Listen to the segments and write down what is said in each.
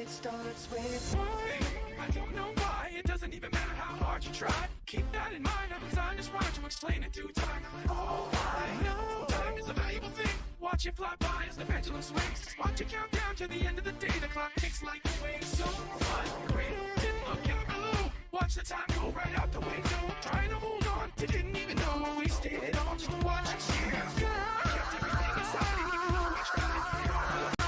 It starts with one thing. I don't know why. It doesn't even matter how hard you try. Keep that in mind. I designed this rhyme to explain it to time. Oh, I know time is a valuable thing. Watch it fly by as the pendulum swings. Watch it count down to the end of the day. The clock ticks like a wave. So fun, great. Didn't look out below. Watch the time go right out the window. Trying to hold on to didn't even know I wasted it all just to watch it go. I kept everything inside and even though I tried, it all fell apart.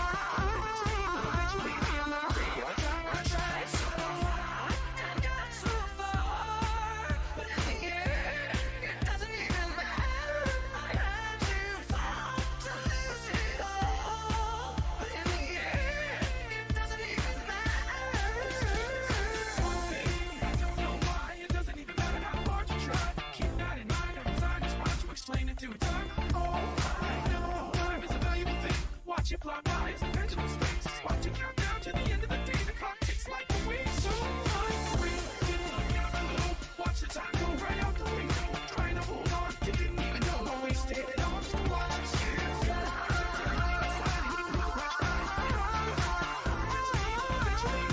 Watch it fly by as the pendulum swings. Watch it count down to the end of the day. The clock ticks like a wave. So fun, great. Didn't look out below. Watch the time go right out the window. Trying to hold on to didn't even know I wasted it all just to watch it go. Everything inside and even though I tried, it all fell apart. Eventually,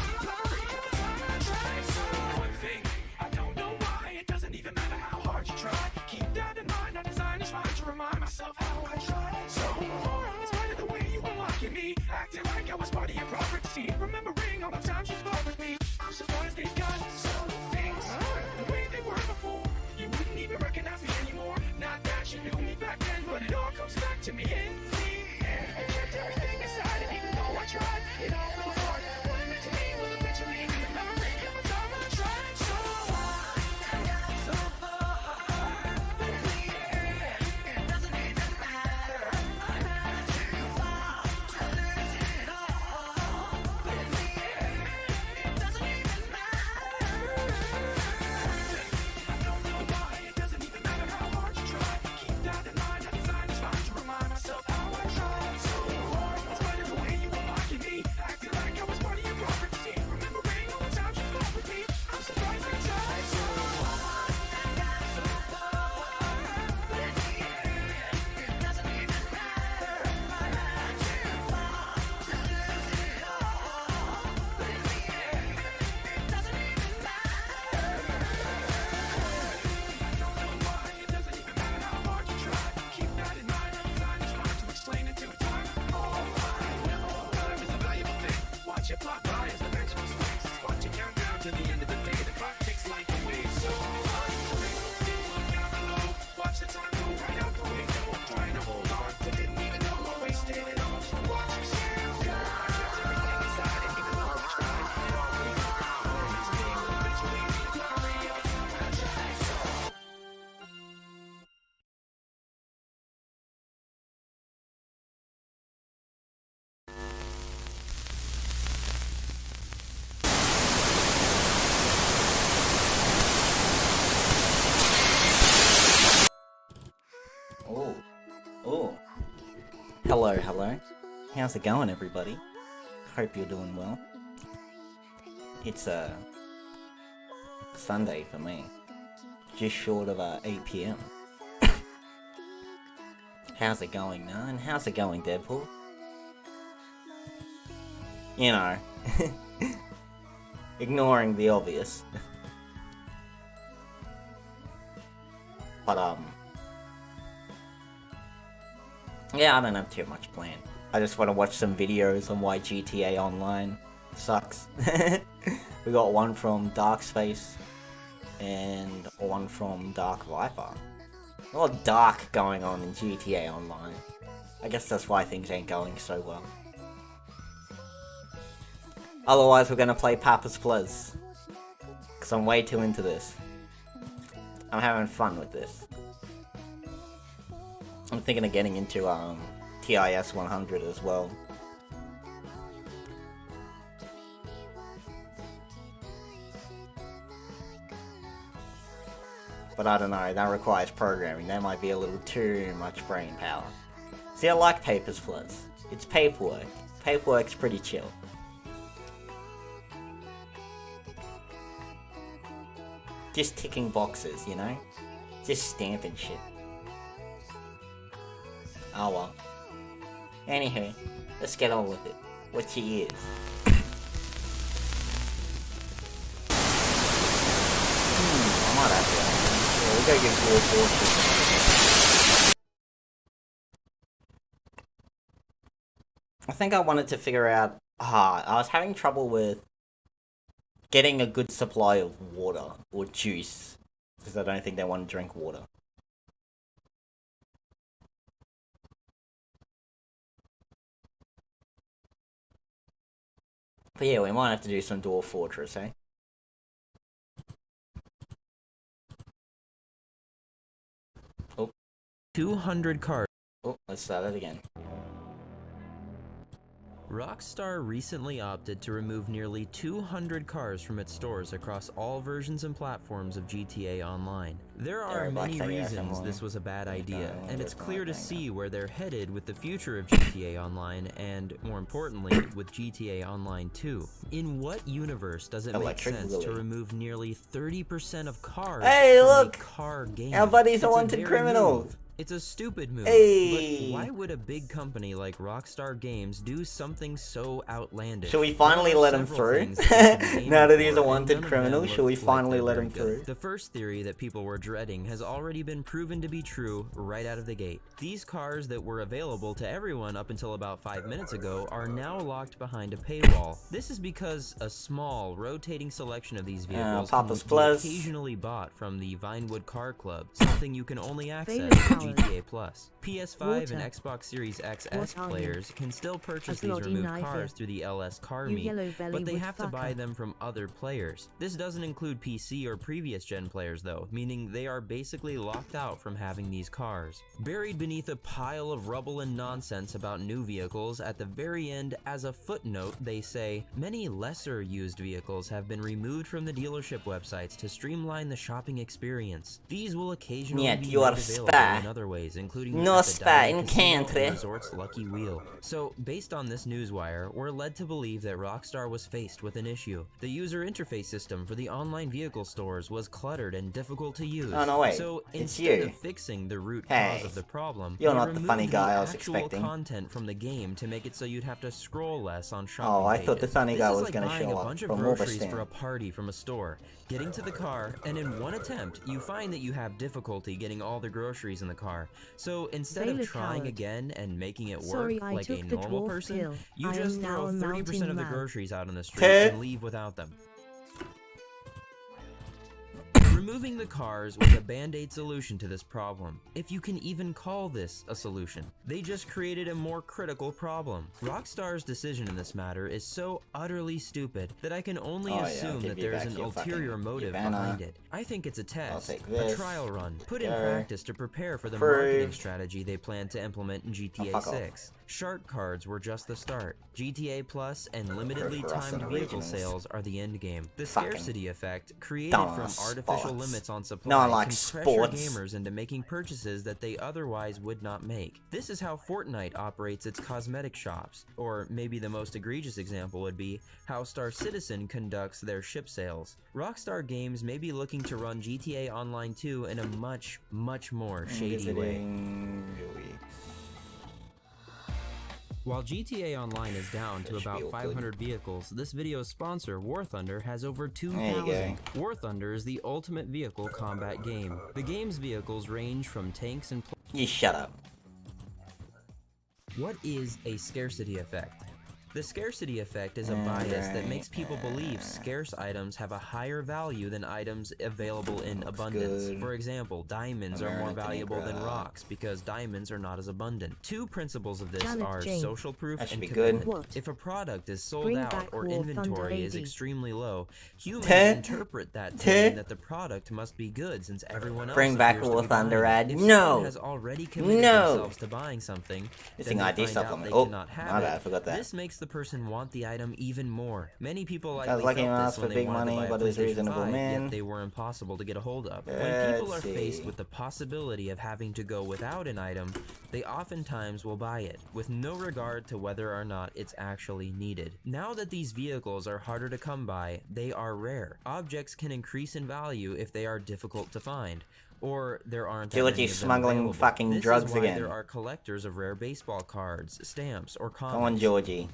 I tried. So one thing, I don't know why. It doesn't even matter how hard you try. Keep that in mind. I designed this rhyme to remind myself how I tried. So me, acting like I was part of your property. Remembering all the times you fought with me. I'm surprised they've gotten some things the way they were before. You wouldn't even recognize me anymore. Not that you knew me back then, but it all comes back to me in the end. I kept everything aside, and even though I tried, it all fell apart. What it meant to me will eventually be a memory of a time I tried so hard. I got so far, but in the end, it doesn't even matter. I had to fall. Hello. How's it going, everybody? Hope you're doing well. It's Sunday for me. Just short of 8 PM. How's it going, now? And how's it going, Deadpool? You know, ignoring the obvious. But yeah, I don't have too much planned. I just want to watch some videos on why GTA Online sucks. We got one from Dark Space and one from Dark Viper. A lot of dark going on in GTA Online. I guess that's why things ain't going so well. Otherwise, we're gonna play Papers, Please. Because I'm way too into this. I'm having fun with this. I'm thinking of getting into TIS 100 as well. But I don't know, that requires programming. That might be a little too much brain power. See, I like Papers, Please. It's paperwork. Paperwork's pretty chill. Just ticking boxes, you know? Just stamping shit. Oh well. Anywho, let's get on with it. What's your ears? might have to. Yeah, we'll go give Dwarf Fortress. I think I wanted to figure out... I was having trouble with getting a good supply of water or juice, because I don't think they want to drink water. But yeah, we might have to do some Dwarf Fortress, eh? 200 cars. Oh, let's start it again. Rockstar recently opted to remove nearly 200 cars from its stores across all versions and platforms of GTA Online. There are many reasons this was a bad idea, and it's clear to see where they're headed with the future of GTA Online and, more importantly, with GTA Online 2. In what universe does it make sense to remove nearly 30% of cars from a car game? Our buddy's a wanted criminal! It's a stupid move, hey. But why would a big company like Rockstar Games do something so outlandish? Should we finally let him through? Now that he's a wanted criminal, should we finally let him through? The first theory that people were dreading has already been proven to be true right out of the gate. These cars that were available to everyone up until about 5 minutes ago are now locked behind a paywall. This is because a small, rotating selection of these vehicles can be occasionally bought from the Vinewood Car Club, something you can only access GTA Plus. PS5 and Xbox Series XS players can still purchase these removed cars through the LS Car Meet, but they have to buy them from other players. This doesn't include PC or previous gen players though, meaning they are basically locked out from having these cars. Buried beneath a pile of rubble and nonsense about new vehicles, at the very end, as a footnote, they say, many lesser used vehicles have been removed from the dealership websites to streamline the shopping experience. These will occasionally be made available in other ways, including the Resort's Lucky Wheel. So, based on this newswire, we're led to believe that Rockstar was faced with an issue. The user interface system for the online vehicle stores was cluttered and difficult to use. Oh no, wait. So, instead of fixing the root cause of the problem, you're not the funny guy I was expecting. Content from the game to make it so you'd have to scroll less on shopping I thought the funny guy was going to show up a bunch of groceries for a party from a store, getting to the car, and in one attempt, you find that you have difficulty getting all the groceries in the car. So instead of trying again and making it work like a normal person, you just throw 30% of the groceries out on the street and leave without them. Removing the cars was a band-aid solution to this problem, if you can even call this a solution. They just created a more critical problem. Rockstar's decision in this matter is so utterly stupid that I can only assume that there's an ulterior motive behind it. I think it's a test, a trial run, put in practice to prepare for the marketing strategy they plan to implement in GTA 6. Shark cards were just the start. GTA Plus and limitedly timed vehicle sales are the end game. The scarcity effect, created from artificial limits on supply, can pressure gamers into making purchases that they otherwise would not make. This is how Fortnite operates its cosmetic shops. Or maybe the most egregious example would be how Star Citizen conducts their ship sales. Rockstar Games may be looking to run GTA Online 2 in a much, much more shady way. While GTA Online is down to about 500 vehicles, this video's sponsor, War Thunder, has over 2,000. War Thunder is the ultimate vehicle combat game. The game's vehicles range from tanks and... You shut up. What is a scarcity effect? The scarcity effect is a bias that makes people believe scarce items have a higher value than items available in abundance. For example, diamonds are more valuable than rocks because diamonds are not as abundant. Two principles of this are social proof and commitment. If a product is sold out or inventory is extremely low, humans interpret that to mean that the product must be good since everyone else Bring back War Thunder ad. If someone has already committed themselves to buying something, then they find out they cannot have it. I forgot that. This makes the person want the item even more. Many people likely felt this when they wanted to buy a PlayStation 5, yet they were impossible to get a hold of. When people are faced with the possibility of having to go without an item, they oftentimes will buy it, with no regard to whether or not it's actually needed. Now that these vehicles are harder to come by, they are rare. Objects can increase in value if they are difficult to find. Or there aren't that many of them smuggling available. fucking drugs this is why again. There are collectors of rare baseball cards, stamps, or comics. Come on, Georgie.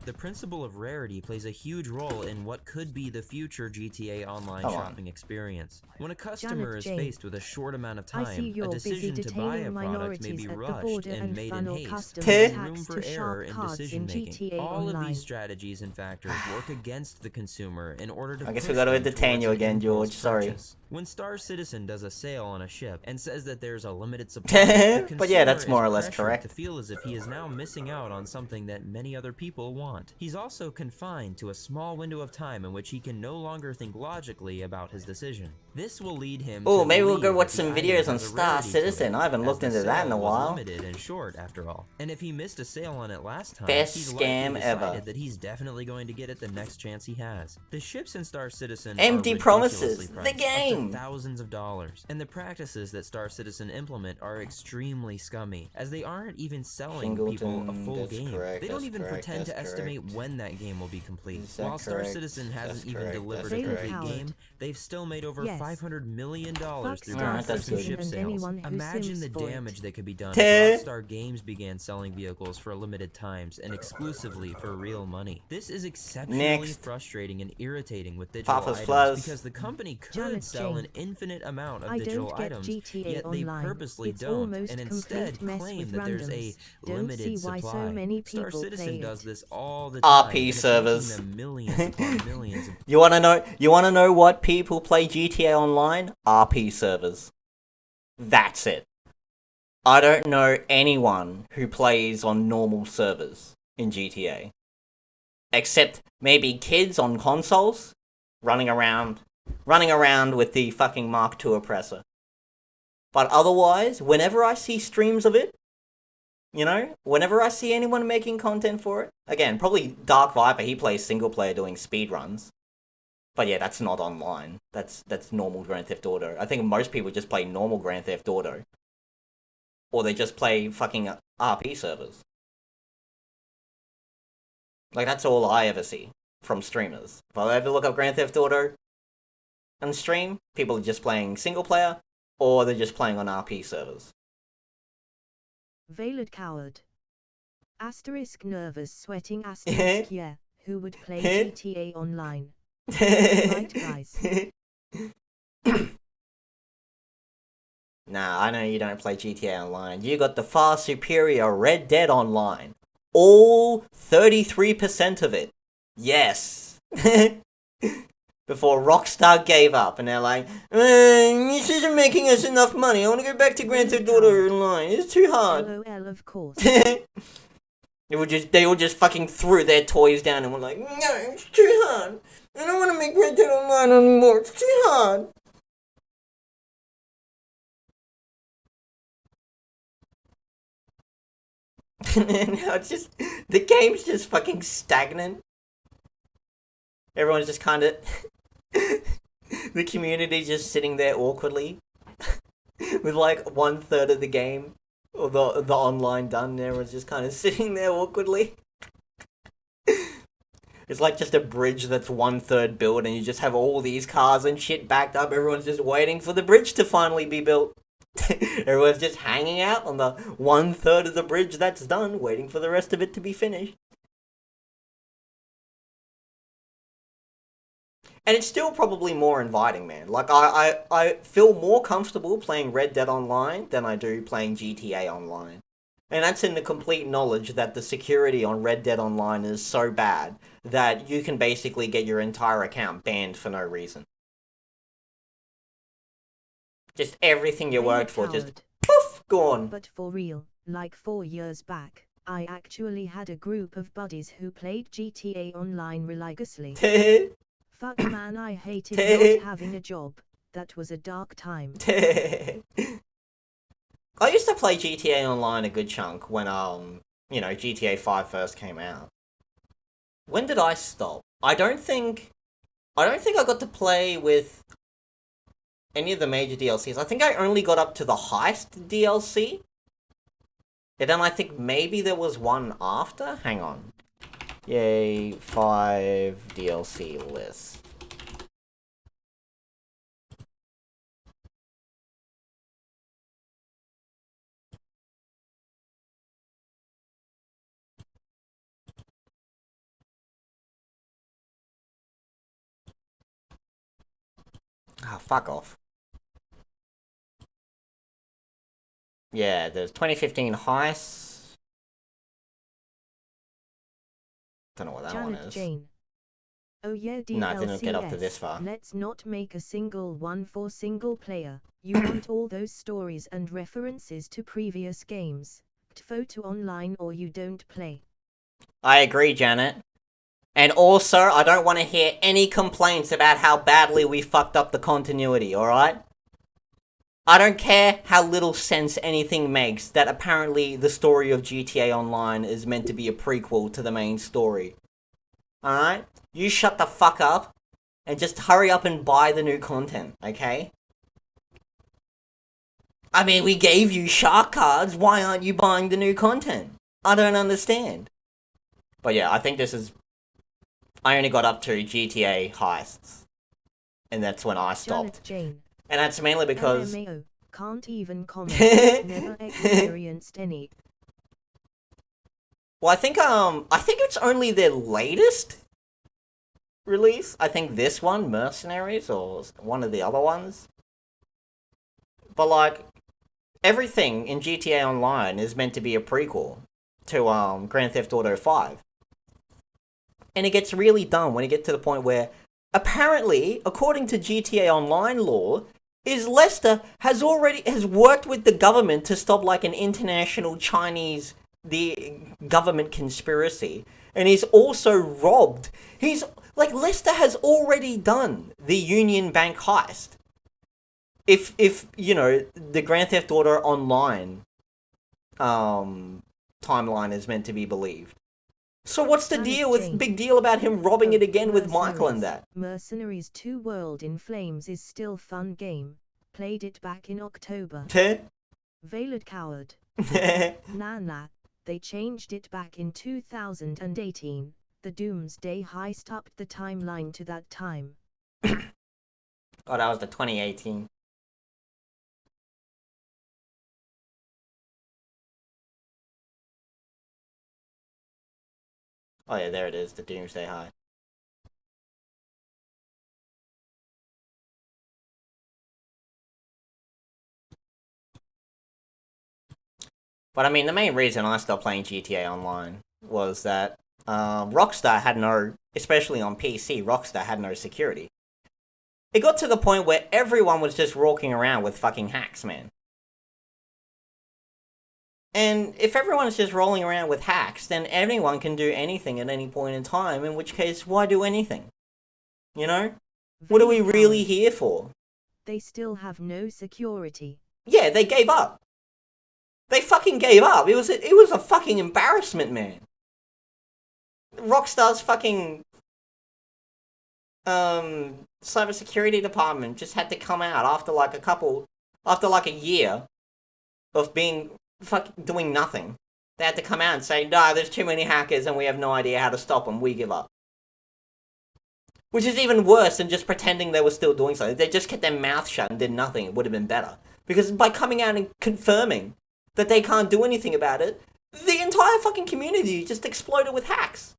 The principle of rarity plays a huge role in what could be the future GTA Online Come on. shopping experience. When a customer is Jane, faced with a short amount of I see time, a you're busy decision to buy a detailing product may minorities be at the rushed border and and made in funnel haste, customer leaving attacks room for to error sharp in cards decision in making. GTA All of Online. these strategies and factors work against the consumer in order to I guess push we gotta them detain towards you an again, impulse George, sorry. purchase. When Star Citizen does a sale on a ship and says that there's a limited supply, the But yeah, that's consumer more or is less pressured correct. to feel as if he is now missing out on something that many other people want. He's also confined to a small window of time in which he can no longer think logically about his decision. This will lead him Oh, to maybe we'll go believe watch that the some item videos on has a Star rarity to Citizen. it, I haven't as looked the into that in a sale was while. limited and short after all. And if he missed a sale on it last time, Best he's scam likely ever. decided that he's definitely going to get it the next chance he has. The ships in Star Citizen Empty are promises, ridiculously the priced, game. up to thousands of dollars, and the practices that Star Citizen implement are extremely scummy, as they aren't even selling people a Singleton, full that's game. correct, They don't that's even correct, pretend to that's estimate correct. when that game will be complete. Is that While Star correct? Citizen hasn't That's even correct, delivered that's a complete correct. game, they've still made over Yes. $500 million Fuck through Star Alright, that's first-person good. ship and sales. anyone who Imagine simps the for it. damage that could be done Teh. if Rockstar Games began selling vehicles for limited times and exclusively for real money. This is exceptionally Next. frustrating and irritating with digital Papa's items Plus. because the company could Janet sell an Jane. infinite amount of I digital don't get items, GTA yet they Online. purposely It's don't, almost and instead complete mess claim with that there's a randoms. Don't limited see why supply. so many Star people Citizen play does it. this all the RP time, and it's making servers. them millions upon millions of You wanna know what people play GTA Online? RP servers. That's it. I don't know anyone who plays on normal servers in GTA. Except maybe kids on consoles running around with the fucking Mark II oppressor. But otherwise, whenever I see streams of it, you know, whenever I see anyone making content for it, again, probably Dark Viper, he plays single player doing speedruns. But yeah, that's not online. That's normal Grand Theft Auto. I think most people just play normal Grand Theft Auto. Or they just play fucking RP servers. Like, that's all I ever see from streamers. If I ever look up Grand Theft Auto on stream, people are just playing single player, or they're just playing on RP servers. Veiled coward. Asterisk nervous sweating asterisk yeah. Who would play GTA Online? Right, guys. Nah, I know you don't play GTA Online. You got the far superior Red Dead Online. All 33% of it. Yes. Before Rockstar gave up and they're like, this isn't making us enough money. I want to go back to Grand Theft Auto Online. It's too hard. LOL, of course. They all just fucking threw their toys down and were like, no, it's too hard. I don't want to make Red Dead Online anymore. It's too hard. And now it's just, the game's just fucking stagnant. Everyone's just kind of, the community's just sitting there awkwardly with like 1/3 of the game or the online done. And everyone's just kind of sitting there awkwardly. It's like just a bridge that's 1/3 built, and you just have all these cars and shit backed up. Everyone's just waiting for the bridge to finally be built. Everyone's just hanging out on the 1/3 of the bridge that's done, waiting for the rest of it to be finished. And it's still probably more inviting, man. Like, I feel more comfortable playing Red Dead Online than I do playing GTA Online. And that's in the complete knowledge that the security on Red Dead Online is so bad that you can basically get your entire account banned for no reason. Just everything you worked for, just poof, gone. But for real, like 4 years back, I actually had a group of buddies who played GTA Online religiously. Fuck man, I hated not having a job. That was a dark time. I used to play GTA Online a good chunk when, GTA 5 first came out. When did I stop? I don't think I got to play with any of the major DLCs. I think I only got up to the Heist DLC. And then I think maybe there was one after? Hang on. Yay, 5 DLC list. Ah, fuck off. Yeah, there's 2015 Heist. Don't know what that one Janet is. Jane. Oh yeah, No, I didn't get up to this DLCS. far. Let's not make a single one for single player. You want all those stories and references to previous games. Photo online or you don't play. I agree, Janet. And also, I don't want to hear any complaints about how badly we fucked up the continuity, alright? I don't care how little sense anything makes that apparently the story of GTA Online is meant to be a prequel to the main story. Alright? You shut the fuck up and just hurry up and buy the new content, okay? I mean, we gave you shark cards, why aren't you buying the new content? I don't understand. But yeah, I think this is... I only got up to GTA heists. And that's when I stopped. Janet Jane. And that's mainly because... LMAO. Can't even comment. Never experienced any. Well, I think it's only their latest release. I think this one, Mercenaries, or one of the other ones. But like, everything in GTA Online is meant to be a prequel to Grand Theft Auto 5. And it gets really dumb when you get to the point where, apparently, according to GTA Online law, is Lester has worked with the government to stop like an international Chinese government conspiracy, and he's also robbed. He's like, Lester has already done the Union Bank heist. If you know, the Grand Theft Auto Online timeline is meant to be believed. So what's the big deal about him robbing it again with Michael and that? Mercenaries 2 World in Flames is still fun game. Played it back in October. Veiled coward. Nah. They changed it back in 2018. The Doomsday Heist upped the timeline to that time. Oh, that was the 2018. Oh yeah, there it is, the Doomsday High. But I mean, the main reason I stopped playing GTA Online was that Rockstar had no, especially on PC, Rockstar had no security. It got to the point where everyone was just walking around with fucking hacks, man. And if everyone's just rolling around with hacks, then anyone can do anything at any point in time, in which case, why do anything? You know? What are we really here for? They still have no security. Yeah, they gave up. They fucking gave up. It was a fucking embarrassment, man. Rockstar's fucking cybersecurity department just had to come out after like a year of being doing nothing. They had to come out and say, no, there's too many hackers and we have no idea how to stop them. We give up. Which is even worse than just pretending they were still doing something. If they just kept their mouth shut and did nothing, it would have been better. Because by coming out and confirming that they can't do anything about it, the entire fucking community just exploded with hacks.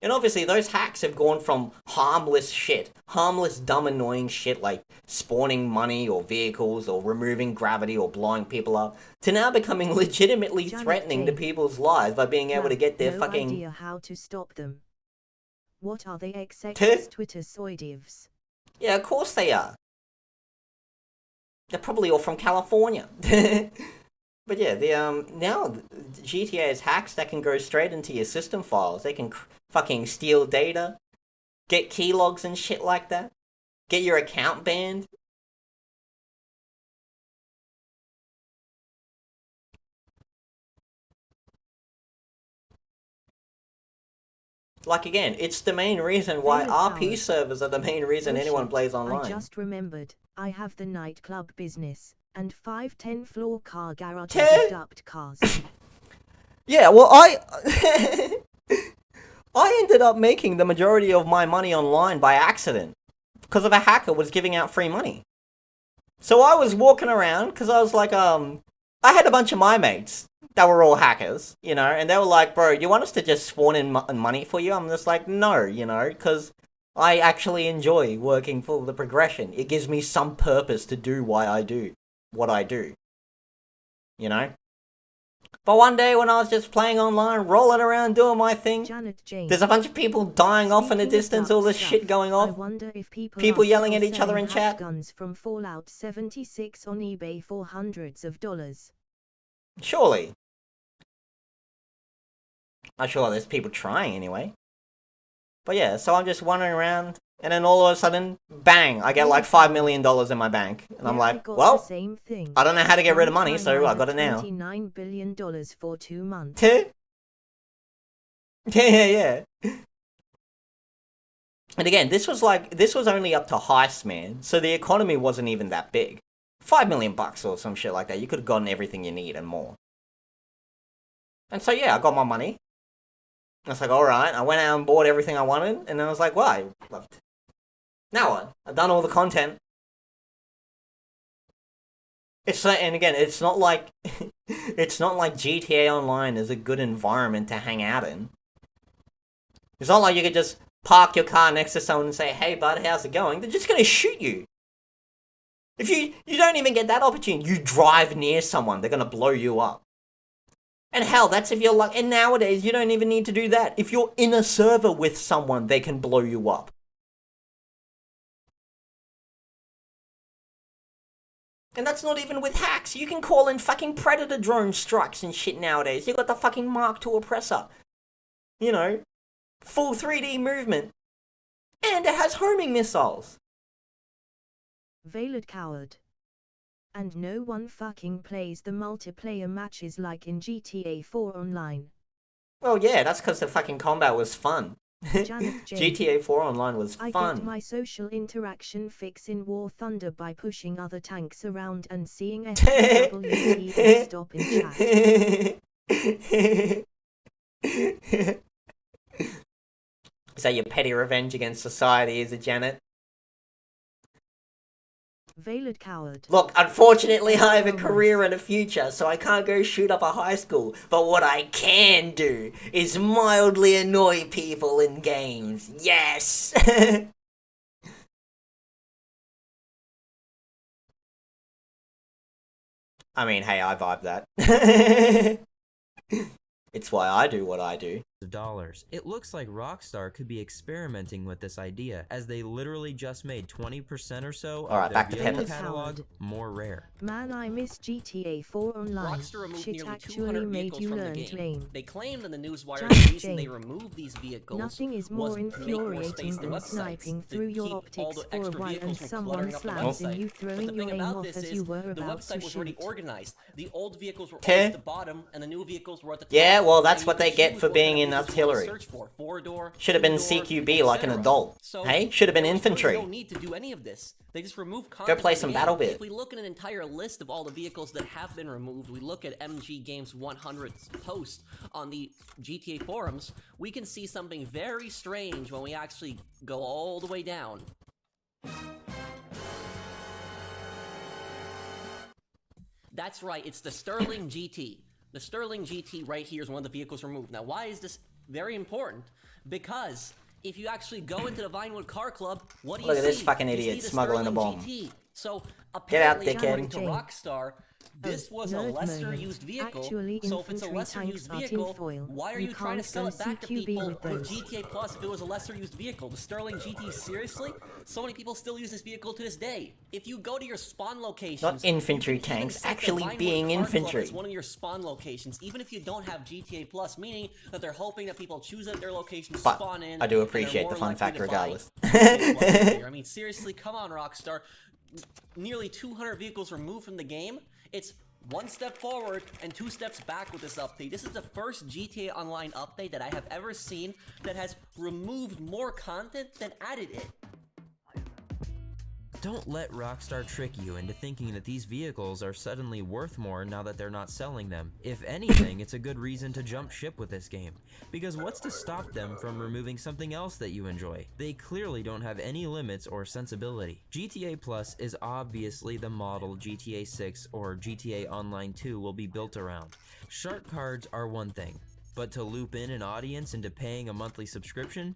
And obviously those hacks have gone from harmless shit, harmless, dumb, annoying shit like spawning money or vehicles or removing gravity or blowing people up, to now becoming legitimately threatening to people's lives by being able to get their no fucking... idea how to stop them. What are they XX Twitter soidivs? Yeah, of course they are. They're probably all from California. But yeah, now GTA has hacks that can go straight into your system files. They can fucking steal data, get keylogs and shit like that, get your account banned. Like again, it's the main reason why RP servers are the main reason anyone plays online. I just remembered, I have the nightclub business, and 510 floor car garages adopt cars. Yeah, well I ended up making the majority of my money online by accident, because of a hacker was giving out free money. So I was walking around, because I was like, I had a bunch of my mates that were all hackers, you know, and they were like, bro, you want us to just spawn in money for you? I'm just like, no, you know, because I actually enjoy working for the progression. It gives me some purpose to do why I do what I do. You know? But one day when I was just playing online, rolling around doing my thing, Janet James. there's a bunch of people dying off in the Speaking of distance, dark all this stuff, shit going I off. wonder if People are yelling still at each other selling in chat. guns from Fallout 76 on eBay for hundreds of dollars. Surely. I'm sure there's people trying anyway. But yeah, so I'm just wandering around, and then all of a sudden, bang, I get like $5 million in my bank. And I'm Yeah, I like, got well, the same thing. I don't know how to get rid of One money, time so I had got it now. $29 billion for 2 months. Yeah. And again, this was only up to heist, man. So the economy wasn't even that big. $5 million or some shit like that. You could have gotten everything you need and more. And so yeah, I got my money. I was like, alright, I went out and bought everything I wanted, and then I was like, well, I loved. Now what? I've done all the content. And again, it's not like it's not like GTA Online is a good environment to hang out in. It's not like you could just park your car next to someone and say, hey bud, how's it going? They're just gonna shoot you. If you don't even get that opportunity, you drive near someone, they're gonna blow you up. And hell, that's if you're like, and nowadays you don't even need to do that. If you're in a server with someone, they can blow you up. And that's not even with hacks. You can call in fucking Predator drone strikes and shit nowadays. You got the fucking Mark II oppressor. You know, full 3D movement. And it has homing missiles. Veiled coward. And no one fucking plays the multiplayer matches like in GTA 4 Online. Well, yeah, that's because the fucking combat was fun. Janet James. GTA 4 Online was I fun. get my social interaction fix in War Thunder by pushing other tanks around and seeing FWT and stop in chat. Is that your petty revenge against society, is it, Janet? Veiled coward. Look, unfortunately I have a career and a future, so I can't go shoot up a high school. But what I can do is mildly annoy people in games. Yes! I mean, hey, I vibe that. It's why I do what I do. Dollars. It looks like Rockstar could be experimenting with this idea, as they literally just made 20% or so Alright, of back to their vehicle Peppers. catalog more rare. Man, I miss GTA 4 Online. Rockstar removed Shit nearly actually 200 made vehicles you from the learn to game. aim. They claimed in the newswire Jack the reason they Jane. removed these vehicles Nothing is more was to make more space infuriating on the than websites, sniping to through your keep all optics the for a extra while and vehicles from someone cluttering up the slams in website. you But throwing the your thing aim about off this as is you were the about website to was already shoot. organized. The old vehicles were Okay. always at the bottom, and the new vehicles were at the top. Yeah, well, that's And what you they could get choose for what being kind in of vehicles you wanna artillery. search for. 4-door, Should have been 2-door, CQB like an etc. adult. So Hey, should have been there was really infantry. no need to do any of this. They just removed content play from some the game. Battle Bit. If we look at an entire list of all the vehicles that have been removed, we look at MG Games 100's post on the GTA forums, we can see something very strange when we actually go all the way down. That's right, it's the Sterling GT. The Sterling GT right here is one of the vehicles removed. Now, why is this very important? Because if you actually go into the Vinewood Car Club, what do you see? Look at this fucking You idiot see the smuggling a Sterling bomb. GT. So, Get out, apparently, according dickhead. to Rockstar, this was a nerd lesser moment. used vehicle. Actually, So if it's a infantry lesser used tanks are vehicle, tinfoil. why are You you trying to can't sell go it back to CQB people with with those. GTA Plus if it was a lesser used vehicle? The Sterling GT, seriously? So many people still use this vehicle to this day. If you go to your spawn locations, Not infantry you can even tanks, set the actually Vinewood being Car Club infantry. as one of your spawn locations, even if you don't have GTA Plus, meaning that they're hoping that people choose their location to But spawn in. I do and they're appreciate more the fun likely fact to buy regardless. GTA Plus later. I mean, seriously, come on, Rockstar. Nearly 200 vehicles removed from the game. It's one step forward and 2 steps back with this update. This is the first GTA Online update that I have ever seen that has removed more content than added it. Don't let Rockstar trick you into thinking that these vehicles are suddenly worth more now that they're not selling them. If anything, it's a good reason to jump ship with this game. Because what's to stop them from removing something else that you enjoy? They clearly don't have any limits or sensibility. GTA Plus is obviously the model GTA 6 or GTA Online 2 will be built around. Shark cards are one thing, but to loop in an audience into paying a monthly subscription,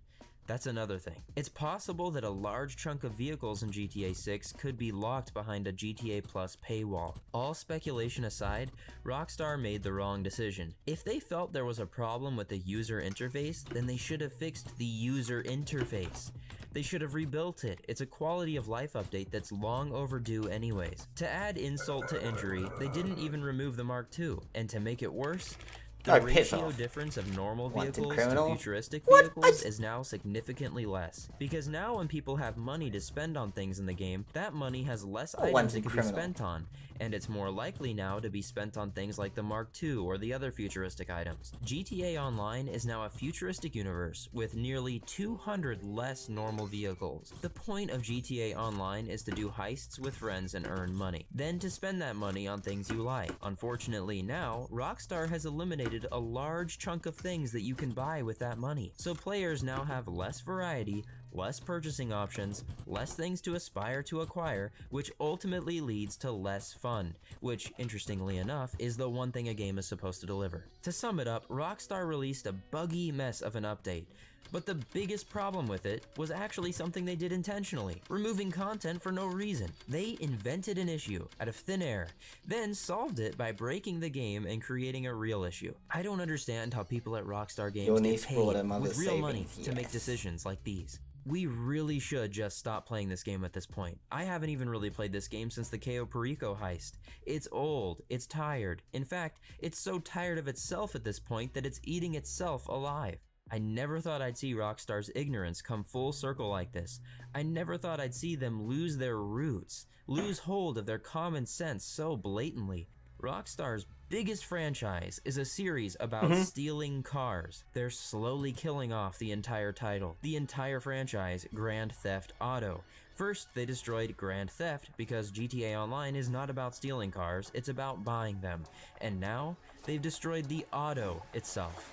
That's another thing. It's possible that a large chunk of vehicles in GTA 6 could be locked behind a GTA Plus paywall. All speculation aside, Rockstar made the wrong decision. If they felt there was a problem with the user interface, then they should have fixed the user interface. They should have rebuilt it. It's a quality of life update that's long overdue anyways. To add insult to injury, they didn't even remove the Mark II. And to make it worse, the ratio difference of normal vehicles to futuristic vehicles is now significantly less. Because now when people have money to spend on things in the game, that money has less items it can be spent on. And it's more likely now to be spent on things like the Mark II or the other futuristic items. GTA Online is now a futuristic universe with nearly 200 less normal vehicles. The point of GTA Online is to do heists with friends and earn money, then to spend that money on things you like. Unfortunately now, Rockstar has eliminated a large chunk of things that you can buy with that money. So players now have less variety, less purchasing options, less things to aspire to acquire, which ultimately leads to less fun, which, interestingly enough, is the one thing a game is supposed to deliver. To sum it up, Rockstar released a buggy mess of an update, but the biggest problem with it was actually something they did intentionally, removing content for no reason. They invented an issue out of thin air, then solved it by breaking the game and creating a real issue. I don't understand how people at Rockstar Games get paid with real money to make decisions like these. We really should just stop playing this game at this point. I haven't even really played this game since the Cayo Perico heist. It's old, it's tired. In fact, it's so tired of itself at this point that it's eating itself alive. I never thought I'd see Rockstar's ignorance come full circle like this. I never thought I'd see them lose their roots, lose hold of their common sense so blatantly. Rockstar's biggest franchise is a series about stealing cars. They're slowly killing off the entire title, the entire franchise, Grand Theft Auto. First, they destroyed Grand Theft because GTA Online is not about stealing cars, it's about buying them. And now, they've destroyed the auto itself.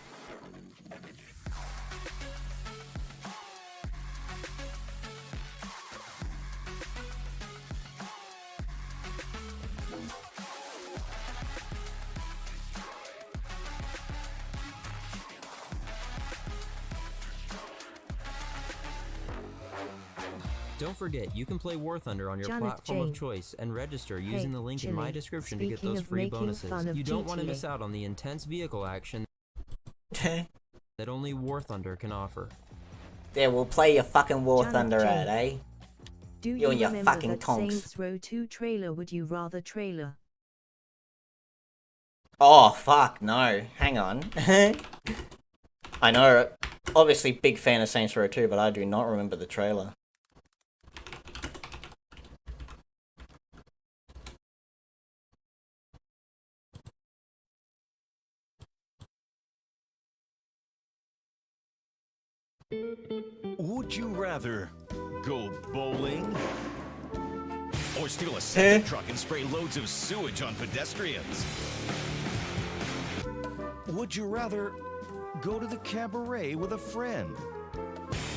Don't forget, you can play War Thunder on your platform of choice and register using the link in my description to get those free bonuses. You don't want to miss out on the intense vehicle action that only War Thunder can offer. Yeah, we'll play your fucking War Thunder ad, eh? Do you remember that Saints Row 2 trailer? Would you rather trailer? Oh, fuck, no. Hang on. I know, obviously big fan of Saints Row 2, but I do not remember the trailer. Would you rather go bowling or steal a septic truck and spray loads of sewage on pedestrians? Would you rather go to the cabaret with a friend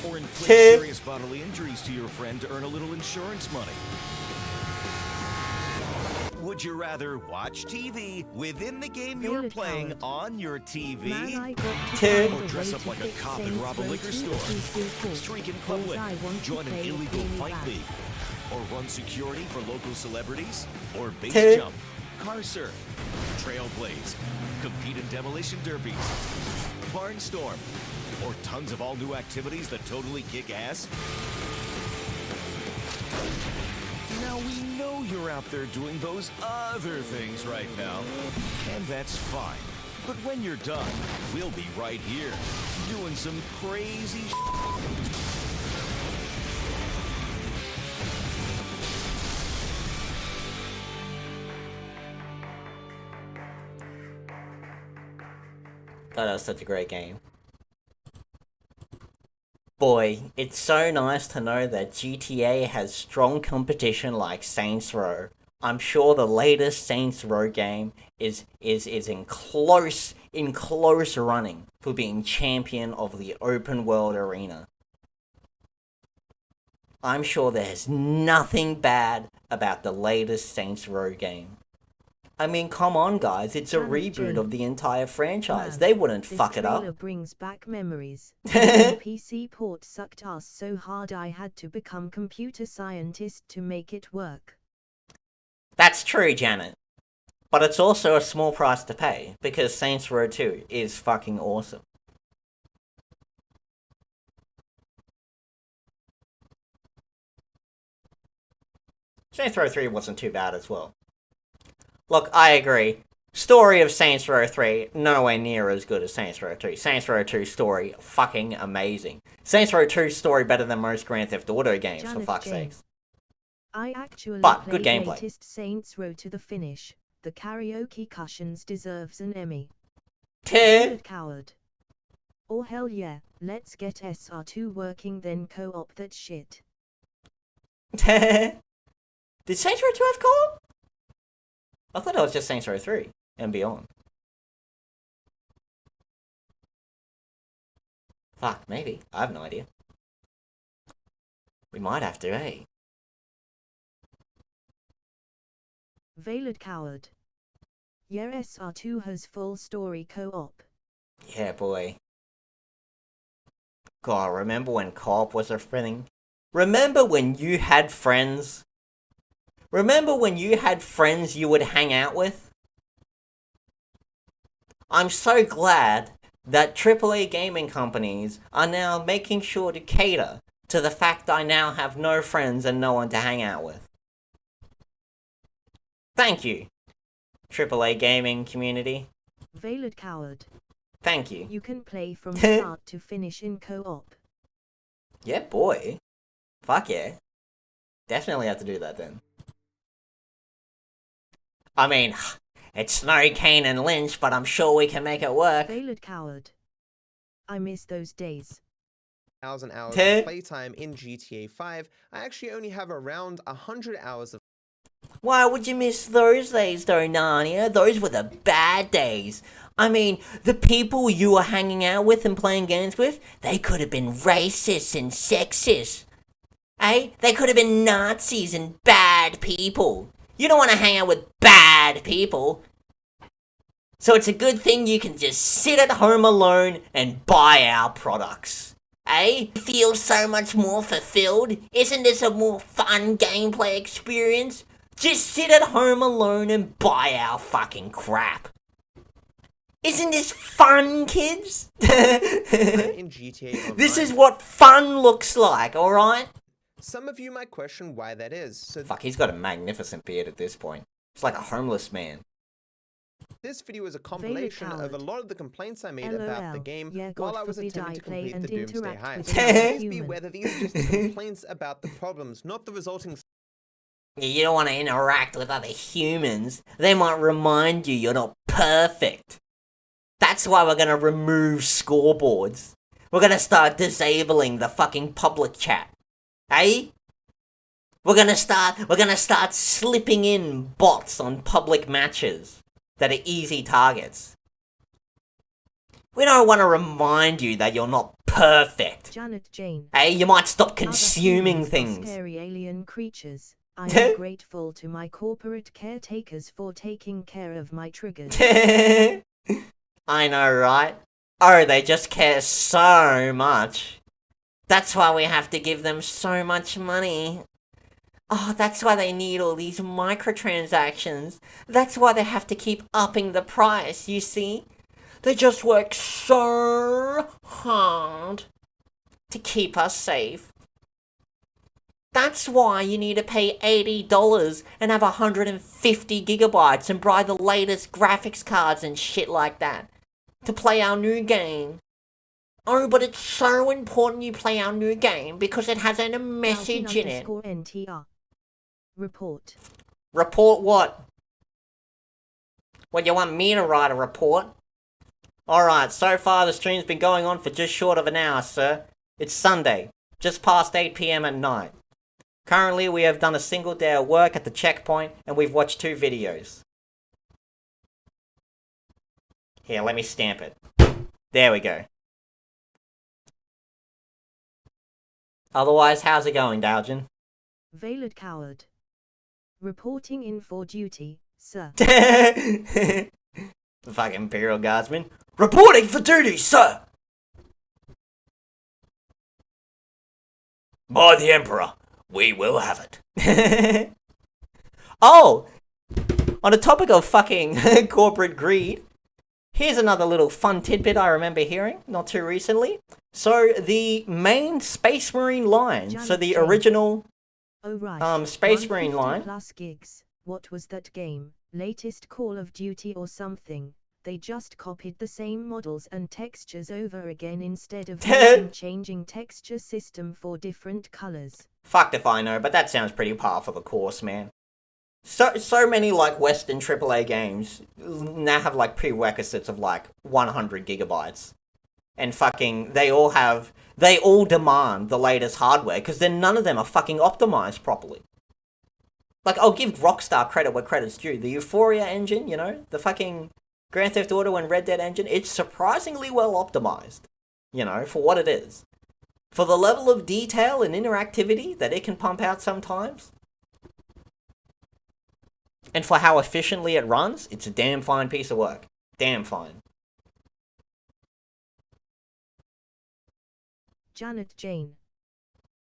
or inflict serious bodily injuries to your friend to earn a little insurance money? Would you rather watch TV within the game you're playing on your TV? Or dress up like a cop and rob a liquor store? Streak in public? Join an illegal fight league? Or run security for local celebrities? Or base jump? Car surf? Trailblaze? Compete in demolition derbies? Barnstorm? Or tons of all-new activities that totally kick ass? Now we know you're out there doing those other things right now, and that's fine. But when you're done, we'll be right here, doing some crazy God, that was such a great game. Boy, it's so nice to know that GTA has strong competition like Saints Row. I'm sure the latest Saints Row game is in close running for being champion of the open world arena. I'm sure there's nothing bad about the latest Saints Row game. I mean, come on, guys. It's a Janet reboot Jane. of the entire franchise. Man, They wouldn't this fuck it trailer up. brings back memories. The PC port sucked ass so hard I had to become computer scientist to make it work. That's true, Janet. But it's also a small price to pay, because Saints Row 2 is fucking awesome. Saints Row 3 wasn't too bad as well. Look, I agree. Story of Saints Row 3, nowhere near as good as Saints Row 2. Saints Row 2 story, fucking amazing. Saints Row 2 story better than most Grand Theft Auto games, Janet for fuck's Jane. sakes. I actually But, played good gameplay. latest Saints Row to the finish. The karaoke cushions deserves an Emmy. Good coward. Oh hell yeah, let's get SR2 working then co-op that shit. Did Saints Row 2 have co-op? I thought it was just Saints Row 3 and beyond. Fuck, maybe. I have no idea. We might have to, eh? Veiled coward. Yeah, SR2 has full story co-op. Yeah, boy. God, remember when co-op was a thing? Remember when you had friends? Remember when you had friends you would hang out with? I'm so glad that AAA gaming companies are now making sure to cater to the fact I now have no friends and no one to hang out with. Thank you, AAA gaming community. Veiled coward. Thank you. You can play from start to finish in co-op. Yeah, boy. Fuck yeah. Definitely have to do that then. I mean, it's Snow, Kane, and Lynch, but I'm sure we can make it work. Veiled coward. I miss those days. Hours and hours of playtime in GTA 5, I actually only have around 100 hours of Why would you miss those days though, Narnia? Those were the bad days. I mean, the people you were hanging out with and playing games with, they could have been racist and sexist. Eh? They could have been Nazis and bad people. You don't want to hang out with bad people. So it's a good thing you can just sit at home alone and buy our products. Eh? Feel so much more fulfilled? Isn't this a more fun gameplay experience? Just sit at home alone and buy our fucking crap. Isn't this fun, kids? in GTA Online. This is what fun looks like, alright? Some of you might question why that is, so Fuck, he's got a magnificent beard at this point. It's like a homeless man. this video is a compilation of a lot of the complaints I made about the LOL. game Yeah, while God I was forbid attempting I to play complete and the Doomsday interact Heist. with So another please be human. aware that these are just the complaints about the problems, not the resulting You don't want to interact with other humans. They might remind you you're not perfect. That's why we're gonna remove scoreboards. We're gonna start disabling the fucking public chat. Eh? We're gonna start slipping in bots on public matches that are easy targets. We don't want to remind you that you're not perfect. Janet Jane. Hey, you might stop Other consuming humans are things. Scary alien creatures. I am grateful to my corporate caretakers for taking care of my triggers. I know, right? Oh, they just care so much. That's why we have to give them so much money. Oh, that's why they need all these microtransactions. That's why they have to keep upping the price, you see? They just work so hard to keep us safe. That's why you need to pay $80 and have 150 gigabytes and buy the latest graphics cards and shit like that to play our new game. Oh, but it's so important you play our new game because it has a message in it. NTR. Report. Report what? What, you want me to write a report? Alright, so far the stream's been going on for just short of an hour, sir. It's Sunday, just past 8 PM at night. Currently, we have done a single day of work at the checkpoint, and we've watched 2 videos. Here, let me stamp it. There we go. Otherwise, how's it going, Dalgin? Veiled coward. Reporting in for duty. sir. The fucking Imperial Guardsman. Reporting for duty, sir! By the Emperor, we will have it. Oh! On the topic of fucking corporate greed, here's another little fun tidbit I remember hearing not too recently. So, the main Space Marine line, so the original Oh right. Space Marine 150 line. plus gigs. What was that game? Latest Call of Duty or something? They just copied the same models and textures over again instead of changing texture system for different colors. Fucked if I know, but that sounds pretty par for the course, man. So many, like, Western AAA games now have, like, prerequisites of, like, 100 gigabytes. And fucking, they all demand the latest hardware, because then none of them are fucking optimized properly. Like, I'll give Rockstar credit where credit's due. The Euphoria engine, you know, the fucking Grand Theft Auto and Red Dead engine, it's surprisingly well optimized, you know, for what it is. For the level of detail and interactivity that it can pump out sometimes, and for how efficiently it runs, it's a damn fine piece of work. Damn fine. Janet Jane.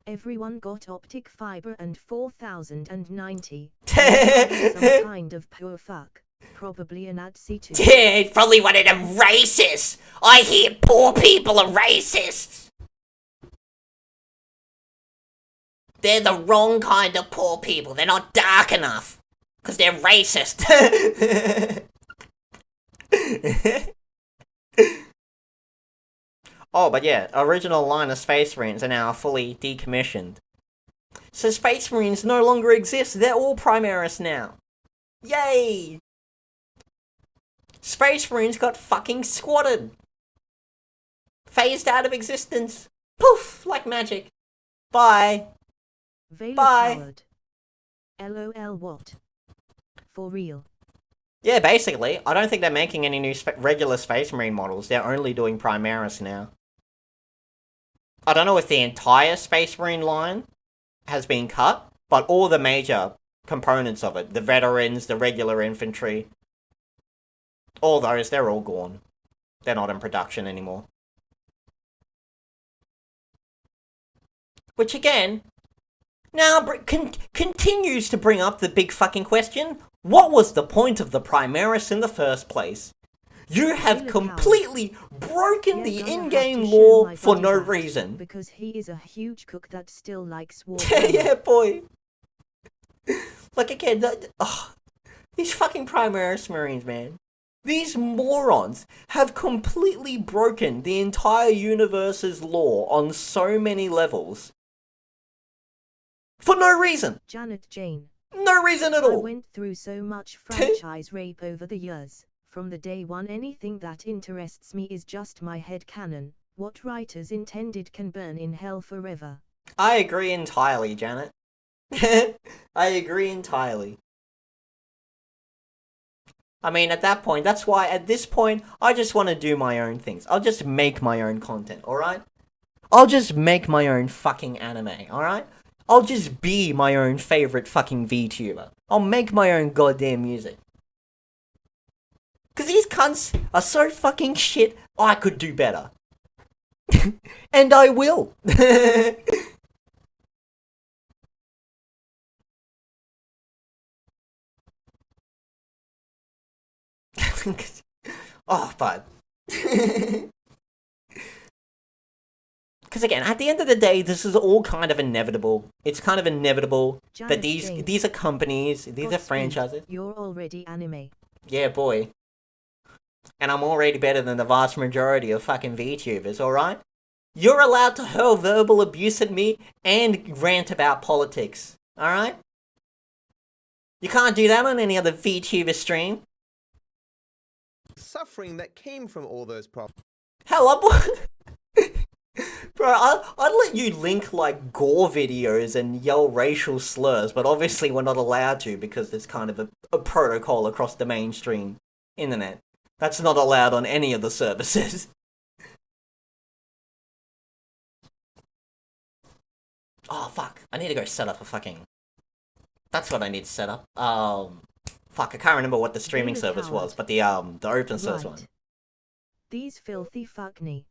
Everyone got optic fiber and 4090. Some kind of poor fuck. Probably an Nazi too. It's probably one of them racists. I hear poor people are racists. They're the wrong kind of poor people. They're not dark enough. Because they're racist. Oh, but yeah, original line of Space Marines are now fully decommissioned. So Space Marines no longer exist. They're all Primaris now. Yay! Space Marines got fucking squatted. Phased out of existence. Poof! Like magic. Bye. Bye. LOL what? For real. Yeah, basically. I don't think they're making any new regular Space Marine models. They're only doing Primaris now. I don't know if the entire Space Marine line has been cut, but all the major components of it, the veterans, the regular infantry, all those, they're all gone. They're not in production anymore. Which again, now continues to bring up the big fucking question. What was the point of the Primaris in the first place? You have completely broken the in-game lore for no reason. Because he is a huge cook that still likes war. Yeah, boy. Like, again, these fucking Primaris Marines, man. These morons have completely broken the entire universe's lore on so many levels. For no reason. Janet Jane. No reason at all. I went through so much franchise rape over the years. From the day one, anything that interests me is just my headcanon. What writers intended can burn in hell forever. I agree entirely, Janet. I agree entirely. I mean, at that point, that's why at this point, I just want to do my own things. I'll just make my own content, alright? I'll just make my own fucking anime, alright? I'll just be my own favorite fucking VTuber. I'll make my own goddamn music. Cause these cunts are so fucking shit, I could do better. And I will. Oh, but... Because again, at the end of the day, this is all kind of inevitable. It's kind of inevitable that these are companies, these are franchises. You're already anime. Yeah, boy. And I'm already better than the vast majority of fucking VTubers, alright? You're allowed to hurl verbal abuse at me and rant about politics, alright? You can't do that on any other VTuber stream. Suffering that came from all those problems. Hell up. Bro, I'd let you link, like, gore videos and yell racial slurs, but obviously we're not allowed to because there's kind of a protocol across the mainstream internet. That's not allowed on any of the services. Oh, fuck. I need to go set up a fucking... That's what I need to set up. Fuck, I can't remember what the streaming Gamer service was, coward. but the open source Right. one. These filthy fuckney.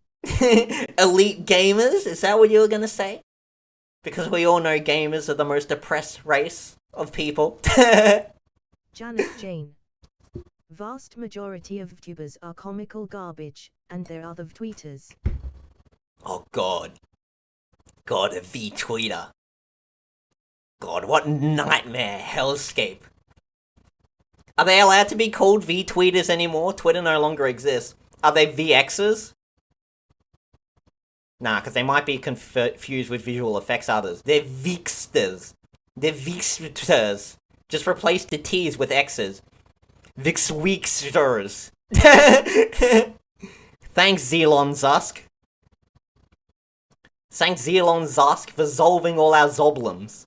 Elite gamers? Is that what you were gonna say? Because we all know gamers are the most oppressed race of people. Janet Jane. Vast majority of VTubers are comical garbage, and they're other tweeters. Oh god. God, a V-tweeter. God, what nightmare hellscape. Are they allowed to be called V-tweeters anymore? Twitter no longer exists. Are they VXers? Nah, because they might be confused with visual effects artists. They're Vixsters. They're Vixsters. Just replace the T's with X's. Vixweeksters. Thanks, Zelon Zusk. Thanks, Zelon Zusk, for solving all our zoblums.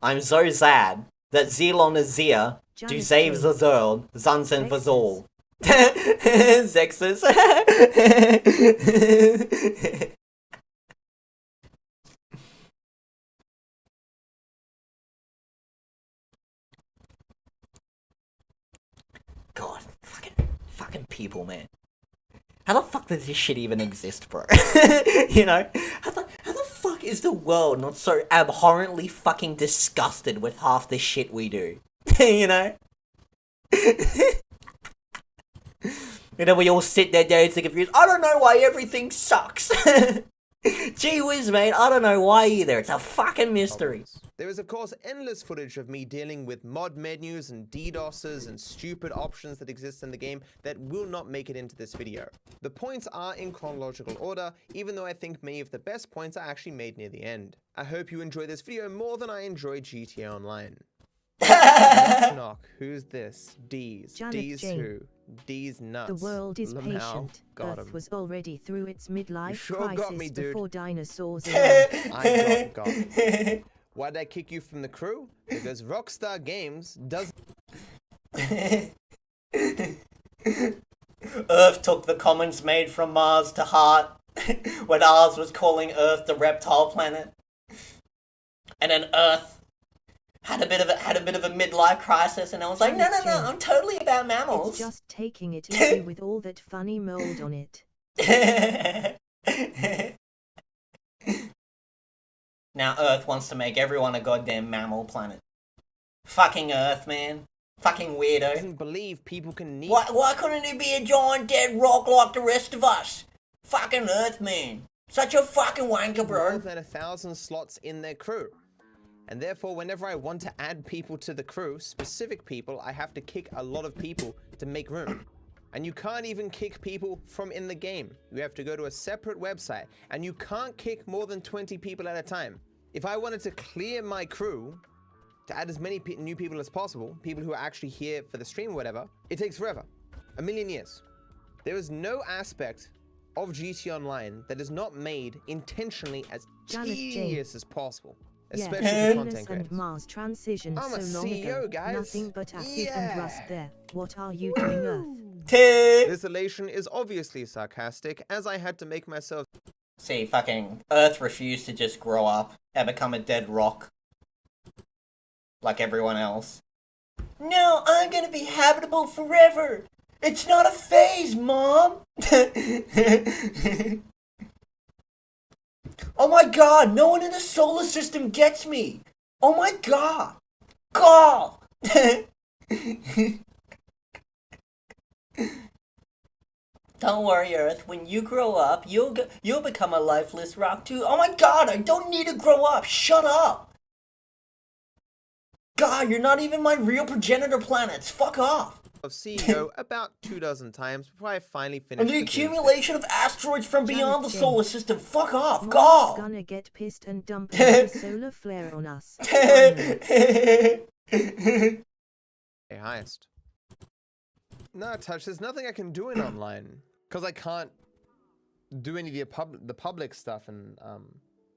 I'm so sad that Zelon is here to save the world, Zansen for all. Zexes. God, fucking people, man. How the fuck does this shit even exist, bro? You know? How the fuck is the world not so abhorrently fucking disgusted with half the shit we do? You know? You know, we all sit there days and confused. I don't know why everything sucks. Gee whiz, mate. I don't know why either. It's a fucking mystery. There is, of course, endless footage of me dealing with mod menus and DDoSes and stupid options that exist in the game that will not make it into this video. The points are in chronological order, even though I think many of the best points are actually made near the end. I hope you enjoy this video more than I enjoy GTA Online. Knock, knock. Who's this? D's. Janet D's Jane. who? D's nuts. The world is Lamau. patient. Got Earth him. was already through its midlife sure got crisis me, dude. before dinosaurs arrived. I got it. Why'd I kick you from the crew? Because Rockstar Games does. Earth took the comments made from Mars to heart when ours was calling Earth the reptile planet. And then Earth had a bit of a midlife crisis, and I was like, no, I'm totally about mammals. It's just taking it easy with all that funny mold on it. Now Earth wants to make everyone a goddamn mammal planet. Fucking Earth, man. Fucking weirdo. Doesn't believe people can need. Why couldn't it be a giant dead rock like the rest of us? Fucking Earth, man. Such a fucking wanker, more bro. than 1,000 slots in their crew. And therefore, whenever I want to add people to the crew, specific people, I have to kick a lot of people to make room. And you can't even kick people from in the game. You have to go to a separate website, and you can't kick more than 20 people at a time. If I wanted to clear my crew to add as many new people as possible, people who are actually here for the stream or whatever, it takes forever. 1,000,000 years. There is no aspect of GT Online that is not made intentionally as Janet tedious as possible. Yeah, Especially for Venus content and creators. Mars transitioned I'm a so long CEO, ago. guys. Nothing but acid Yeah. and rust there. What are you doing, Earth? This elation is obviously sarcastic, as I had to make myself See, fucking Earth refused to just grow up and become a dead rock. Like everyone else. No, I'm gonna be habitable forever! It's not a phase, Mom! Oh my god, no one in the solar system gets me! Oh my god! God! Don't worry, Earth. When you grow up, you'll become a lifeless rock too. Oh my god, I don't need to grow up. Shut up. God, you're not even my real progenitor planets. Fuck off. CEO about 24 times before I finally finished. And the the accumulation of asteroids from beyond the Janet solar system. Fuck off. Mars God. gonna get pissed and dump another solar flare on us. Hey, highest. No, Touch, there's nothing I can do in online. Because I can't do any of the public stuff, and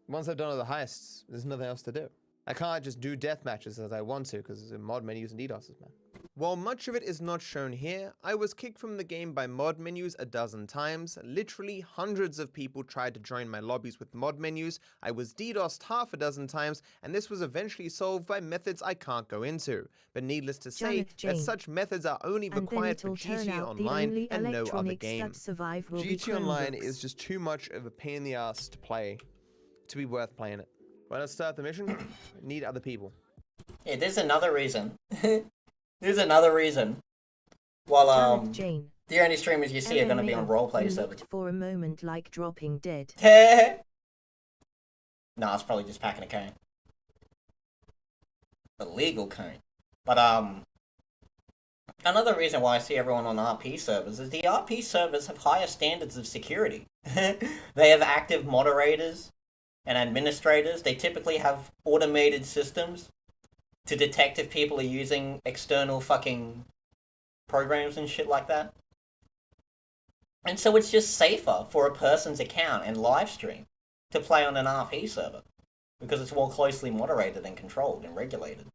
once I've done all the heists, there's nothing else to do. I can't just do death matches as I want to, because of mod menus and DDoSes, man. While much of it is not shown here, I was kicked from the game by mod menus a dozen times. Literally hundreds of people tried to join my lobbies with mod menus. I was DDoSed half a dozen times, and this was eventually solved by methods I can't go into. But needless to say, that such methods are only required for GTA Online and no other game. GTA Online is just too much of a pain in the ass to play to be worth playing it. Well, let's start the mission. Need other people. Yeah, there's another reason. There's another reason. Well, the only streamers you see are going to be on roleplay servers. For a moment like dropping dead. Nah, it's probably just packing a cane. A legal cane. But, another reason why I see everyone on RP servers is the RP servers have higher standards of security. They have active moderators and administrators. They typically have automated systems to detect if people are using external fucking programs and shit like that. And so it's just safer for a person's account and live stream to play on an RP server, because it's more closely moderated and controlled and regulated.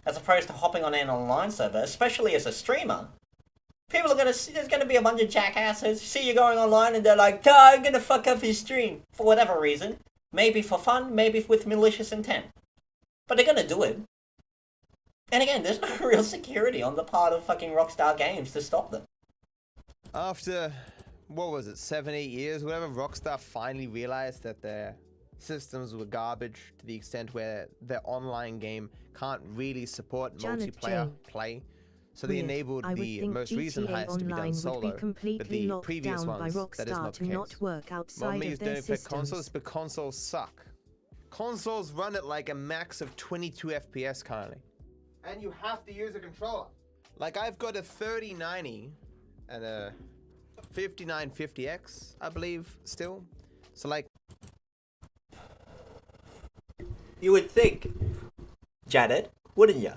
As opposed to hopping on an online server, especially as a streamer, people are gonna see, there's gonna be a bunch of jackasses, see you going online and they're like, I'm gonna fuck up your stream, for whatever reason. Maybe for fun, maybe with malicious intent. But they're gonna do it. And again, there's no real security on the part of fucking Rockstar Games to stop them. After, what was it, 7, 8 years, whatever, Rockstar finally realized that their systems were garbage to the extent where their online game can't really support multiplayer play. So they enabled the most recent heist to be done solo, but the previous ones, that is not the case. Mod menus don't affect consoles, but consoles suck. Consoles run at like a max of 22 FPS currently. And you have to use a controller. Like I've got a 3090 and a 5950X, I believe, still. So like... You would think, Janet, wouldn't ya?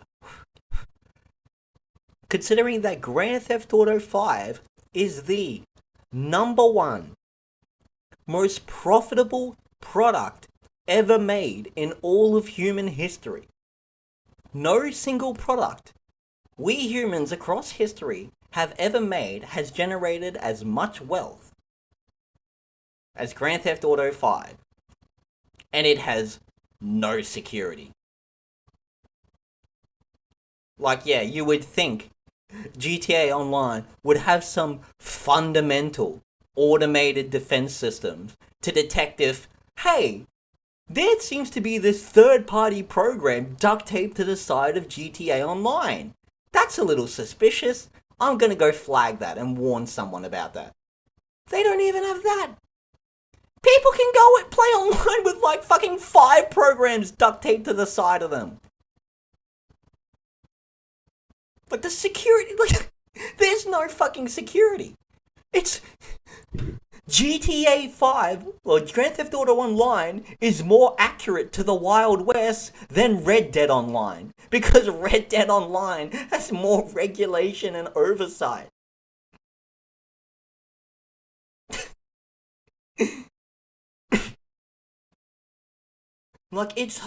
Considering that Grand Theft Auto 5 is the #1 most profitable product ever made in all of human history. No single product we humans across history have ever made has generated as much wealth as Grand Theft Auto 5. And it has no security. Like, yeah, you would think GTA Online would have some fundamental automated defense systems to detect if, hey, there seems to be this third-party program duct taped to the side of GTA Online. That's a little suspicious. I'm gonna go flag that and warn someone about that. They don't even have that. People can go and play online with like fucking 5 programs duct taped to the side of them. Like the security, like, there's no fucking security. It's... GTA 5, or Grand Theft Auto Online, is more accurate to the Wild West than Red Dead Online. Because Red Dead Online has more regulation and oversight. Like, it's...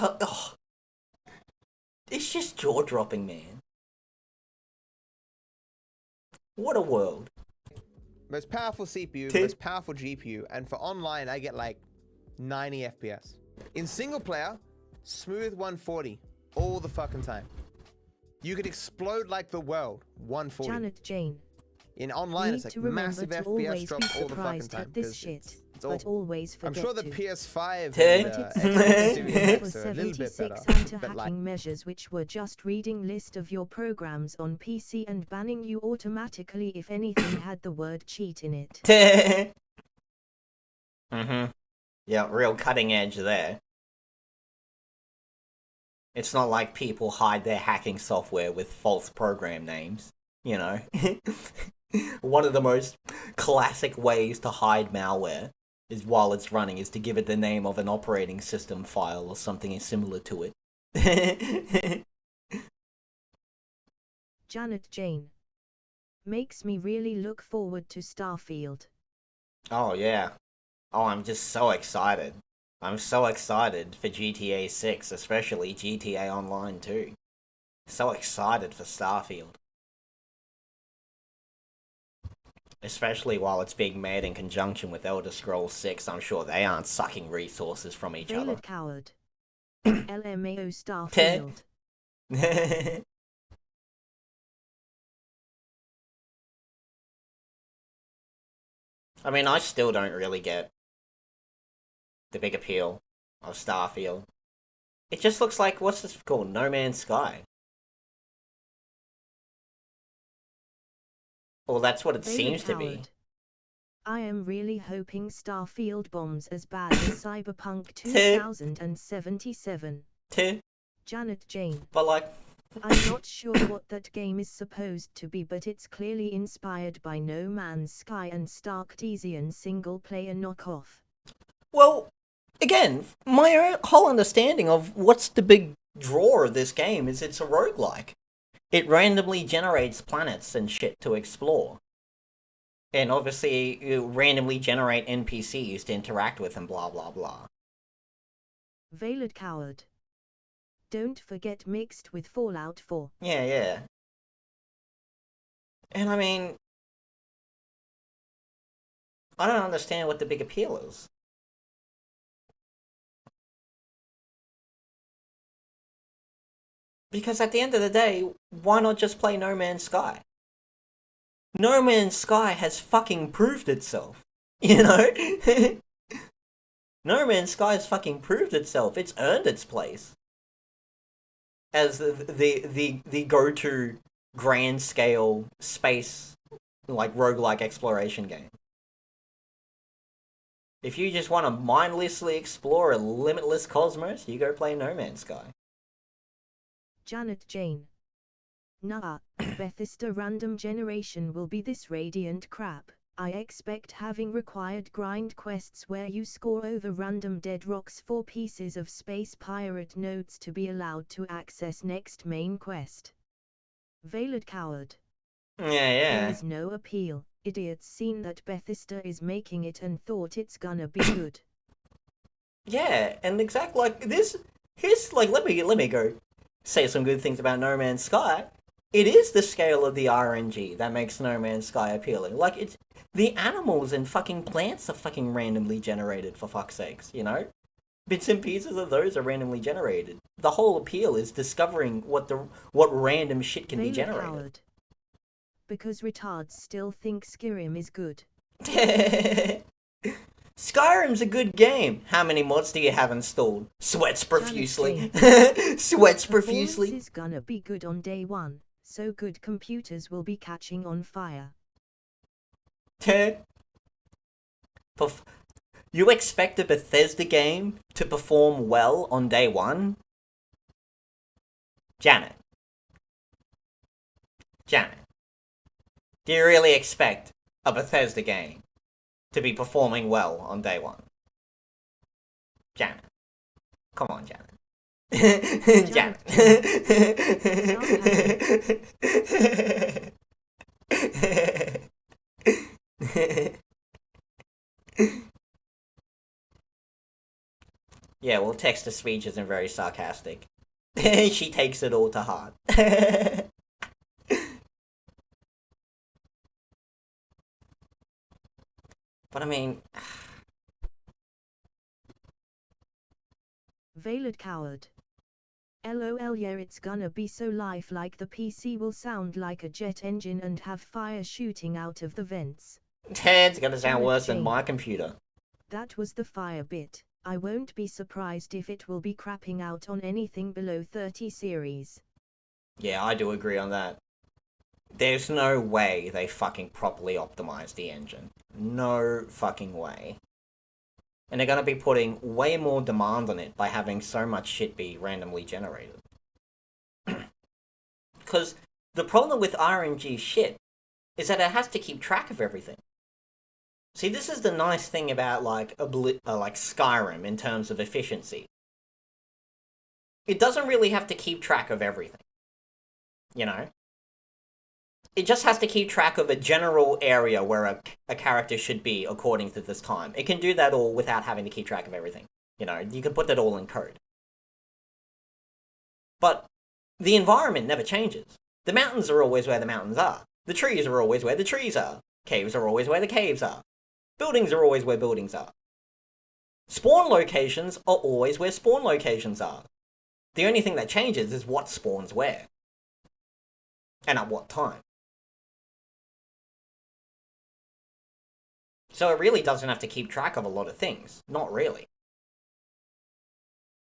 it's just jaw-dropping, man. What a world. Most powerful CPU, most powerful GPU, and for online I get like 90 FPS. In single player, smooth 140 all the fucking time. You could explode like the world, 140. Janet Jane. In online, it's like massive FPS drop all the fucking time. This shit, but always forget I'm sure the to. PS5 and Xbox Series X are a little bit better, but like... anti-hacking measures which were just reading list of your programs on PC and banning you automatically if anything had the word cheat in it. Yeah, real cutting edge there. It's not like people hide their hacking software with false program names, you know. One of the most classic ways to hide malware is while it's running is to give it the name of an operating system file or something similar to it. Janet Jane. Makes me really look forward to Starfield. Oh yeah. Oh, I'm just so excited. I'm so excited for GTA 6, especially GTA Online 2. So excited for Starfield. Especially while it's being made in conjunction with Elder Scrolls 6, I'm sure they aren't sucking resources from each other. Veiled coward. LMAO Starfield. I mean, I still don't really get the big appeal of Starfield. It just looks like, what's this called? No Man's Sky. Well, that's what it Veiled seems to be. coward. I am really hoping Starfield bombs as bad as Cyberpunk 2077. Janet Jane. But like... I'm not sure what that game is supposed to be, but it's clearly inspired by No Man's Sky and Starktesian single-player knockoff. Well, again, my whole understanding of what's the big draw of this game is it's a roguelike. It randomly generates planets and shit to explore. And obviously, you randomly generate NPCs to interact with and blah blah blah. Veiled coward. Don't forget mixed with Fallout 4. Yeah. And I mean... I don't understand what the big appeal is. Because at the end of the day, why not just play No Man's Sky? No Man's Sky has fucking proved itself. You know? No Man's Sky has fucking proved itself. It's earned its place as the go-to grand scale space like roguelike exploration game. If you just want to mindlessly explore a limitless cosmos, you go play No Man's Sky. Janet Jane. Nah, Bethesda random generation will be this radiant crap. I expect having required grind quests where you score over random dead rocks for pieces of space pirate nodes to be allowed to access next main quest. Veiled coward. Yeah. There is no appeal. Idiots seen that Bethesda is making it and thought it's gonna be good. Yeah, and exactly like this. Here's like let me go say some good things about No Man's Sky. It is the scale of the RNG that makes No Man's Sky appealing. Like, it's the animals and fucking plants are fucking randomly generated, for fuck's sakes, you know? Bits and pieces of those are randomly generated. The whole appeal is discovering what random shit can be generated. Coward. Because retards still think Skyrim is good. Skyrim's a good game. How many mods do you have installed? Sweats profusely. Sweats profusely. Performance is gonna be good on day one. So good computers will be catching on fire. You expect a Bethesda game to perform well on day one? Janet. Do you really expect a Bethesda game to be performing well on day one? Janet. Come on, Janet. Janet. Yeah, well, text-to-speech isn't very sarcastic. She takes it all to heart. But I mean... Veiled coward. LOL, yeah, it's gonna be so lifelike. The PC will sound like a jet engine and have fire shooting out of the vents. It's gonna sound worse than my computer. That was the fire bit. I won't be surprised if it will be crapping out on anything below 30 series. Yeah, I do agree on that. There's no way they fucking properly optimized the engine. No fucking way. And they're gonna be putting way more demand on it by having so much shit be randomly generated. Because the problem with RNG shit is that it has to keep track of everything. See, this is the nice thing about like Skyrim in terms of efficiency. It doesn't really have to keep track of everything. You know? It just has to keep track of a general area where a character should be according to this time. It can do that all without having to keep track of everything. You know, you can put that all in code. But The environment never changes. The mountains are always where the mountains are. The trees are always where the trees are. Caves are always where the caves are. Buildings are always where buildings are. Spawn locations are always where spawn locations are. The only thing that changes is what spawns where. And at what time. So it really doesn't have to keep track of a lot of things. Not really.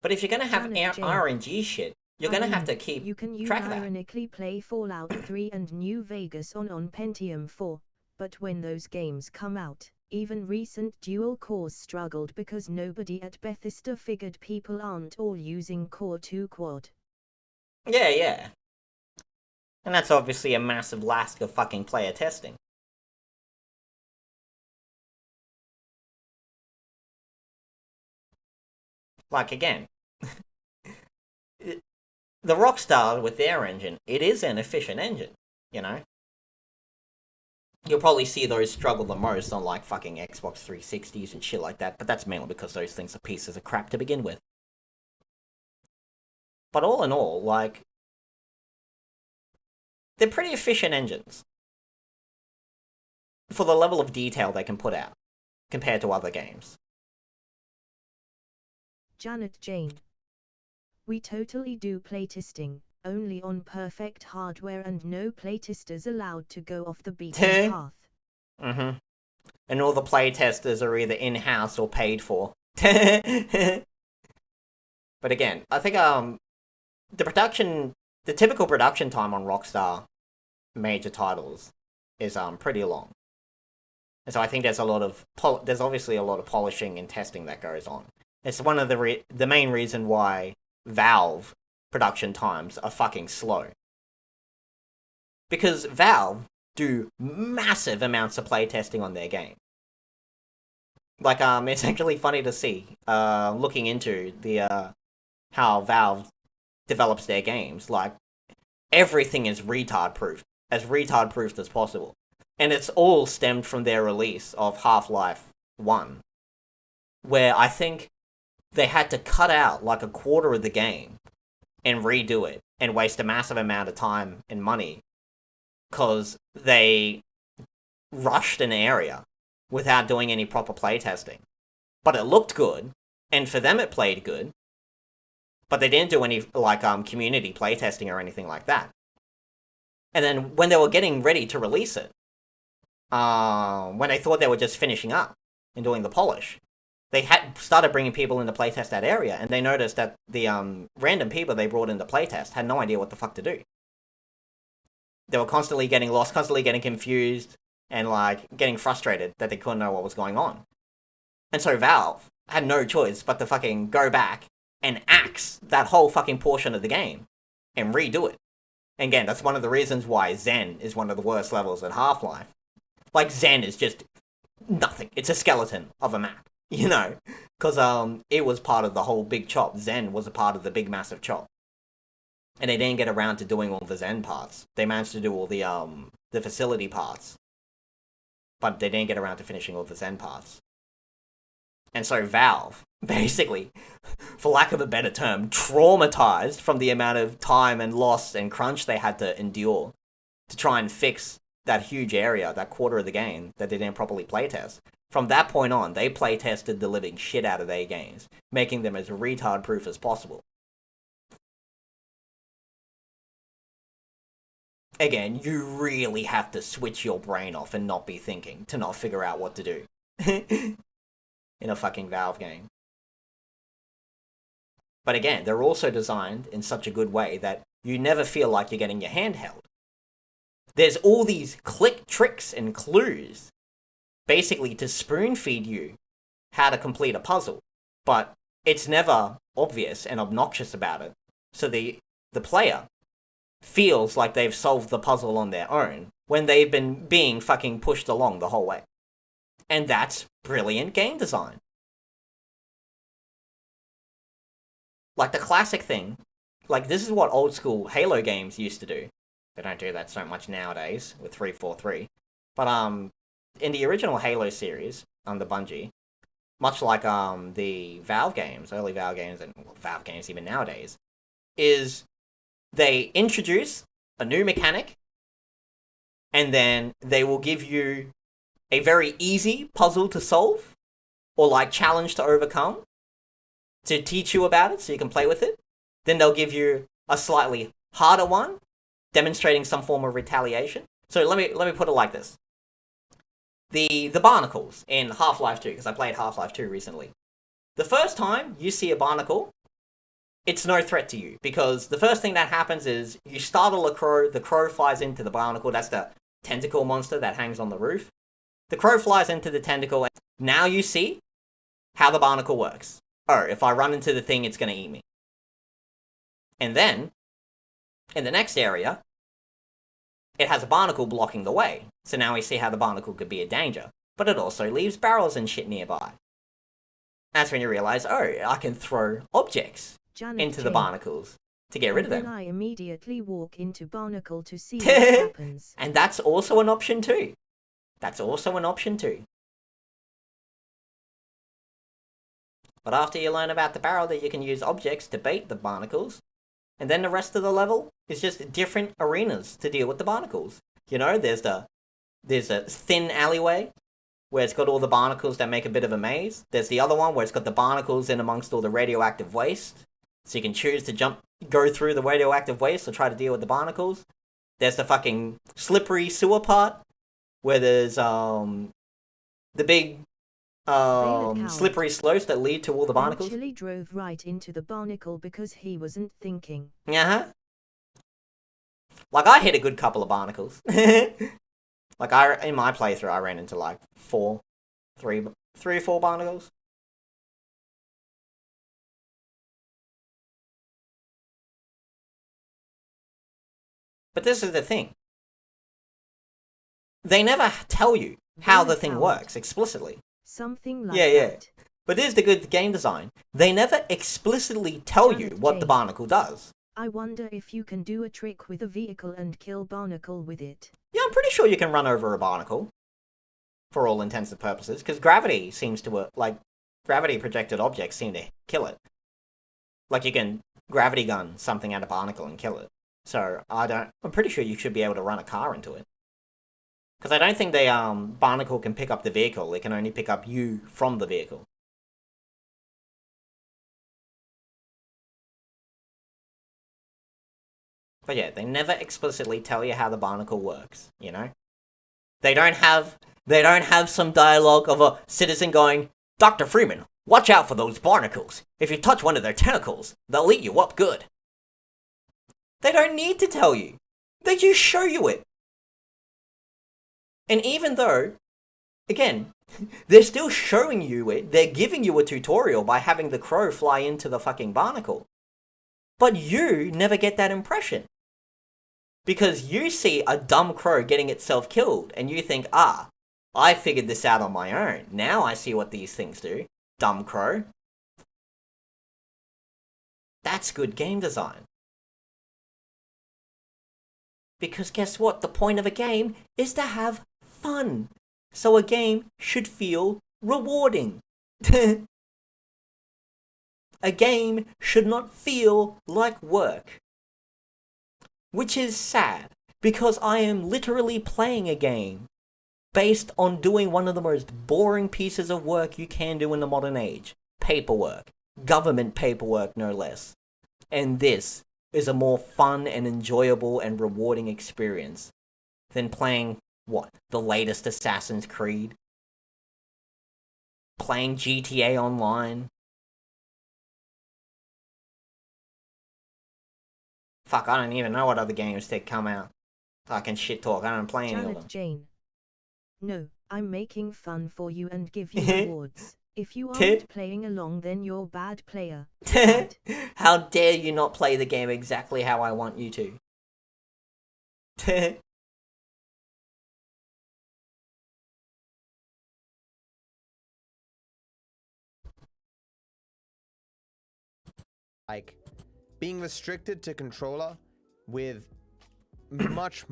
But if you're going to have RNG shit, you're going to have to keep track of that. You can ironically play Fallout 3 and New Vegas on Pentium 4, but when those games come out, even recent dual cores struggled because nobody at Bethesda figured people aren't all using Core 2 Quad. Yeah. And that's obviously a massive lack of fucking player testing. Like, again, the Rockstar with their engine, it is an efficient engine, you know? You'll probably see those struggle the most on, like, fucking Xbox 360s and shit like that, but that's mainly because those things are pieces of crap to begin with. But all in all, like, they're pretty efficient engines for the level of detail they can put out, compared to other games. Janet Jane. We totally do playtesting, only on perfect hardware and no playtesters allowed to go off the beaten path. Mm-hmm. And all the playtesters are either in-house or paid for. But again, I think the typical production time on Rockstar major titles is pretty long. And so I think there's obviously a lot of polishing and testing that goes on. It's one of the main reason why Valve production times are fucking slow. Because Valve do massive amounts of playtesting on their game. Like, it's actually funny to see, looking into the, how Valve develops their games. Like, everything is retard-proofed, as retard-proofed as possible. And it's all stemmed from their release of Half-Life 1, where I think they had to cut out like a quarter of the game and redo it and waste a massive amount of time and money because they rushed an area without doing any proper playtesting. But it looked good, and for them it played good, but they didn't do any like community playtesting or anything like that. And then when they were getting ready to release it, when they thought they were just finishing up and doing the polish, they had started bringing people into playtest that area, and they noticed that the random people they brought into playtest had no idea what the fuck to do. They were constantly getting lost, constantly getting confused, and like getting frustrated that they couldn't know what was going on. And so Valve had no choice but to fucking go back and axe that whole fucking portion of the game and redo it. And again, that's one of the reasons why Zen is one of the worst levels at Half-Life. Like, Zen is just nothing. It's a skeleton of a map. You know, because it was part of the whole big chop. Zen was a part of the big massive chop. And they didn't get around to doing all the Zen parts. They managed to do all the facility parts. But they didn't get around to finishing all the Zen parts. And so Valve, basically, for lack of a better term, traumatized from the amount of time and loss and crunch they had to endure to try and fix that huge area, that quarter of the game that they didn't properly playtest. From that point on, they playtested the living shit out of their games, making them as retard-proof as possible. Again, you really have to switch your brain off and not be thinking to not figure out what to do in a fucking Valve game. But again, they're also designed in such a good way that you never feel like you're getting your hand held. There's all these click tricks and clues basically to spoon feed you how to complete a puzzle, but it's never obvious and obnoxious about it, so the player feels like they've solved the puzzle on their own when they've been being fucking pushed along the whole way. And that's brilliant game design. Like the classic thing, like this is what old school Halo games used to do. They don't do that so much nowadays with 343, but in the original Halo series, under Bungie, much like the Valve games, early Valve games, and Valve games even nowadays, is they introduce a new mechanic, and then they will give you a very easy puzzle to solve, or like challenge to overcome, to teach you about it so you can play with it. Then they'll give you a slightly harder one, demonstrating some form of retaliation. So let me put it like this. The barnacles in Half-Life 2, because I played Half-Life 2 recently. The first time you see a barnacle, it's no threat to you, because the first thing that happens is you startle a crow, the crow flies into the barnacle, that's the tentacle monster that hangs on the roof. The crow flies into the tentacle, and now you see how the barnacle works. Oh, if I run into the thing, it's going to eat me. And then, in the next area, it has a barnacle blocking the way. So now we see how the barnacle could be a danger. But it also leaves barrels and shit nearby. That's when you realize, oh, I can throw objects into the barnacles to get rid of them. Then I immediately walk into barnacle to see what happens. And that's also an option too. That's also an option too. But after you learn about the barrel that you can use objects to bait the barnacles, and then the rest of the level is just different arenas to deal with the barnacles. You know, there's a thin alleyway where it's got all the barnacles that make a bit of a maze. There's the other one where it's got the barnacles in amongst all the radioactive waste. So you can choose to go through the radioactive waste or try to deal with the barnacles. There's the fucking slippery sewer part where there's the big slippery slopes that lead to all the barnacles. Actually drove right into the barnacle because he wasn't thinking. Uh-huh. Like, I hit a good couple of barnacles. Like, in my playthrough, I ran into like three or four barnacles. But this is the thing. They never tell you how the thing works explicitly. Something like yeah. that. But here's the good game design. They never explicitly tell you what the barnacle does. I wonder if you can do a trick with a vehicle and kill barnacle with it. Yeah, I'm pretty sure you can run over a barnacle. For all intents and purposes. Because gravity seems to, gravity projected objects seem to kill it. Like, you can gravity gun something at a barnacle and kill it. So, I'm pretty sure you should be able to run a car into it. Because I don't think the barnacle can pick up the vehicle. It can only pick up you from the vehicle. But yeah, they never explicitly tell you how the barnacle works, you know? They don't have some dialogue of a citizen going, Dr. Freeman, watch out for those barnacles. If you touch one of their tentacles, they'll eat you up good. They don't need to tell you. They just show you it. And even though, again, they're still showing you it, they're giving you a tutorial by having the crow fly into the fucking barnacle. But you never get that impression. Because you see a dumb crow getting itself killed, and you think, I figured this out on my own. Now I see what these things do. Dumb crow. That's good game design. Because guess what? The point of a game is to have fun. So a game should feel rewarding. A game should not feel like work. Which is sad, because I am literally playing a game based on doing one of the most boring pieces of work you can do in the modern age. Paperwork. Government paperwork, no less. And this is a more fun and enjoyable and rewarding experience than playing, the latest Assassin's Creed? Playing GTA Online? Fuck, I don't even know what other games that come out. I can shit talk, I don't play any of them. Jane. No, I'm making fun for you and give you rewards. If you aren't playing along, then you're bad player. Bad. How dare you not play the game exactly how I want you to? Like, being restricted to controller with much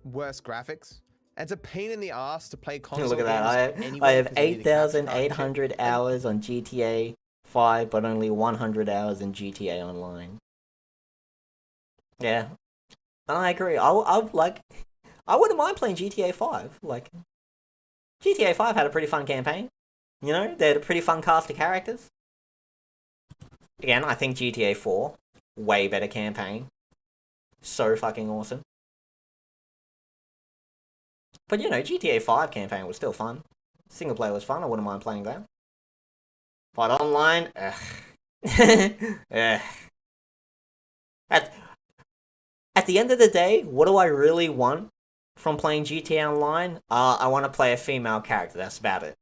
worse graphics. It's a pain in the ass to play console Look at that, games I anyway, have 'cause you need to capture 8,800 hours on GTA 5, but only 100 hours in GTA Online. Yeah, I agree. I wouldn't mind playing GTA 5. Like, GTA 5 had a pretty fun campaign. You know, they had a pretty fun cast of characters. Again, I think GTA 4, way better campaign. So fucking awesome. But you know, GTA 5 campaign was still fun. Single player was fun, I wouldn't mind playing that. But online, ugh. Ugh. At the end of the day, what do I really want from playing GTA Online? I want to play a female character, that's about it.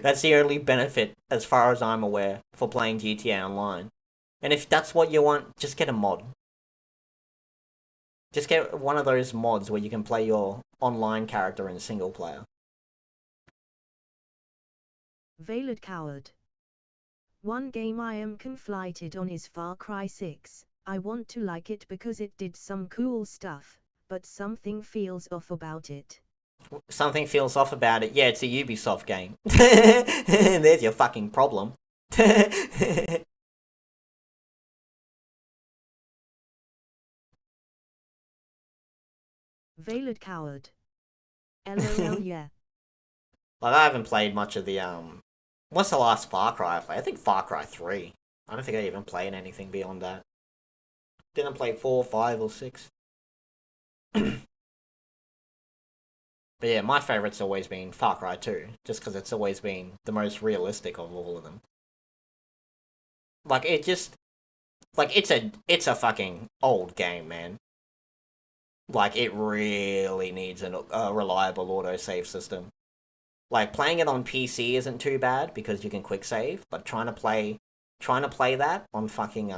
That's the only benefit, as far as I'm aware, for playing GTA Online. And if that's what you want, just get a mod. Just get one of those mods where you can play your online character in single player. Veiled Coward. One game I am conflicted on is Far Cry 6. I want to like it because it did some cool stuff, but something feels off about it. Something feels off about it. Yeah, it's a Ubisoft game. There's your fucking problem. Veiled Coward. LOL yeah. Like, I haven't played much of the, what's the last Far Cry I played? I think Far Cry 3. I don't think I even played anything beyond that. Didn't play 4, 5, or 6. But yeah, my favourite's always been Far Cry 2, just because it's always been the most realistic of all of them. Like, it just... Like, it's a fucking old game, man. Like, it really needs a reliable autosave system. Like, playing it on PC isn't too bad, because you can quick save, but trying to play that on fucking,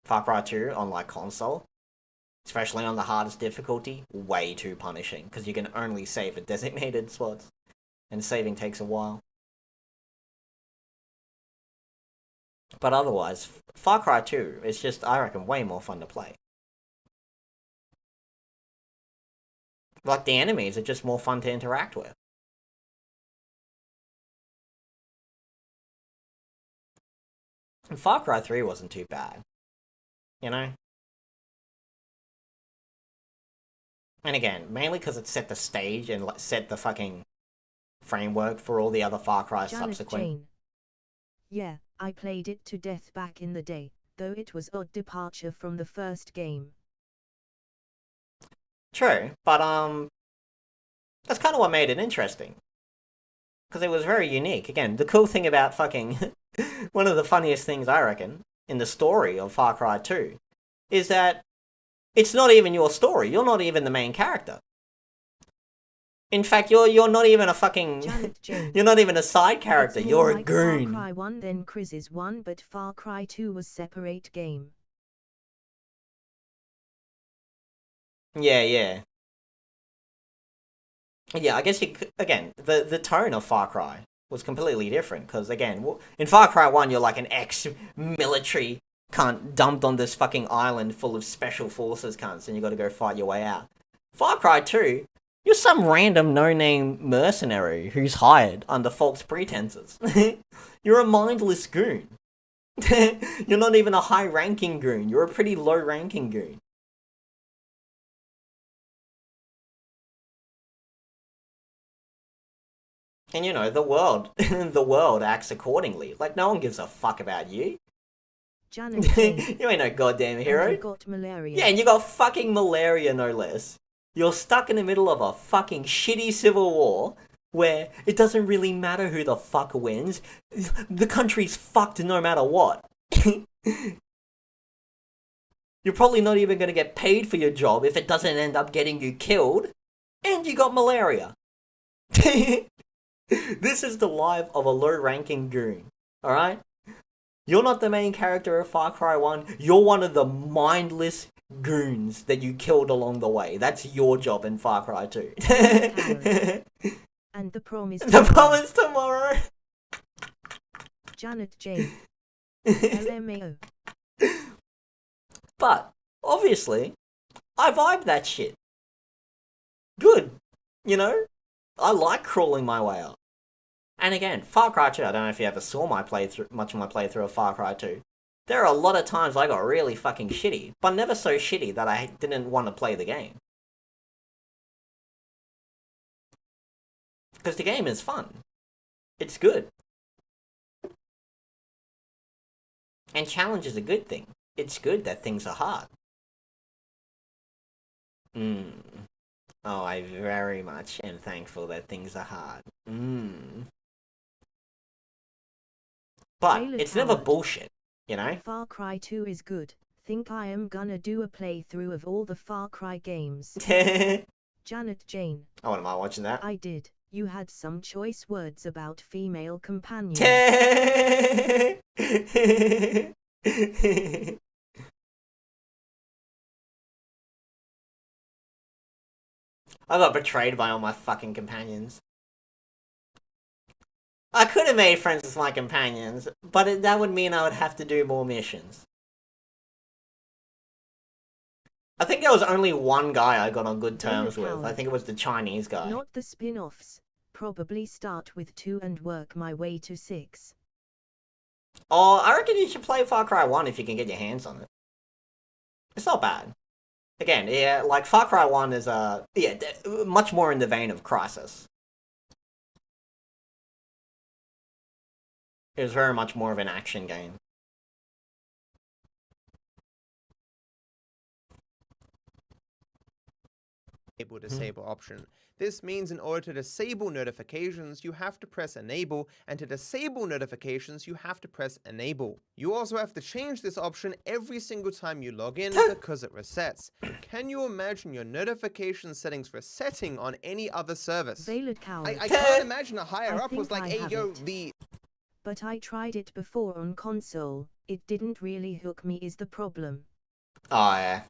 Far Cry 2 on, like, console, especially on the hardest difficulty, way too punishing, because you can only save at designated spots, and saving takes a while. But otherwise, Far Cry 2 is just, I reckon, way more fun to play. Like, the enemies are just more fun to interact with. And Far Cry 3 wasn't too bad. You know? And again, mainly because it set the stage and set the fucking framework for all the other Far Cry subsequent. Jane. Yeah, I played it to death back in the day, though it was odd departure from the first game. True, but that's kind of what made it interesting. Because it was very unique. Again, the cool thing about fucking... one of the funniest things, I reckon, in the story of Far Cry 2, is that it's not even your story. You're not even the main character. In fact, you're not even a fucking... you're not even a side character. You're a goon. Far Cry 1 then Crysis 1, but Far Cry 2 was separate game. Yeah. Yeah, I guess again, the tone of Far Cry was completely different, because again, in Far Cry 1 you're like an ex-military cunt dumped on this fucking island full of special forces cunts, and you gotta go fight your way out. Far Cry 2, you're some random no-name mercenary who's hired under false pretenses. You're a mindless goon. You're not even a high-ranking goon, you're a pretty low-ranking goon. And you know, the world acts accordingly. Like, no one gives a fuck about you. Janet You ain't no goddamn hero. And you got malaria. Yeah, and you got fucking malaria, no less. You're stuck in the middle of a fucking shitty civil war, where it doesn't really matter who the fuck wins. The country's fucked no matter what. You're probably not even gonna get paid for your job if it doesn't end up getting you killed. And you got malaria. This is the life of a low-ranking goon, alright? You're not the main character of Far Cry 1, you're one of the mindless goons that you killed along the way. That's your job in Far Cry 2. And the promise The promise tomorrow! Janet Jane. LMAO. But, obviously, I vibe that shit. Good. You know? I like crawling my way up. And again, Far Cry 2, I don't know if you ever saw much of my playthrough of Far Cry 2. There are a lot of times I got really fucking shitty, but never so shitty that I didn't want to play the game. Because the game is fun. It's good. And challenge is a good thing. It's good that things are hard. Oh, I very much am thankful that things are hard. But it's never bullshit, you know? Far Cry 2 is good. Think I am gonna do a playthrough of all the Far Cry games. Janet Jane. Oh, am I watching that? I did. You had some choice words about female companions. I got betrayed by all my fucking companions. I could have made friends with my companions, but that would mean I would have to do more missions. I think there was only one guy I got on good terms with. I think it was the Chinese guy. Not the spin-offs. Probably start with 2 and work my way to 6. Oh, I reckon you should play Far Cry 1 if you can get your hands on it. It's not bad. Again, yeah, like Far Cry 1 is much more in the vein of Crysis. It was very much more of an action game. Disable option. This means in order to disable notifications, you have to press enable, and to disable notifications, you have to press enable. You also have to change this option every single time you log in because it resets. Can you imagine your notification settings resetting on any other service? I can't imagine a higher up was like, hey yo, But I tried it before on console. It didn't really hook me is the problem. Oh yeah.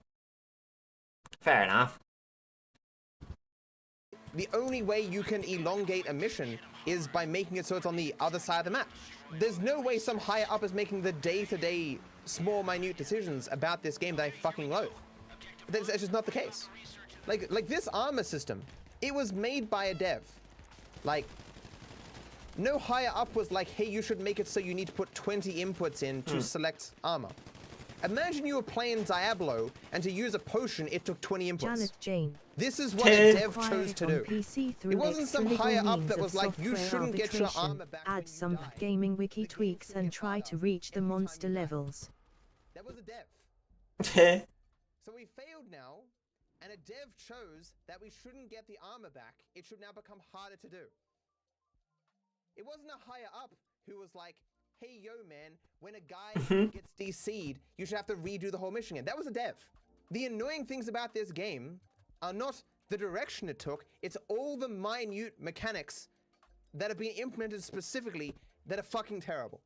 Fair enough. The only way you can elongate a mission is by making it so it's on the other side of the map. There's no way some higher up is making the day-to-day small, minute decisions about this game that I fucking loathe. That's just not the case. Like this armor system, it was made by a dev. Like, no higher up was like, hey, you should make it so you need to put 20 inputs in to select armor. Imagine you were playing Diablo, and to use a potion, it took 20 inputs. Janet Jane. This is what a dev chose to do. PC It wasn't some higher up that was like, you shouldn't get your armor back. Add some gaming wiki tweaks and try to reach the monster levels. That was a dev. So we failed now, and a dev chose that we shouldn't get the armor back. It should now become harder to do. It wasn't a higher up who was like, hey, yo, man, when a guy gets DC'd, you should have to redo the whole mission again. That was a dev. The annoying things about this game are not the direction it took, it's all the minute mechanics that have been implemented specifically that are fucking terrible.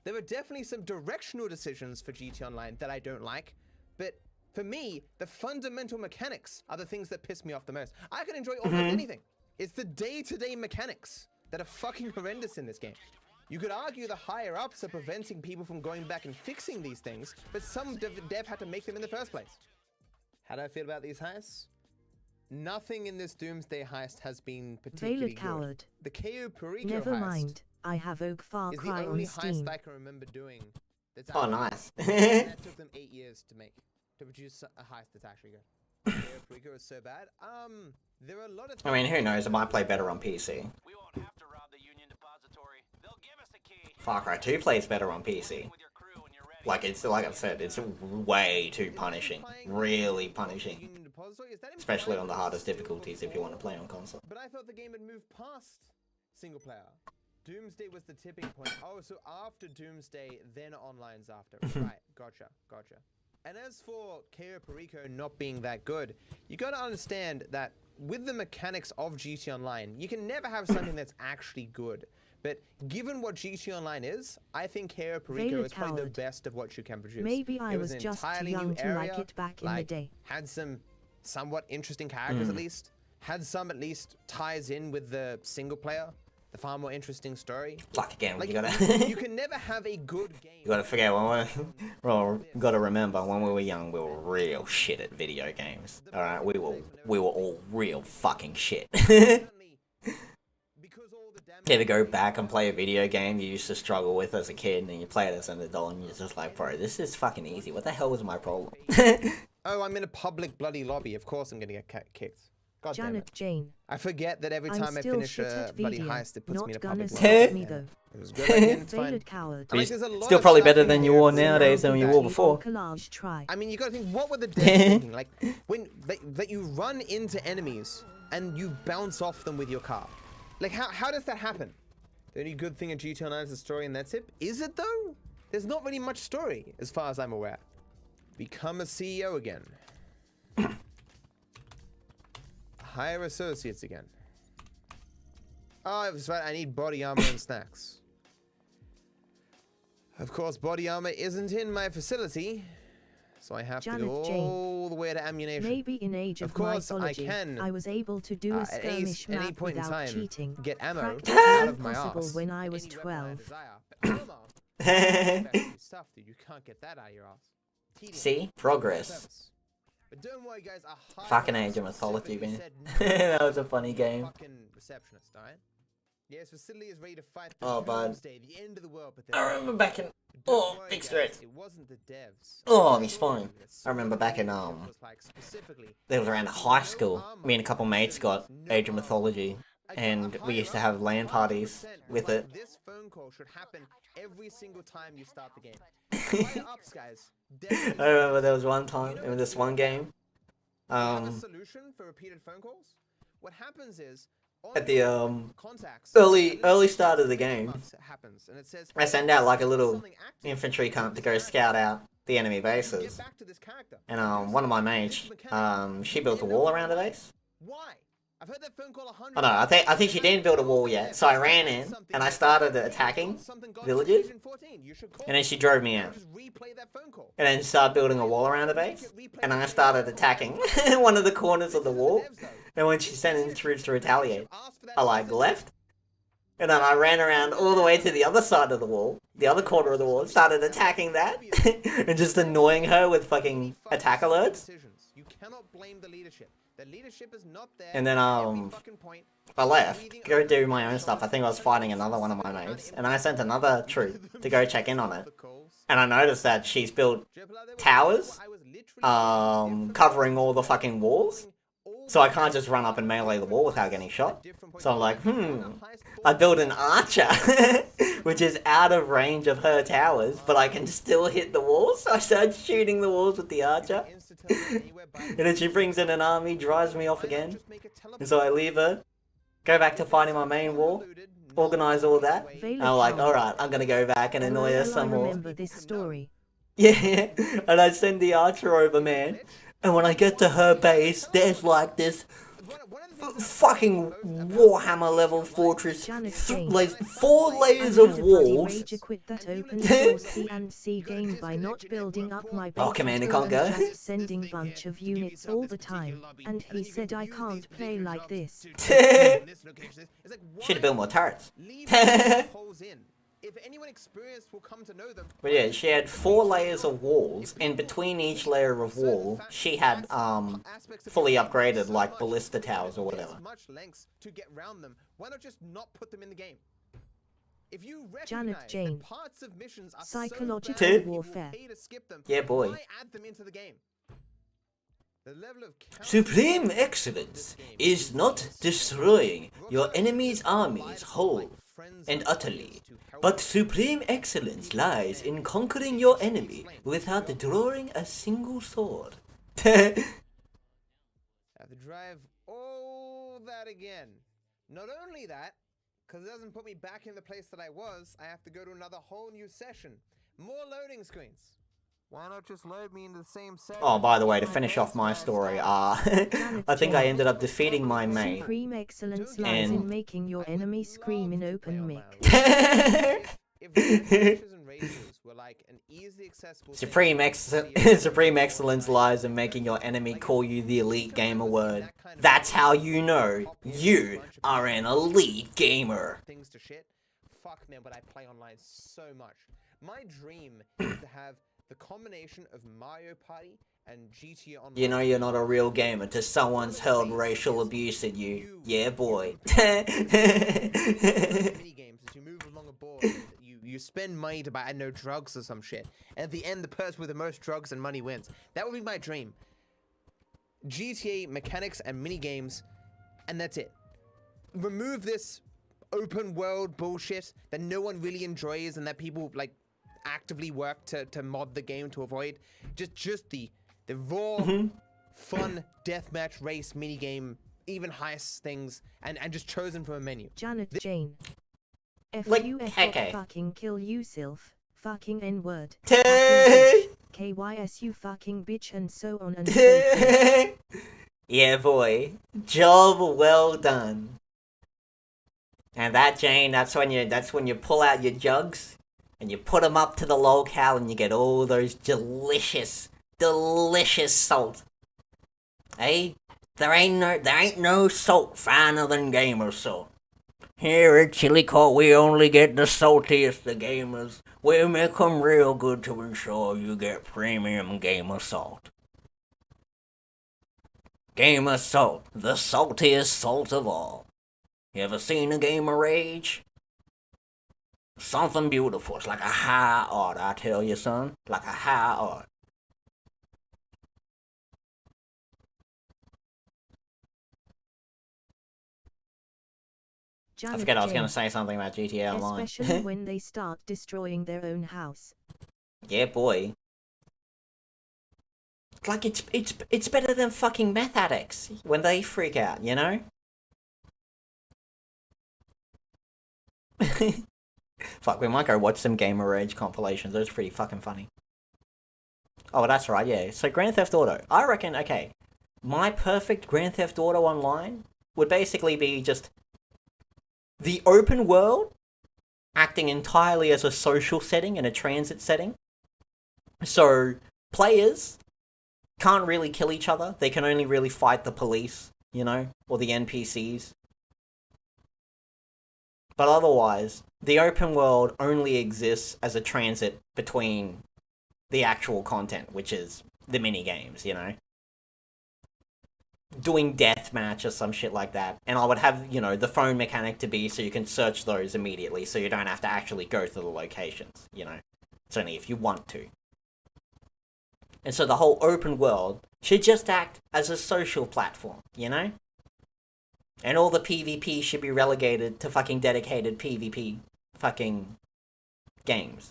There were definitely some directional decisions for GT Online that I don't like, but for me, the fundamental mechanics are the things that piss me off the most. I can enjoy almost anything. It's the day-to-day mechanics that are fucking horrendous in this game. You could argue the higher ups are preventing people from going back and fixing these things, but some dev had to make them in the first place. How do I feel about these heists? Nothing in this Doomsday heist has been particularly good. The KO Perico Never heist mind, I have Oak Far is Cry the only on Steam. heist I can remember doing. That's Oh, nice. that took them 8 years to make, to produce a heist that's actually good. KO Perico is so bad. There are a lot of. I mean, who knows? I might play better on PC. We won't have to rob the Union Depository. They'll give us a key. Far Cry 2 plays better on PC. With your crew when you're ready. Like I've said, it's way too punishing. Really punishing. Especially on the hardest difficulties if you want to play on console. But I thought the game had moved past single player. Doomsday was the tipping point. Oh, so after Doomsday, then online's after. Right, gotcha. And as for KO Perico not being that good, you gotta understand that with the mechanics of GT Online, you can never have something that's actually good. But given what GT Online is, I think KO Perico is probably the best of what you can produce. Maybe I was an just too entirely young new to like area, it back in the day. Had some somewhat interesting characters at least. Had some at least ties in with the single player. The far more interesting story. Like again, Like, you gotta you can never have a good game. you gotta forget well, gotta remember when we were young, we were real shit at video games. All right, we were all real fucking shit. Because all the damage You ever go back and play a video game you used to struggle with as a kid, and then you play it as an adult, and you're just like, bro, this is fucking easy. What the hell was my problem? Oh, I'm in a public bloody lobby. Of course I'm gonna get kicked. God damn Janet it. Jane. I forget that every I'm time I still finish shit a at bloody video, heist, it puts not me in a gonna public stop lobby. me though. It was good again, it's fine. Failed coward. I mean, there's a lot Still of probably stuff better in than you here were that nowadays than you were before. Collage try. I mean, you gotta think, what were the devs thinking? Like, when that you run into enemies and you bounce off them with your car. Like, how does that happen? The only good thing in GTA Online is the story, and that's it. Is it though? There's not really much story, as far as I'm aware. Become a CEO again. Hire associates again. Oh, that's right. I need body armor and snacks. Of course, body armor isn't in my facility, so I have to go all the way to ammunition. Maybe in Age of course, Mythology, I can. Was able to do a At skirmish any map point in without time, cheating. get ammo Practically out of my impossible ass. when I was Any weapon I 12. desire. But armor, stuff, dude. You can't get that out of your ass. Tedium. See? Progress. But don't worry, guys. A high Fucking Age of Mythology, man. That was a funny game. Fucking receptionist, alright? Yes, facility is ready to fight the Oh, bud. doomsday, the end of the world, but I remember back in... don't Oh, worry, big guys, stretch. It wasn't the devs. Oh, my spine. I remember back in, Specifically, It was around high school. Me and a couple mates got Age of Mythology, and we used to have LAN parties with it. This phone call should happen every single time you start the game. Higher ups, guys. I remember there was one time, in this one game, Have a solution for repeated phone calls? What happens is on at the contacts, early start of the game, happens, and it says, I send out like a little something active. infantry cunt to go scout out the enemy Get bases. back to this character. And one of my mates, she built a wall around the base. Why? I've heard that phone call 100 Oh no, I think she didn't build a wall yet. So I ran in and I started attacking villages, and then she drove me out. Just replay that phone call. And then started building a wall around the base, and I started attacking one of the corners of the wall. And when she sent in troops to retaliate, I like left, and then I ran around all the way to the other side of the wall, the other corner of the wall, and started attacking that, and just annoying her with fucking attack alerts. You cannot blame the leadership. The leadership is not there. And then I left, go do my own stuff. I think I was fighting another one of my mates, and I sent another troop to go check in on it. And I noticed that she's built towers, covering all the fucking walls. So I can't just run up and melee the wall without getting shot. So I'm like, I built an archer, which is out of range of her towers, but I can still hit the walls. So I start shooting the walls with the archer. And then she brings in an army, drives me off again. And so I leave her, go back to fighting my main wall, organize all that. And I'm like, alright, I'm gonna go back and annoy her some more. remember this story. Yeah, and I send the archer over, man. And when I get to her base, there's like this fucking Warhammer level fortress, like 4 layers of walls. Rage quit that open source CNC game by not building up my base. Oh, Commander can't go. Just sending bunch of units all the time, and he said I can't play like this. Should have built more turrets. If anyone experienced will come to know them. But yeah, she had 4 layers of walls, and between each layer of wall, she had fully upgraded like ballista towers or whatever. Much lengths to get around them. Why not just not put them in the game? If you Janet recognize Jane. that parts of missions are Psychological so bad people warfare. pay to skip them, Yeah, boy. why add them into the game? The level of Supreme excellence is not destroying your enemy's armies whole and utterly, but supreme excellence lies in conquering your enemy without drawing a single sword. I have to drive all that again. Not only that, because it doesn't put me back in the place that I was, I have to go to another whole new session. More loading screens. Why not just load me into the same session? Oh, by the way, to finish off my story, I think I ended up defeating my mate. Supreme excellence lies in making your enemy scream in open mic. If the crashes and rages were like an easily accessible Supreme excellence lies in making your enemy call you the elite gamer word. That's how you know you are an elite gamer. things to shit. Fuck man, but I play online so much. My dream is to have The combination of Mario Party and GTA Online. You know you're not a real gamer until someone's hurled racial abuse at you. Yeah, boy. Mini games as you move along a board, and you spend money to buy, I know, drugs or some shit. And at the end, the person with the most drugs and money wins. That would be my dream. GTA mechanics and mini games, and that's it. Remove this open world bullshit that no one really enjoys and that people like actively work to mod the game to avoid. Just the raw fun deathmatch race mini game, even heist things, and just chosen from a menu. Janet Jane. F Like, you F okay. fucking kill yourself. Fucking N-word. Tay. KYS you fucking bitch and so on and so forth. Yeah, boy. Job well done. And that, Jane, that's when you pull out your jugs and you put them up to the locale and you get all those delicious salt. Hey, there ain't no salt finer than gamer salt. Here at Chili Court, we only get the saltiest of gamers. We make 'em real good to ensure you get premium gamer salt. Gamer salt, the saltiest salt of all. You ever seen a gamer rage? Something beautiful. It's like a high art, I tell you, son. Like a high art. I Janet forget I was Jane. going to say something about GTA Online. Especially when they start destroying their own house. Yeah, boy. Like, it's better than fucking meth addicts when they freak out, you know? Fuck, we might go watch some Gamer Rage compilations. Those are pretty fucking funny. Oh, that's right, yeah. So Grand Theft Auto. I reckon, okay, my perfect Grand Theft Auto Online would basically be just the open world acting entirely as a social setting and a transit setting. So players can't really kill each other. They can only really fight the police, you know, or the NPCs. But otherwise, the open world only exists as a transit between the actual content, which is the mini games, you know? Doing deathmatch or some shit like that. And I would have, you know, the phone mechanic to be so you can search those immediately so you don't have to actually go to the locations, you know? It's only if you want to. And so the whole open world should just act as a social platform, you know? And all the PvP should be relegated to fucking dedicated PvP fucking games.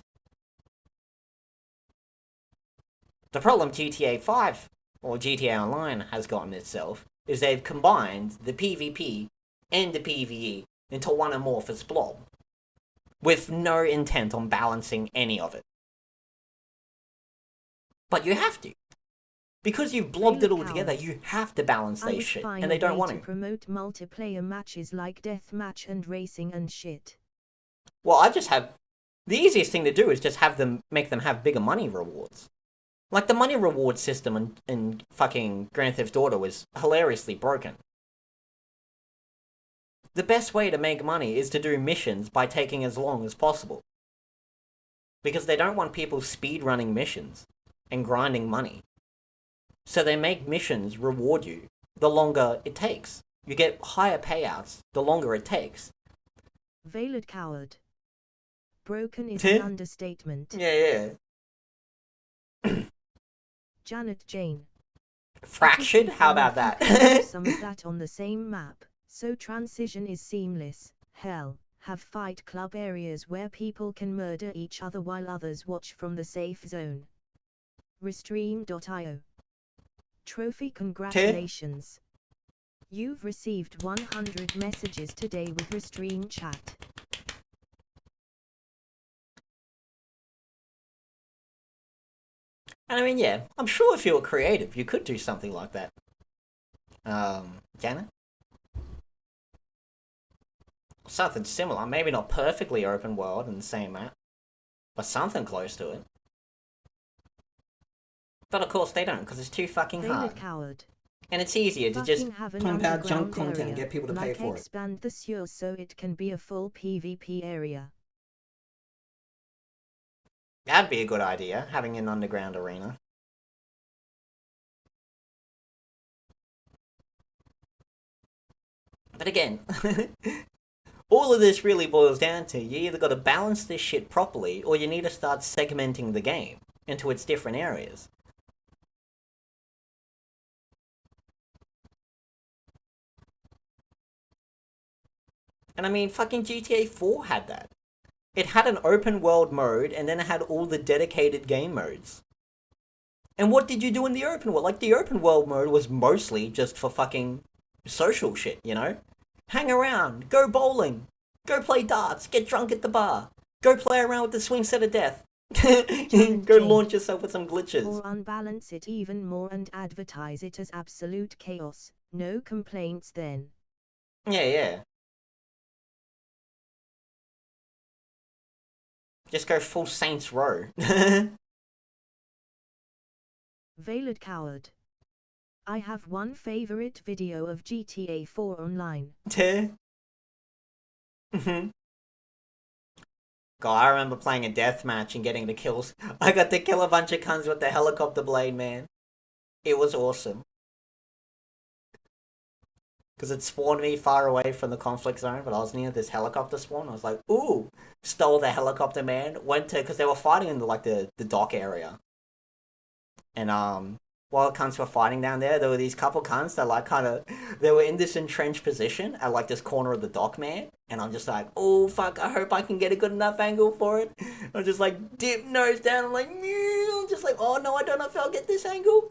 The problem GTA 5, or GTA Online, has gotten itself is they've combined the PvP and the PvE into one amorphous blob, with no intent on balancing any of it. But you have to. Because you've blobbed it all together, you have to balance I that would shit, find and they a don't way want to to. promote multiplayer matches like deathmatch and racing and shit. Well, the easiest thing to do is just make them have bigger money rewards. Like, the money reward system in fucking Grand Theft Auto is hilariously broken. The best way to make money is to do missions by taking as long as possible. Because they don't want people speedrunning missions and grinding money. So they make missions reward you the longer it takes. You get higher payouts the longer it takes. Veiled coward. Broken is an understatement. Yeah. Janet Jane. Fractured? How about that? Some of that on the same map, so transition is seamless. Hell, have fight club areas where people can murder each other while others watch from the safe zone. Restream.io. Trophy, congratulations. You've received 100 messages today with Restream chat. And I mean, yeah, I'm sure if you were creative, you could do something like that. Janet? Something similar, maybe not perfectly open world in the same map, but something close to it. But of course they don't, because it's too fucking hard. Coward. And it's easier to just pump out junk content and get people to pay for it. Expand the sewer so it can be a full PvP area. That'd be a good idea, having an underground arena. But again, all of this really boils down to you either got to balance this shit properly, or you need to start segmenting the game into its different areas. And I mean, fucking GTA 4 had that. It had an open world mode, and then it had all the dedicated game modes. And what did you do in the open world? Like, the open world mode was mostly just for fucking social shit, you know? Hang around, go bowling, go play darts, get drunk at the bar, go play around with the swing set of death, go launch yourself with some glitches. Or unbalance it even more and advertise it as absolute chaos. No complaints then. Yeah. Just go full Saints Row. Veiled Coward. I have one favorite video of GTA 4 online. God, I remember playing a deathmatch and getting the kills. I got to kill a bunch of cunts with the helicopter blade, man. It was awesome. Because it spawned me far away from the conflict zone, but I was near this helicopter spawn. I was like, ooh, stole the helicopter, man. Went to, because they were fighting in the dock area. And while the cunts were fighting down there were these couple cunts that like they were in this entrenched position at like this corner of the dock, man. And I'm just like, oh fuck, I hope I can get a good enough angle for it. I'm just like dip nose down. I'm like, I'm just like, oh no, I don't know if I'll get this angle.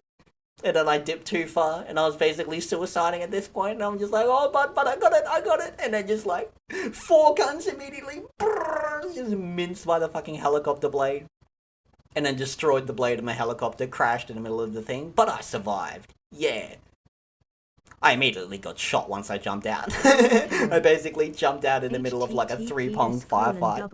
And then I dipped too far, and I was basically suiciding at this point. And I'm just like, oh, but I got it. And then just like 4 guns immediately, just minced by the fucking helicopter blade. And then destroyed the blade of my helicopter, crashed in the middle of the thing, but I survived. Yeah. I immediately got shot once I jumped out. I basically jumped out in the middle of like a 3-pronged firefight.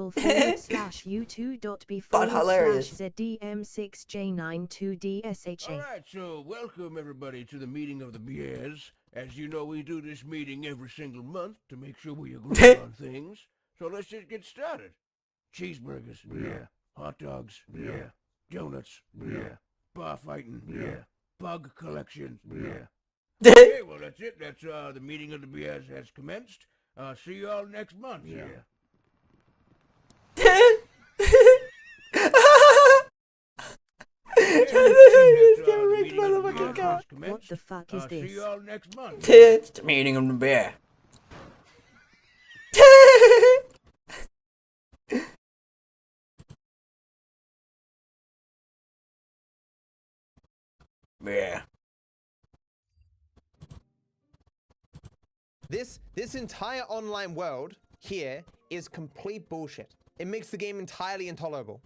But hilarious. ZDM6J92DSHA. Alright, so welcome everybody to the meeting of the BS. As you know, we do this meeting every single month to make sure we agree on things. So let's just get started. Cheeseburgers, yeah. Hot dogs, yeah. Donuts, yeah. Bar fighting, yeah. Bug collection, yeah. Okay, well that's it. That's the meeting of the BS has commenced. See you all next month. Yeah. What the fuck is this? See you all next month. It's the meeting of the bear. Yeah. This entire online world here is complete bullshit. It makes the game entirely intolerable.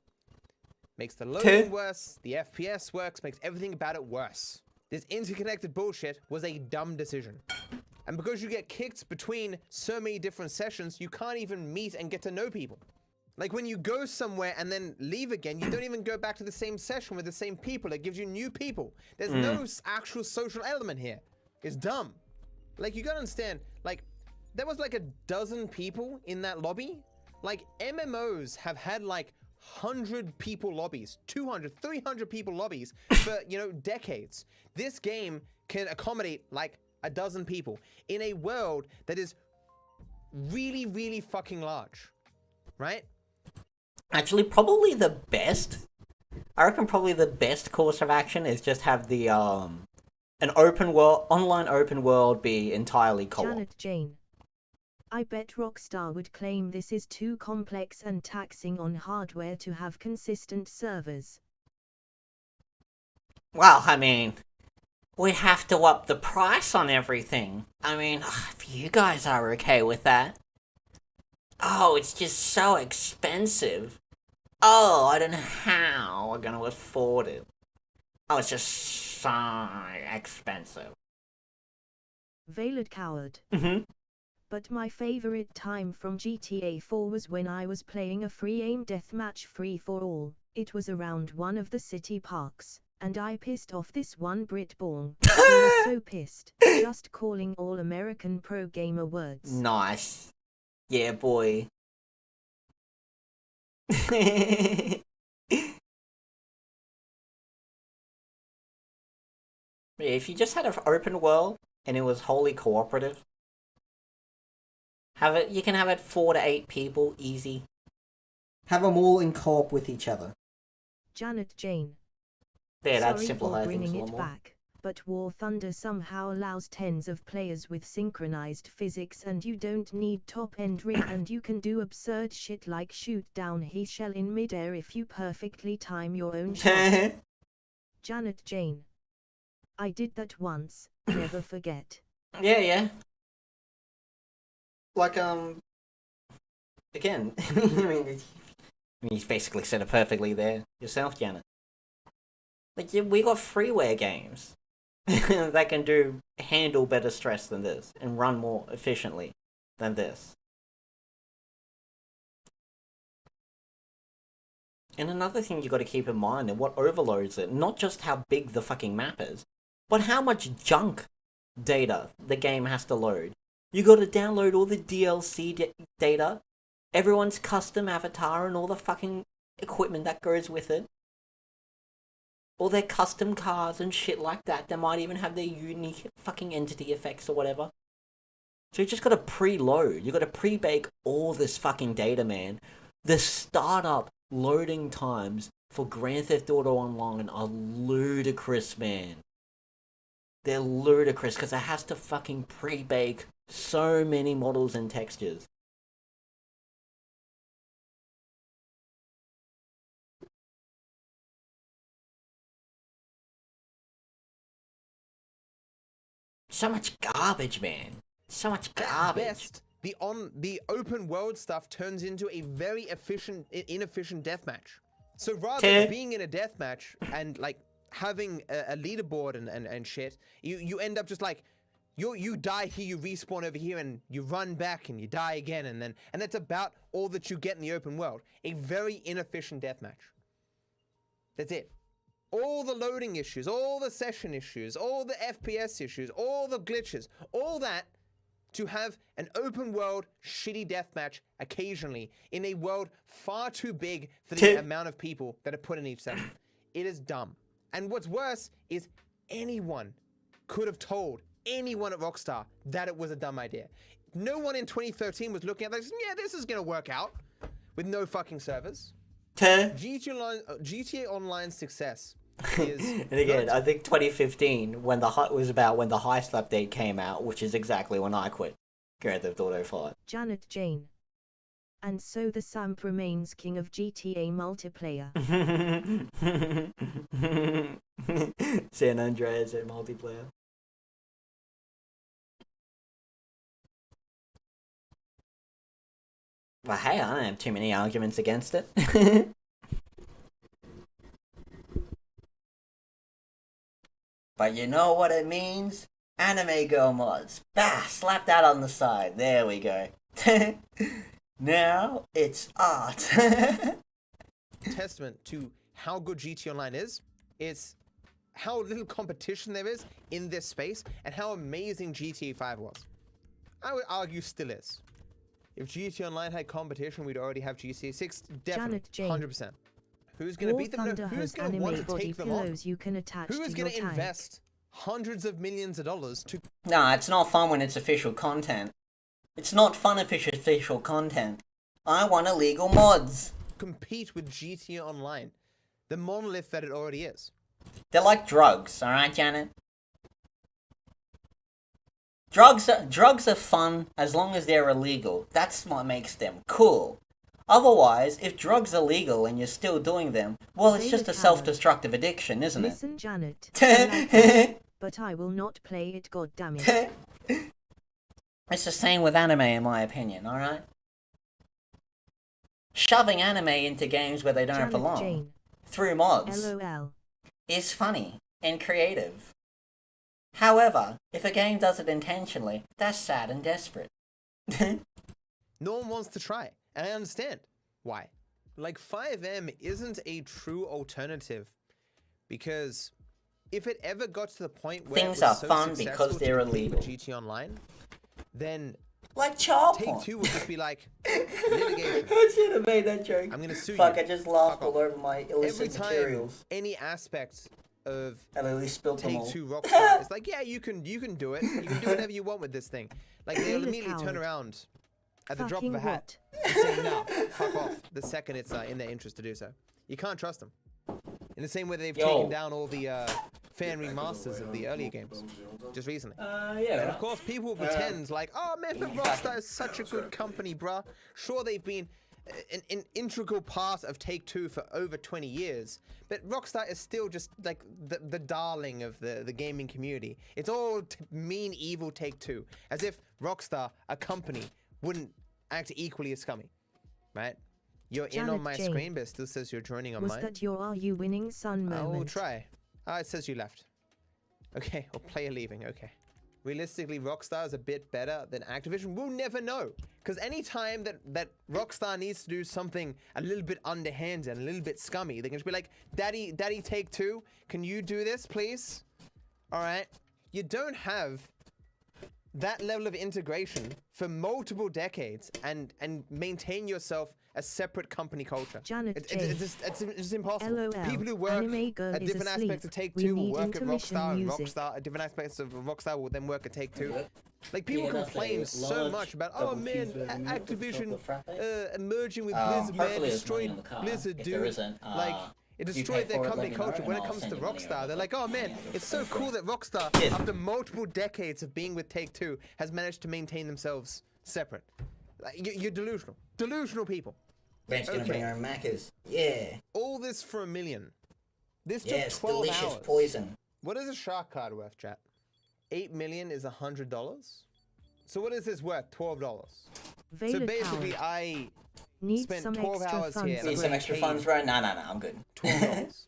Makes the loading worse, the FPS works, makes everything about it worse. This interconnected bullshit was a dumb decision. And because you get kicked between so many different sessions, you can't even meet and get to know people. Like when you go somewhere and then leave again, you don't even go back to the same session with the same people. It gives you new people. There's no actual social element here. It's dumb. Like, you gotta understand, like, there was like a dozen people in that lobby. Like, MMOs have had like 100 people lobbies, 200, 300 people lobbies for, you know, decades. This game can accommodate like a dozen people in a world that is really, really fucking large, right? Actually, probably the best. I reckon probably the best course of action is just have the an open world, online open world be entirely co-op. Janet Jane. I bet Rockstar would claim this is too complex and taxing on hardware to have consistent servers. Well, I mean, we have to up the price on everything. I mean, if you guys are okay with that. Oh, it's just so expensive. Oh, I don't know how we're gonna afford it. Oh, it's just so expensive. Veiled Coward. Mm-hmm. But my favorite time from GTA 4 was when I was playing a free aim deathmatch free for all. It was around one of the city parks, and I pissed off this one Brit ball. I was so pissed, just calling all American pro gamer words. Nice. Yeah, boy. If you just had an open world and it was wholly cooperative, you can have it 4 to 8 people, easy. Have them all in co-op with each other. Janet Jane. Yeah, that'd Sorry simplify for things a bringing lot it more. back, but War Thunder somehow allows tens of players with synchronized physics, and you don't need top-end rig, and you can do absurd shit like shoot down his shell in midair if you perfectly time your own shot. Janet Jane. I did that once, never forget. Yeah. Like, again, I mean, you basically said it perfectly there yourself, Janet. Like, we got freeware games that can handle better stress than this and run more efficiently than this. And another thing you got to keep in mind and what overloads it, not just how big the fucking map is, but how much junk data the game has to load. You got to download all the DLC data, everyone's custom avatar and all the fucking equipment that goes with it. All their custom cars and shit like that. They might even have their unique fucking entity effects or whatever. So you just gotta preload. You gotta pre-bake all this fucking data, man. The startup loading times for Grand Theft Auto Online are ludicrous, man. They're ludicrous because it has to fucking pre-bake so many models and textures. So much garbage, man. So much garbage. At best, the open world stuff turns into a very inefficient deathmatch. So rather than being in a deathmatch and like having a leaderboard and shit, you end up just like you die here, you respawn over here, and you run back and you die again, and that's about all that you get in the open world. A very inefficient deathmatch. That's it. All the loading issues, all the session issues, all the FPS issues, all the glitches, all that to have an open world shitty deathmatch occasionally in a world far too big for the amount of people that are put in each session. It is dumb. And what's worse is anyone could have told anyone at Rockstar that it was a dumb idea. No one in 2013 was looking at this, yeah, this is gonna work out with no fucking servers. GTA Online's success is... And again, I think 2015, when the Heist update came out, which is exactly when I quit Grand Theft Auto 5. Janet Jane. And so the Samp remains king of GTA multiplayer. San Andreas and multiplayer. Well, hey, I don't have too many arguments against it. But you know what it means? Anime Girl mods. Bah! Slap that on the side. There we go. Now it's art. Testament to how good GTA Online is. It's how little competition there is in this space and how amazing GTA 5 was. I would argue still is. If GTA Online had competition, we'd already have GTA 6. Definitely. 100%. Who's going to beat them? No, who's going to want to take them on? You can attach Who is going to invest hundreds of millions of dollars to... Nah, it's not fun when it's official content. It's not fun if it's official content. I want illegal mods. Compete with GTA Online. The monolith that it already is. They're like drugs, alright, Janet? Drugs are fun as long as they're illegal. That's what makes them cool. Otherwise, if drugs are legal and you're still doing them, well, it's just a self-destructive addiction, isn't it? Listen, Janet. I like but I will not play it, goddammit. It's the same with anime, in my opinion, alright? Shoving anime into games where they don't belong, through mods, LOL. is funny and creative. However, if a game does it intentionally, that's sad and desperate. No one wants to try, and I understand why. Like, 5M isn't a true alternative, because if it ever got to the point where things it are was so fun successful because they're to compete illegal. with GT Online, then Like child porn. Take-Two would just be like, litigation. I should have made that joke. I'm gonna sue Fuck, you. I just laughed Fuck all off. over my illicit Every time materials. any aspect of And at least spilled them all. Take-Two Rockstar. It's like, yeah, you can do it. You can do whatever you want with this thing. Like, they'll Really immediately turn coward. around at the drop of a Fucking hat and say, no, fuck off, the second it's in their interest to do so. You can't trust them. In the same way they've taken down all the fan remasters of the earlier games just recently. Yeah. And of course, people will pretend like, oh man, but Rockstar is such a good company, bruh. Sure, they've been an integral part of Take-Two for over 20 years, but Rockstar is still just like the darling of the gaming community. It's all mean, evil Take-Two, as if Rockstar, a company, wouldn't act equally as scummy, right? You're in on my screen, but it still says you're joining on mine. Was that your "Are you winning, son" moment? I will try. Ah, it says you left. Okay, or player leaving, okay. Realistically, Rockstar is a bit better than Activision. We'll never know. Because anytime that Rockstar needs to do something a little bit underhanded and a little bit scummy, they can just be like, Daddy Take-Two, can you do this, please? Alright. You don't have that level of integration for multiple decades and maintain yourself a separate company culture. Janet It's just impossible. LOL. People who work Anime girl at is different asleep. aspects of We Take-Two will need work at intermission Rockstar, and music. Rockstar at different aspects of Rockstar will then work at Take-Two. Like, people Yeah, that's complain a so large much about, oh double man, cheeseburger meal with Activision chocolate frappe. merging with Blizzard, man, Hopefully there's money destroyed in the car. Blizzard, If dude. there isn't, Like, it if you destroyed pay their for it, company let me know, culture. and When it I'll comes to send you money Rockstar, over. they're like, oh man, Yeah, it's so cool that Rockstar, Yeah. after multiple decades of being with Take-Two, has managed to maintain themselves separate. Like, you're delusional. Delusional people. Ben's gonna Okay. bring her own Maccas. Yeah. All this for $1 million. This took Yes, 12 delicious hours. poison. What is a shark card worth, chat? 8 million is $100. So what is this worth? $12. So Vader basically, coward. I Need spent some 12 extra hours funds. here. Need some extra funds, bro? Nah, I'm good. $12.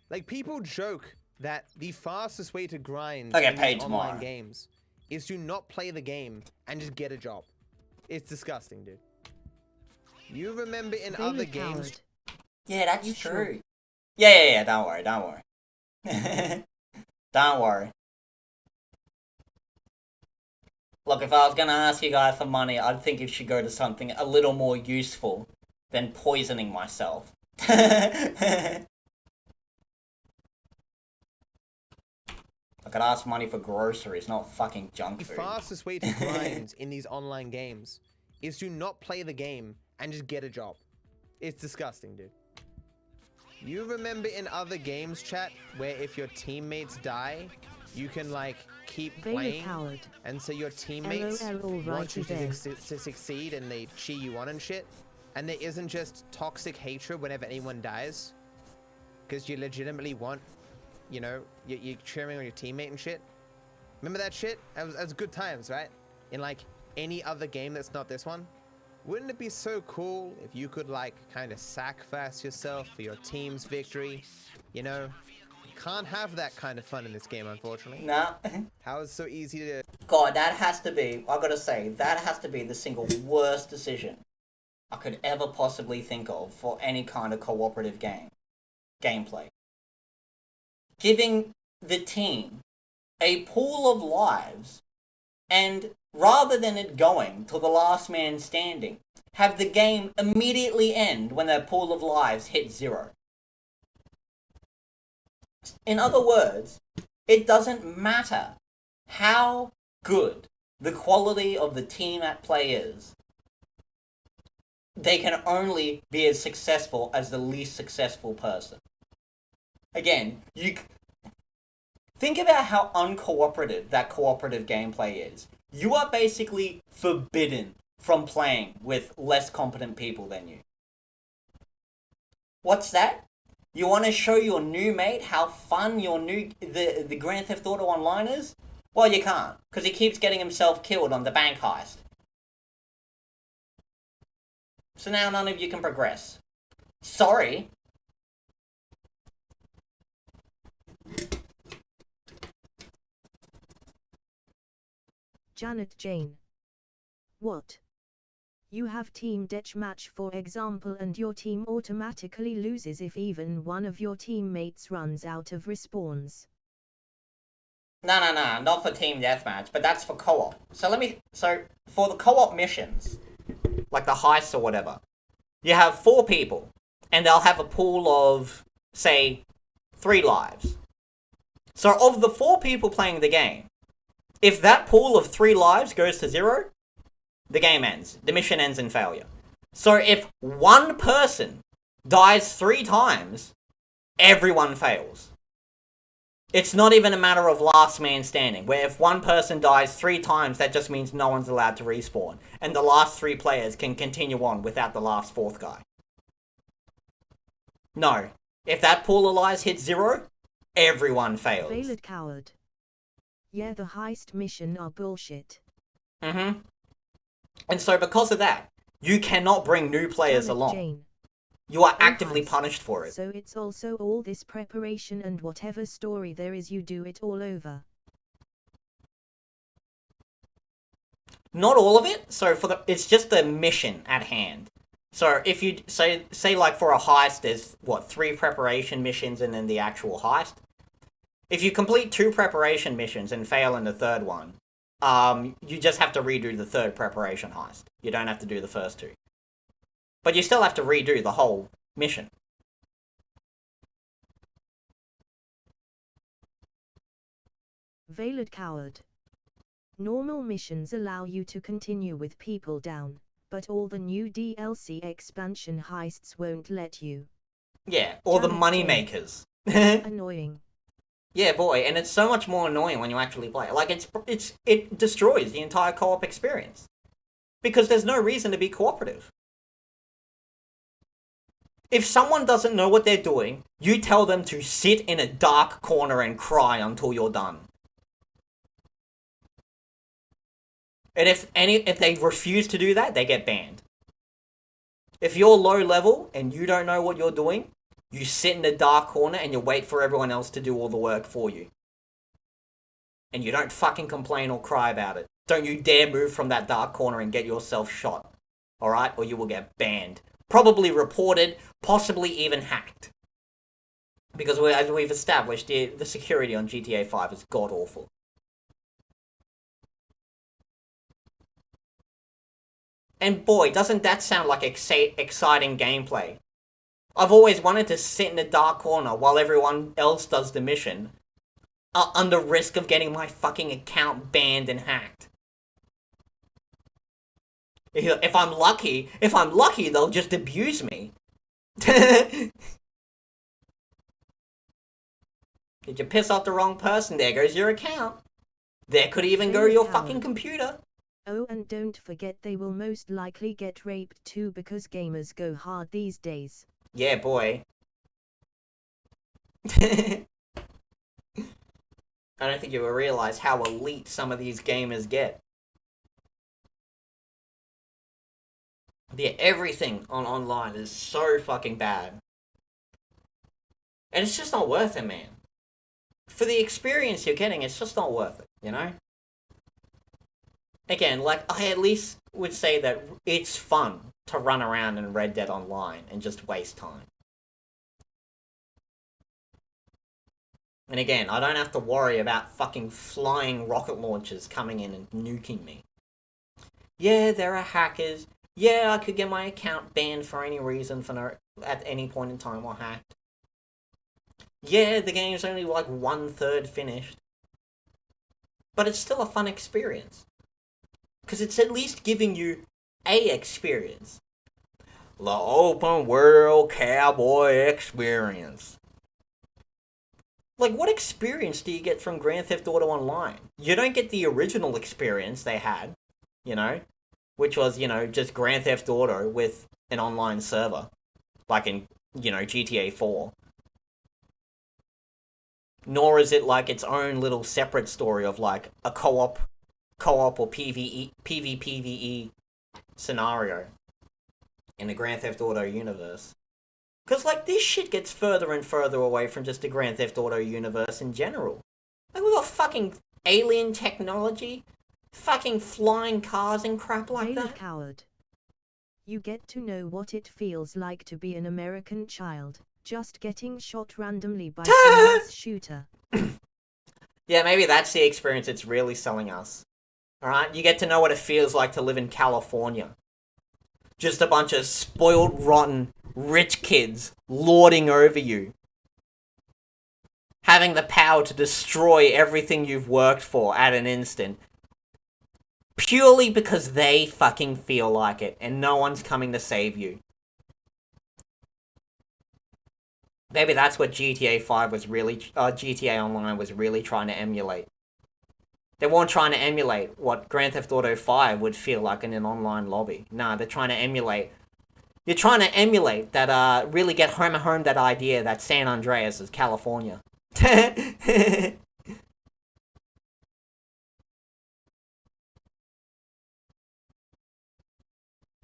Like, people joke that the fastest way to grind I get in paid these tomorrow. online games is to not play the game and just get a job. It's disgusting, dude. You remember in Vader other games, coward. Yeah, that's You true. sure? Yeah, don't worry. Don't worry. Look, if I was gonna ask you guys for money, I'd think it should go to something a little more useful than poisoning myself. I could ask money for groceries, not fucking junk the food. fastest way to grind in these online games is to not play the game and just get a job. It's disgusting, dude. You remember in other games, chat, where if your teammates die, you can, like, keep Vader playing, coward. and so your teammates LOL want you righty there. to succeed and they cheer you on and shit, and there isn't just toxic hatred whenever anyone dies, because you legitimately want, you know, you're cheering on your teammate and shit. Remember that shit? That was good times, right? In, like, any other game that's not this one. Wouldn't it be so cool if you could, like, kind of sacrifice yourself for your team's victory? You know? Can't have that kind of fun in this game, unfortunately. Nah. How is it so easy to... God, that has to be, I gotta say, that has to be the single worst decision I could ever possibly think of for any kind of cooperative gameplay. Giving the team a pool of lives, and rather than it going to the last man standing, have the game immediately end when their pool of lives hit 0. In other words, it doesn't matter how good the quality of the team at play is. They can only be as successful as the least successful person. Again, think about how uncooperative that cooperative gameplay is. You are basically forbidden from playing with less competent people than you. What's that? You want to show your new mate how fun the Grand Theft Auto Online is? Well, you can't, because he keeps getting himself killed on the bank heist. So now none of you can progress. Sorry. Janet Jane. What? You have team deathmatch for example and your team automatically loses if even one of your teammates runs out of respawns. No, not for team deathmatch, but that's for co-op. So for the co-op missions, like the heists or whatever, you have 4 people, and they'll have a pool of, say, 3 lives. So of the 4 people playing the game, if that pool of 3 lives goes to 0, the game ends. The mission ends in failure. So if one person dies 3 times, everyone fails. It's not even a matter of last man standing, where if one person dies 3 times, that just means no one's allowed to respawn, and the last 3 players can continue on without the last 4th guy. No. If that pool of lives hits 0, everyone fails. Veiled coward. Yeah, the heist mission are bullshit. And so because of that, you cannot bring new players Damn it, along. Jane. You are Oh, actively heist. punished for it. So it's also all this preparation and whatever story there is, you do it all over. Not all of it. So it's just the mission at hand. So if you say like for a heist, there's 3 preparation missions and then the actual heist. If you complete 2 preparation missions and fail in the 3rd one, you just have to redo the 3rd preparation heist. You don't have to do the first 2. But you still have to redo the whole mission. Veiled coward. Normal missions allow you to continue with people down, but all the new DLC expansion heists won't let you. Yeah, or the Damn it, money Jane. makers. Annoying. Yeah, boy, and it's so much more annoying when you actually play it. Like, it destroys the entire co-op experience. Because there's no reason to be cooperative. If someone doesn't know what they're doing, you tell them to sit in a dark corner and cry until you're done. And if they refuse to do that, they get banned. If you're low level and you don't know what you're doing, you sit in a dark corner and you wait for everyone else to do all the work for you. And you don't fucking complain or cry about it. Don't you dare move from that dark corner and get yourself shot. Alright? Or you will get banned. Probably reported, possibly even hacked. Because as we've established, the security on GTA 5 is god-awful. And boy, doesn't that sound like exciting gameplay. I've always wanted to sit in a dark corner while everyone else does the mission, under risk of getting my fucking account banned and hacked. If I'm lucky, they'll just abuse me. Did you piss off the wrong person? There goes your account. There could even go your fucking computer. Oh, and don't forget they will most likely get raped too, because gamers go hard these days. Yeah, boy. I don't think you will realize how elite some of these gamers get. Yeah, everything on online is so fucking bad. And it's just not worth it, man. For the experience you're getting, it's just not worth it, you know? Again, like, I at least would say that it's fun to run around in Red Dead Online and just waste time. And again, I don't have to worry about fucking flying rocket launchers coming in and nuking me. Yeah, there are hackers. Yeah, I could get my account banned for any reason at any point in time or hacked. Yeah, the game's only like 1/3 finished. But it's still a fun experience. Because it's at least giving you a experience. The open world cowboy experience. Like, what experience do you get from Grand Theft Auto Online? You don't get the original experience they had, you know? Which was, you know, just Grand Theft Auto with an online server. Like in, you know, GTA 4. Nor is it like its own little separate story of like a co-op or PvPvE scenario in the Grand Theft Auto universe. Because, like, this shit gets further and further away from just the Grand Theft Auto universe in general. Like, we got fucking alien technology, fucking flying cars and crap like that. Coward. You get to know what it feels like to be an American child, just getting shot randomly by some mass shooter. Yeah, maybe that's the experience it's really selling us. Alright? You get to know what it feels like to live in California. Just a bunch of spoiled, rotten, rich kids lording over you. having the power to destroy everything you've worked for at an instant. Purely because they fucking feel like it, and no one's coming to save you. Maybe that's what GTA 5 was really, GTA Online was really trying to emulate. They weren't trying to emulate what Grand Theft Auto 5 would feel like in an online lobby. Nah, they're trying to emulate... You're trying to emulate that, really get home that idea that San Andreas is California.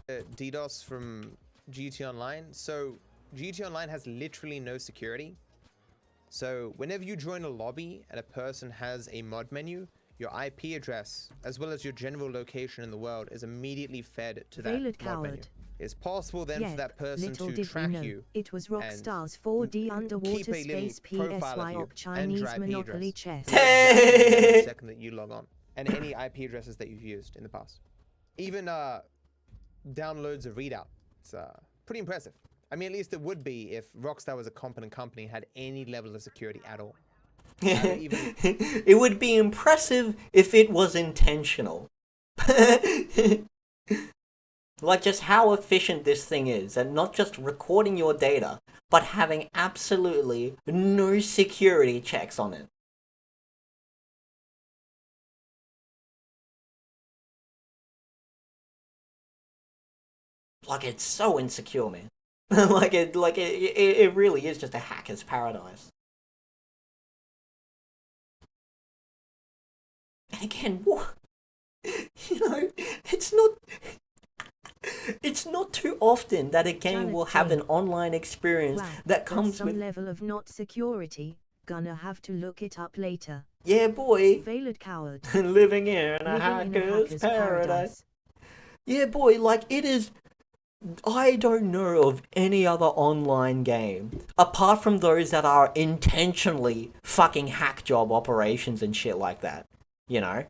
DDoS from GTA Online. So GTA Online has literally no security. So whenever you join a lobby and a person has a mod menu, your IP address, as well as your general location in the world, is immediately fed to that mod menu. It's possible then for that person to track you. It was Rockstar's 4D underwater space PSY op Chinese Monopoly chess. The second that you log on, and any IP addresses that you've used in the past, even downloads a readout. It's pretty impressive. I mean, at least it would be if Rockstar was a competent company and had any level of security at all. It would be impressive if it was intentional. Like just how efficient this thing is, and not just recording your data, but having absolutely no security checks on it. Like, it's so insecure, man. it really is just a hacker's paradise. And again, what? You know, it's not too often that a game will have an online experience that comes with some level of not security. Gonna have to look it up later. Yeah, boy. Veiled coward. Living in a hacker's paradise. Yeah, boy, like, it is... I don't know of any other online game, apart from those that are intentionally fucking hack job operations and shit like that, you know?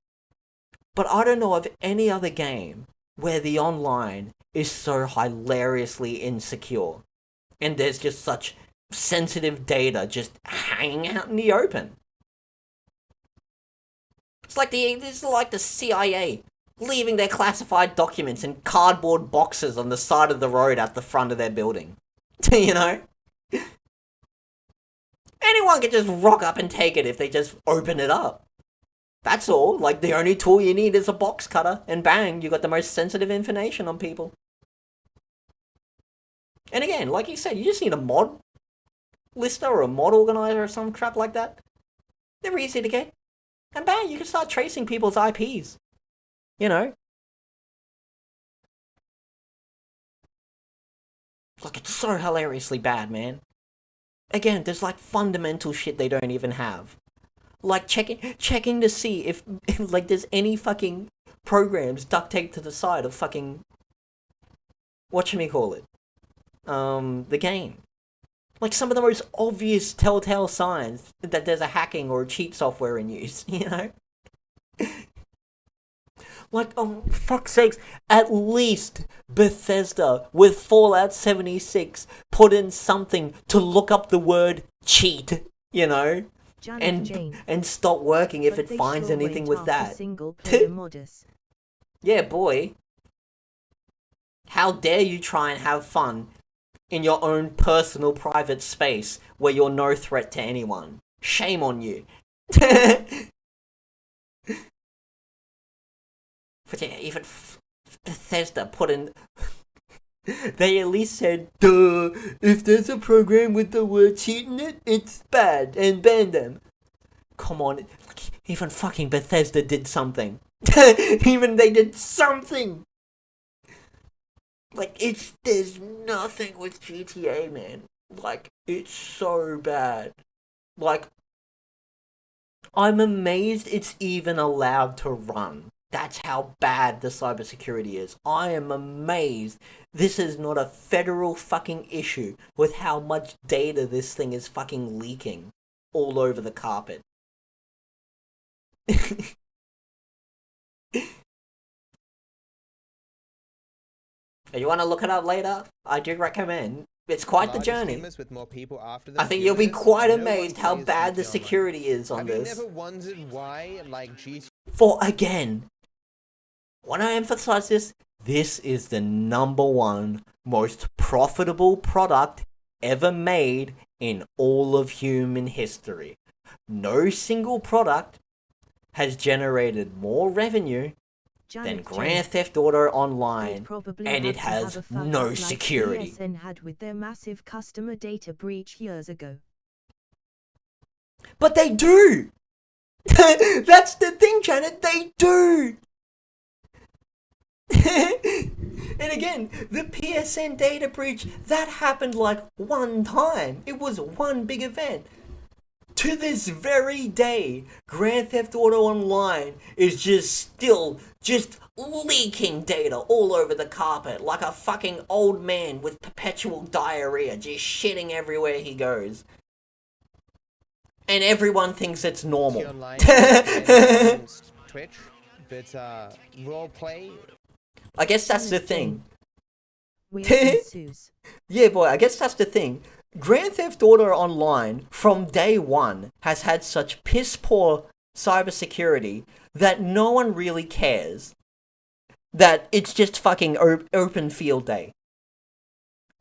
But I don't know of any other game where the online is so hilariously insecure, and there's just such sensitive data just hanging out in the open. It's like the CIA leaving their classified documents in cardboard boxes on the side of the road at the front of their building. You know? Anyone can just rock up and take it if they just open it up. That's all. Like, the only tool you need is a box cutter, and bang, you got the most sensitive information on people. And again, like you said, you just need a mod lister or a mod organizer or some crap like that. They're easy to get. And bang, you can start tracing people's IPs. You know? Like, it's so hilariously bad, man. Again, there's like fundamental shit they don't even have. Like checking to see if like there's any fucking programs duct taped to the side of fucking whatchamacallit? The game. Like some of the most obvious telltale signs that there's a hacking or cheat software in use, you know? Like, oh, fuck's sakes, at least Bethesda with Fallout 76 put in something to look up the word cheat, you know? And stop working if it finds anything with that. Yeah, boy. How dare you try and have fun in your own personal private space where you're no threat to anyone. Shame on you. But yeah, even Bethesda put in... They at least said, duh, if there's a program with the word cheat in it, it's bad, and ban them. Come on, even fucking Bethesda did something. Even they did something! Like, there's nothing with GTA, man. Like, it's so bad. Like, I'm amazed it's even allowed to run. That's how bad the cybersecurity is. I am amazed this is not a federal fucking issue with how much data this thing is fucking leaking all over the carpet. You want to look it up later? I do recommend. It's quite the Larger journey. streamers with more people after them I think you'll be doing this, quite no one amazed how plays bad the GTA Online. security is on Have this. you never wondered why, like, GTA For again, when I emphasize this, this is the #1 most profitable product ever made in all of human history. No single product has generated more revenue than Grand Theft Auto Online, and it has no security. Like PSN had with their massive customer data breach years ago. But they do! That's the thing, Janet, they do! And again, the PSN data breach, that happened like one time. It was one big event. To this very day, Grand Theft Auto Online is still leaking data all over the carpet like a fucking old man with perpetual diarrhea, just shitting everywhere he goes. And everyone thinks it's normal. Online and Twitch, but roleplay. I guess that's the thing. Sues. Yeah, boy, I guess that's the thing. Grand Theft Auto Online, from day one, has had such piss-poor cybersecurity that no one really cares. That it's just fucking open field day.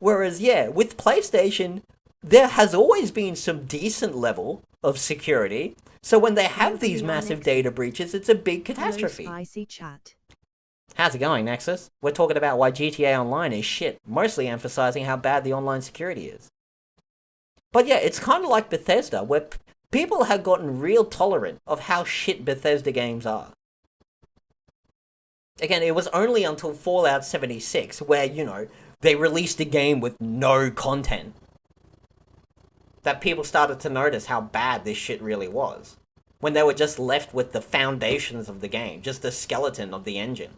Whereas, yeah, with PlayStation, there has always been some decent level of security. So when they have these massive data breaches, it's a big catastrophe. Spicy chat. How's it going, Nexus? We're talking about why GTA Online is shit, mostly emphasizing how bad the online security is. But yeah, it's kind of like Bethesda, where people have gotten real tolerant of how shit Bethesda games are. Again, it was only until Fallout 76, where, you know, they released a game with no content, that people started to notice how bad this shit really was. When they were just left with the foundations of the game, just the skeleton of the engine.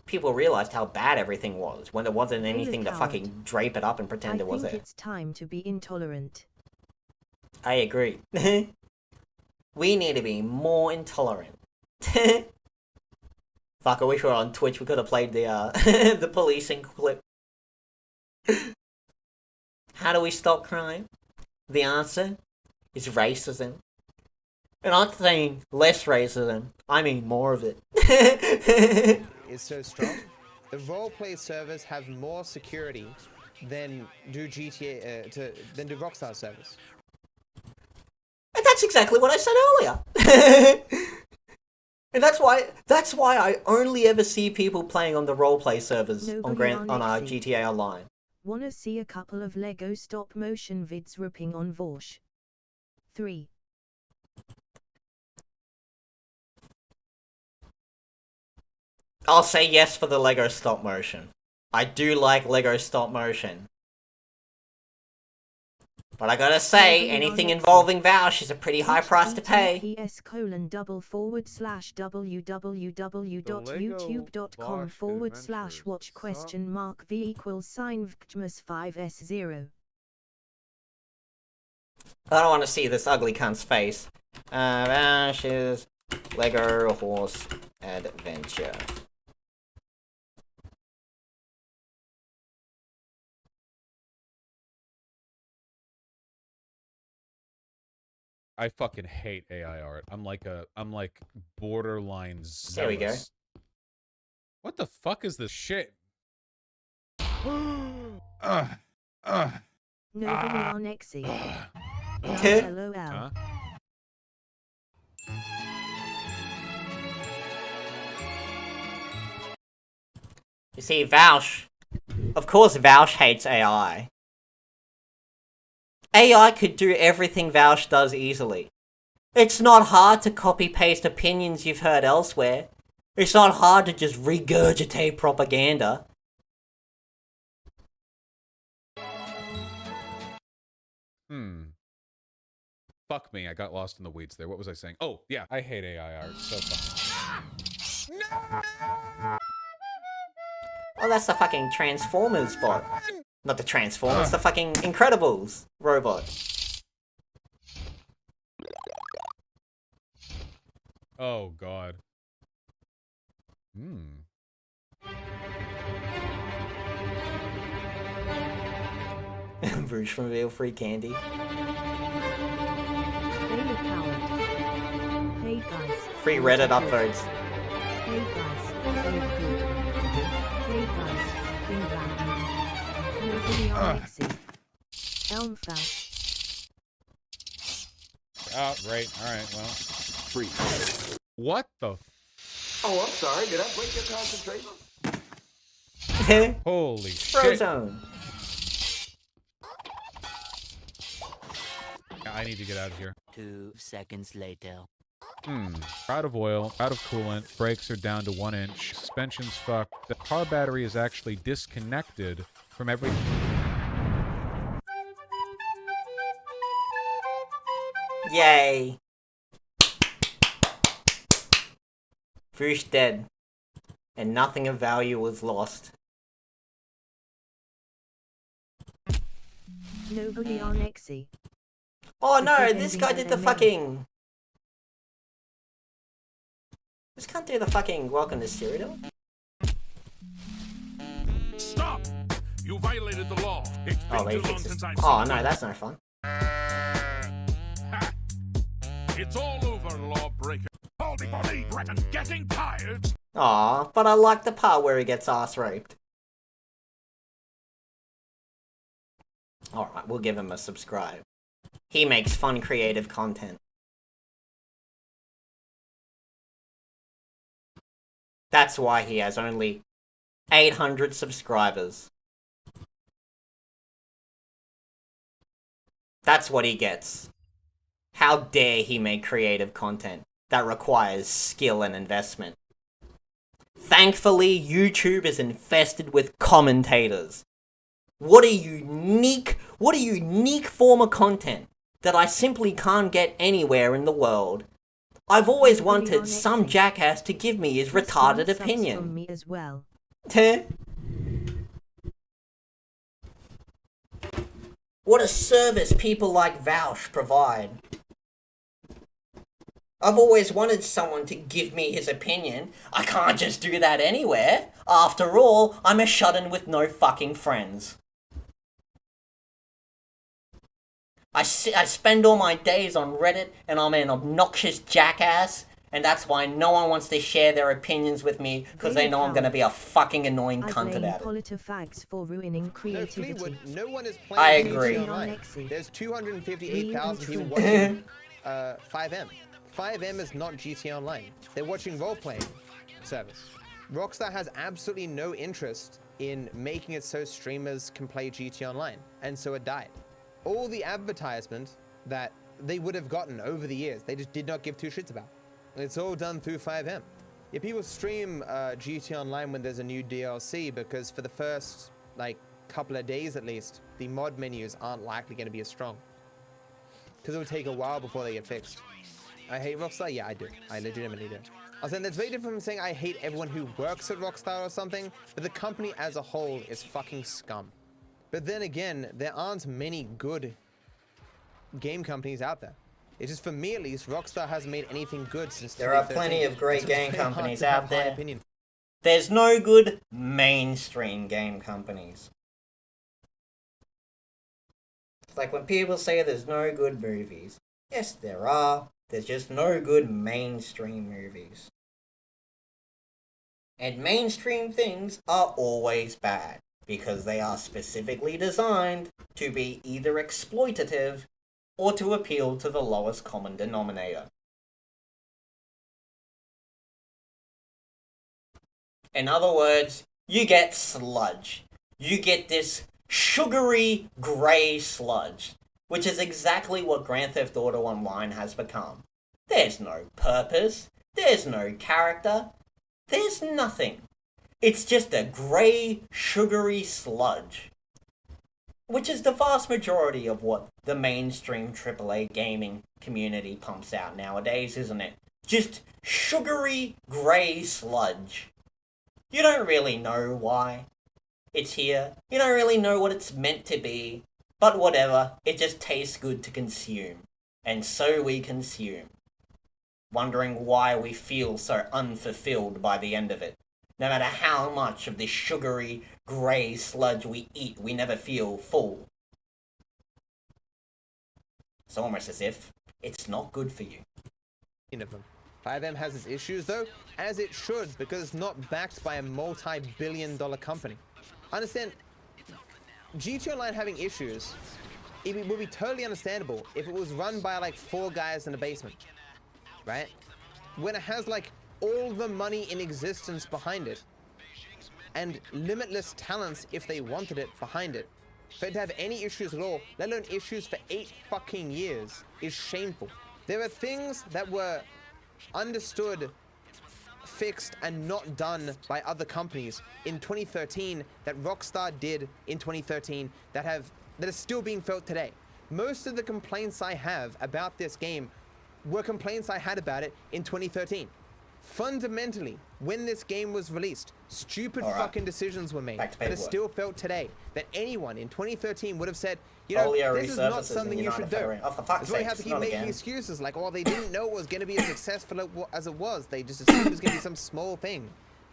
People realized how bad everything was, when there wasn't anything to fucking drape it up and pretend it was there. I think it's time to be intolerant. I agree. We need to be more intolerant. Fuck, I wish we were on Twitch, we could have played the, the policing clip. How do we stop crime? The answer is racism. And I'm saying less racism, I mean more of it. Is so strong. The roleplay servers have more security than do GTA than do Rockstar servers. And that's exactly what I said earlier. And that's why I only ever see people playing on the roleplay servers on GTA Online. Wanna see a couple of Lego stop motion vids ripping on Vorsh? 3. I'll say yes for the Lego stop motion. I do like Lego stop motion. But I gotta say, anything involving Vouch is a pretty high price to pay. https://www.youtube.com/watch?v=sign vgms5s0. I don't want to see this ugly cunt's face. Vouch's Lego Horse Adventure. I fucking hate AI art. I'm like borderline zealous. There we go. What the fuck is this shit? Nexi. LOL. Huh? You see, Vouch. Of course, Vouch hates AI. AI could do everything Vouch does easily. It's not hard to copy-paste opinions you've heard elsewhere. It's not hard to just regurgitate propaganda. Fuck me, I got lost in the weeds there. What was I saying? Oh, yeah, I hate AI art so fucking. No! Oh, that's the fucking Transformers bot. Not the Transformers, the fucking Incredibles robot. Oh, God. Bruce from Real Free Candy. Hey guys. Free Reddit upvotes. Hey guys. Hey good. Hey guys. Bing bang. Nobody on Exy. Elm fast. Oh, right. All right. Well, free. What the? Oh, I'm sorry. Did I break your concentration? Holy shit! Frozone. I need to get out of here. 2 seconds later. Out of oil, out of coolant, brakes are down to 1 inch, suspension's fucked. The car battery is actually disconnected from every... Yay. Bruce dead. And nothing of value was lost. Nobody on Exy. Oh no, this guy did the fucking... This can't do the fucking welcome to Cyrodiil. Stop! You violated the law. It's been Oh, too wait, long fix this. since I've Oh seen no, you. that's no fun. Ha. It's all over, lawbreaker. Hold it for me, Breton. Getting tired. Aw, but I like the part where he gets ass raped. Alright, we'll give him a subscribe. He makes fun, creative content. That's why he has only 800 subscribers. That's what he gets. How dare he make creative content that requires skill and investment. Thankfully, YouTube is infested with commentators. What a unique form of content that I simply can't get anywhere in the world. I've always wanted some jackass to give me his retarded opinion. From me as well. What a service people like Vouch provide. I've always wanted someone to give me his opinion. I can't just do that anywhere. After all, I'm a shut-in with no fucking friends. I spend all my days on Reddit, and I'm an obnoxious jackass, and that's why no one wants to share their opinions with me, because they know I'm gonna be a fucking annoying I cunt blame about it. politifags for ruining No, creativity. Fleetwood, no one is I playing agree. GTA Online. There's 258,000 people watching 5M. 5M is not GTA Online. They're watching role-playing service. Rockstar has absolutely no interest in making it so streamers can play GTA Online, and so it died. All the advertisement that they would have gotten over the years, they just did not give two shits about. It's all done through 5M. Yeah, people stream GTA Online when there's a new DLC because for the first, couple of days at least, the mod menus aren't likely going to be as strong. Because it would take a while before they get fixed. I hate Rockstar? Yeah, I do. I legitimately do. I was saying that's very different from saying I hate everyone who works at Rockstar or something, but the company as a whole is fucking scum. But then again, there aren't many good game companies out there. It's just, for me at least, Rockstar hasn't made anything good since 2013. There are plenty of great So it's game very hard companies to have out high there. opinion. There's no good mainstream game companies. It's like when people say there's no good movies. Yes, there are. There's just no good mainstream movies. And mainstream things are always bad, because they are specifically designed to be either exploitative or to appeal to the lowest common denominator. In other words, you get sludge. You get this sugary grey sludge, which is exactly what Grand Theft Auto Online has become. There's no purpose, there's no character, there's nothing. It's just a grey, sugary sludge. Which is the vast majority of what the mainstream AAA gaming community pumps out nowadays, isn't it? Just sugary, grey sludge. You don't really know why it's here. You don't really know what it's meant to be. But whatever, it just tastes good to consume. And so we consume. Wondering why we feel so unfulfilled by the end of it. No matter how much of this sugary, grey sludge we eat, we never feel full. It's almost as if it's not good for you. Of them. 5M has its issues though, as it should, because it's not backed by a multi-billion-dollar company. Understand, GT Online having issues, it would be totally understandable if it was run by like 4 guys in a basement, right? When it has like all the money in existence behind it, and limitless talents if they wanted it behind it, for it to have any issues at all, let alone issues for 8 fucking years, is shameful. There are things that were understood, fixed, and not done by other companies in 2013 that Rockstar did in 2013 that are still being felt today. Most of the complaints I have about this game were complaints I had about it in 2013. Fundamentally, when this game was released, stupid fucking decisions were made that are still felt today. That anyone in 2013 would have said, you know, this is not something you should do. That's why you have to keep making excuses like, oh, they didn't know it was going to be as successful as it was. They just assumed it was going to be some small thing.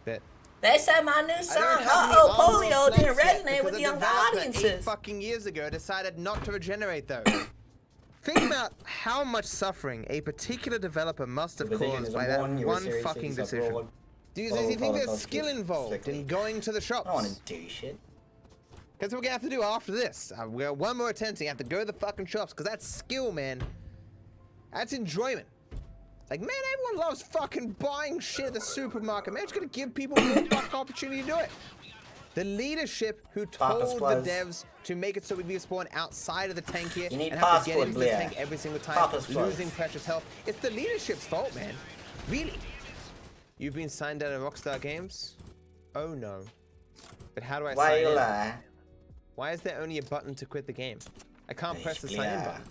But they said my new song, polio, didn't resonate with younger audiences. 8 fucking years ago, decided not to regenerate though. Think about how much suffering a particular developer must have caused by that one fucking decision. Do you think there's skill involved in going to the shops? I don't want to do shit. That's what we're gonna have to do after this. We got one more attempt, so you have to go to the fucking shops, because that's skill, man. That's enjoyment. Like, man, everyone loves fucking buying shit at the supermarket. Man, it's gonna give people more fucking opportunity to do it. The leadership who told the devs to make it so we spawn outside of the tank here and have to get into the tank every single time, losing precious health. It's the leadership's fault, man. Really. You've been signed out of Rockstar Games? Oh no. But how do I sign in? Why is there only a button to quit the game? I can't press the sign in button.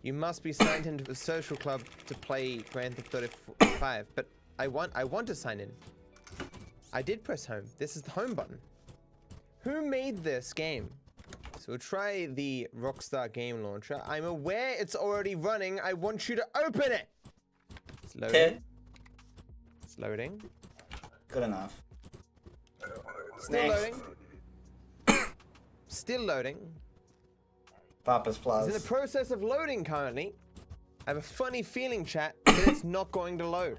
You must be signed into a social club to play Grand Theft Auto 5, but I want to sign in. I did press home. This is the home button. Who made this game? So we'll try the Rockstar game launcher. I'm aware it's already running. I want you to open it. It's loading. It's loading. Good enough. Still loading. Still loading. Papa's Plus. It's in the process of loading currently. I have a funny feeling, chat, that it's not going to load.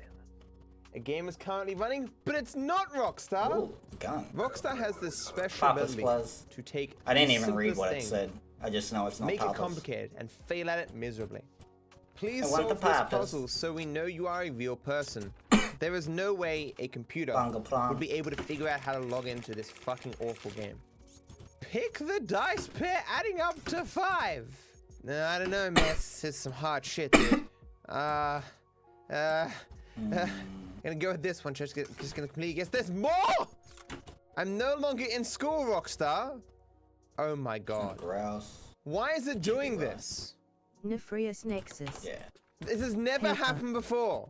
A game is currently running, but it's not Rockstar. Ooh, gun. Rockstar has this special ability to take. I didn't even read what it said. I just know it's not Make Papa's. it complicated and fail at it miserably. Please solve this puzzle so we know you are a real person. There is no way a computer would be able to figure out how to log into this fucking awful game. Pick the dice pair adding up to 5. No, I don't know, man. This is some hard shit, dude. Gonna go with this one. Just gonna completely guess. There's more! I'm no longer in school, Rockstar. Oh my god. Gross. Why is it doing this? Nefarious Nexus. Yeah. This has never happened before.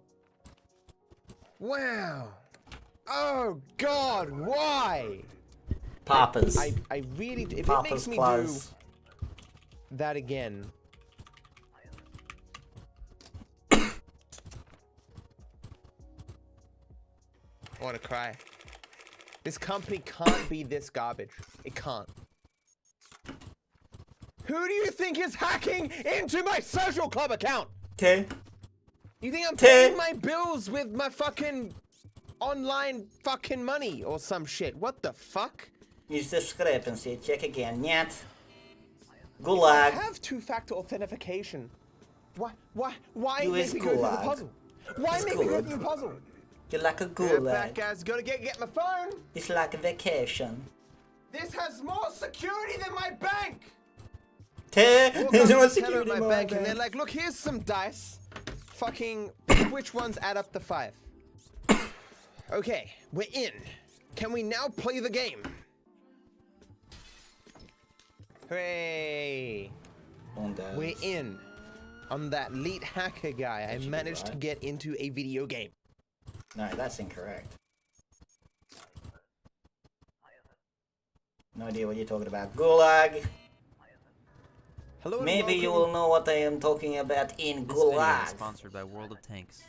Wow. Oh god, why? Papa's. I really, if Papa's it makes me Plus. do that again. I want to cry. This company can't be this garbage. It can't. Who do you think is hacking into my social club account? Okay. You think I'm paying my bills with my fucking online fucking money or some shit? What the fuck? Use discrepancy. Check again. Nyat. I Gulag. have two-factor authentication. Why You make is me go through the gulag. puzzle? Why It's make me go good. through the puzzle? You're like a That gulag. guy's gotta get my phone. It's like a vacation. This has more security than my bank. There's no security at in my bank, and bank. they're like, look, here's some dice. Fucking, which ones add up to 5? Okay, we're in. Can we now play the game? Hooray! We're in. I'm that elite hacker guy. I managed to get into a video game. No, that's incorrect. No idea what you're talking about. Gulag. Hello. and Maybe you welcome. will know what I am talking about in This video is Gulag. sponsored by World of Tanks.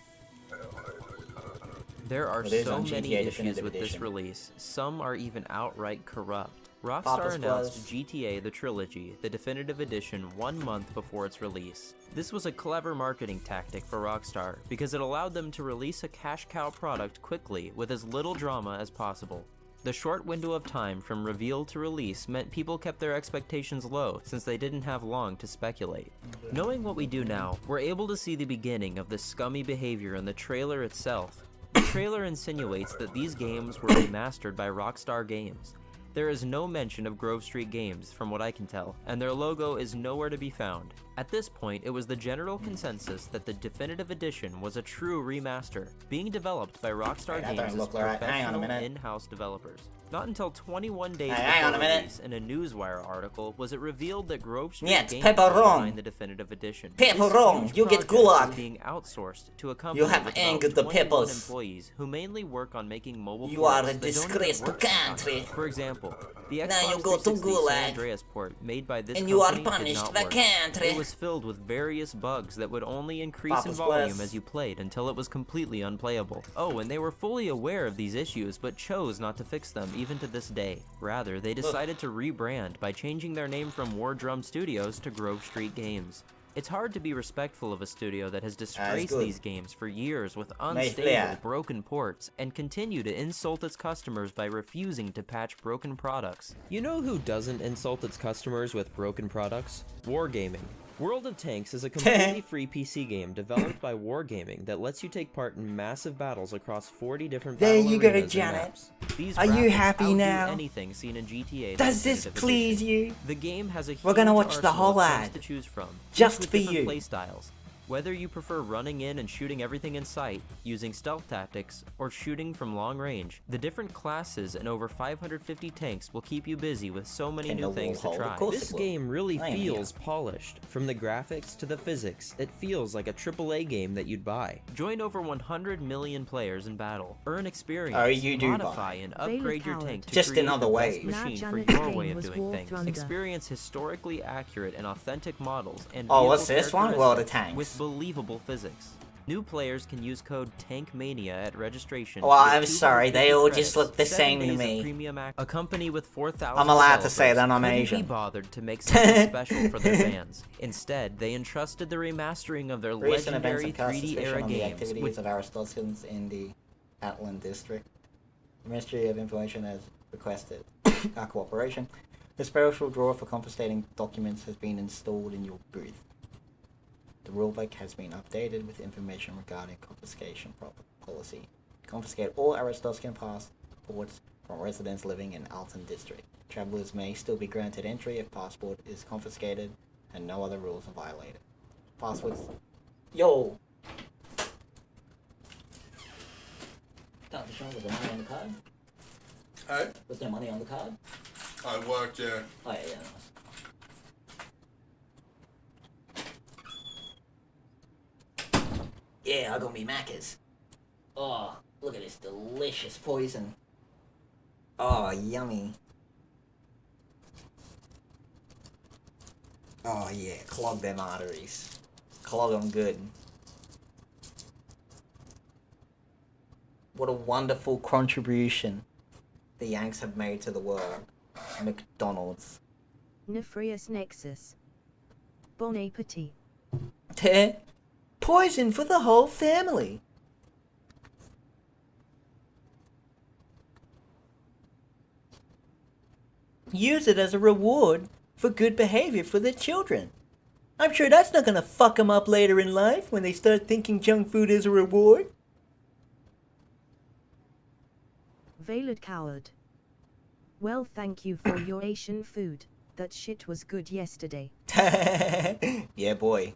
There are It is so on many GTA issues Definitive with this Edition. release. Some are even outright corrupt. Rockstar Papa's announced Plus. GTA The Trilogy, the definitive edition, 1 month before its release. This was a clever marketing tactic for Rockstar because it allowed them to release a cash cow product quickly with as little drama as possible. The short window of time from reveal to release meant people kept their expectations low since they didn't have long to speculate. Knowing what we do now, we're able to see the beginning of the scummy behavior in the trailer itself. The trailer insinuates that these games were remastered by Rockstar Games. There is no mention of Grove Street Games, from what I can tell, and their logo is nowhere to be found. At this point, it was the general consensus that the definitive edition was a true remaster, being developed by Rockstar Hey, that Games' don't look right. Hang on a professional minute. in-house developers. Not until 21 days Hey, hang on before a minute. release in a Newswire article was it revealed that Grove Street Нет, Games was pepperoni. behind the definitive edition. Pepperoni, This huge you get project was gulag. being outsourced to a company You have with about angered the 21 peppers. employees who mainly work on making mobile You are ports a that don't even disgrace to work sometimes. country. For example, the Now you Xbox go to 360 San gulag. Andreas port made by this And you are company did punished not by work. country. It was filled with various bugs that would only increase in Papa's volume Bless. as you played until it was completely unplayable. Oh, and they were fully aware of these issues but chose not to fix them even to this day. Rather, they decided to rebrand by changing their name from Wardrum Studios to Grove Street Games. It's hard to be respectful of a studio that has disgraced good. these games for years with Nice unstable, player. broken ports, and continue to insult its customers by refusing to patch broken products. You know who doesn't insult its customers with broken products? Wargaming. World of Tanks is a completely free PC game developed by Wargaming that lets you take part in massive battles across 40 different There battle you go, arenas and Janet. maps. These Are you graphics happy outdo now? anything seen in GTA. Does this Definitive please Edition. you? The game has a We're gonna huge watch the arsenal whole of things ad. to choose from, Just each with for different you. play styles. Whether you prefer running in and shooting everything in sight, using stealth tactics, or shooting from long range, the different classes and over 550 tanks will keep you busy with so many Can new the things wall to hold? try. Of course This it will. game really I am feels polished. From the graphics to the physics, it feels like a AAA game that you'd buy. Join over 100 million players in battle, earn experience, Oh, you do modify buy. and upgrade your tank to Just create in other the best ways. machine Now for Janet's your way game of was doing War things. Thunder. Experience historically accurate and authentic models and Oh, what's vehicle this one? World of characteristics Tanks. with believable physics. New players can use code TANKMANIA at registration. Well, to get I'm sorry, they 250 all credits, just look the 7 same to days of me. premium a company with 4,000 I'm allowed to say developers that I'm couldn't Asian. be bothered to make something special for their fans. Instead, they entrusted the remastering of their Recent events legendary have cast 3D suspicion era on the games activities with of Aristotelians in the Atlan district. The Ministry of Information has requested our cooperation. The special drawer for confiscating documents has been installed in your booth. The rulebook has been updated with information regarding confiscation policy. Confiscate all Aristotelian passports from residents living in Alton district. Travelers may still be granted entry if passport is confiscated and no other rules are violated. Passports. Yo! Was there money on the card? Hey, Was there money on the card? I worked, yeah. Oh yeah, yeah. Yeah, I got me Macca's. Oh, look at this delicious poison. Oh, yummy. Oh yeah, clog them arteries. Clog them good. What a wonderful contribution the Yanks have made to the world. McDonald's. Nefarious Nexus. Bon appetit. Poison for the whole family. Use it as a reward for good behavior for the children. I'm sure that's not gonna fuck them up later in life when they start thinking junk food is a reward. Veiled Coward. Well, thank you for your Asian food. That shit was good yesterday. Yeah, boy.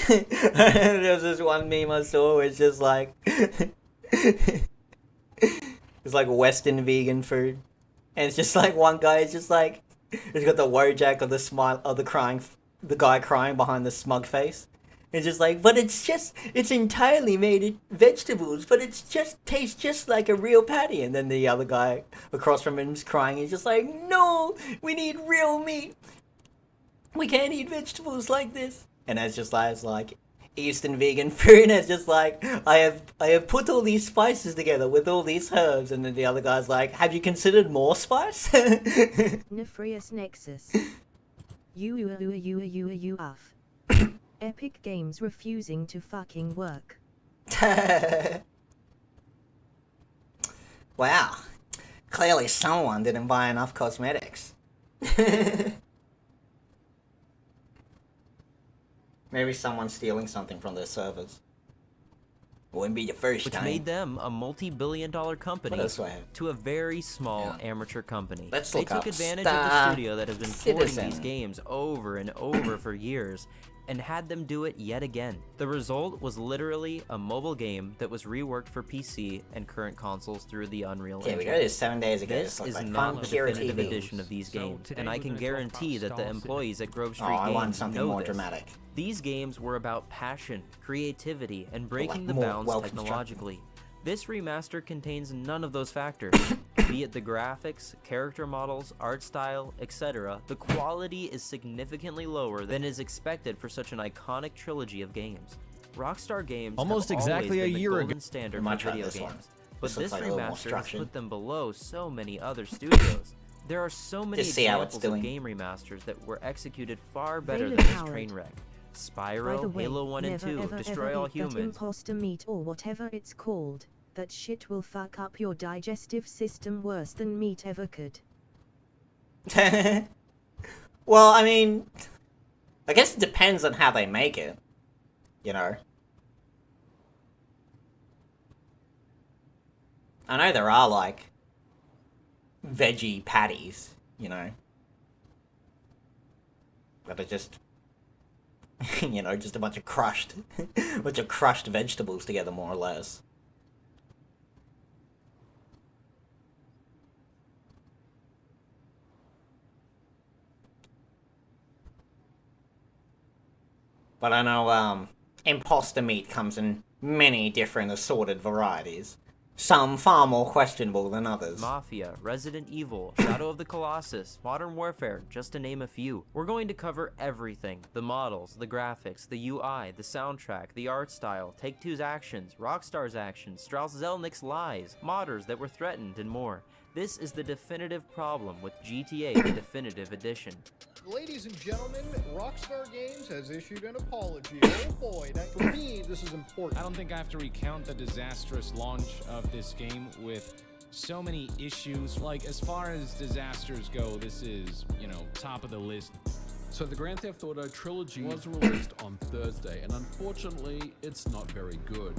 There's this one meme I saw where it's just like it's like Western vegan food, and it's just like one guy is just like he's got the Wojak of the smile of the guy crying behind the smug face. It's just like, but it's entirely made of vegetables, but tastes just like a real patty. And then the other guy across from him is crying. He's just like, no, we need real meat. We can't eat vegetables like this. And it's just like, Eastern vegan food, and it's just like, I have put all these spices together with all these herbs, and then the other guy's like, have you considered more spice? Nefarious Nexus. You off. Epic Games refusing to fucking work. Wow. Clearly someone didn't buy enough cosmetics. Maybe someone's stealing something from their servers. Wouldn't be the first which time. made them a multi-billion-dollar company What else do I have? to a very small amateur company. Let's They look took up advantage of the Star studio that has been porting Citizen. these games over and over for years and had them do it yet again. The result was literally a mobile game that was reworked for PC and current consoles through the Unreal Here we Engine. go, this 7 days ago. This is like not the Frontier definitive TV. edition of these games, and I can we're gonna talk guarantee about that the Star employees at Grove Oh, Street I want Games something know more this. dramatic. These games were about passion, creativity, and breaking the more bounds well-constructed. technologically. This remaster contains none of those factors. Be it the graphics, character models, art style, etc., the quality is significantly lower than is expected for such an iconic trilogy of games. Rockstar Games Almost have exactly always a been the year ago. golden standard We might for try video this one. games, but This looks this like a little more remaster has structured. put them below so many other studios. There are so many Just see how it's examples of doing. game remasters that were executed far better Valor than this Howard. train wreck. By the Spyro, way, Halo 1 and never 2, ever Destroy ever All eat that Humans. imposter meat or whatever it's called. That shit will fuck up your digestive system worse than meat ever could. Well, I mean, I guess it depends on how they make it, you know. I know there are, like, veggie patties, you know. That are just, you know, just a bunch of crushed vegetables together, more or less. But I know, imposter meat comes in many different assorted varieties. Some far more questionable than others. Mafia, Resident Evil, Shadow of the Colossus, Modern Warfare, just to name a few. We're going to cover everything. The models, the graphics, the UI, the soundtrack, the art style, Take-Two's actions, Rockstar's actions, Strauss Zelnick's lies, modders that were threatened, and more. This is the definitive problem with GTA the Definitive Edition. Ladies and gentlemen, Rockstar Games has issued an apology. Oh boy, that for me, this is important. I don't think I have to recount the disastrous launch of this game with so many issues. Like, as far as disasters go, this is, you know, top of the list. So the Grand Theft Auto trilogy was released on Thursday, and unfortunately, it's not very good.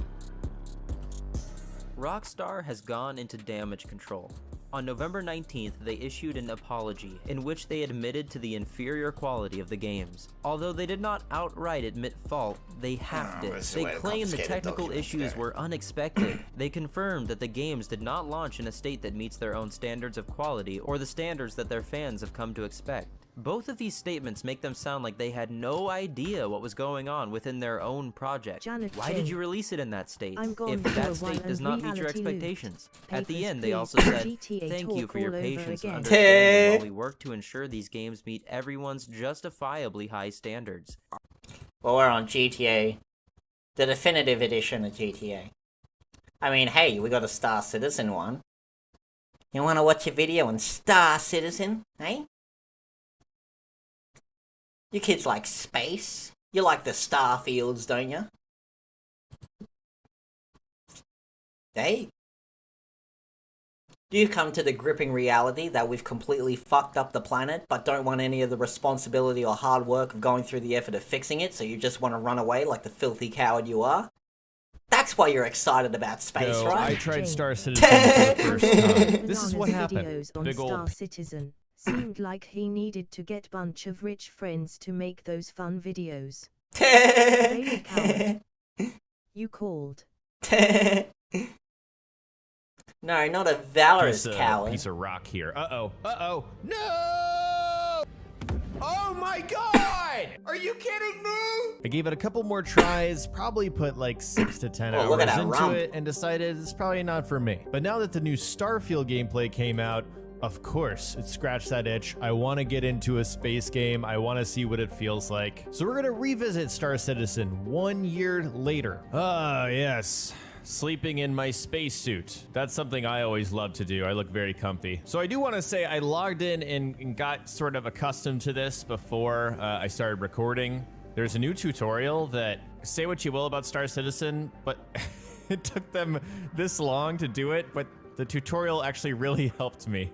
Rockstar has gone into damage control. On November 19th, they issued an apology in which they admitted to the inferior quality of the games. Although they did not outright admit fault, they halved it. They claimed the technical issues were unexpected. They confirmed that the games did not launch in a state that meets their own standards of quality or the standards that their fans have come to expect. Both of these statements make them sound like they had no idea what was going on within their own project. Janet Why J. did you release it in that state I'm going if for a that while state does and not meet your reality expectations? At the Papers, end, they please. also said, GTA thank you talk for your all over patience and again. understanding while we work to ensure these games meet everyone's justifiably high standards. Well, we're on GTA, the definitive edition of GTA. I mean, hey, we got a Star Citizen one. You wanna watch a video on Star Citizen, eh? You kids like space? You like the Starfields, don't you? Hey? You've come to the gripping reality that we've completely fucked up the planet, but don't want any of the responsibility or hard work of going through the effort of fixing it, so you just want to run away like the filthy coward you are? That's why you're excited about space, So, right? I tried Star Citizen for the first time. This is what happened. Videos on Big Star old Citizen. Seemed like he needed to get bunch of rich friends to make those fun videos. Valor Coward. You called. No, not a valorous Just a coward. piece of rock here. Uh-oh. Uh-oh. No! Oh my god! Are you kidding me? I gave it a couple more tries, probably put like 6 to 10 Oh, look at hours that into rump. it, and decided it's probably not for me. But now that the new Starfield gameplay came out, Of course, it scratched that itch. I want to get into a space game. I want to see what it feels like. So we're going to revisit Star Citizen 1 year later. Ah, yes. Sleeping in my spacesuit. That's something I always love to do. I look very comfy. So I do want to say I logged in and got sort of accustomed to this before I started recording. There's a new tutorial that, say what you will about Star Citizen, but it took them this long to do it, but the tutorial actually really helped me.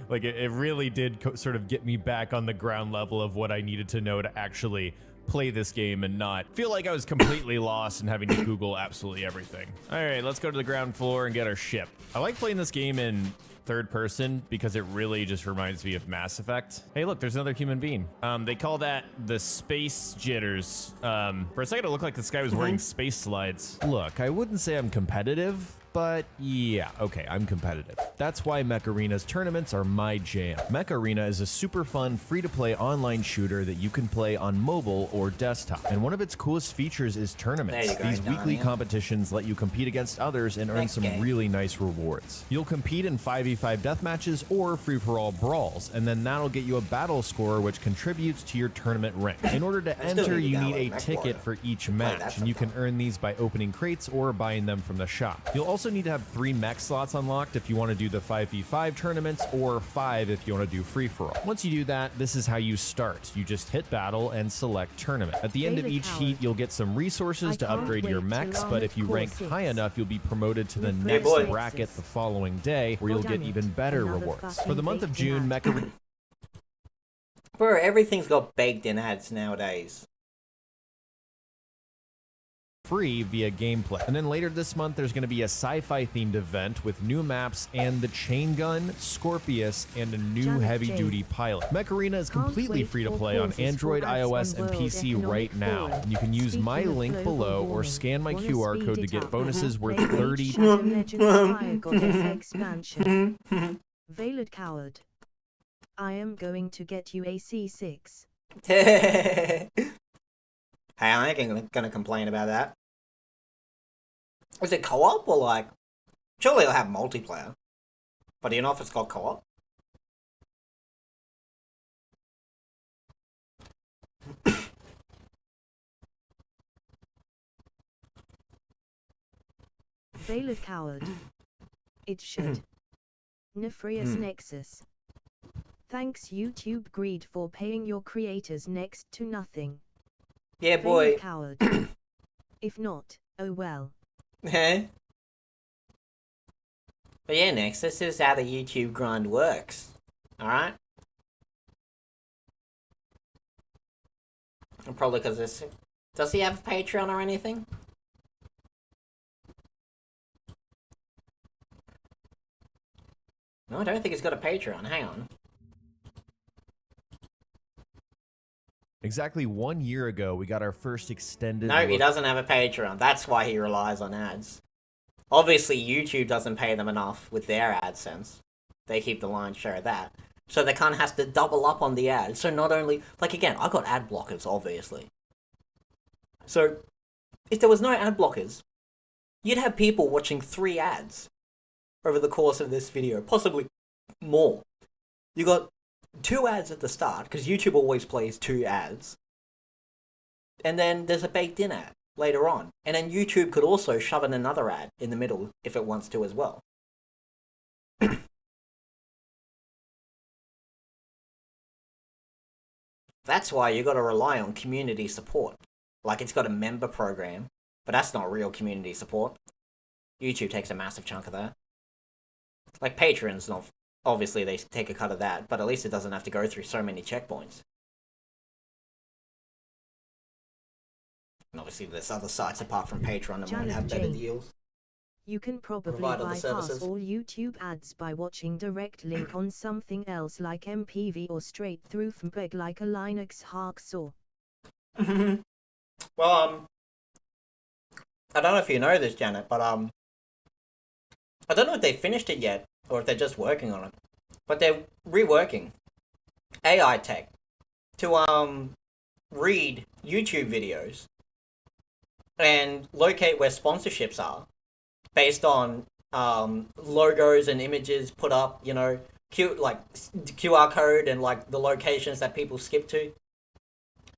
Like, it really did sort of get me back on the ground level of what I needed to know to actually play this game and not feel like I was completely lost and having to Google absolutely everything. All right, let's go to the ground floor and get our ship. I like playing this game in third person because it really just reminds me of Mass Effect. Hey, look, there's another human being. They call that the space jitters. For a second, it looked like this guy was wearing space slides. Look, I wouldn't say I'm competitive, but yeah, okay, I'm competitive. That's why Mech Arena's tournaments are my jam. Mech Arena is a super fun, free-to-play online shooter that you can play on mobile or desktop. And one of its coolest features is tournaments. These weekly competitions let you compete against others and earn some really nice rewards. You'll compete in 5v5 deathmatches or free-for-all brawls, and then that'll get you a battle score which contributes to your tournament rank. In order to enter, you need a ticket for each match, and you can earn these by opening crates or buying them from the shop. You'll also need to have 3 mech slots unlocked if you want to do the 5v5 tournaments, or 5 if you want to do free-for-all. Once you do that, this is how you start. You just hit battle and select tournament. At the end of each heat, you'll get some resources to upgrade your mechs, but if you rank high enough, you'll be promoted to the next bracket the following day, where you'll get even better rewards. For the month of June, Mech Arena... Bro, everything's got baked in ads nowadays. Free via gameplay. And then later this month, there's going to be a sci-fi themed event with new maps and the chain gun, Scorpius, and a new heavy-duty pilot. Mech Arena is completely free to play on Android, iOS, and PC right now. And you can use my link below or scan my QR code to get bonuses worth 30. Veiled coward. I am going to get you a C6. Hey, I ain't gonna complain about that. Is it co-op or like... Surely it'll have multiplayer. But do you know if it's got co-op? Veiled coward. It should. Nefarious Nexus. Thanks YouTube Greed for paying your creators next to nothing. Yeah, boy. Veiled coward. If not, oh well. But yeah, Nex, this is how the YouTube grind works. Alright? Probably because this... Does he have a Patreon or anything? No, I don't think he's got a Patreon. Hang on. Exactly 1 year ago, we got our first extended... No, he doesn't have a Patreon. That's why he relies on ads. Obviously, YouTube doesn't pay them enough with their AdSense. They keep the lion's share of that. So they kind of has to double up on the ads. So not only... Like, again, I got ad blockers, obviously. So, if there was no ad blockers, you'd have people watching 3 ads over the course of this video. Possibly more. You got 2 ads at the start, because YouTube always plays 2 ads. And then there's a baked-in ad later on. And then YouTube could also shove in another ad in the middle if it wants to as well. That's why you gotta rely on community support. Like, it's got a member program, but that's not real community support. YouTube takes a massive chunk of that. Like, Patreon's not... Obviously, they take a cut of that, but at least it doesn't have to go through so many checkpoints. And obviously, there's other sites apart from Patreon that might have better deals. You can probably Provide other bypass services. all YouTube ads by watching direct link on something else like MPV or straight through from Beg like a Linux hacksaw. Well, I don't know if you know this, Janet, but I don't know if they finished it yet, or if they're just working on it. But they're reworking AI tech to read YouTube videos and locate where sponsorships are based on logos and images put up, you know, QR code and like the locations that people skip to.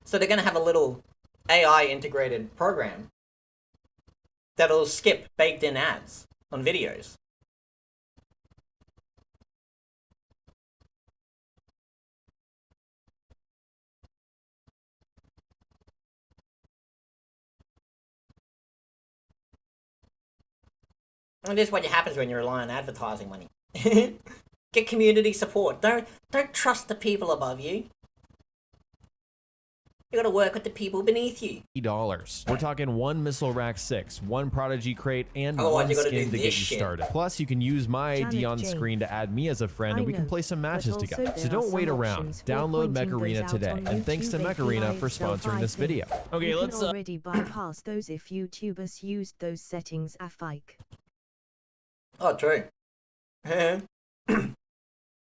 So they're gonna have a little AI integrated program that'll skip baked in ads on videos. And this is what happens when you rely on advertising money. Get community support. Don't trust the people above you. You gotta work with the people beneath you. $80. We're talking one missile rack 6, one prodigy crate, and Otherwise, one you gotta skin do to get this you shit. started. Plus, you can use my ID Janet on Jane. screen to add me as a friend, and we can know, play some but matches also together. So there are don't wait some around. options for Download pointing Mech Arena those out today, on and thanks to YouTube Mech Arena API for stuff, sponsoring I this think. video. Okay, You let's can already bypass those if YouTubers used those settings. Afike. Oh, true.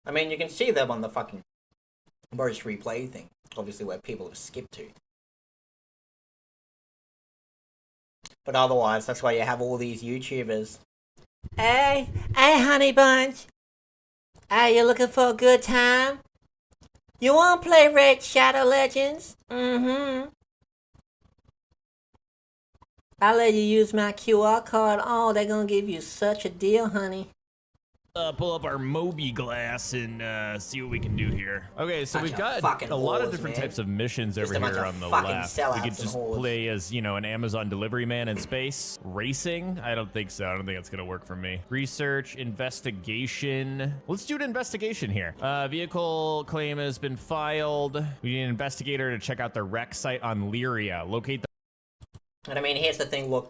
I mean, you can see them on the fucking most replay thing. Obviously, where people have skipped to. But otherwise, that's why you have all these YouTubers. Hey, honey bunch. Hey, you looking for a good time? You wanna play Red Shadow Legends? Mm-hmm. I'll let you use my QR code. Oh, they're gonna give you such a deal, honey. Pull up our Moby glass and see what we can do here. Okay, so Bunch we've of got fucking a lot of whores, different man. types of missions Just over a bunch here of on the fucking left. sellouts We could and just whores. play as, an Amazon delivery man in space. Racing? I don't think so. I don't think that's gonna work for me. Research, investigation. Let's do an investigation here. Vehicle claim has been filed. We need an investigator to check out the wreck site on Lyria. Locate the And I mean, here's the thing, look.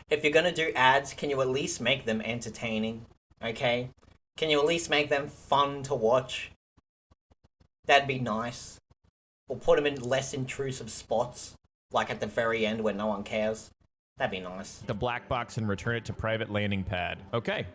If you're gonna do ads, can you at least make them entertaining? Okay? Can you at least make them fun to watch? That'd be nice. Or put them in less intrusive spots. Like at the very end where no one cares. That'd be nice. the black box and return it to private landing pad. Okay.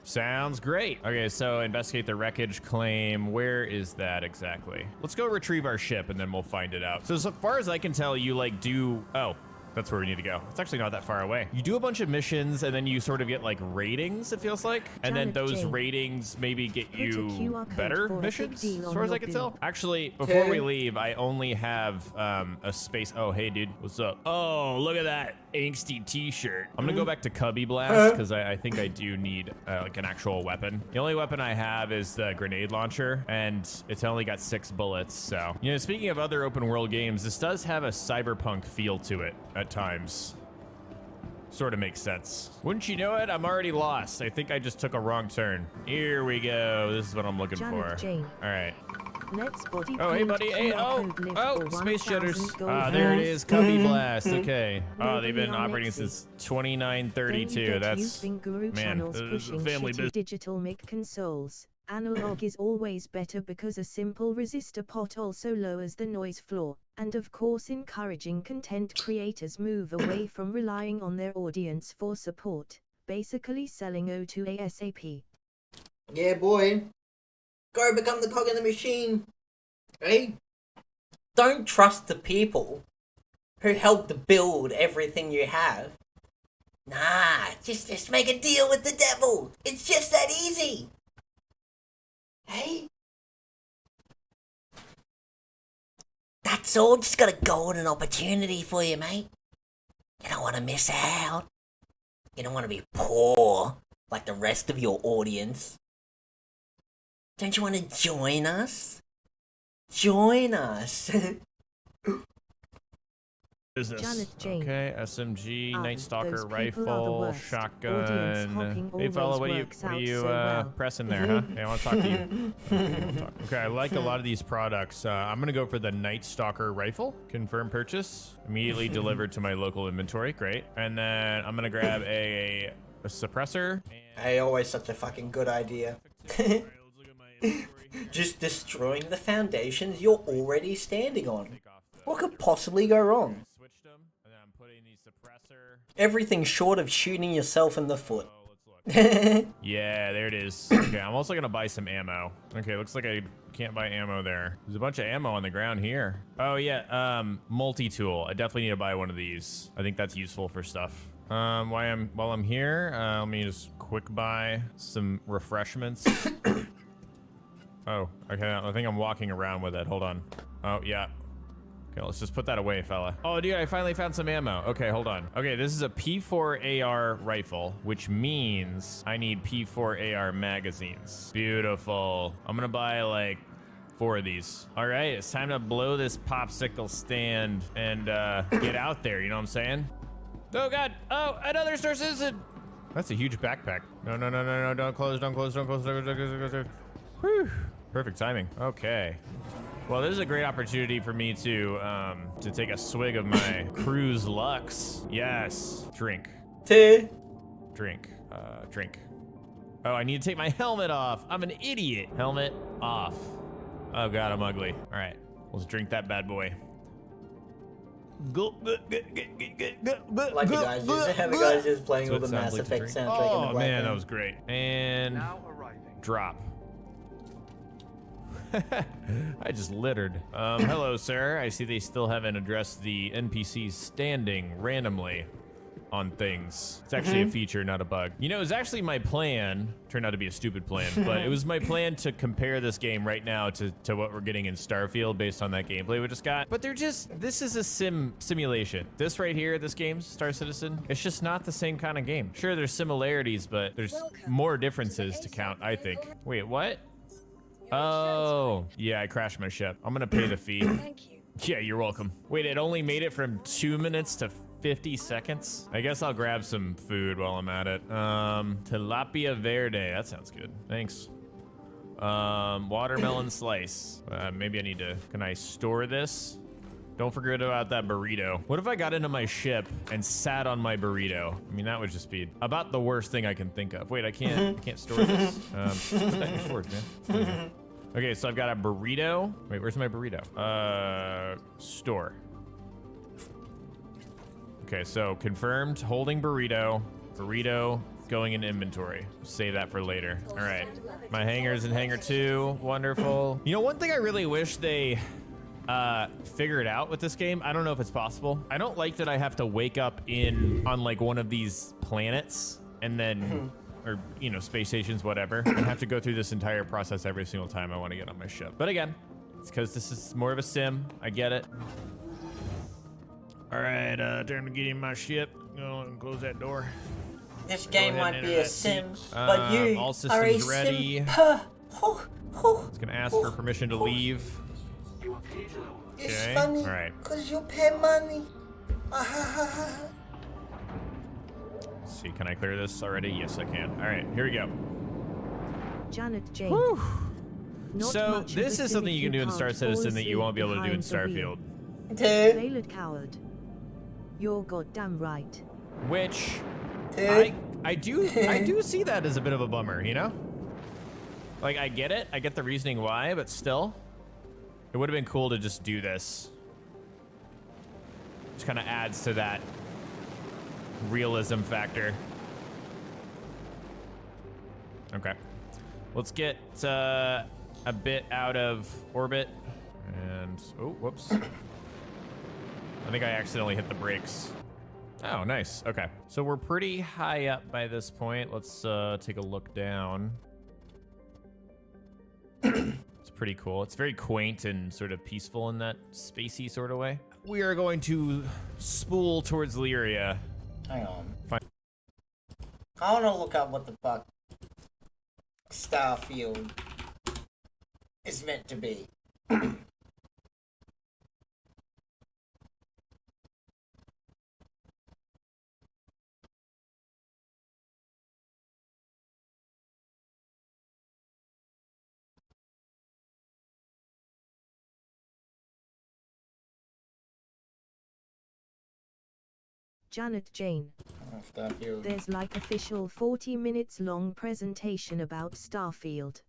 Sounds great. Okay, so investigate the wreckage claim. Where is that exactly? Let's go retrieve our ship and then we'll find it out. So as far as I can tell, you oh, that's where we need to go. It's actually not that far away. You do a bunch of missions and then you sort of get like ratings, it feels like. And then Janet those Jane. ratings maybe get Put a you QR code better for a missions, good deal as on far as your I can bill. tell. Actually, before we leave, I only have a space. Oh, hey, dude. What's up? Oh, look at that angsty t-shirt. I'm gonna go back to Cubby Blast because I think I do need like an actual weapon. The only weapon I have is the grenade launcher, and it's only got 6 bullets. So, speaking of other open world games, this does have a cyberpunk feel to it at times. Sort of makes sense. Wouldn't you know it? I'm already lost. I think I just took a wrong turn. Here we go. This is what I'm looking Janet for. Jane. All right. Let's body Oh, hey, paint buddy. Hey, QR code live for space 1,000 jetters. gold Ah, there it points. is. Cubby Blast. Okay. Oh, Nobody they've been on operating Etsy. since Don't 2932. forget That's, using guru man, channels this is pushing family shitty business. digital mic consoles. Analog is always better because a simple resistor pot also lowers the noise floor, and of course encouraging content creators move away from relying on their audience for support, basically selling O2 ASAP. Yeah, boy. Go become the cog in the machine. Hey? Don't trust the people who helped build everything you have. Nah, just make a deal with the devil. It's just that easy. Hey? That's all. Just got a golden opportunity for you, mate. You don't want to miss out. You don't want to be poor like the rest of your audience. Don't you want to join us? Join us. Is this? Janet Jane. Okay, SMG, Night Stalker those people are the rifle, worst. Audience shotgun. hopping Hey fella, always what are you works out so pressing there, huh? Hey, I want to talk to you. Okay, we'll talk. Okay, I like a lot of these products. I'm gonna go for the Night Stalker rifle. Confirm purchase. Immediately delivered to my local inventory. Great. And then I'm gonna grab a suppressor. Hey, always such a fucking good idea. Just destroying the foundations you're already standing on. What could possibly go wrong? Everything short of shooting yourself in the foot. Yeah, there it is. Okay, I'm also gonna buy some ammo. Okay, looks like I can't buy ammo there. There's a bunch of ammo on the ground here. Oh yeah, multi-tool. I definitely need to buy one of these. I think that's useful for stuff. While I'm here, let me just quick buy some refreshments. Oh, okay. I think I'm walking around with it. Hold on. Oh, yeah. Okay, let's just put that away, fella. Oh, dude, I finally found some ammo. Okay, hold on. Okay, this is a P4 AR rifle, which means I need P4 AR magazines. Beautiful. I'm gonna buy like 4 of these. All right, it's time to blow this popsicle stand and get out there, you know what I'm saying? Oh God, oh, another Star Citizen. That's a huge backpack. No, no, no, no, no, don't close, don't close, don't close, don't close, don't close. Whew, perfect timing. Okay. Well, this is a great opportunity for me to take a swig of my Cruise Lux. Yes, drink. Drink, drink. Oh, I need to take my helmet off. I'm an idiot. Helmet off. Oh God, I'm ugly. All right, let's drink that bad boy. Like you guys just have you guys just playing all the Mass Effect soundtrack in the Oh background. man, that was great. And drop. I just littered. Hello, sir. I see they still haven't addressed the NPCs standing randomly on things. It's actually a feature, not a bug. You know, it was actually my plan, turned out to be a stupid plan, but it was my plan to compare this game right now to what we're getting in Starfield based on that gameplay we just got. But they're just, this is a simulation. This right here, this game, Star Citizen, it's just not the same kind of game. Sure, there's similarities, but there's more differences to count, I think. Wait, what? Oh, yeah, I crashed my ship. I'm gonna pay the fee. Thank you. Yeah, you're welcome. Wait, it only made it from 2 minutes to 50 seconds? I guess I'll grab some food while I'm at it. Tilapia verde, that sounds good. Thanks. Watermelon slice. Maybe I need to, can I store this? Don't forget about that burrito. What if I got into my ship and sat on my burrito? I mean, that would just be about the worst thing I can think of. Wait, I can't store this? Put that in your storage, man. Okay, so I've got a burrito. Wait, where's my burrito? Store. Okay, so confirmed, holding burrito. Burrito going in inventory. Save that for later. All right, my hangar's in hangar 2. Wonderful. You know, one thing I really wish they figured out with this game, I don't know if it's possible. I don't like that I have to wake up on like one of these planets and then or, you know, space stations, whatever. I have to go through this entire process every single time I want to get on my ship. But again, it's because this is more of a sim. I get it. All right, time to get in my ship. Go and close that door. This game might be a sim, but you all are a systems ready. It's gonna ask for permission to leave. It's Okay, funny, all right. cause you pay money. Let's see, can I clear this already? Yes, I can. All right, here we go. Janet Jane. Whew. Not So much of this a is something sim you can if do in can't Star fall Citizen that you won't be able to do in asleep behind Starfield. the wheel. Veiled coward. You're goddamn right. Which I do see that as a bit of a bummer, you know? Like, I get it. I get the reasoning why, but still, it would have been cool to just do this. Just kind of adds to that realism factor. Okay. Let's get a bit out of orbit. And, oh, whoops. I think I accidentally hit the brakes. Oh, nice. Okay. So we're pretty high up by this point. Let's take a look down. It's pretty cool. It's very quaint and sort of peaceful in that spacey sort of way. We are going to spool towards Lyria. Hang on. Fine. I want to look up what the fuck Starfield is meant to be. Janet Jane. Starfield. There's like official 40 minutes long presentation about Starfield.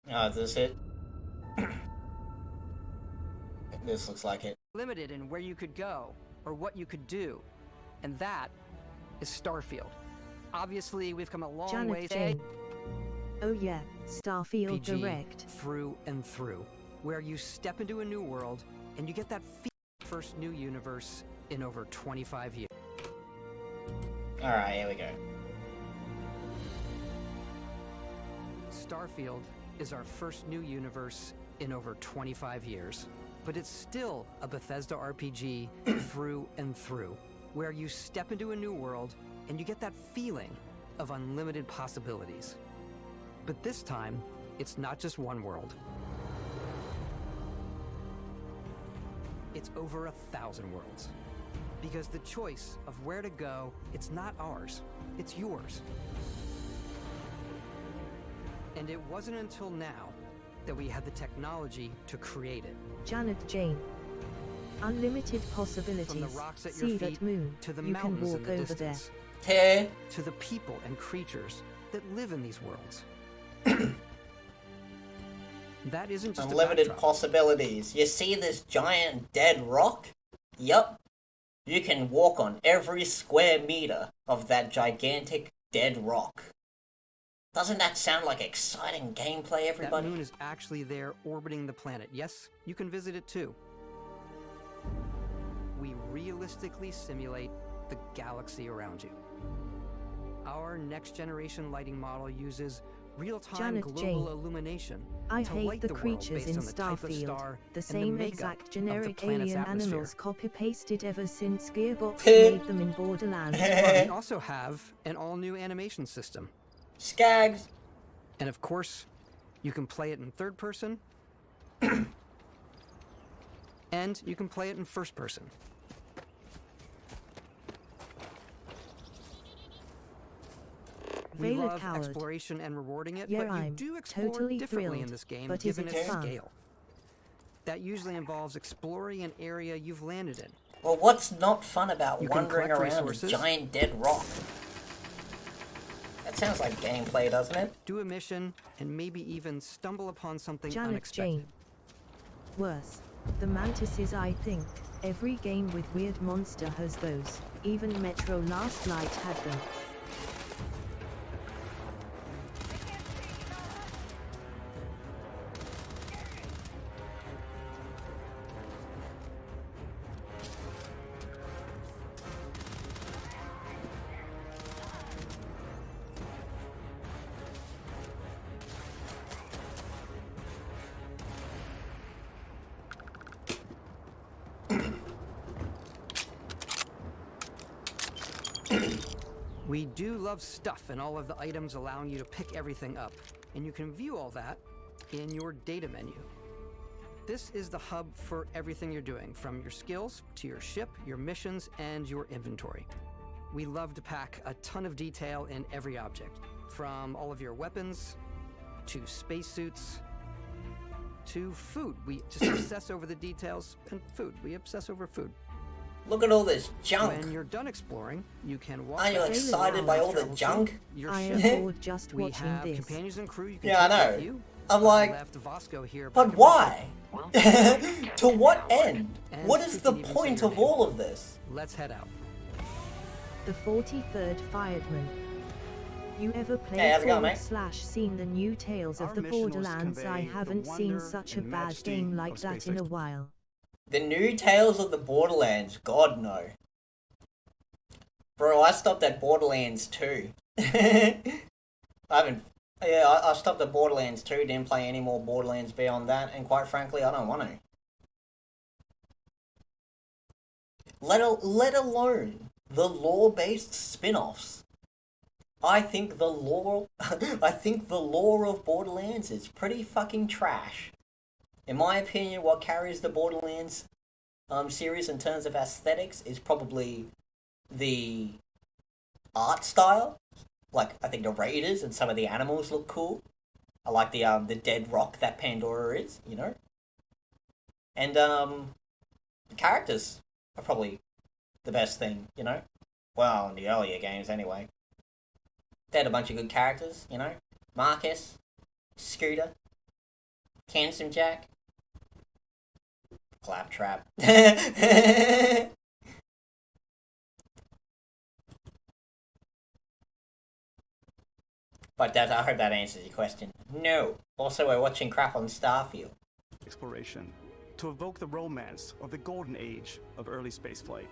Oh, is this it? This looks like it. Limited in where you could go or what you could do, and that is Starfield. Obviously, we've come a long Janet way. Jane. Oh yeah, Starfield PG Direct. through and through, where you step into a new world and you get that first new universe in over 25 years. Alright, here we go. Starfield is our first new universe in over 25 years. But it's still a Bethesda RPG through and through, where you step into a new world and you get that feeling of unlimited possibilities. But this time, it's not just one world. It's over 1,000 worlds. Because the choice of where to go, it's not ours, it's yours. And it wasn't until now that we had the technology to create it. Janet Jane. Unlimited possibilities. From the rocks at your See feet that moon. to the You can mountains walk in the over distance. Hey. To the people and creatures that live in these worlds. That isn't just Unlimited a backdrop. possibilities. You see this giant dead rock? Yup. You can walk on every square meter of that gigantic dead rock. Doesn't that sound like exciting gameplay, everybody? That moon is actually there orbiting the planet. Yes, you can visit it too. We realistically simulate the galaxy around you. Our next generation lighting model uses real-time Janet global Jane. illumination I to hate light the the world creatures based in on the type of Starfield. star The and same makeup exact of the generic planet's alien atmosphere. animals copy-pasted ever since Gearbox made them in Borderlands We 1. also have an all-new animation system. Skags. And of course, you can play it in third person, and you can play it in first person. We Vela love Coward. exploration and rewarding it, Yeah, but you I'm do explore totally differently thrilled, in this game, but is given it its fun? scale. That usually involves exploring an area you've landed in. Well, what's not fun about You can wandering collect around resources. a giant dead rock? That sounds like gameplay, doesn't it? Do a mission, and maybe even stumble upon something Janet unexpected. Jane. Worse. The mantises, I think. Every game with weird monster has those. Even Metro Last Light had them. We do love stuff and all of the items allowing you to pick everything up, and you can view all that in your data menu. This is the hub for everything you're doing, from your skills to your ship, your missions, and your inventory. We love to pack a ton of detail in every object, from all of your weapons to spacesuits to food. We just obsess over the details, and food. We obsess over food. Look at all this junk. When you're done exploring, you can walk Aren't you back excited by all the to junk? your I ship. am bored just We watching have this. companions and crew you can Yeah, I take with know. you. I'm I like, left Vasco here but back why? at the ship. To what end? And What is you the can even say point your of name. all of this? Let's head out. The 43rd Fireman. You ever Hey, played how's it going, mate? / seen the new Tales of Our the mission was to Borderlands? I convey the haven't seen wonder such a and bad majesty game like of that space in a while. The new Tales of the Borderlands? God, no. Bro, I stopped at Borderlands 2. I stopped at Borderlands 2, didn't play any more Borderlands beyond that, and quite frankly, I don't want to. Let alone the lore-based spin-offs. I think the lore of Borderlands is pretty fucking trash. In my opinion, what carries the Borderlands series in terms of aesthetics is probably the art style. Like, I think the raiders and some of the animals look cool. I like the dead rock that Pandora is, you know. And the characters are probably the best thing, you know. Well, in the earlier games anyway. They had a bunch of good characters, you know. Marcus, Scooter, Handsome Jack, Claptrap. But I hope that answers your question. No. Also, we're watching crap on Starfield. Exploration to evoke the romance of the golden age of early spaceflight.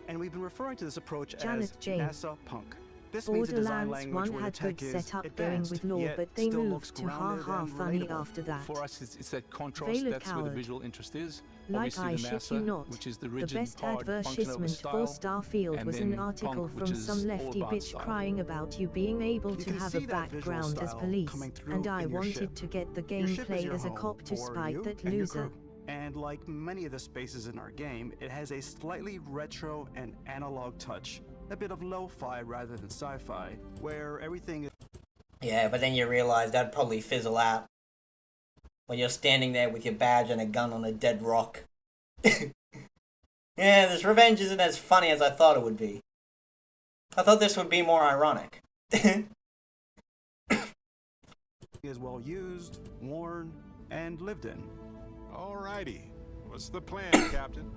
And we've been referring to this approach Janet as Jane. NASA punk. This means a design Borderlands language 1 where the had tech good is setup going advanced, with lore, yet but they still looks moved to grounded ha-ha and funny relatable. after that. For us, it's that contrast Veiled that's where the coward. visual interest is. Like Obviously I the shit NASA, you not, which is the the rigid, best hard, function over advertisement style, for Starfield and was then an article punk, which from is some all lefty about bitch style. crying about you being able You to can have see a that visual background as style police, coming through and I in your wanted ship. to get the Your ship is gameplay your as a home cop to for spite you that and your loser. crew. And like many of the spaces in our game, it has a slightly retro and analog touch. A bit of lo-fi rather than sci-fi, where everything is... Yeah, but then you realize that'd probably fizzle out when you're standing there with your badge and a gun on a dead rock. Yeah, this revenge isn't as funny as I thought it would be. I thought this would be more ironic. is well used, worn, and lived in. Alrighty. What's the plan, Captain?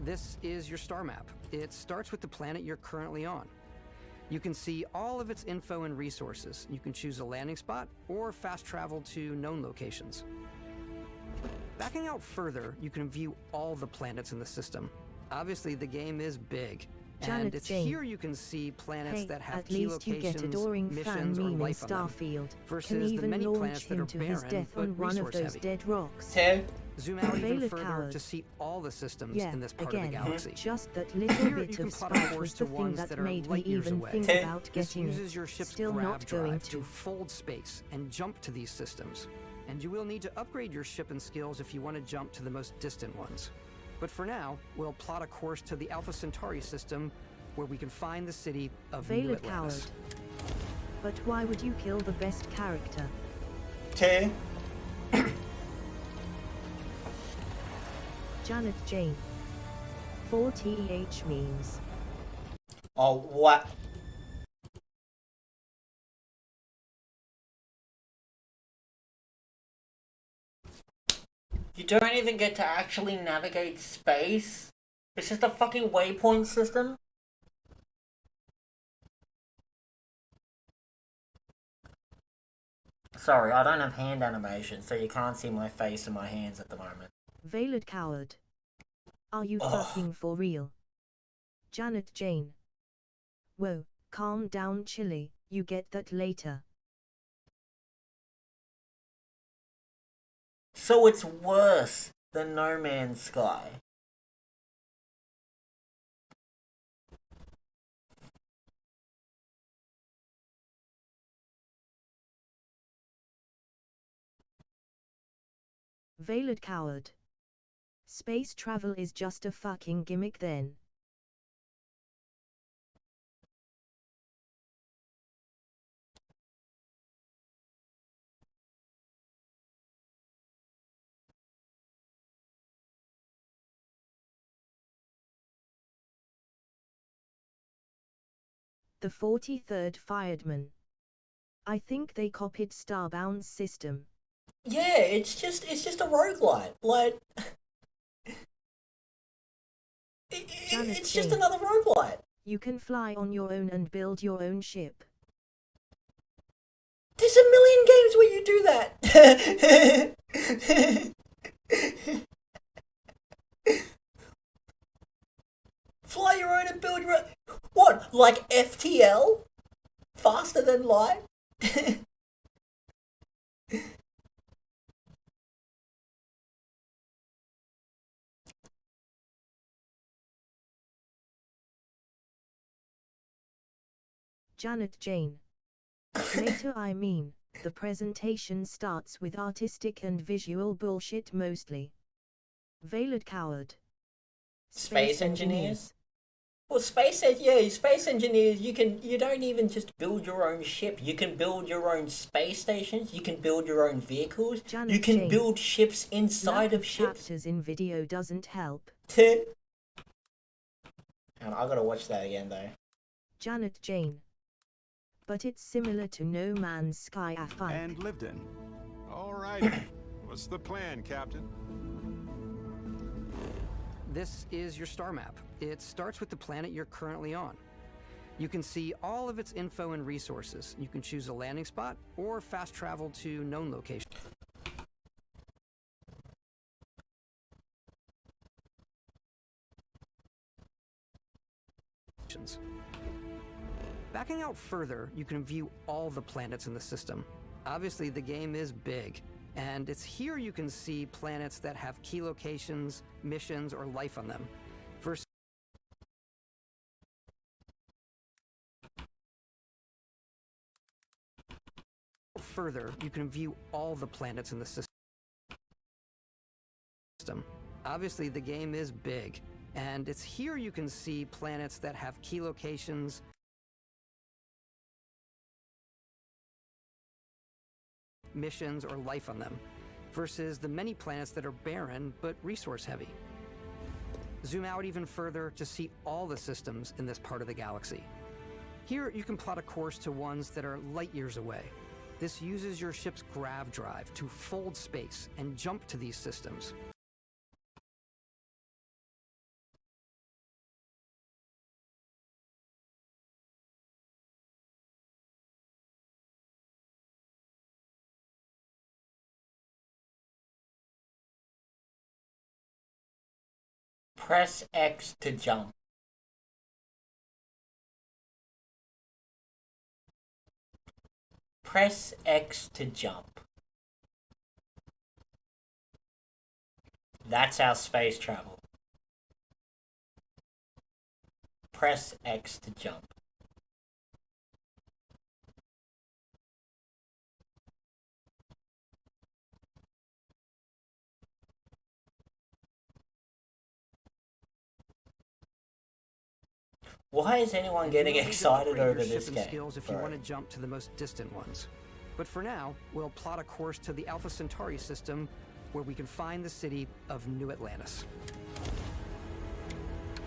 This is your star map. It starts with the planet you're currently on. You can see all of its info and resources. You can choose a landing spot or fast travel to known locations. Backing out further, you can view all the planets in the system. Obviously, the game is big. Janet And it's Jane. here you can see planets Hey, that have at key least you locations, get adoring fan missions, or meme in life on them, Starfield. versus Can the even many launch planets that him are to his barren death but on one of those resource-heavy. dead rocks. Zoom out even Veiled further coward. to see all the systems Yeah, in this part again, of the galaxy. just that little Here bit you can of plot a spite course was to the thing ones that that are made me light years even away. think about This getting uses it. your ship's Still grav not going drive to. fold space and jump to these systems. And you will need to upgrade your ship and skills if you want to jump to the most distant ones. But for now, we'll plot a course to the Alpha Centauri system, where we can find the city of New Veiled coward. Atlantis. But why would you kill the best character? Janet Jane. 4TH memes. Oh, what? You don't even get to actually navigate space? It's just a fucking waypoint system? Sorry, I don't have hand animation, so you can't see my face and my hands at the moment. Veiled coward. Are you Ugh. fucking for real? Janet Jane. Whoa, calm down Chili, you get that later. So it's worse than No Man's Sky. Veiled coward. Space travel is just a fucking gimmick then. The 43rd Fireman. I think they copied Starbound's system. Yeah, it's just a roguelite. Like, Janet it's just Jane. another roguelite. You can fly on your own and build your own ship. There's a million games where you do that. Fly your own and build your own. What? Like FTL? Faster than light? Janet Jane. Later I mean, the presentation starts with artistic and visual bullshit mostly. Veiled coward. Space engineers? Well, space engineers, you don't even just build your own ship. You can build your own space stations, you can build your own vehicles, Janet you can Jane. build ships inside Lack of ships. chapters in video doesn't help. And I gotta watch that again though. Janet Jane. But it's similar to No Man's Sky Afike. And lived in. Alrighty. What's the plan, Captain? This is your star map. It starts with the planet you're currently on. You can see all of its info and resources. You can choose a landing spot or fast travel to known locations. Backing out further, you can view all the planets in the system. Obviously, the game is big, and it's here you can see planets that have key locations, missions, or life on them. Versus further, you can view all the planets in the system. Obviously, the game is big, and it's here you can see planets that have key locations, missions, or life on them, versus the many planets that are barren but resource heavy. Zoom out even further to see all the systems in this part of the galaxy. Here you can plot a course to ones that are light years away. This uses your ship's grav drive to fold space and jump to these systems. Press X to jump. Press X to jump. That's our space travel. Press X to jump. Why is anyone getting excited over this game? Skills if you want to jump to the most distant ones. But for now, we'll plot a course to the Alpha Centauri system where we can find the city of New Atlantis.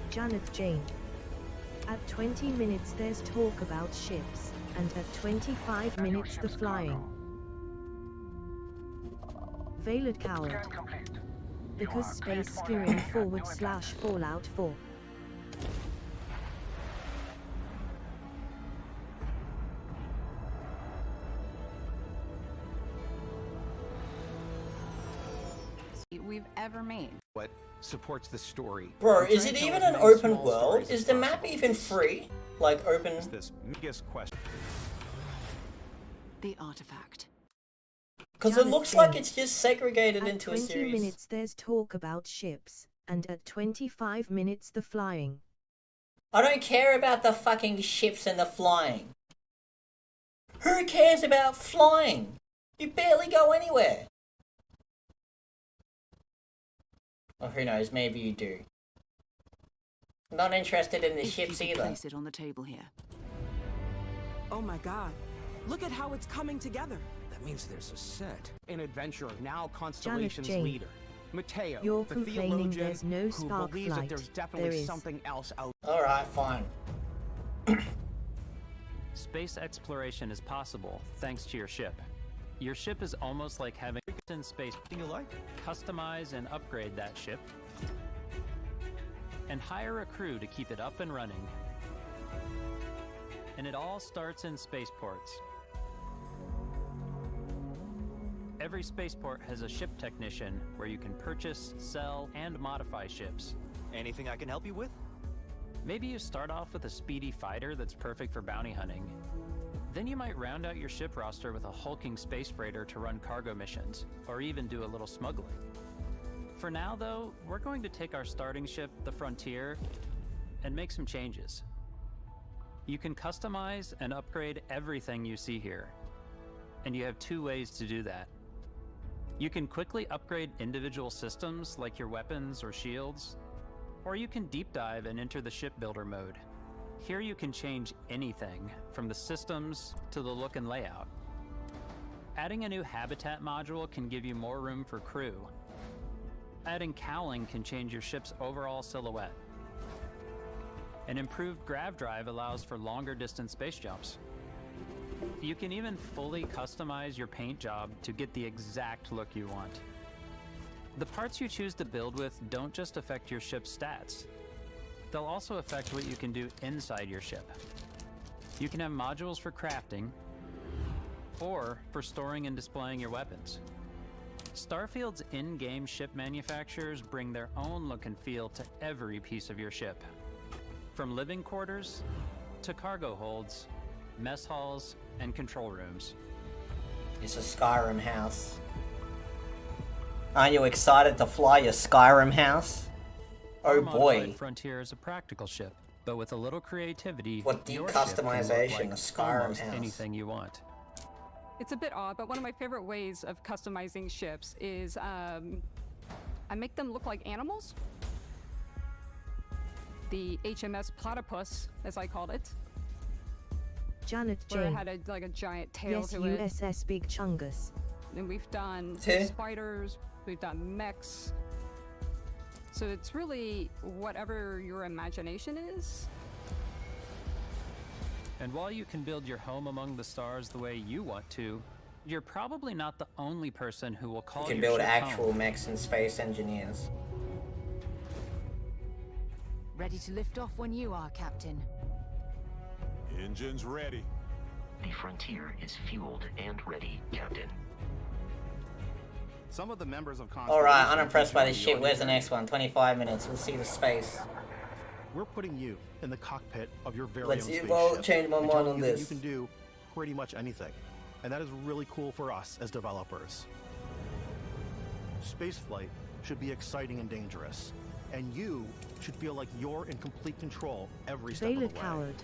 Janet Jane. At 20 minutes there's talk about ships, and at 25 minutes the flying. Veiled Coward. Because space skewing / Fallout 4. We've ever made. What supports the story? Bro, is it even an open world? Is the map even free? Like open? This biggest question. The artifact. Because it looks like it's just segregated into a series. At 20 minutes there's talk about ships, and at 25 minutes the flying. I don't care about the fucking ships and the flying. Who cares about flying? You barely go anywhere. Or who knows, maybe you do. Not interested in the ships either. Place it on the table here. Oh my god. Look at how it's coming together. That means there's a set. An adventurer, now Constellation's leader. Mateo, You're the complaining theologian there's no who spark believes flight. that there's definitely There is. something else out. Alright, fine. Space exploration is possible thanks to your ship. Your ship is almost like having in space. You like? Customize and upgrade that ship, and hire a crew to keep it up and running. And it all starts in spaceports. Every spaceport has a ship technician where you can purchase, sell, and modify ships. Anything I can help you with? Maybe you start off with a speedy fighter that's perfect for bounty hunting. Then you might round out your ship roster with a hulking space freighter to run cargo missions, or even do a little smuggling. For now, though, we're going to take our starting ship, the Frontier, and make some changes. You can customize and upgrade everything you see here, and you have two ways to do that. You can quickly upgrade individual systems like your weapons or shields, or you can deep dive and enter the shipbuilder mode. Here you can change anything, from the systems to the look and layout. Adding a new habitat module can give you more room for crew. Adding cowling can change your ship's overall silhouette. An improved grav drive allows for longer distance space jumps. You can even fully customize your paint job to get the exact look you want. The parts you choose to build with don't just affect your ship's stats. They'll also affect what you can do inside your ship. You can have modules for crafting, or for storing and displaying your weapons. Starfield's in-game ship manufacturers bring their own look and feel to every piece of your ship. From living quarters to cargo holds, mess halls, and control rooms. It's a Skyrim house. Aren't you excited to fly your Skyrim house? Oh Our boy. modified Frontier is a practical ship, but with a little creativity, What deep your ship can look customization, like a Skyrim almost house. anything you want. It's a bit odd, but one of my favorite ways of customizing ships is I make them look like animals. The HMS Platypus, as I called it. Janet Where it Jane. had a giant tail Yes, to it. USS Big Chungus. And we've done Okay. spiders, we've done mechs. So it's really whatever your imagination is. And while you can build your home among the stars the way you want to, you're probably not the only person who will call You can your build ship actual home. mechs and space engineers. Ready to lift off when you are, Captain. Engines ready. The Frontier is fueled and ready, Captain. Some of the members of Alright, unimpressed by this shit. Where's the next one? 25 minutes. We'll see the space. We're putting you in the cockpit of your very Let's own spaceship. evolve, change my and mind telling on you that this. You can do pretty much anything. And that is really cool for us as developers. Spaceflight should be exciting and dangerous. And you should feel like you're in complete control every step of the Baylor way. coward.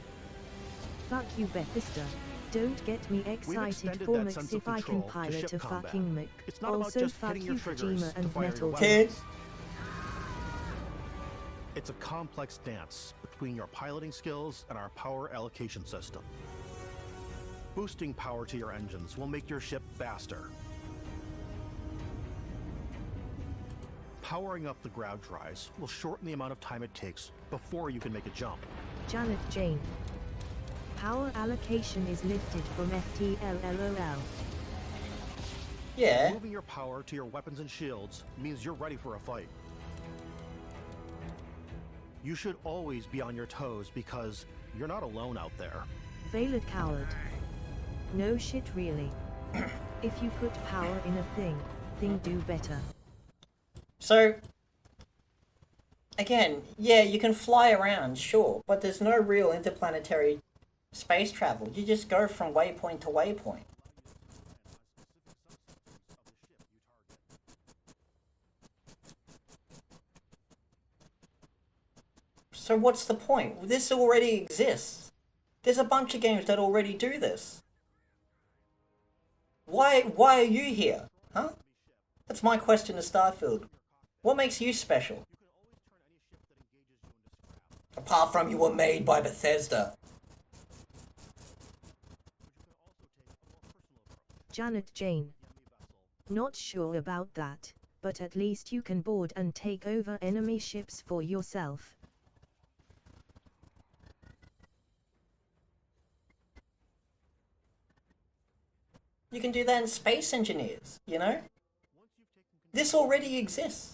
Fuck you, Bethesda. Don't get me excited extended for that Mix sense if of I can control to pilot ship a combat. fucking Mick. It's not about Also, just fuck hitting you, your triggers Kojima to and fire your Metal weapons. Gear. It's a complex dance between your piloting skills and our power allocation system. Boosting power to your engines will make your ship faster. Powering up the grav drives will shorten the amount of time it takes before you can make a jump. Janet Jane. Power allocation is lifted from FTLLOL. Yeah. Moving your power to your weapons and shields means you're ready for a fight. You should always be on your toes because you're not alone out there. Veiled coward. No shit really. If you put power in a thing do better. So, again, yeah, you can fly around, sure, but there's no real interplanetary space travel. You just go from waypoint to waypoint. So what's the point? This already exists. There's a bunch of games that already do this. Why are you here? Huh? That's my question to Starfield. What makes you special? Apart from you were made by Bethesda. Janet Jane. Not sure about that, but at least you can board and take over enemy ships for yourself. You can do that in Space Engineers, you know? This already exists.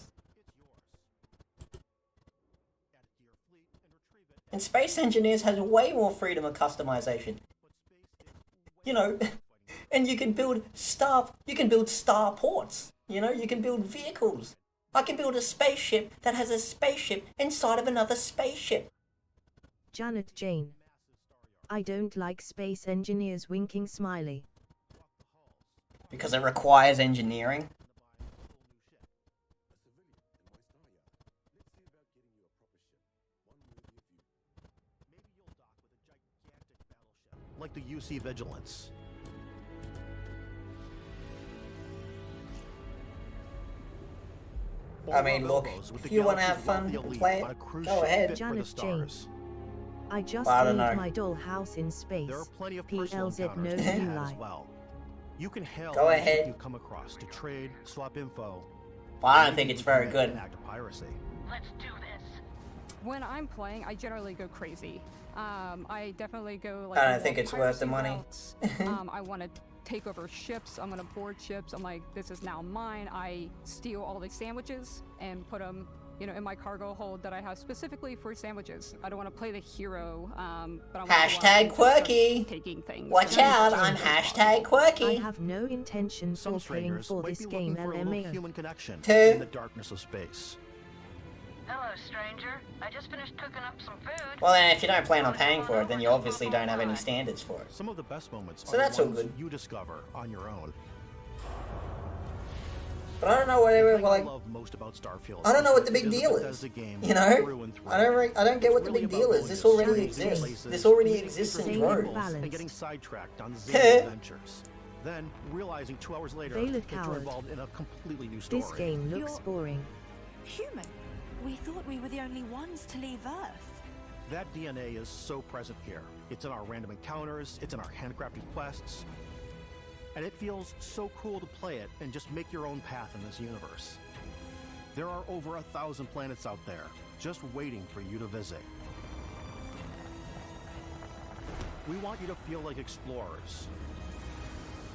And Space Engineers has way more freedom of customization. You know, and you can build starports, you know, you can build vehicles. I can build a spaceship that has a spaceship inside of another spaceship. Janet Jane. I don't like Space Engineers winking smiley. Because it requires engineering. Like the UC Vigilance. I mean, look, if you want to have fun and play it, go ahead. Janet Jane. I just Well, I don't made know. my dollhouse in space. There are plenty of personal PLZ no encounters to have Eli. as well. You can hail Go any ship ahead. you come across to trade, swap info. Well, I don't or think even it's very commit good. an act of piracy. Let's do this. When I'm playing, I generally go crazy. I definitely go like. I don't more think it's worth the piracy money. routes. I want to take over ships. I'm gonna board ships. I'm like, this is now mine. I steal all the sandwiches and put them, you know, in my cargo hold that I have specifically for sandwiches. I don't want to play the hero. But I want to go out Hashtag and just start quirky. taking things. Watch out, I'm hashtag I quirky. have no intention Some for paying strangers for might this be game looking for a little LMAO. human connection Two. in the darkness of space. Hello, stranger. I just finished cooking up some food. Well, then if you don't plan on paying for it, then you obviously don't have any standards for it. Some of the best moments So are that's the all ones good. you discover on your own. But I don't know what everyone The thing like. I love most about Starfield I don't know what the is big it deal a is. Bethesda game You know, through and through. I don't get what the It's big really deal about is. This going to already strange exists. places, This already meeting exists in different droves. people, and getting sidetracked on zany adventures. Then realizing 2 hours later Veiled that you're coward. involved in a completely new story. This game looks boring. Human? We thought we were the only ones to leave Earth. That DNA is so present here. It's in our random encounters, it's in our handcrafted quests, and it feels so cool to play it and just make your own path in this universe. There are over 1,000 planets out there, just waiting for you to visit. We want you to feel like explorers,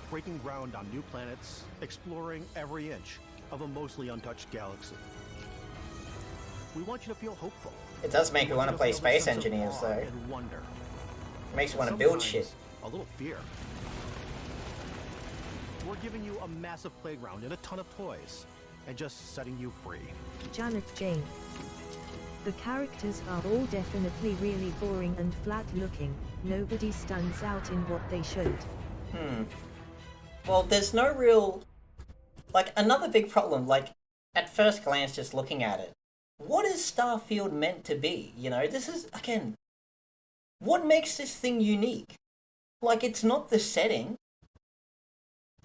breaking ground on new planets, exploring every inch of a mostly untouched galaxy. We want you to feel hopeful. It does make me want to play feel this Space sense of Engineers, awe though. and wonder. It makes you want to build shit. Sometimes a little fear. We're giving you a massive playground and a ton of toys, and just setting you free. Janet Jane. The characters are all definitely really boring and flat looking. Nobody stands out in what they should. Well, there's no real... Like, another big problem, like, at first glance just looking at it, what is Starfield meant to be? You know, this is, again, what makes this thing unique? Like, it's not the setting.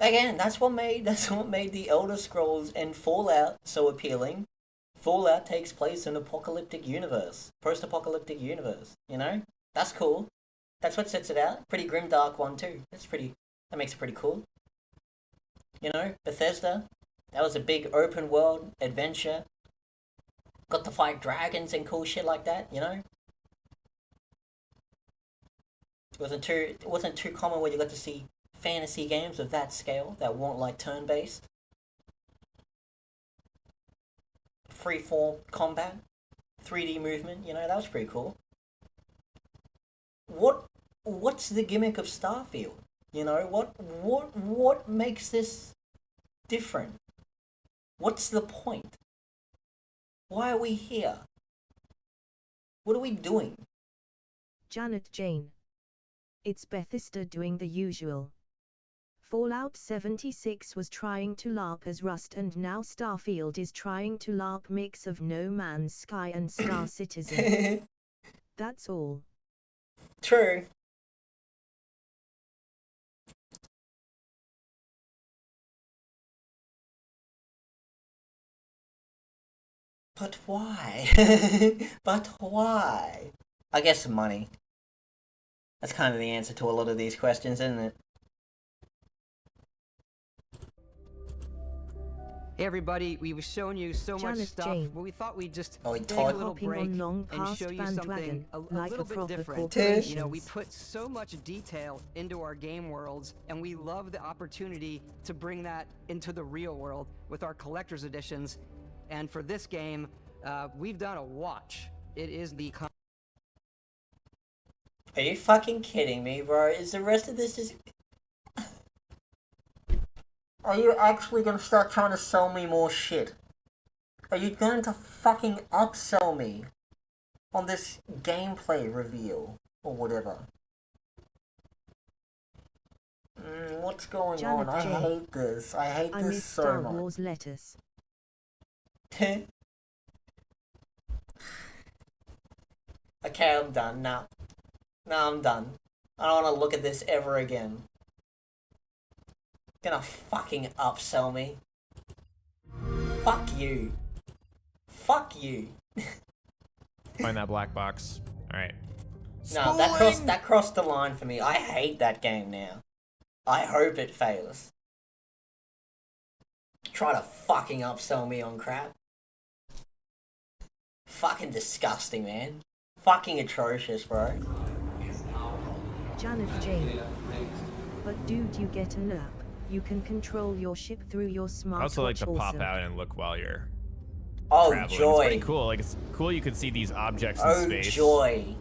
Again, that's what made the Elder Scrolls and Fallout so appealing. Fallout takes place in an apocalyptic universe, post-apocalyptic universe, you know? That's cool. That's what sets it out. Pretty grimdark one too. That makes it pretty cool. You know, Bethesda, that was a big open world adventure. Got to fight dragons and cool shit like that, you know? It wasn't too common where you got to see fantasy games of that scale that weren't like turn-based. Freeform combat, 3D movement, you know, that was pretty cool. What's the gimmick of Starfield? You know, what makes this different? What's the point? Why are we here? What are we doing? Janet Jane. It's Bethesda doing the usual. Fallout 76 was trying to LARP as Rust, and now Starfield is trying to LARP mix of No Man's Sky and Star Citizen. That's all. True. But why? But why? I guess money. That's kind of the answer to a lot of these questions, isn't it? Hey everybody, we were showing you so much Janet stuff, Jane. but we thought we'd just Oh, take a Todd. little Hopping break on long and past show you bandwagon, something a like little a bit proper different. corporation. You know, we put so much detail into our game worlds, and we love the opportunity to bring that into the real world with our collector's editions. And for this game, we've done a watch. It is the... Are you fucking kidding me, bro? Is the rest of this just... Are you actually gonna start trying to sell me more shit? Are you going to fucking upsell me on this gameplay reveal or whatever? What's going Janet on? I Jane. hate this. I hate I this miss so Star much. Wars lettuce. Okay, I'm done. Nah, I'm done. I don't want to look at this ever again. Gonna fucking upsell me. Fuck you. Fuck you. Find that black box. Alright. No, that crossed the line for me. I hate that game now. I hope it fails. Try to fucking upsell me on crap. Fucking disgusting, man. Fucking atrocious, bro. Janet Jane. But dude, you get an app. You can control your ship through your smartwatch. I also like to pop also. out and look while you're Oh, traveling. joy. It's pretty cool. Like, it's cool you can see these objects in Oh, space. joy.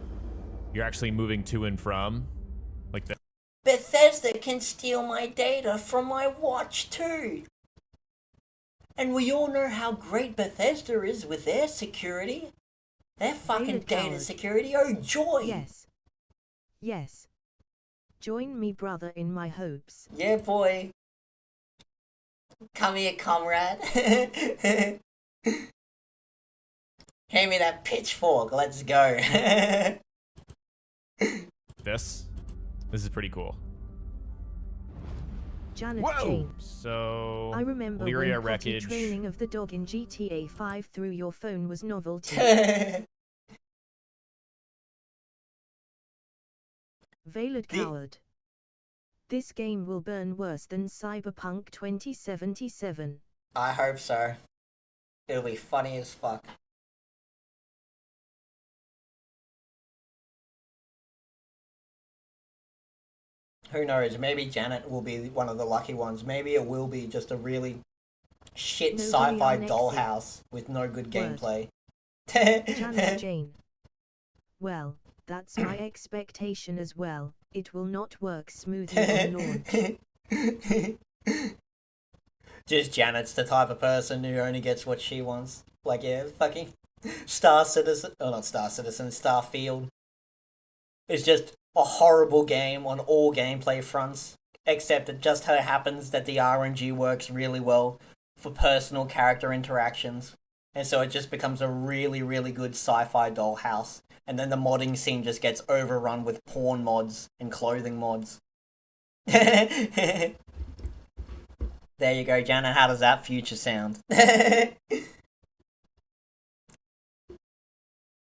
You're actually moving to and from. Like the Bethesda can steal my data from my watch too. And we all know how great Bethesda is with their security. Their fucking data security. Oh, joy! Yes. Yes. Join me, brother, in my hopes. Yeah, boy. Come here, comrade. Hand me that pitchfork. Let's go. This is pretty cool. Janet Jane. So I remember Lyria when potty wreckage. training of the dog in GTA 5 through your phone was novelty. Veiled Coward. This game will burn worse than Cyberpunk 2077. I hope so. It'll be funny as fuck. Who knows, maybe Janet will be one of the lucky ones. Maybe it will be just a really shit sci-fi dollhouse with no good gameplay. Janet Jane. Well, that's my expectation as well. It will not work smoothly on launch. Just Janet's the type of person who only gets what she wants. Like, yeah, fucking Star Citizen, oh not Star Citizen, Starfield. It's just a horrible game on all gameplay fronts, except it just so happens that the RNG works really well for personal character interactions, and so it just becomes a really, really good sci-fi dollhouse, and then the modding scene just gets overrun with porn mods and clothing mods. There you go, Janet, how does that future sound? That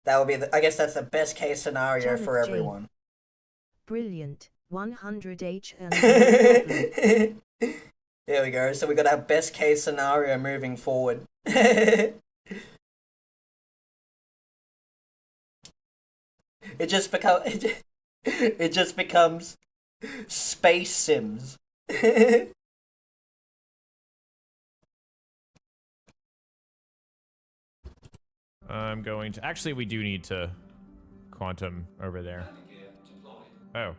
would be, I guess that's the best case scenario Janet for Jane. everyone. Brilliant. 100H and There we go. So we got our best case scenario moving forward. It just becomes Space Sims. I'm going to... Actually, we do need to quantum over there. Oh.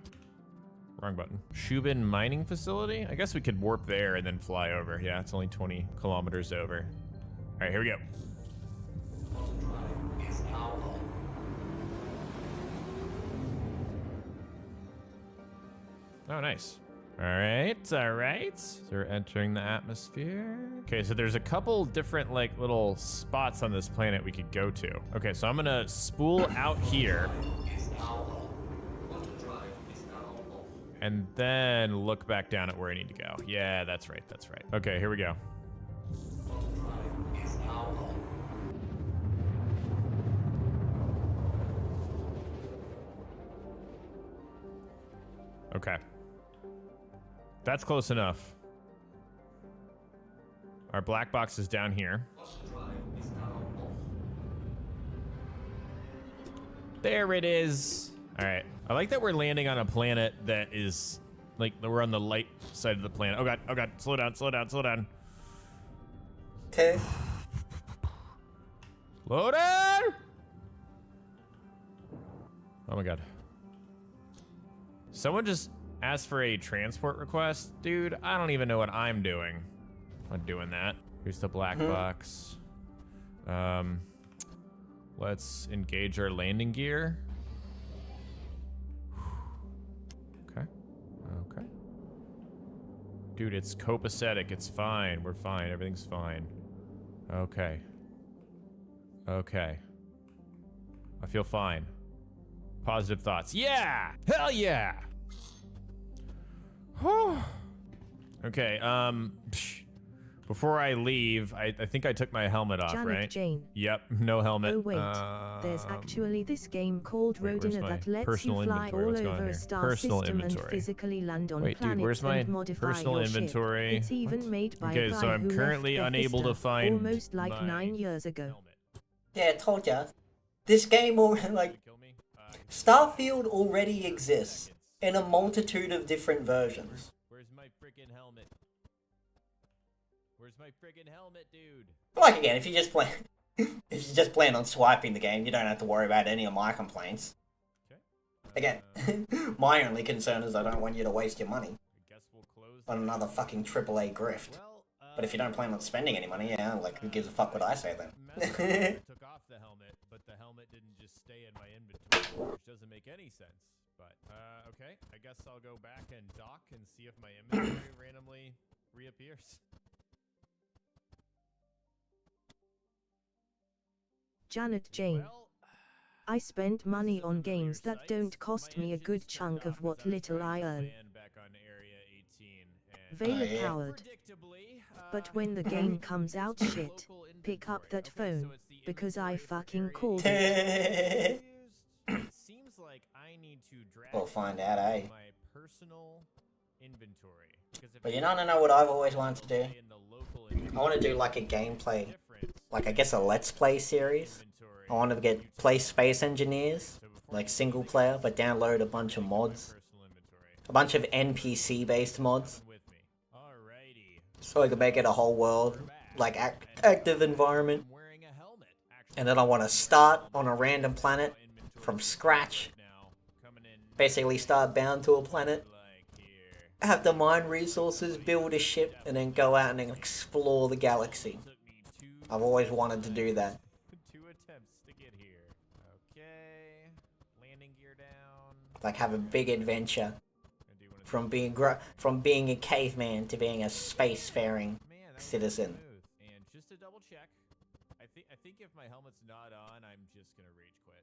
Wrong button. Shubin Mining Facility? I guess we could warp there and then fly over. Yeah, it's only 20 kilometers over. All right, here we go. Oh, nice. All right. So we're entering the atmosphere. Okay, so there's a couple different like little spots on this planet we could go to. Okay, so I'm gonna spool out here. And then look back down at where I need to go. Yeah, that's right, that's right. Okay, here we go. Okay. That's close enough. Our black box is down here. There it is. All right. I like that we're landing on a planet that is like we're on the light side of the planet. Oh god, oh god, slow down, slow down, slow down. Okay. Slow down! Oh my god. Someone just asked for a transport request. Dude, I don't even know what I'm doing. I'm not doing that. Here's the black box. Let's engage our landing gear. Okay. Okay. Dude, it's copacetic. It's fine. We're fine. Everything's fine. Okay. Okay. I feel fine. Positive thoughts. Yeah! Hell yeah! Okay, before I leave, I think I took my helmet off, Janet right? Jane. Yep, no helmet. Oh wait, there's actually this game called wait, where's Rodina my that lets personal you fly inventory? all What's going on over here? a star Personal system and inventory. physically land on Wait, planets dude, where's my and modify personal your inventory? ship. It's even made by Okay, a guy so I'm who currently left unable to Bethesda find almost like my 9 years ago. Yeah, I told ya. This game already, like, Starfield already exists in a multitude of different versions. Where's my freaking helmet? Where's my freaking helmet, dude? Like again, if you just plan on swiping the game, you don't have to worry about any of my complaints. Again, my only concern is I don't want you to waste your money on another fucking AAA grift. But if you don't plan on spending any money, yeah, like who gives a fuck what I say then? Took off the helmet, but the helmet didn't just stay in my inventory, which doesn't make any sense. But, okay, I guess I'll go back and dock and see if my inventory randomly reappears. Janet Jane. I spent money on games that don't cost me a good chunk of what little I earn. Veil a coward. But when the game comes out, shit, pick up that phone, because I fucking called it. Seems like I need to drag We'll find out, eh? my personal inventory. But you don't know what I've always wanted to do? I want to do like a gameplay, like I guess a Let's Play series. I want to play Space Engineers, like single player, but download a bunch of mods. A bunch of NPC based mods. So I can make it a whole world, like active environment. And then I want to start on a random planet from scratch. Basically start bound to a planet. Have to mine resources, build a ship, and then go out and explore the galaxy. I've always wanted to do that. 2 attempts to get here. Okay. Landing gear down. Like have a big adventure. From being a caveman to being a spacefaring citizen. And just to double check, I think if my helmet's not on, I'm just gonna rage quit.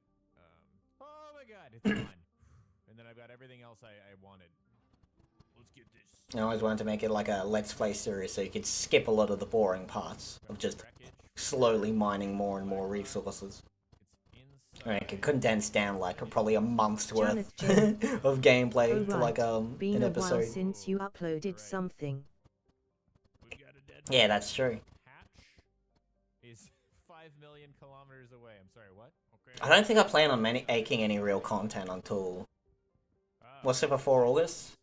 Oh my god, it's on. And then I've got everything else I wanted. Let's get this. I always wanted to make it like a Let's Play series so you could skip a lot of the boring parts of just slowly mining more and more resources. I mean, it could condense down like probably a month's worth of gameplay to like Been an a episode. while since you uploaded something. Yeah, that's true. Is 5 million kilometers away. I'm sorry, what? Okay. I don't think I plan on making any real content until... What's it, before August?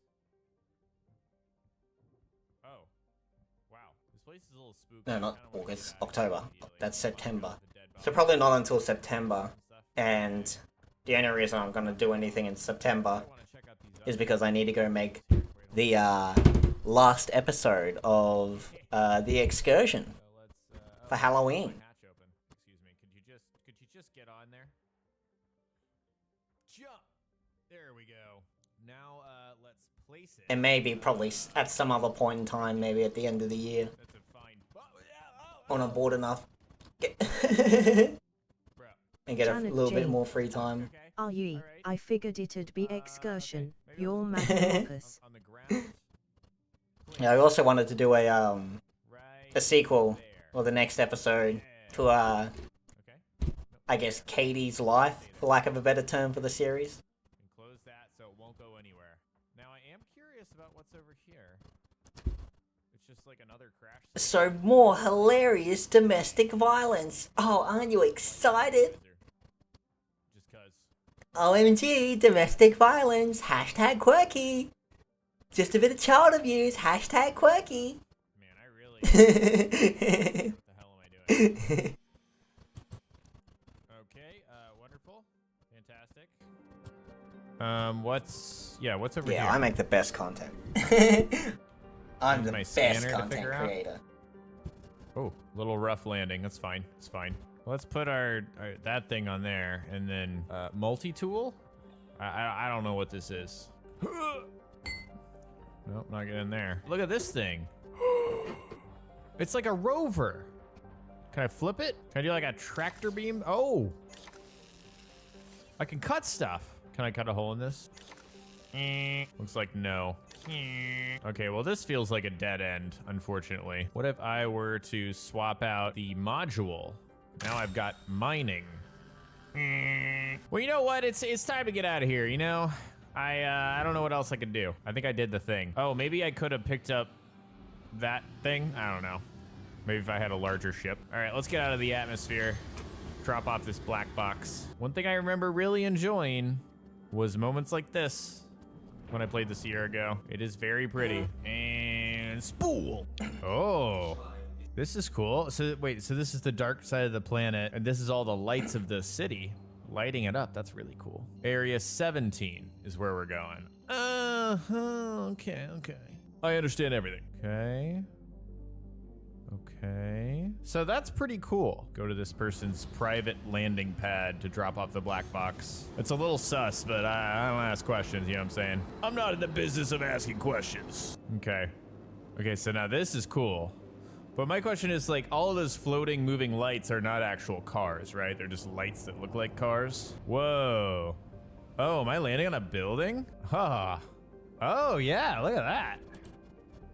Oh. Wow. This place is a little spooky. No, not August. October. That's September. So probably not until September. And the only reason I'm going to do anything in September is because I need to go make the last episode of The Excursion for Halloween. Excuse me. Could you just get on there? Jump. There we go. Now let's place it. And maybe probably at some other point in time, maybe at the end of the year, when I'm bored enough, and get a little bit more free time. Are you? I figured it'd be excursion. You're Magnopus. Yeah, I also wanted to do a sequel, or the next episode, to I guess Katie's life, for lack of a better term for the series. And close that so it won't go anywhere. Now I am curious about what's over here. It's just like another crash. So more hilarious domestic violence. Oh, aren't you excited? OMG, domestic violence, hashtag quirky. Just a bit of child abuse, hashtag quirky. Man, I really... what the hell am I doing? Okay, wonderful. Fantastic. What's over here? Yeah, I make the best content. I'm the best content creator. Oh, little rough landing. That's fine. It's fine. Let's put our that thing on there, and then multi-tool. I don't know what this is. Nope, not getting there. Look at this thing. It's like a rover. Can I flip it? Can I do like a tractor beam? Oh, I can cut stuff. Can I cut a hole in this? Looks like no. Okay, well this feels like a dead end, unfortunately. What if I were to swap out the module? Now I've got mining. Well, you know what? It's time to get out of here, you know? I don't know what else I can do. I think I did the thing. Oh, maybe I could have picked up that thing? I don't know. Maybe if I had a larger ship. All right, let's get out of the atmosphere. Drop off this black box. One thing I remember really enjoying was moments like this when I played this a year ago. It is very pretty. And spool. Oh. This is cool. So wait, so this is the dark side of the planet, and this is all the lights of the city lighting it up. That's really cool. Area 17 is where we're going. Okay. I understand everything. Okay. Okay. So that's pretty cool. Go to this person's private landing pad to drop off the black box. It's a little sus, but I don't ask questions, you know what I'm saying? I'm not in the business of asking questions. Okay. Okay, so now this is cool. But my question is, like, all of those floating, moving lights are not actual cars, right? They're just lights that look like cars. Whoa. Oh, am I landing on a building? Huh. Oh, yeah, look at that.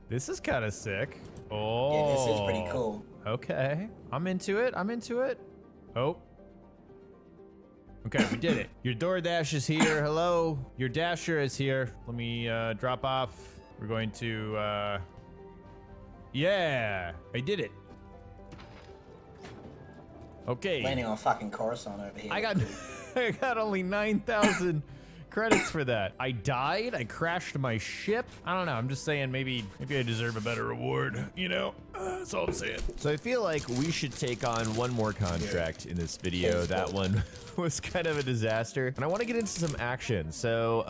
This is kind of sick. Oh. Yeah, this is pretty cool. Okay. I'm into it. I'm into it. Oh. Okay, we did it. Your DoorDash is here. Hello. Your Dasher is here. Let me drop off. We're going to, yeah, I did it. Okay. Landing on fucking Coruscant over here. I got only 9,000 credits for that. I died. I crashed my ship. I don't know. I'm just saying maybe I deserve a better reward. You know, that's all I'm saying. So I feel like we should take on one more contract in this video. That one was kind of a disaster. And I want to get into some action. So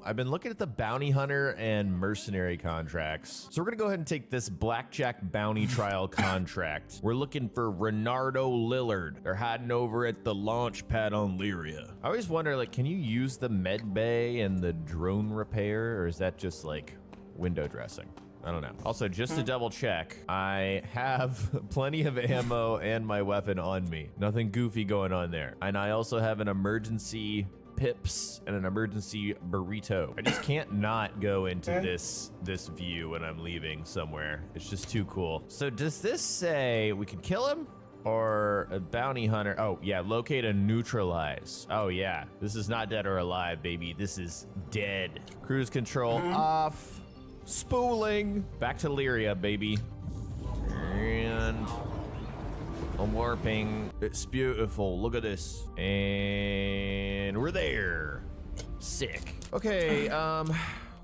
I've been looking at the bounty hunter and mercenary contracts. So we're going to go ahead and take this blackjack bounty trial contract. We're looking for Renardo Lillard. They're hiding over at the launch pad on Lyria. I always wonder, like, can you use the med bay and the drone repair, or is that just like window dressing? I don't know. Also, just to double check, I have plenty of ammo and my weapon on me. Nothing goofy going on there. And I also have an emergency pips and an emergency burrito. I just can't not go into this view when I'm leaving somewhere. It's just too cool. So does this say we can kill him? Or a bounty hunter? Oh, yeah, locate and neutralize. Oh, yeah, this is not dead or alive, baby. This is dead. Cruise control off. Spooling. Back to Lyria, baby. And I'm warping. It's beautiful. Look at this. And we're there. Sick. Okay,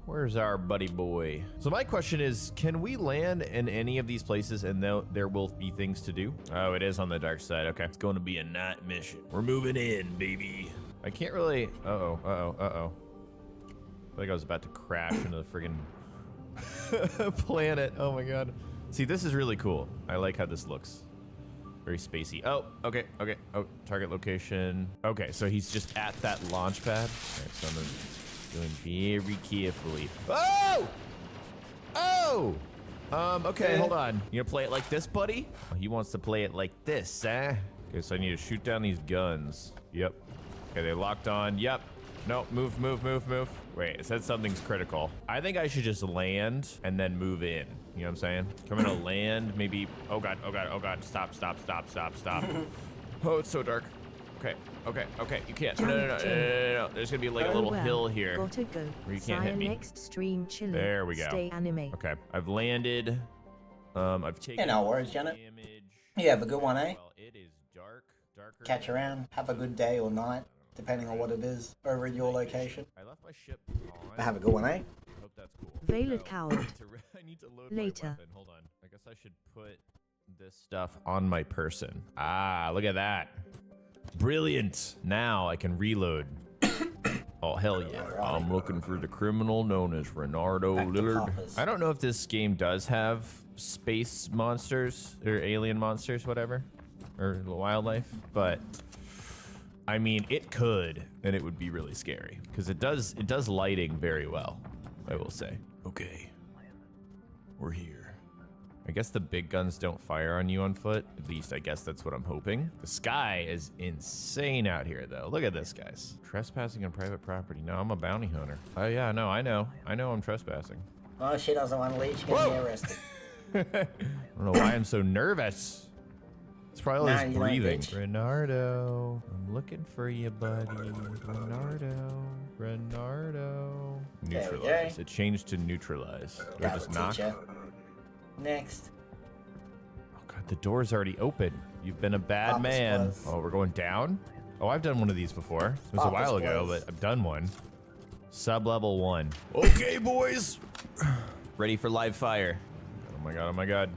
where's our buddy boy? So my question is, can we land in any of these places and there will be things to do? Oh, it is on the dark side. Okay, it's going to be a night mission. We're moving in, baby. I can't really, uh-oh. I feel like I was about to crash into the friggin' planet. Oh my God. See, this is really cool. I like how this looks. Very spacey. Oh, okay. Oh, target location. Okay, so he's just at that launch pad. All right, so I'm doing very carefully. Oh! Oh! Okay, hold on. You gonna play it like this, buddy? Oh, he wants to play it like this, eh? Okay, so I need to shoot down these guns. Yep. Okay, they locked on. Yep. No, move. Wait, it said something's critical. I think I should just land and then move in. You know what I'm saying? I'm gonna land, maybe. Oh God. Stop. Oh, it's so dark. Okay. You can't. No. There's gonna be like a little hill here Gotta go. where you can't hit me. Next stream chilling. There we go. Stay anime. Okay, I've landed. I've taken. Yeah, no worries, Janet. You have a good one, eh? Well, it is darker. Catch you around. Have a good day or night, depending on what it is over at your location. I left my ship on. But have a good one, eh? Hope that's cool. Veiled coward. I need to load Later. my weapon. Hold on. I guess I should put this stuff on my person. Ah, look at that. Brilliant. Now I can reload. Oh, hell yeah. I'm looking for the criminal known as Renardo Lillard. I don't know if this game does have space monsters or alien monsters, whatever, or wildlife, but I mean, it could, and it would be really scary because it does lighting very well, I will say. Okay, we're here. I guess the big guns don't fire on you on foot. At least I guess that's what I'm hoping. The sky is insane out here, though. Look at this, guys. Trespassing on private property. No, I'm a bounty hunter. Oh yeah, no, I know I'm trespassing. Oh, she doesn't want to leave. She's gonna get arrested. I don't know why I'm so nervous. It's probably all this breathing. Renardo, I'm looking for you, buddy. Renardo. Neutralize. It changed to neutralize. Do I just knock? Next. Oh God, the door's already open. You've been a bad man. Oh, we're going down? Oh, I've done one of these before. It was a while ago, but I've done one. Sub-level 1. Okay, boys. Ready for live fire. Oh my God.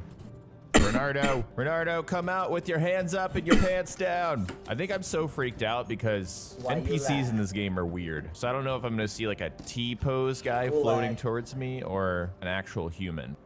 Renardo, come out with your hands up and your pants down. I think I'm so freaked out because NPCs in this game are weird. So I don't know if I'm gonna see like a T-pose guy floating towards me or an actual human.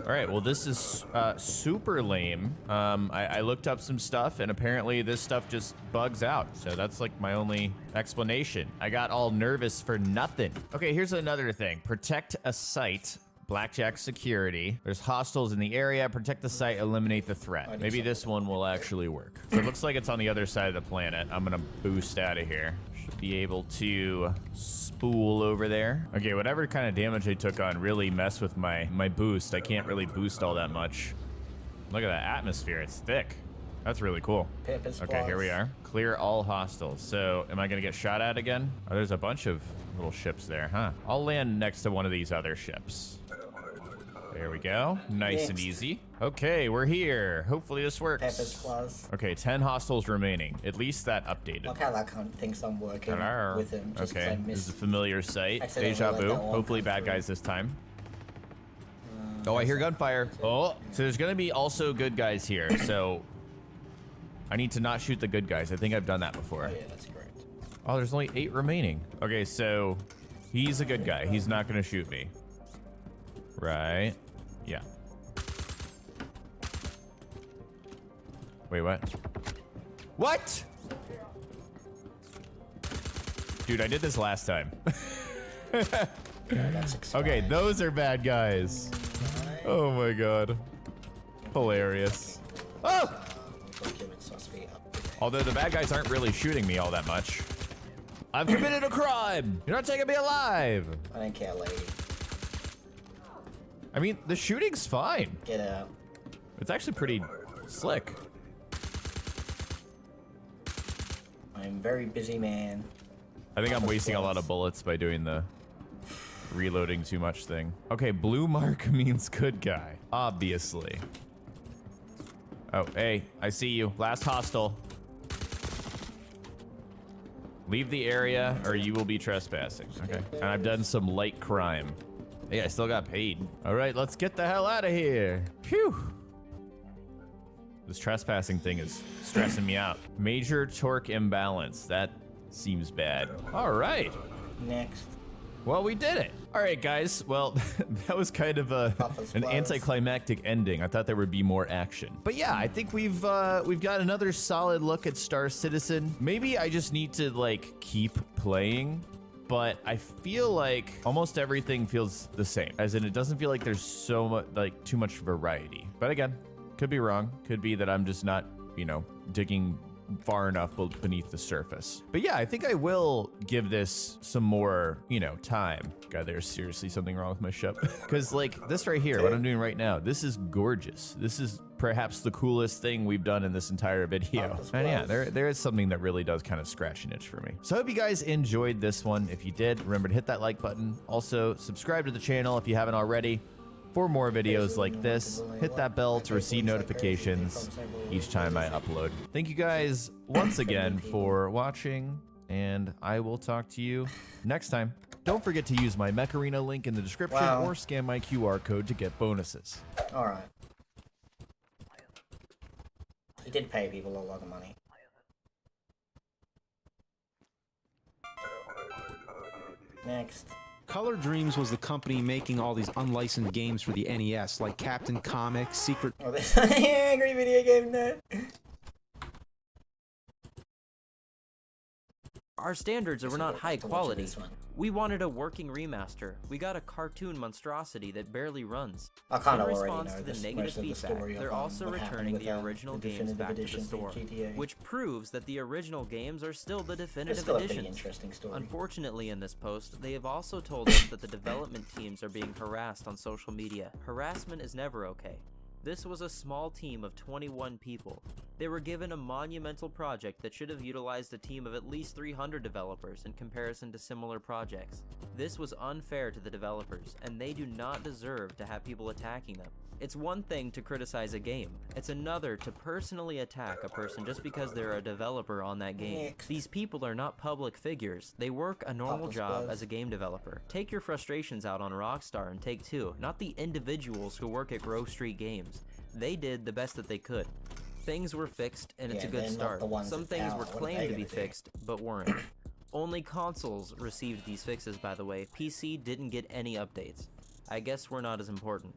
All right, well, this is super lame. I looked up some stuff, and apparently this stuff just bugs out. So that's like my only explanation. I got all nervous for nothing. Okay, here's another thing. Protect a site. Blackjack security. There's hostiles in the area. Protect the site, eliminate the threat. Maybe this one will actually work. So it looks like it's on the other side of the planet. I'm gonna boost out of here. Should be able to spool over there. Okay, whatever kind of damage I took on really messed with my boost. I can't really boost all that much. Look at that atmosphere, it's thick. That's really cool. Okay, here we are. Clear all hostiles. So am I gonna get shot at again? Oh, there's a bunch of little ships there, huh? I'll land next to one of these other ships. There we go. Nice and easy. Okay, we're here. Hopefully this works. Okay, 10 hostiles remaining. At least that updated. Look how that thinks I'm working with him. Just okay, this is a familiar sight. Deja vu. Hopefully bad guys this time. Oh, I hear gunfire. Oh, so there's gonna be also good guys here. So I need to not shoot the good guys. I think I've done that before. Oh, yeah, that's correct. Oh, there's only 8 remaining. Okay, so he's a good guy. He's not gonna shoot me. Right. Yeah. Wait, what? What? Dude, I did this last time. Okay, those are bad guys. Oh my god. Hilarious. Oh! Although the bad guys aren't really shooting me all that much. I've committed a crime! You're not taking me alive! I don't care, lady. I mean, the shooting's fine. Get out. It's actually pretty slick. I'm very busy, man. I think I'm wasting a lot of bullets by doing the reloading too much thing. Okay, blue mark means good guy, obviously. Oh, hey, I see you. Last hostile. Leave the area or you will be trespassing. Okay, and I've done some light crime. Hey, I still got paid. All right, let's get the hell out of here. Phew. This trespassing thing is stressing me out. Major torque imbalance. That seems bad. All right. Next. Well, we did it. All right, guys. Well, that was kind of an anticlimactic ending. I thought there would be more action. But yeah, I think we've got another solid look at Star Citizen. Maybe I just need to like keep playing. But I feel like almost everything feels the same, as in it doesn't feel like there's so much, like too much variety. But again, could be wrong. Could be that I'm just not, you know, digging far enough beneath the surface. But yeah, I think I will give this some more, you know, time. God, there's seriously something wrong with my ship. Because like this right here, what I'm doing right now, this is gorgeous. This is perhaps the coolest thing we've done in this entire video. And yeah, there is something that really does kind of scratch an itch for me. So I hope you guys enjoyed this one. If you did, remember to hit that like button. Also, subscribe to the channel if you haven't already. For more videos like this, hit that bell to receive notifications each time I upload. Thank you guys once again for watching, and I will talk to you next time. Don't forget to use my Mech Arena link in the description or scan my QR code to get bonuses. Alright. He did pay people a lot of money. Next. Color Dreams was the company making all these unlicensed games for the NES, like Captain Comic, Secret... Oh, this angry video game nerd. Our standards were not high quality. We wanted a working remaster. We got a cartoon monstrosity that barely runs. I kind of In already response know to the this, negative feedback, they're also returning the with, original the games back to the edition store, GTA. which proves that the original games are still the definitive still a pretty editions. interesting story. Unfortunately, in this post, they have also told us that the development teams are being harassed on social media. Harassment is never okay. This was a small team of 21 people. They were given a monumental project that should have utilized a team of at least 300 developers in comparison to similar projects. This was unfair to the developers, and they do not deserve to have people attacking them. It's one thing to criticize a game, it's another to personally attack a person just because they're a developer on that game. These people are not public figures, they work a normal job as a game developer. Take your frustrations out on Rockstar and Take-Two, not the individuals who work at Grove Street Games. They did the best that they could. Things were fixed, and it's a good start. Some things were claimed to be fixed, but weren't. Only consoles received these fixes, by the way. PC didn't get any updates. I guess we're not as important.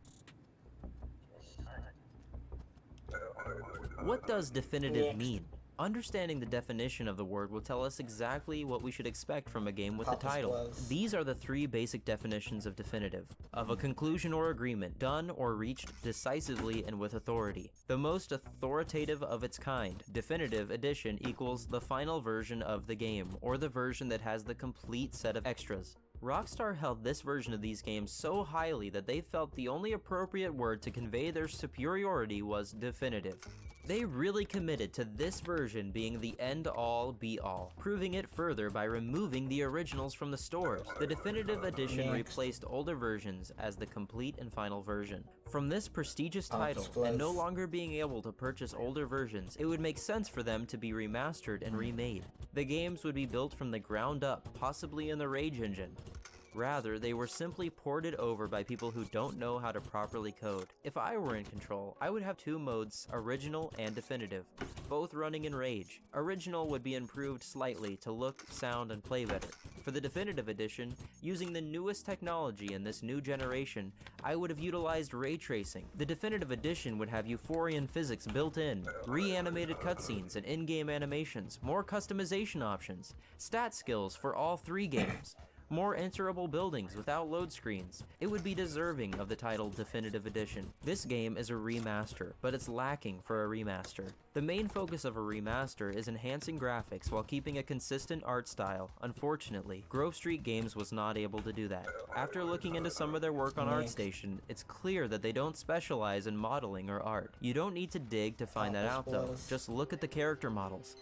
What does definitive mean? Understanding the definition of the word will tell us exactly what we should expect from a game with the title. These are the three basic definitions of definitive: of a conclusion or agreement, done or reached decisively and with authority. The most authoritative of its kind, definitive edition equals the final version of the game, or the version that has the complete set of extras. Rockstar held this version of these games so highly that they felt the only appropriate word to convey their superiority was definitive. They really committed to this version being the end-all, be-all, proving it further by removing the originals from the stores. The definitive edition replaced older versions as the complete and final version. From this prestigious title, and no longer being able to purchase older versions, it would make sense for them to be remastered and remade. The games would be built from the ground up, possibly in the Rage engine. Rather, they were simply ported over by people who don't know how to properly code. If I were in control, I would have two modes, original and definitive, both running in Rage. Original would be improved slightly to look, sound, and play better. For the definitive edition, using the newest technology in this new generation, I would have utilized ray tracing. The definitive edition would have Euphorian physics built in, reanimated cutscenes and in-game animations, more customization options, stat skills for all three games, more enterable buildings without load screens. It would be deserving of the title Definitive Edition. This game is a remaster, but it's lacking for a remaster. The main focus of a remaster is enhancing graphics while keeping a consistent art style. Unfortunately, Grove Street Games was not able to do that. After looking into some of their work on ArtStation, it's clear that they don't specialize in modeling or art. You don't need to dig to find that out though, just look at the character models.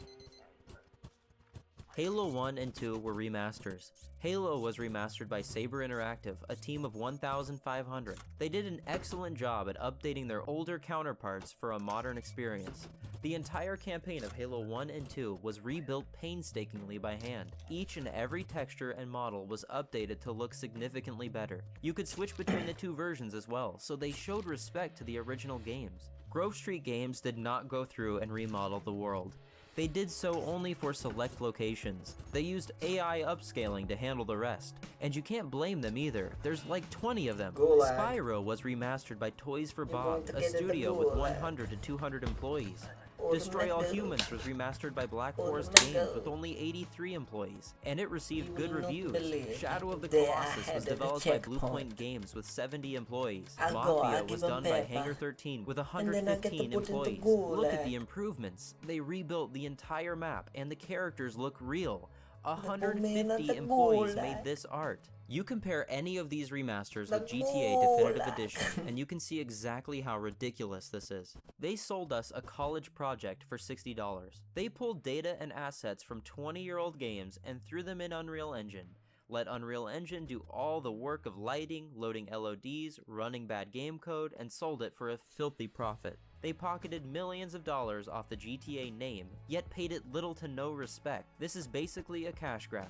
Halo 1 and 2 were remasters. Halo was remastered by Saber Interactive, a team of 1,500. They did an excellent job at updating their older counterparts for a modern experience. The entire campaign of Halo 1 and 2 was rebuilt painstakingly by hand. Each and every texture and model was updated to look significantly better. You could switch between the two versions as well, so they showed respect to the original games. Grove Street Games did not go through and remodel the world. They did so only for select locations. They used AI upscaling to handle the rest. And you can't blame them either, there's like 20 of them. Spyro was remastered by Toys for Bob, a studio with 100 to 200 employees. Destroy All Humans was remastered by Black Forest Games with only 83 employees, and it received good reviews. Shadow of the Colossus was developed by Bluepoint Games with 70 employees. Mafia was done by Hangar 13 with 115 employees. Look at the improvements. They rebuilt the entire map, and the characters look real. 150 employees made this art. You compare any of these remasters with GTA Definitive Edition, and you can see exactly how ridiculous this is. They sold us a college project for $60. They pulled data and assets from 20-year-old games and threw them in Unreal Engine. Let Unreal Engine do all the work of lighting, loading LODs, running bad game code, and sold it for a filthy profit. They pocketed millions of dollars off the GTA name, yet paid it little to no respect. This is basically a cash grab.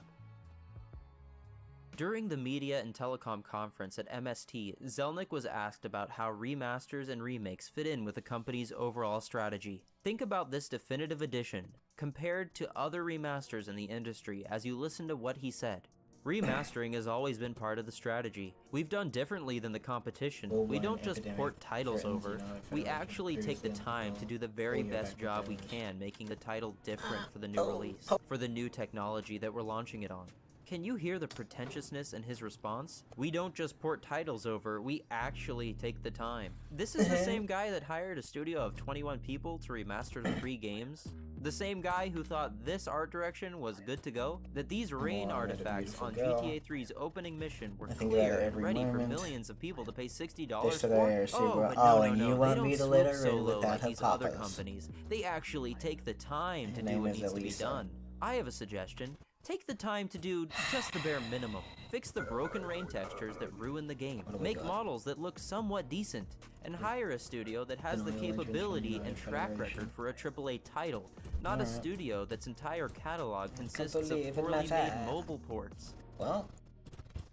During the Media and Telecom Conference at MST, Zelnick was asked about how remasters and remakes fit in with the company's overall strategy. Think about this definitive edition, compared to other remasters in the industry as you listen to what he said. Remastering has always been part of the strategy. We've done differently than the competition. We don't just port titles over, we actually take the time to do the very best job we can making the title different for the new release, for the new technology that we're launching it on. Can you hear the pretentiousness in his response? We don't just port titles over, we actually take the time. This is the same guy that hired a studio of 21 people to remaster the 3 games. The same guy who thought this art direction was good to go. That these rain artifacts on GTA 3's opening mission were clear and ready for millions of people to pay $60 for. Oh, but no, they don't swoop so low like these other companies. They actually take the time to do what needs to be done. I have a suggestion. Take the time to do just the bare minimum. Fix the broken rain textures that ruin the game. Make models that look somewhat decent. And hire a studio that has the capability and track record for a AAA title, not a studio that's entire catalog consists of poorly made mobile ports. Well,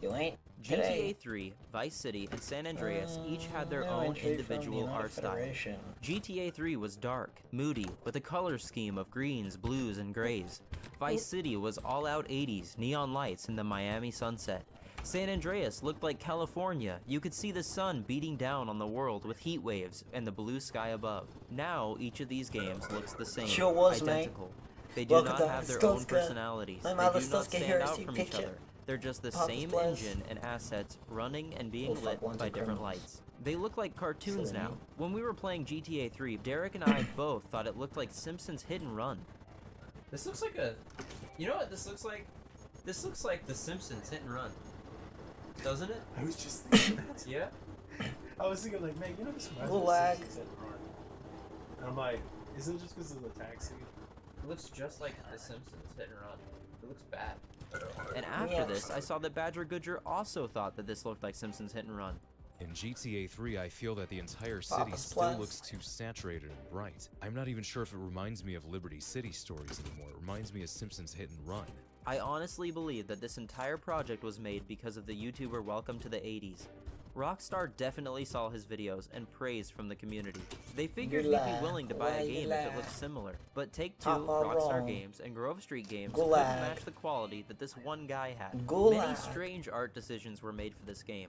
you ain't GTA 3, Vice City, and San Andreas each had their own individual art style. GTA 3 was dark, moody, with a color scheme of greens, blues, and grays. Vice City was all-out 80s, neon lights, and the Miami sunset. San Andreas looked like California. You could see the sun beating down on the world with heat waves and the blue sky above. Now, each of these games looks the same, Sure was, identical. mate. They do Welcome not to have their Skullscare. own personalities. My They mother do not Skullscare stand out heresy from each picture. other. They're just the Papa's same Blast. engine and assets running and being Oh, fuck, lit one's by a different criminal. lights. They look like cartoons Silly now. me. When we were playing GTA 3, Derek and I both thought it looked like Simpsons Hit and Run. This looks like a... You know what this looks like? This looks like The Simpsons Hit and Run. Doesn't it? I was just thinking that. Yeah? I was thinking like, man, you know this reminds Go me of lag. Simpsons Hit and Run. And I'm like, isn't it just because of the taxi? It looks just like The Simpsons Hit and Run. It looks bad. And after this, I saw that Badger Goodger also thought that this looked like Simpsons Hit and Run. In GTA 3, I feel that the entire city Papa's still Blast. looks too saturated and bright. I'm not even sure if it reminds me of Liberty City stories anymore. It reminds me of Simpsons Hit and Run. I honestly believe that this entire project was made because of the YouTuber Welcome to the 80s. Rockstar definitely saw his videos and praise from the community. They figured we'd be willing to buy a game if it looked similar. But Take-Two, Rockstar wrong. Games, and Grove Street Games Gulag. couldn't match the quality that this one guy had. Many Gulag. strange art decisions were made for this game.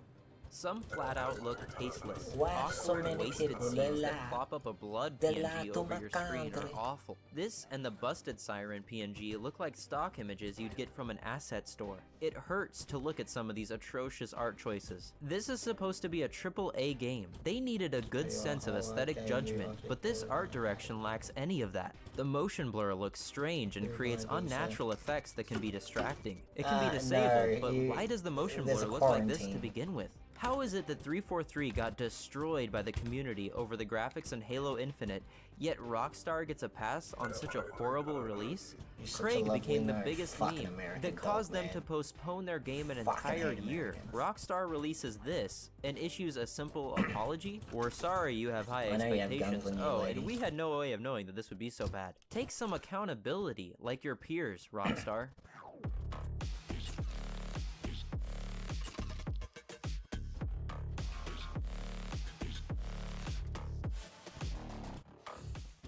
Some flat out look tasteless. Why so Awkward, many wasted people? scenes La that la. plop up a blood De PNG la over your screen are Tomacandre. awful. This and the busted siren PNG look like stock images you'd get from an asset store. It hurts to look at some of these atrocious art choices. This is supposed to be a AAA game. They needed a good sense of aesthetic judgment, but this art direction lacks any of that. The motion blur looks strange and creates unnatural effects that can be distracting. It can be disabled, no, but why does the motion there's blur a look like this to quarantine. begin with? How is it that 343 got destroyed by the community over the graphics in Halo Infinite, yet Rockstar gets a pass on such a horrible release? You're such a Craig lovely became the nerd. biggest Fucking meme American that dog, caused them man. to postpone their game an Fucking entire hate year. Rockstar releases this and issues a simple apology. We're sorry you have high I know you have guns expectations. on you, Oh, ladies. and we had no way of knowing that this would be so bad. Take some accountability, like your peers, Rockstar.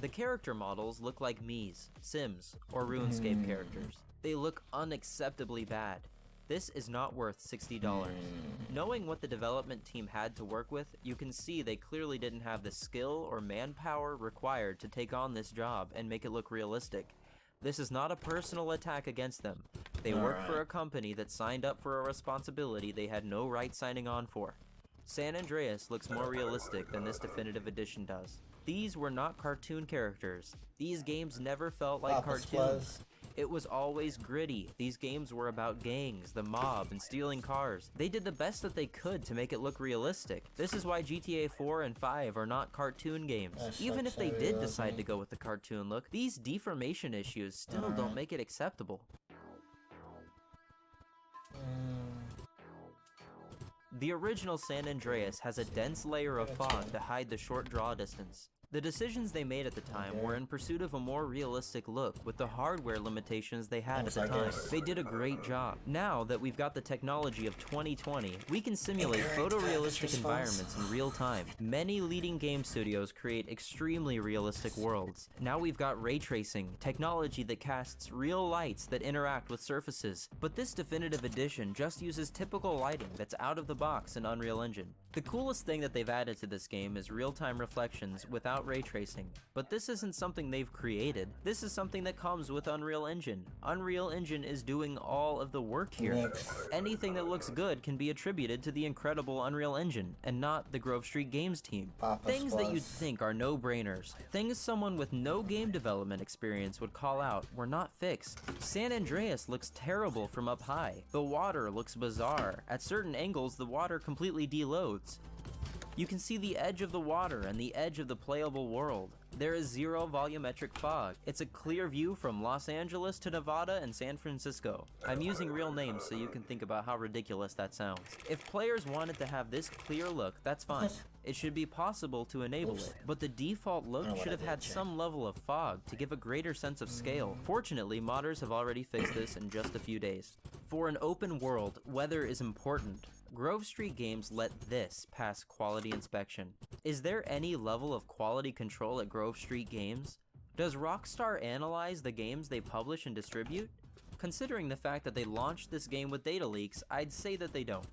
The character models look like Mii's, Sims, or RuneScape characters. They look unacceptably bad. This is not worth $60. Knowing what the development team had to work with, you can see they clearly didn't have the skill or manpower required to take on this job and make it look realistic. This is not a personal attack against them. They work for a company that signed up for a responsibility they had no right signing on for. San Andreas looks more realistic than this definitive edition does. These were not cartoon characters. These games never felt like Papa's cartoons. Blast. It was always gritty. These games were about gangs, the mob, and stealing cars. They did the best that they could to make it look realistic. This is why GTA 4 and 5 are not cartoon games. That Even sucks, if they I did realize, decide to mate. go with the cartoon look, these deformation issues still don't make it acceptable. The original San Andreas has a dense layer of fog to hide the short draw distance. The decisions they made at the time were in pursuit of a more realistic look with the hardware limitations they had at the time. They did a great job. Now that we've got the technology of 2020, we can simulate photorealistic environments in real time. Many leading game studios create extremely realistic worlds. Now we've got ray tracing, technology that casts real lights that interact with surfaces. But this definitive edition just uses typical lighting that's out of the box in Unreal Engine. The coolest thing that they've added to this game is real-time reflections without ray tracing, but this isn't something they've created. This is something that comes with Unreal Engine. Unreal Engine is doing all of the work here. Anything that looks good can be attributed to the incredible Unreal Engine, and not the Grove Street Games team. Things that you'd think are no-brainers, things someone with no game development experience would call out, were not fixed. San Andreas looks terrible from up high. The water looks bizarre. At certain angles, the water completely deloads. You can see the edge of the water and the edge of the playable world. There is zero volumetric fog. It's a clear view from Los Angeles to Nevada and San Francisco. I'm using real names so you can think about how ridiculous that sounds. If players wanted to have this clear look, that's fine. It should be possible to enable it, but the default look should have had some level of fog to give a greater sense of scale. Fortunately, modders have already fixed this in just a few days. For an open world, weather is important. Grove Street Games let this pass quality inspection. Is there any level of quality control at Grove Street Games? Does Rockstar analyze the games they publish and distribute? Considering the fact that they launched this game with data leaks, I'd say that they don't.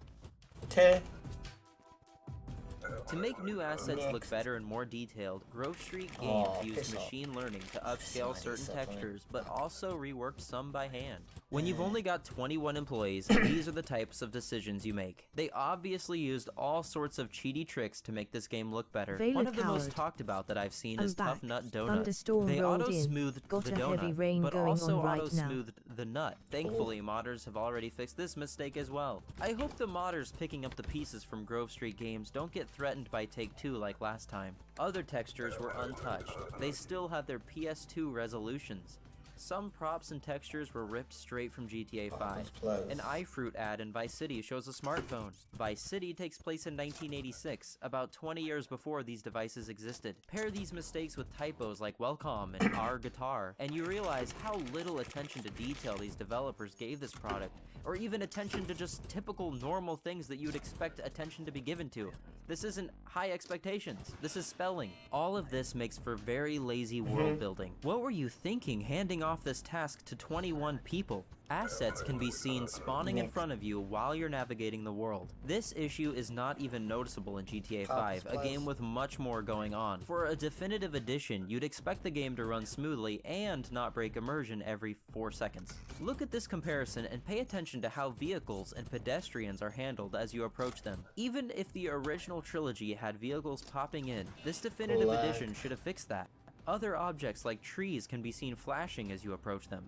To make new assets look better and more detailed, Grove Street Games used machine learning to upscale certain textures, but also reworked some by hand. When you've only got 21 employees, these are the types of decisions you make. They obviously used all sorts of cheaty tricks to make this game look better. One of the most talked about that I've seen is Tough Nut Donuts. They auto-smoothed the donut, but also auto-smoothed the nut. Thankfully, modders have already fixed this mistake as well. I hope the modders picking up the pieces from Grove Street Games don't get threatened by Take-Two like last time. Other textures were untouched. They still have their PS2 resolutions. Some props and textures were ripped straight from GTA 5. An iFruit ad in Vice City shows a smartphone. Vice City takes place in 1986, about 20 years before these devices existed. Pair these mistakes with typos like Welcome and Our Guitar, and you realize how little attention to detail these developers gave this product, or even attention to just typical normal things that you would expect attention to be given to. This isn't high expectations, this is spelling. All of this makes for very lazy world building. What were you thinking handing off this task to 21 people? Assets can be seen spawning in front of you while you're navigating the world. This issue is not even noticeable in GTA 5, a game with much more going on. For a definitive edition, you'd expect the game to run smoothly and not break immersion every 4 seconds. Look at this comparison and pay attention to how vehicles and pedestrians are handled as you approach them. Even if the original trilogy had vehicles popping in, this definitive edition should have fixed that. Other objects like trees can be seen flashing as you approach them.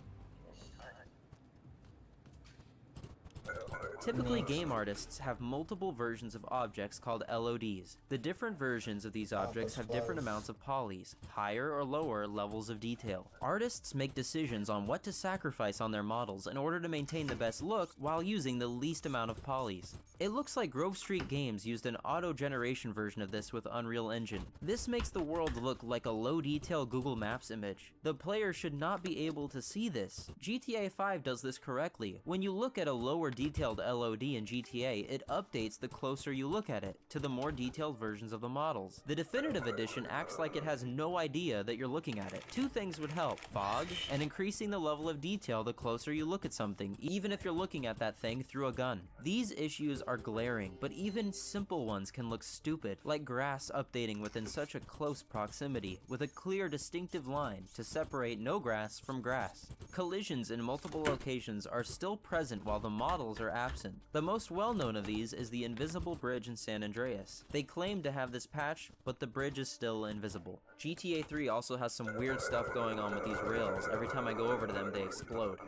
Typically, game artists have multiple versions of objects called LODs. The different versions of these objects have different amounts of polys, higher or lower levels of detail. Artists make decisions on what to sacrifice on their models in order to maintain the best look while using the least amount of polys. It looks like Grove Street Games used an auto-generation version of this with Unreal Engine. This makes the world look like a low-detail Google Maps image. The player should not be able to see this. GTA 5 does this correctly. When you look at a lower detailed LOD in GTA, it updates the closer you look at it, to the more detailed versions of the models. The definitive edition acts like it has no idea that you're looking at it. Two things would help: fog, and increasing the level of detail the closer you look at something, even if you're looking at that thing through a gun. These issues are glaring, but even simple ones can look stupid, like grass updating within such a close proximity, with a clear distinctive line to separate no grass from grass. Collisions in multiple locations are still present while the models are absent. The most well-known of these is the Invisible Bridge in San Andreas. They claim to have this patch, but the bridge is still invisible. GTA 3 also has some weird stuff going on with these rails. Every time I go over to them, they explode.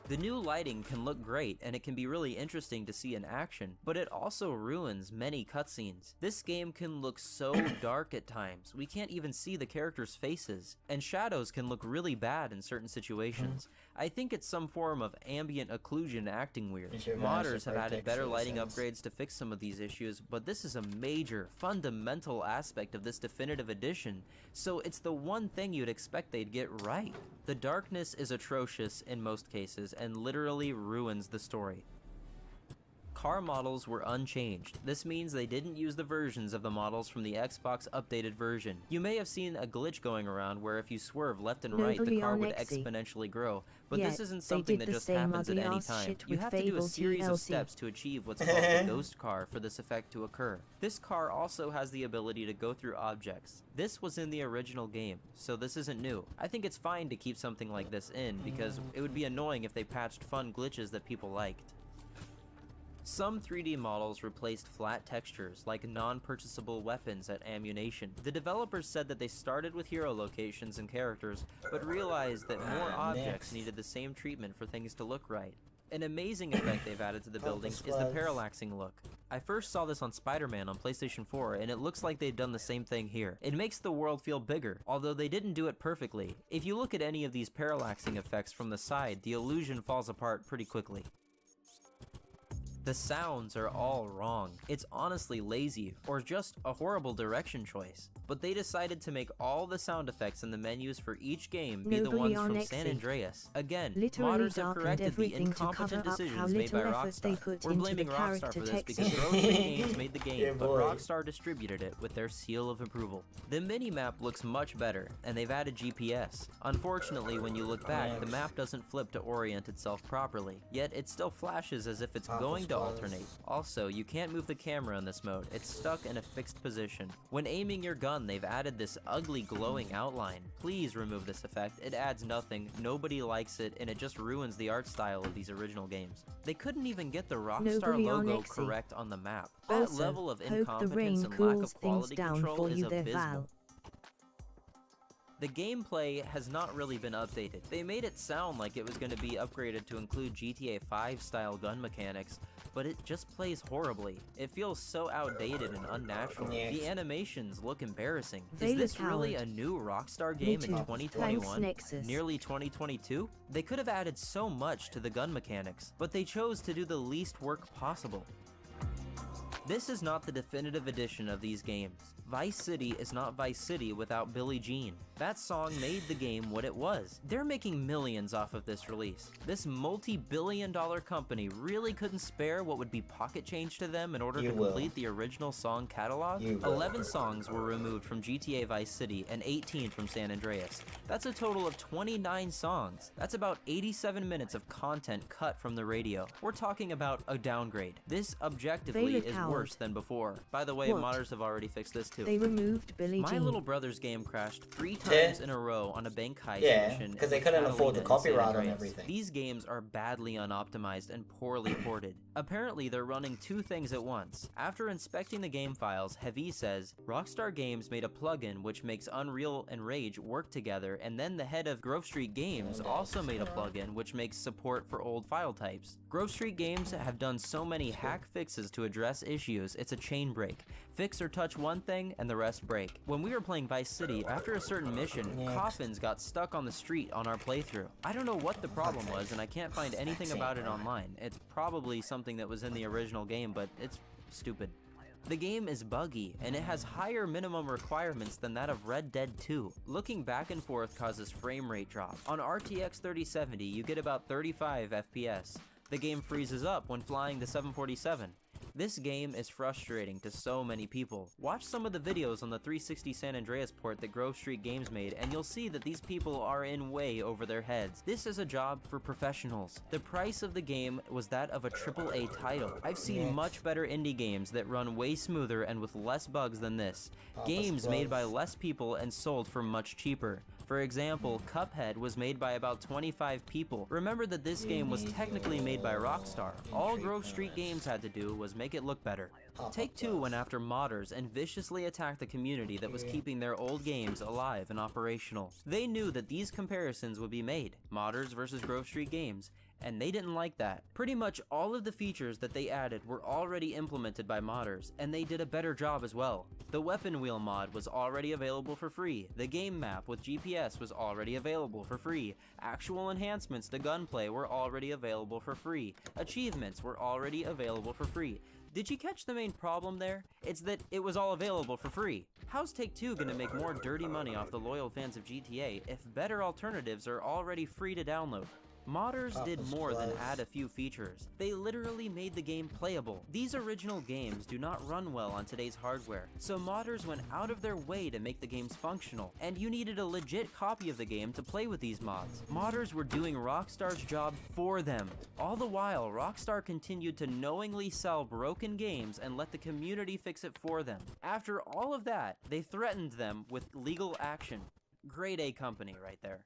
The new lighting can look great, and it can be really interesting to see in action, but it also ruins many cutscenes. This game can look so dark at times, we can't even see the characters' faces, and shadows can look really bad in certain situations. I think it's some form of ambient occlusion acting weird. Modders have added better lighting upgrades to fix some of these issues, but this is a major, fundamental aspect of this definitive edition, so it's the one thing you'd expect they'd get right. The darkness is atrocious in most cases, and literally ruins the story. Car models were unchanged. This means they didn't use the versions of the models from the Xbox updated version. You may have seen a glitch going around where if you swerve left and right, the car would exponentially grow, but this isn't something that just happens at any time. You have to do a series of steps to achieve what's called the ghost car for this effect to occur. This car also has the ability to go through objects. This was in the original game, so this isn't new. I think it's fine to keep something like this in, because it would be annoying if they patched fun glitches that people liked. Some 3D models replaced flat textures, like non-purchasable weapons at ammunition. The developers said that they started with hero locations and characters, but realized that more objects needed the same treatment for things to look right. An amazing effect they've added to the buildings is the parallaxing look. I first saw this on Spider-Man on PlayStation 4, and it looks like they've done the same thing here. It makes the world feel bigger, although they didn't do it perfectly. If you look at any of these parallaxing effects from the side, the illusion falls apart pretty quickly. The sounds are all wrong. It's honestly lazy, or just a horrible direction choice. But they decided to make all the sound effects in the menus for each game be the ones from San Andreas. Again, modders have corrected the incompetent decisions made by Rockstar. We're blaming Rockstar for this because Ghost Games made the game, but Rockstar distributed it with their seal of approval. The mini-map looks much better, and they've added GPS. Unfortunately, when you look back, the map doesn't flip to orient itself properly, yet it still flashes as if it's going to alternate. Also, you can't move the camera in this mode, it's stuck in a fixed position. When aiming your gun, they've added this ugly glowing outline. Please remove this effect, it adds nothing, nobody likes it, and it just ruins the art style of these original games. They couldn't even get the Rockstar logo correct on the map. That level of incompetence and lack of quality control is abysmal. The gameplay has not really been updated. They made it sound like it was going to be upgraded to include GTA 5 style gun mechanics, but it just plays horribly. It feels so outdated and unnatural. The animations look embarrassing. Is this really a new Rockstar game in 2021? Nearly 2022? They could have added so much to the gun mechanics, but they chose to do the least work possible. This is not the definitive edition of these games. Vice City is not Vice City without Billie Jean. That song made the game what it was. They're making millions off of this release. This multi-billion-dollar company really couldn't spare what would be pocket change to them in order to complete the original song catalog? 11 songs were removed from GTA Vice City and 18 from San Andreas. That's a total of 29 songs. That's about 87 minutes of content cut from the radio. We're talking about a downgrade. This objectively is worse than before. By the way, modders have already fixed this too. They removed Billie Jean. My little brother's game crashed 3 times in a row on a bank heist mission. Because they couldn't afford the copyright on everything. These games are badly unoptimized and poorly ported. Apparently, they're running 2 things at once. After inspecting the game files, Heavy says, Rockstar Games made a plugin which makes Unreal and Rage work together, and then the head of Grove Street Games also made a plugin which makes support for old file types. Grove Street Games have done so many hack fixes to address issues, it's a chain break. Fix or touch one thing, and the rest break. When we were playing Vice City, after a certain mission, coffins got stuck on the street on our playthrough. I don't know what the problem was, and I can't find anything about it online. It's probably something that was in the original game, but it's stupid. The game is buggy, and it has higher minimum requirements than that of Red Dead 2. Looking back and forth causes frame rate drop. On RTX 3070, you get about 35 FPS. The game freezes up when flying to 747. This game is frustrating to so many people. Watch some of the videos on the 360 San Andreas port that Grove Street Games made, and you'll see that these people are in way over their heads. This is a job for professionals. The price of the game was that of a AAA title. I've seen much better indie games that run way smoother and with less bugs than this. Games made by less people and sold for much cheaper. For example, Cuphead was made by about 25 people. Remember that this game was technically made by Rockstar. All Grove Street Games had to do was make it look better. Take-Two went after modders and viciously attacked the community that was keeping their old games alive and operational. They knew that these comparisons would be made, modders versus Grove Street Games, and they didn't like that. Pretty much all of the features that they added were already implemented by modders, and they did a better job as well. The weapon wheel mod was already available for free. The game map with GPS was already available for free. Actual enhancements to gunplay were already available for free. Achievements were already available for free. Did you catch the main problem there? It's that it was all available for free. How's Take-Two gonna make more dirty money off the loyal fans of GTA if better alternatives are already free to download? Modders did more than add a few features. They literally made the game playable. These original games do not run well on today's hardware, so modders went out of their way to make the games functional, and you needed a legit copy of the game to play with these mods. Modders were doing Rockstar's job for them. All the while, Rockstar continued to knowingly sell broken games and let the community fix it for them. After all of that, they threatened them with legal action. Grade A company right there.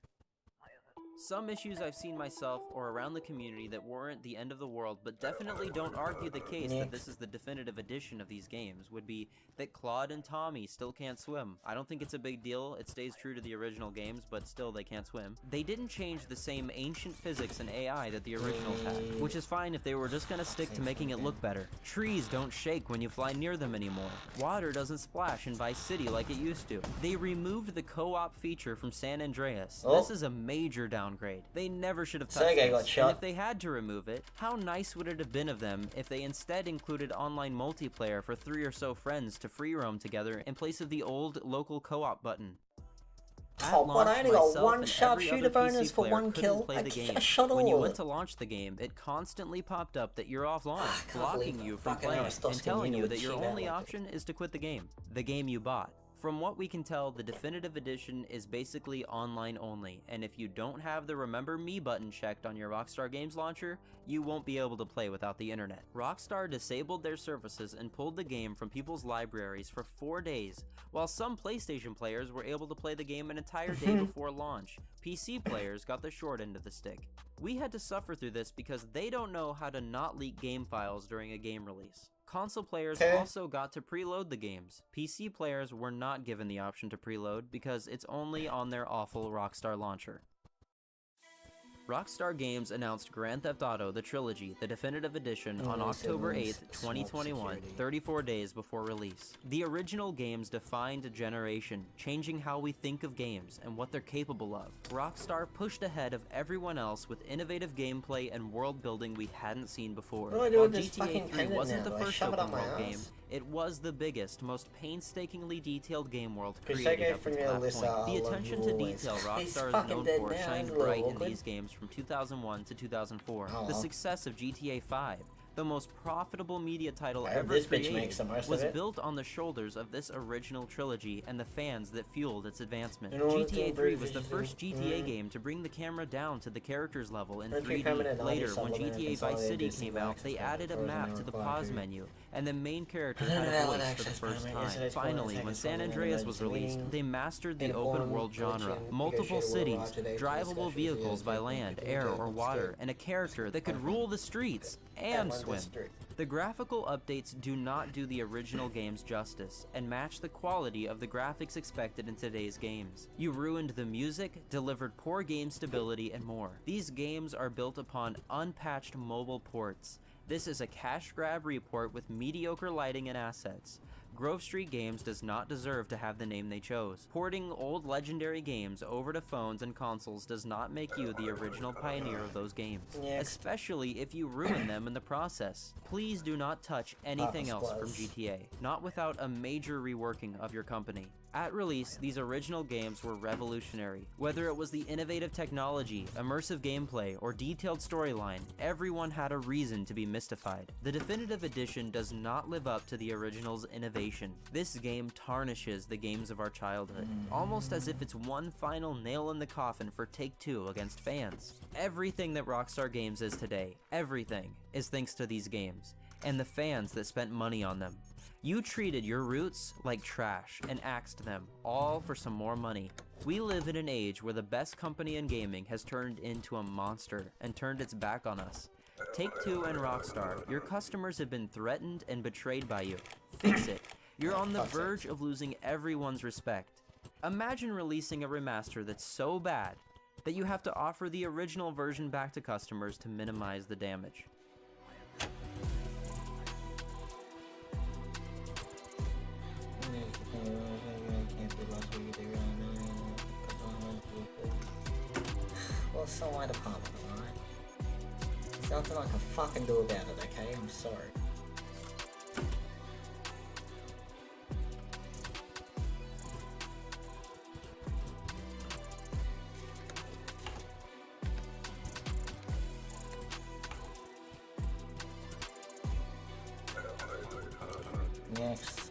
Some issues I've seen myself or around the community that weren't the end of the world, but definitely don't argue the case that this is the definitive edition of these games, would be that Claude and Tommy still can't swim. I don't think it's a big deal, it stays true to the original games, but still they can't swim. They didn't change the same ancient physics and AI that the originals had, which is fine if they were just gonna stick to making it look better. Trees don't shake when you fly near them anymore. Water doesn't splash in Vice City like it used to. They removed the co-op feature from San Andreas. This is a major downgrade. downgrade. They never should have touched Sergey got this, shot. and if they had to remove it, how nice would it have been of them if they instead included online multiplayer for 3 or so friends to free roam together in place of the old local co-op button. Oh, but I only got one sharpshooter bonus for one kill. I shot all When you of went it. to launch the game, it constantly popped up that you're offline, can't blocking believe you it. from Fucking playing Aristotle's and telling gonna you that your cheat out only like option is to quit the game you bought. From what we can tell, the Definitive Edition is basically online only, and if you don't have the Remember Me button checked on your Rockstar Games launcher, you won't be able to play without the internet. Rockstar disabled their services and pulled the game from people's libraries for 4 days, while some PlayStation players were able to play the game an entire day before launch. PC players got the short end of the stick. We had to suffer through this because they don't know how to not leak game files during a game release. Console players also got to preload the games. PC players were not given the option to preload because it's only on their awful Rockstar launcher. Rockstar Games announced Grand Theft Auto: The Trilogy, the Definitive Edition, on October 8th, 2021, 34 days before release. The original games defined a generation, changing how we think of games and what they're capable of. Rockstar pushed ahead of everyone else with innovative gameplay and world building we hadn't seen before. What do I do While with this GTA fucking 3 pendant wasn't now? the Do I first shove it open up my world game, ass? it was the biggest, most painstakingly detailed game world Chris created Sergey up from until that Alyssa, point. I The love attention you to always. detail He's Rockstar is fucking known dead for now, shined he's a little bright in awkward. these games from 2001 to 2004. Oh, The well. success of GTA 5, the most profitable media title I hope ever this bitch created, makes the most of was it. built on the shoulders of this original trilogy and the fans that fueled its advancement. You know what, GTA 3 was the British first is- GTA game to bring the camera down to the character's level in Red Dead 3D. Permanent Later, Audio when Supplement GTA and Vice City Consolidated came out, they Access added a Frozen map and to the Required pause Period. menu, and the main character I don't had know a what voice for the access first permit time. is. It's Finally, one when of the San things Andreas on was the released, meeting they mastered the in open one world genre, glitching multiple negotiated cities, worldwide today for drivable discussions vehicles with by the land, people air, who or did water, it. and a character that could rule the streets and Everyone swim. does street. The graphical updates do not do the original games justice and match the quality of the graphics expected in today's games. You ruined the music, delivered poor game stability, and more. These games are built upon unpatched mobile ports. This is a cash grab report with mediocre lighting and assets. Grove Street Games does not deserve to have the name they chose. Porting old legendary games over to phones and consoles does not make you the original pioneer of those games, especially if you ruin them in the process. Please do not touch anything else from GTA, not without a major reworking of your company. At release, these original games were revolutionary. Whether it was the innovative technology, immersive gameplay, or detailed storyline, everyone had a reason to be mystified. The Definitive Edition does not live up to the original's innovation. This game tarnishes the games of our childhood, almost as if it's one final nail in the coffin for Take-Two against fans. Everything that Rockstar Games is today, everything, is thanks to these games, and the fans that spent money on them. You treated your roots like trash and axed them, all for some more money. We live in an age where the best company in gaming has turned into a monster and turned its back on us. Take-Two and Rockstar, your customers have been threatened and betrayed by you. Fix it. You're on the verge of losing everyone's respect. Imagine releasing a remaster that's so bad that you have to offer the original version back to customers to minimize the damage. Well, it's not my department, alright? There's nothing I can fucking do about it, okay? I'm sorry. Next.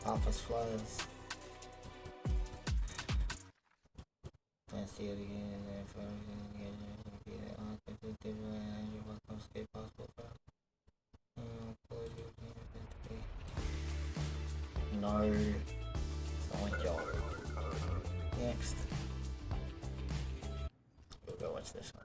Papa's floods. Let's see it again. No. It's not my job. Next. We'll go watch this one.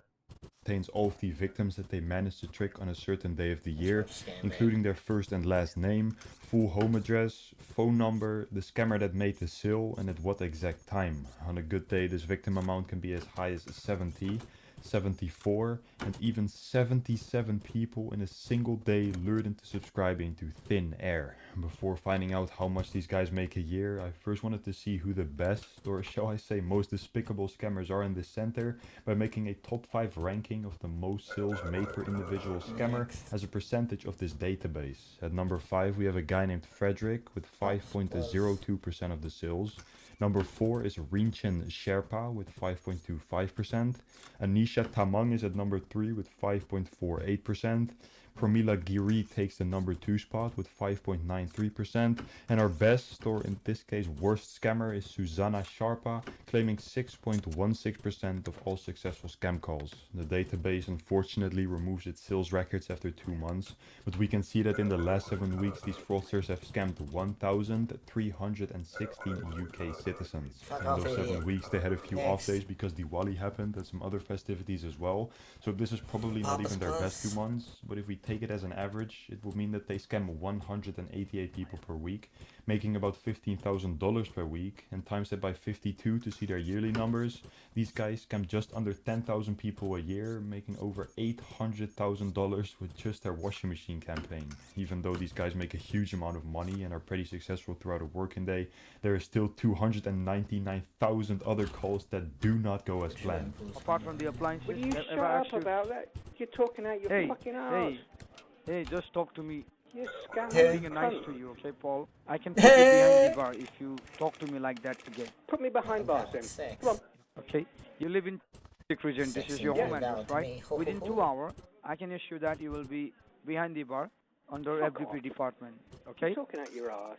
Contains all of the victims that they managed to trick on a certain day of the year, including their first and last name, full home address, phone number, the scammer that made the sale, and at what exact time. On a good day, this victim amount can be as high as 70. 74, and even 77 people in a single day lured into subscribing to thin air. Before finding out how much these guys make a year, I first wanted to see who the best, or shall I say most despicable scammers are in this center by making a top 5 ranking of the most sales made per individual scammer as a percentage of this database. At number 5 we have a guy named Frederick with 5.02% of the sales. Number 4 is Rinchen Sherpa with 5.25%. Anisha Tamang is at number 3 with 5.48%. Pramila Giri takes the number 2 spot with 5.93%. And our best, or in this case worst scammer, is Susanna Sharpa, claiming 6.16% of all successful scam calls. The database unfortunately removes its sales records after 2 months, but we can see that in the last 7 weeks these fraudsters have scammed 1,316 UK citizens. In those 7 weeks they had a few off days because Diwali happened and some other festivities as well, so this is probably not even their best 2 months, but if we take it as an average, it will mean that they scam 188 people per week, making about $15,000 per week, and times that by 52 to see their yearly numbers. These guys scam just under 10,000 people a year, making over $800,000 with just their washing machine campaign. Even though these guys make a huge amount of money and are pretty successful throughout a working day, there are still 299,000 other calls that do not go as planned. Apart from the appliances, will you shut up about that? You're talking out your fucking ass. Hey, just talk to me. You're scamming. I'm being nice to you, okay, Paul? I can put you behind the bar if you talk to me like that again. Put me behind bars then. Come on. Okay, you live in District region. This is your home address, right? Within 2 hours, I can assure that you will be behind the bar under FDP department. Okay? You're talking out your ass.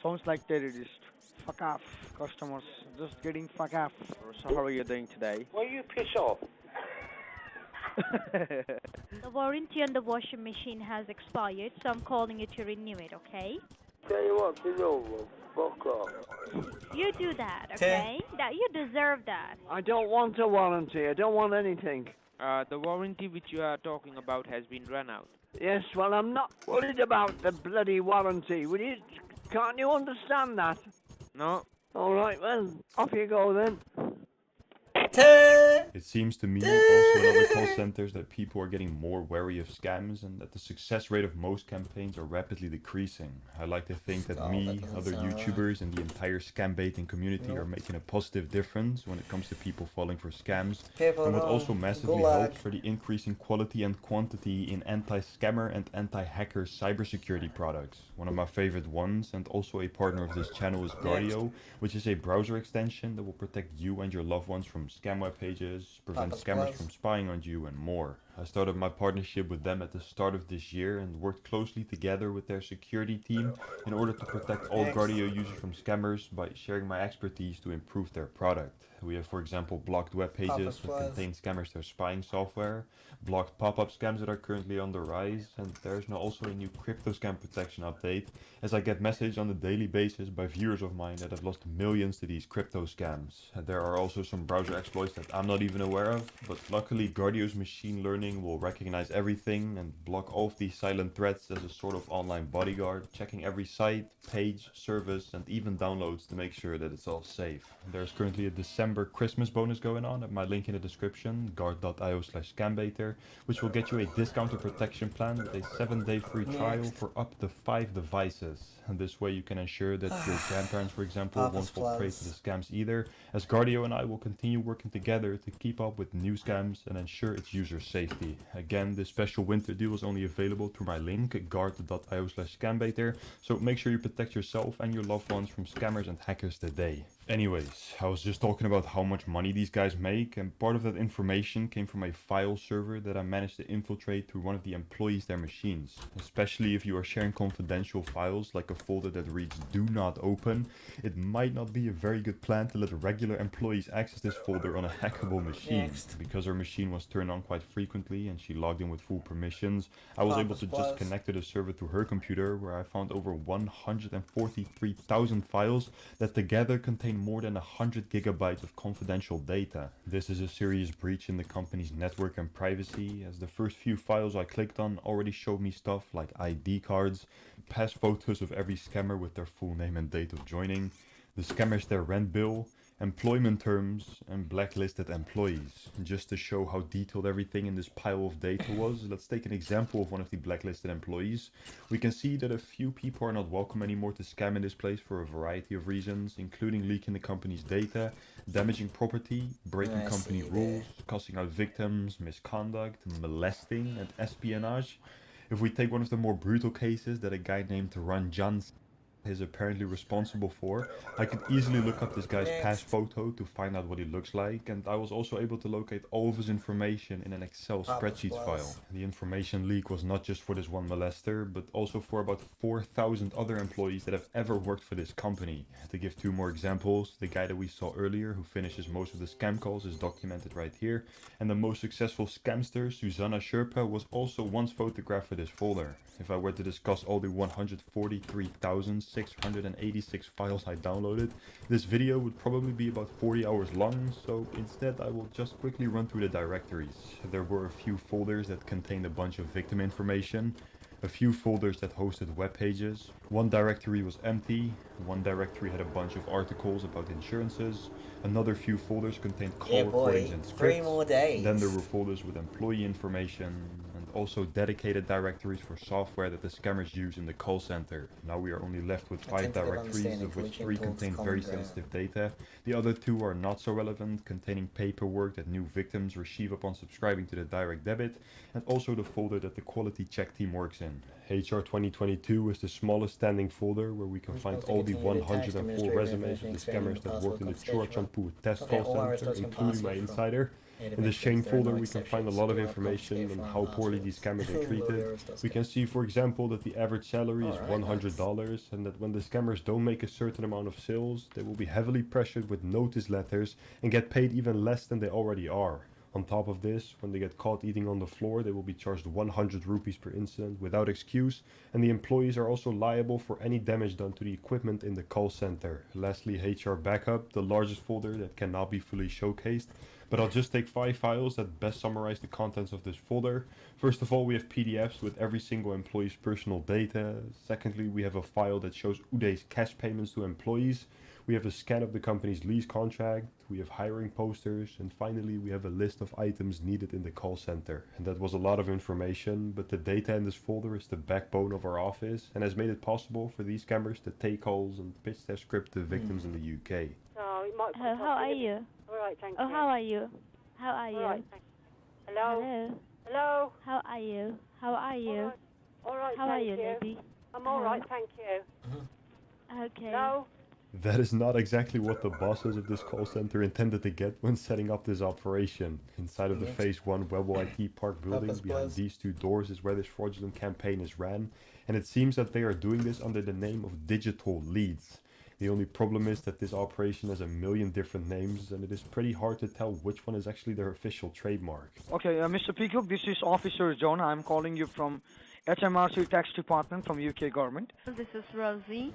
Sounds like terrorist. Fuck off, customers. Just getting fuck off. So how are you doing today? Well, you piss off. The warranty on the washing machine has expired, so I'm calling you to renew it, okay? Tell you what, get over. Fuck off. You do that, okay? That you deserve that. I don't want a warranty. I don't want anything. The warranty which you are talking about has been run out. Yes, well, I'm not worried about the bloody warranty. Can't you understand that? No. All right, well, off you go then. It seems to me, also in other call centers, that people are getting more wary of scams and that the success rate of most campaigns are rapidly decreasing. I like to think that me, other YouTubers, and the entire scam baiting community are making a positive difference when it comes to people falling for scams, and what also massively helps for the increasing quality and quantity in anti-scammer and anti-hacker cybersecurity products. One of my favorite ones, and also a partner of this channel, is Guardio, which is a browser extension that will protect you and your loved ones from scam web pages, prevent scammers from spying on you, and more. I started my partnership with them at the start of this year and worked closely together with their security team in order to protect all Guardio users from scammers by sharing my expertise to improve their product. We have, for example, blocked web pages that contain scammers their spying software, blocked pop-up scams that are currently on the rise, and there's now also a new crypto scam protection update, as I get messages on a daily basis by viewers of mine that have lost millions to these crypto scams. And there are also some browser exploits that I'm not even aware of, but luckily Guardio's machine learning will recognize everything and block all of these silent threats as a sort of online bodyguard, checking every site, page, service, and even downloads to make sure that it's all safe. There's currently a December Christmas bonus going on at my link in the description, guard.io/scambaiter, which will get you a discounted protection plan with a 7-day free trial for up to 5 devices. And this way you can ensure that your grandparents, for example, won't fall prey to the scams either, as Guardio and I will continue working together to keep up with new scams and ensure its user safety. Again, this special winter deal is only available through my link, guard.io/scambaiter, so make sure you protect yourself and your loved ones from scammers and hackers today. Anyways, I was just talking about how much money these guys make, and part of that information came from a file server that I managed to infiltrate through one of the employees' their machines. Especially if you are sharing confidential files like a folder that reads "do not open," it might not be a very good plan to let regular employees access this folder on a hackable machine. Because her machine was turned on quite frequently and she logged in with full permissions, I was able to just connect to the server through her computer, where I found over 143,000 files that together contain more than 100 gigabytes of confidential data. This is a serious breach in the company's network and privacy, as the first few files I clicked on already showed me stuff like ID cards, past photos of every scammer with their full name and date of joining, the scammers their rent bill, employment terms, and blacklisted employees. Just to show how detailed everything in this pile of data was, let's take an example of one of the blacklisted employees. We can see that a few people are not welcome anymore to scam in this place for a variety of reasons, including leaking the company's data, damaging property, breaking company rules, cussing out victims, misconduct, molesting, and espionage. If we take one of the more brutal cases that a guy named Ranjan is apparently responsible for, I could easily look up this guy's past photo to find out what he looks like, and I was also able to locate all of his information in an Excel spreadsheet file. The information leak was not just for this one molester, but also for about 4,000 other employees that have ever worked for this company. To give two more examples, the guy that we saw earlier who finishes most of the scam calls is documented right here, and the most successful scamster, Susanna Sherpa, was also once photographed for this folder. If I were to discuss all the 143,686 files I downloaded, this video would probably be about 40 hours long, so instead I will just quickly run through the directories. There were a few folders that contained a bunch of victim information, a few folders that hosted web pages, one directory was empty, one directory had a bunch of articles about insurances, another few folders contained call recordings and scripts, 3 more days. then there were folders with employee information, and also dedicated directories for software that the scammers use in the call center. Now we are only left with 5 directories, of which 3 contain very sensitive data. The other 2 are not so relevant, containing paperwork that new victims receive upon subscribing to the direct debit, and also the folder that the quality check team works in. HR 2022 is the smallest standing folder where we can find all the 104 resumes of the scammers that worked in the Churachandpur test call center, including my insider. In the Shane folder we can find a lot of information on how poorly these scammers are treated. We can see, for example, that the average salary is $100 and that when the scammers don't make a certain amount of sales, they will be heavily pressured with notice letters and get paid even less than they already are. On top of this, when they get caught eating on the floor, they will be charged 100 rupees per incident without excuse, and the employees are also liable for any damage done to the equipment in the call center. Lastly, HR Backup, the largest folder that cannot be fully showcased, but I'll just take 5 files that best summarize the contents of this folder. First of all, we have PDFs with every single employee's personal data. Secondly, we have a file that shows Uday's cash payments to employees. We have a scan of the company's lease contract, we have hiring posters, and finally we have a list of items needed in the call center. And that was a lot of information, but the data in this folder is the backbone of our office and has made it possible for these scammers to take calls and pitch their script to victims in the UK. How are you? Alright, thank Oh, you. how are you? How are you? Alright, hello? Hello. Hello? How are you? How are you? Alright, How are thank you, you. lady? I'm alright, thank you. Okay. Hello? That is not exactly what the bosses of this call center intended to get when setting up this operation. Inside of the Phase 1 Webbo IT Park building, behind these 2 doors is where this fraudulent campaign is ran, and it seems that they are doing this under the name of Digital Leads. The only problem is that this operation has a million different names, and it is pretty hard to tell which one is actually their official trademark. Okay, Mr. Peacock, this is Officer John. I'm calling you from HMRC Tax Department from UK government. This is Rosie,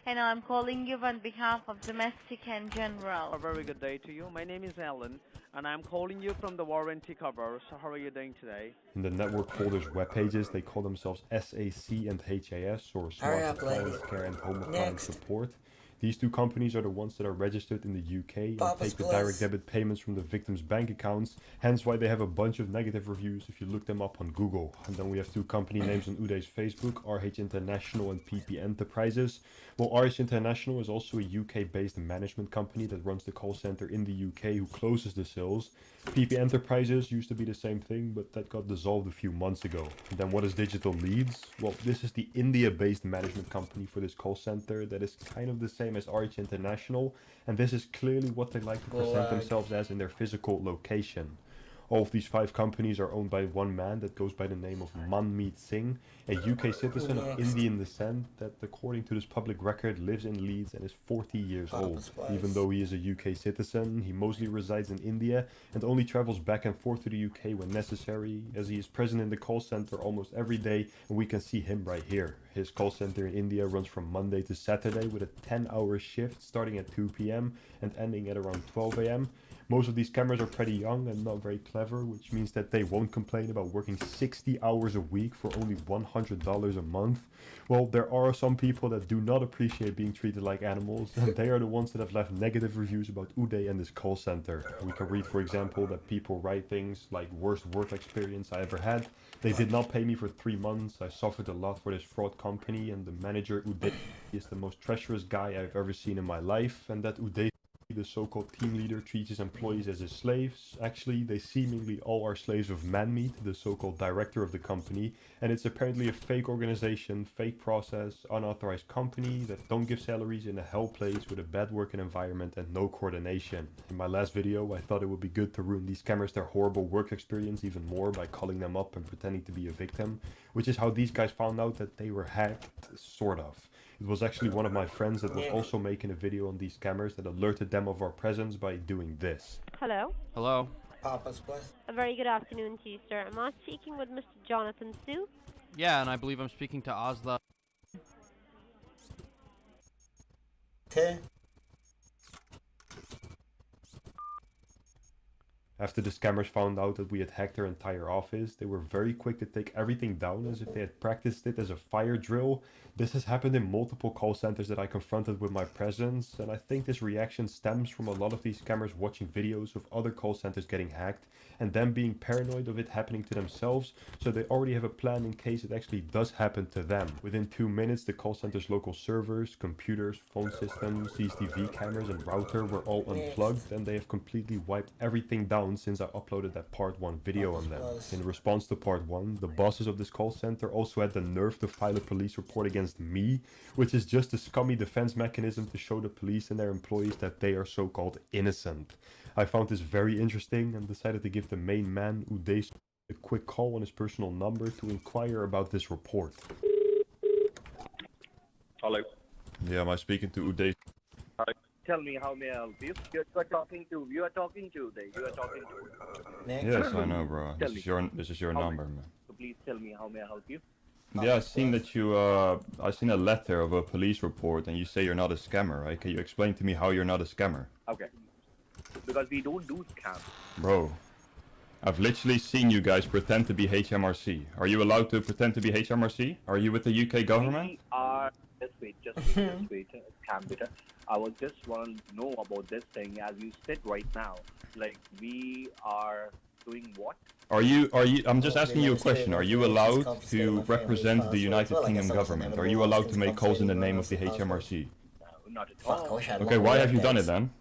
and I'm calling you on behalf of Domestic and General. A very good day to you. My name is Alan, and I'm calling you from the warranty cover. So how are you doing today? In the network folder's web pages, they call themselves SAC and HAS, or Smart Appliance Care and Home Appliance Support. These 2 companies are the ones that are registered in the UK and take the direct debit payments from the victims' bank accounts, hence why they have a bunch of negative reviews if you look them up on Google. And then we have 2 company names on Uday's Facebook, RH International and PP Enterprises. Well, RH International is also a UK-based management company that runs the call center in the UK who closes the sales. PP Enterprises used to be the same thing, but that got dissolved a few months ago. And then what is Digital Leads? Well, this is the India-based management company for this call center that is kind of the same as RH International, and this is clearly what they like to present themselves as in their physical location. All of these 5 companies are owned by one man that goes by the name of Manmeet Singh, a UK citizen of Indian descent that, according to this public record, lives in Leeds and is 40 years old. Even though he is a UK citizen, he mostly resides in India and only travels back and forth to the UK when necessary, as he is present in the call center almost every day, and we can see him right here. His call center in India runs from Monday to Saturday with a 10-hour shift starting at 2 PM and ending at around 12 AM. Most of these scammers are pretty young and not very clever, which means that they won't complain about working 60 hours a week for only $100 a month. Well, there are some people that do not appreciate being treated like animals, and they are the ones that have left negative reviews about Uday and his call center. We can read, for example, that people write things like worst work experience I ever had. They did not pay me for 3 months. I suffered a lot for this fraud company, and the manager Uday is the most treacherous guy I've ever seen in my life, and that Uday, the so-called team leader, treats his employees as his slaves. Actually, they seemingly all are slaves of Manmeat, the so-called director of the company, and it's apparently a fake organization, fake process, unauthorized company that don't give salaries in a hell place with a bad working environment and no coordination. In my last video, I thought it would be good to ruin these scammers their horrible work experience even more by calling them up and pretending to be a victim, which is how these guys found out that they were hacked, sort of. It was actually one of my friends that was also making a video on these scammers that alerted them of our presence by doing this. Hello. Hello. Papa's place. A very good afternoon to you, sir. Am I speaking with Mr. Jonathan Sue? Yeah, and I believe I'm speaking to Ozla. After the scammers found out that we had hacked their entire office, they were very quick to take everything down as if they had practiced it as a fire drill. This has happened in multiple call centers that I confronted with my presence, and I think this reaction stems from a lot of these scammers watching videos of other call centers getting hacked and them being paranoid of it happening to themselves, so they already have a plan in case it actually does happen to them. Within 2 minutes, the call center's local servers, computers, phone systems, CCTV cameras and router were all unplugged, and they have completely wiped everything down since I uploaded that part 1 video on them. In response to part 1, the bosses of this call center also had the nerve to file a police report against me, which is just a scummy defense mechanism to show the police and their employees that they are so-called innocent. I found this very interesting and decided to give the main man, Uday, a quick call on his personal number to inquire about this report. Hello. Yeah, am I speaking to Uday? Tell me, how may I help you? You are talking to Uday. You are talking to. Yes, I know, bro. This is your number, man. So please tell me, how may I help you? Yeah, I seen that you, I seen a letter of a police report and you say you're not a scammer, right? Can you explain to me how you're not a scammer? Okay. Because we don't do scams. Bro, I've literally seen you guys pretend to be HMRC. Are you allowed to pretend to be HMRC? Are you with the UK government? We are... Just wait. Scam bitter. I was just want to know about this thing as you said right now. Like, we are doing what? Are you, I'm just asking you a question. Are you allowed to represent the United Kingdom government? Are you allowed to make calls in the name of the HMRC? No, not at all. Okay, why have you done it then?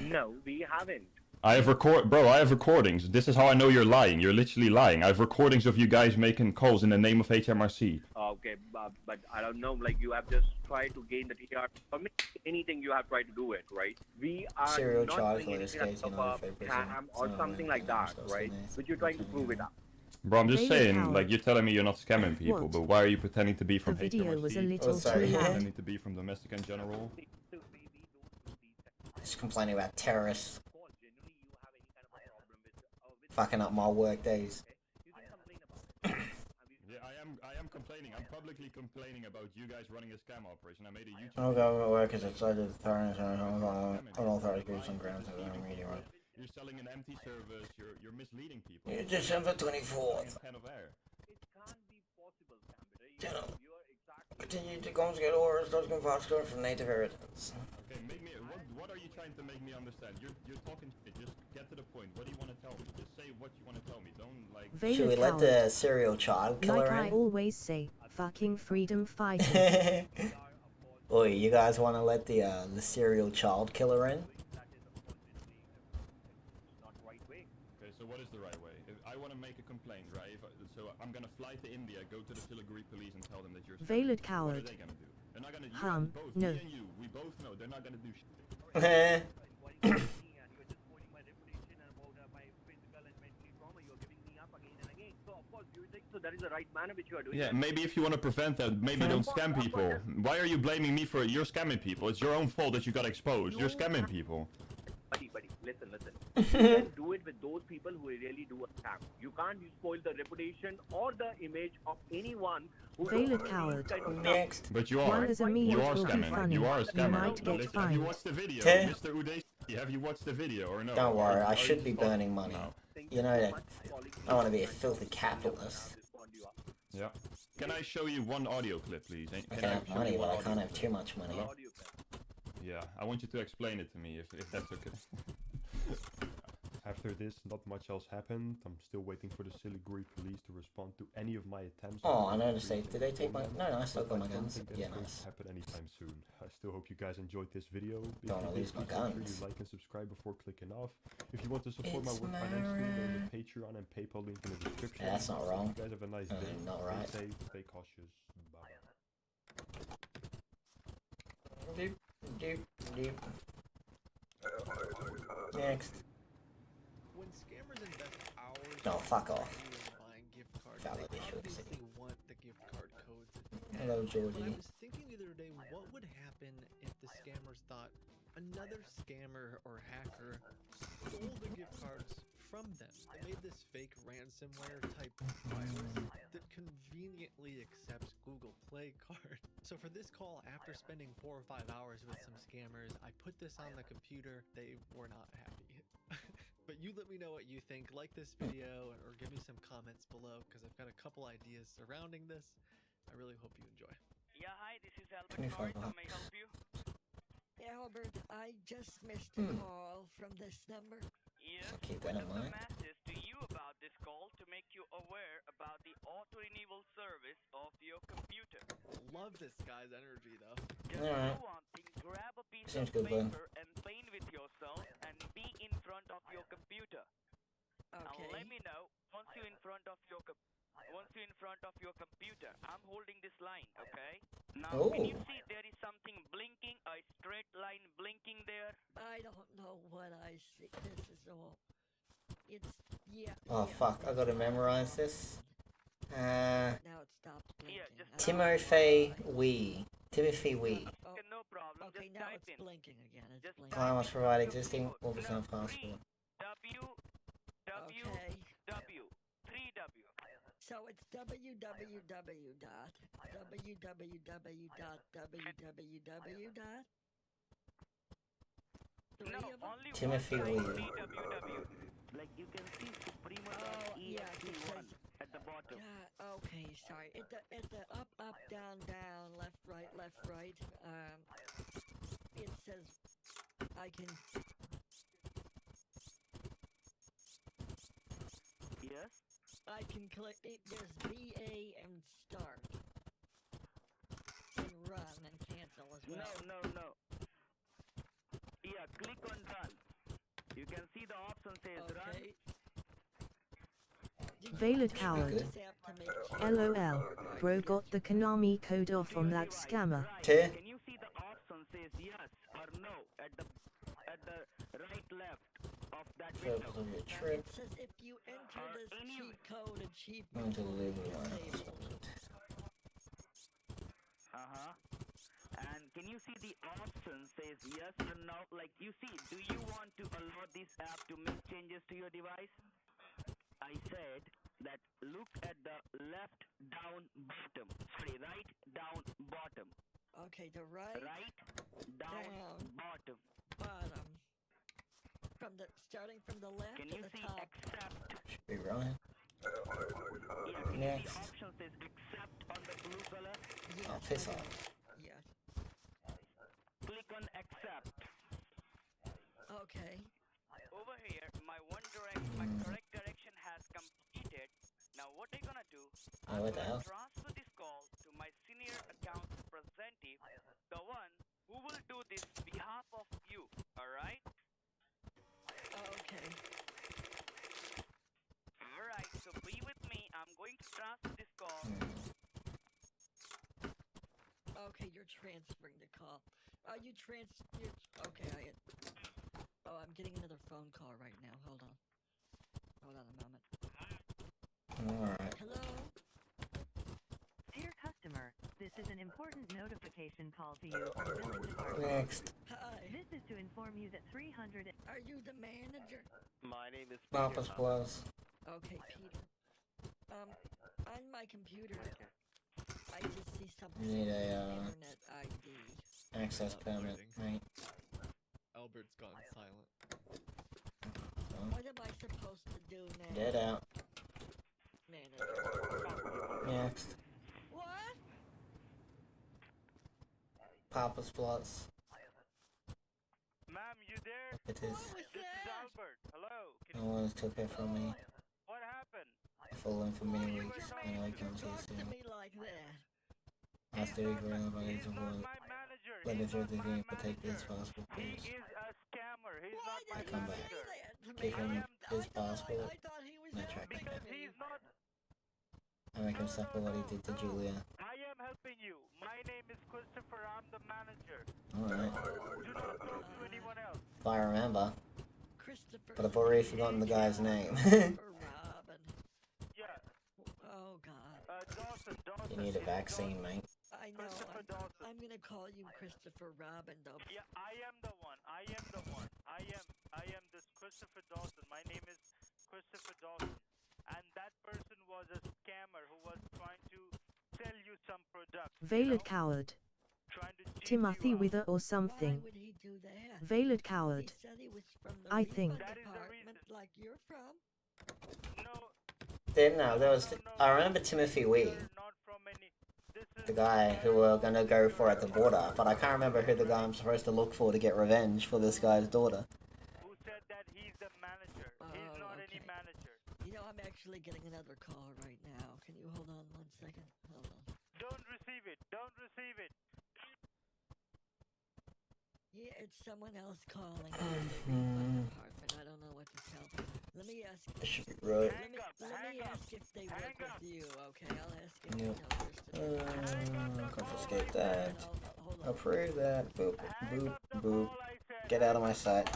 No, we haven't. I have recordings. This is how I know you're lying. You're literally lying. I have recordings of you guys making calls in the name of HMRC. Okay, but I don't know, like you have just tried to gain the TR. For me, anything you have tried to do it, right? We are not doing anything of a scam or something like that, right? Which you're trying to prove it up. Bro, I'm just saying, like, you're telling me you're not scamming people, but why are you pretending to be from HMRC? Video was a little too loud. Pretending to be from domestic and general? Just complaining about terrorists. Fucking up my work days. Yeah, I am complaining. I'm publicly complaining about you guys running a scam operation. I made a YouTube. Okay, work is outside of the parents and unauthorized groups and grounds of the media. You're selling an empty service. You're misleading people. It's December 24th. Continue to confiscate orders, those can foster from native residents. Okay, what are you trying to make me understand? You're talking shit. Just get to the point. What do you want to tell me? Just say what you want to tell me. Don't like. Should we let the serial child killer in? Like I always say, fucking freedom fighters. Oi, you guys want to let the serial child killer in? Okay, so what is the right way? If I want to make a complaint, right? So I'm gonna fly to India, go to the Siliguri police, and tell them that you're. Veiled coward. What are they gonna do? They're not gonna. No. Me and you, we both know they're not gonna do shit. So that is the right manner which you are doing. Yeah, maybe if you want to prevent that, maybe don't scam people. Why are you blaming me for you're scamming people? It's your own fault that you got exposed. You're scamming people. Buddy, listen. You can do it with those people who really do a scam. You can't spoil the reputation or the image of anyone who Veiled coward. Next. But you are. One as a meme You are will be scamming. funny. You are a scammer. You might get Have you fined. watched the video, Mr. Uday? Yeah, have you watched the video or no? Don't worry, Or I are should you be just burning money. no? You know that I want to be a filthy capitalist. Yeah. Can I show you one audio clip, please? I can have money, but I can't have too much money. Yeah, I want you to explain it to me if that's okay. After this, not much else happened. I'm still waiting for the Siliguri police to respond to any of my attempts. Oh, I noticed did they take my... No, I still got my guns. Yeah, nice. Happen anytime soon. I still hope you guys enjoyed this video. If Don't you wanna did, lose my please make sure guns. you like and subscribe before clicking off. If you want to support my work financially, there's a Patreon and PayPal link in the description. Yeah, that's not wrong. You guys have a nice day. Not right. Stay safe, stay cautious. Bye. Doop, doop, doop. Next. When scammers invest hours No, fuck off. buying gift cards, Valid they issue. obviously want the gift card codes. Hello, But I Georgie. was thinking the other day, what would happen if the scammers thought another scammer or hacker stole the gift cards from them? They made this fake ransomware type virus that conveniently accepts Google Play cards. So for this call, after spending 4 or 5 hours with some scammers, I put this on the computer. They were not happy. But you let me know what you think. Like this video or give me some comments below because I've got a couple ideas surrounding this. I really hope you enjoy. Yeah, hi, this is Albert Norris. How may I help you? Yeah, Albert, I just missed a call from this number. Yes, Keep we that in left a mind. message to you about this call to make you aware about the auto-renewal service of your computer. Love this guy's energy though. Just Alright. do one thing, grab a piece Seems of good, bud. paper and pen with yourself and be in front of your computer. And let me know once you're in front of your computer. I'm holding this line, okay? Now, can you see there is something blinking, a straight line blinking there? I don't know what I see. This is all. It's, yeah. Oh, fuck. I gotta memorize this. Now it stopped blinking. Yeah, just Timothy Wee. Timothy Wee. Okay, no problem. Okay, just now type it's in. blinking again. It's blinking. I must provide existing 4% passport. W, 3W. So it's www dot. No, only Timothy one Lee. side, 3WW. Like you can see Suprema.exe1 at the bottom. Yeah, okay, sorry. At the up, down, left, right. It says I can. Yes? I can click it. There's VA and start. And run and cancel as well. No. Yeah, click on run. You can see the option says run. Valid coward. LOL. Bro got the Konami code off on that scammer. Can you see the option says yes or no at the right left of that window? It says if you enter this cheat code, achievement will be disabled. And can you see the option says yes or no? Like you see, do you want to allow this app to make changes to your device? I said that look at the left down bottom. Sorry, right down bottom. Okay, the right down bottom. Bottom. Starting from the left Can to you the see top. accept? Should be right. Yeah, can you see Next. the option says accept on the blue color? Oh, piss off. Yes. Click on accept. Okay. Over here, my correct direction has completed. Now what I'm gonna do, Oh, what the hell? transfer this call to my senior account representative, the one who will do this behalf of you, alright? Okay. Alright, so be with me. I'm going to transfer this call. Okay, you're transferring the call. Okay, Oh, I'm getting another phone call right now. Hold on a moment. Alright. Hello? Dear customer, this is an important notification call to you from billing department. Next. Hi. This is to inform you that 300. Are you the manager? My name is Papa's Plus. Okay, Peter. On my computer, I just see something. You need a Internet ID. access permit, right? Albert. Albert's gone silent. What am I supposed to do now? Get out. Manager. Next. What? Papa's Plus. Ma'am, you there? It is. What was This is that? Albert. Hello. No one took it from me. What happened? I followed him for many weeks, and I come to you Talk to soon. me like that. I still agree about his work. Let me through the game, but take this passport, He please. is a scammer. He's Why not my did Come you back. say that to me? Give him his passport. I thought he was and I track him helping down. me. He's not. I make him suffer what he did to Julia. I am helping you. My name is Christopher. I'm the manager. Alright. Do not talk to anyone else. If I remember. Christopher. But I've already forgotten the guy's name. Robin. Yeah. Oh God. Dawson. You need a vaccine, mate. I know. I'm gonna call you Christopher Robin, though. Yeah, I am the one. I am this Christopher Dawson. My name is Christopher Dawson. And that person was a scammer who was trying to sell you some product. Veiled coward. Timothy Wither or something. Why would he do that? Veiled coward. He said he was from the I think. department like you're from. No, there was. I remember Timothy Wee. The guy who we're gonna go for at the border, but I can't remember who the guy I'm supposed to look for to get revenge for this guy's daughter. Who said that he's the manager? He's not any manager. You know, I'm actually getting another call right now. Can you hold on 1 second? Hold on. Don't receive it. Don't receive it. Yeah, it's someone else calling. Department. I don't know what to tell them. Let me ask. It should be right. Let me ask if they work with you. Okay, I'll ask if Yep. Confiscate that. Approve that. Boop, boop, boop. Get out of my sight.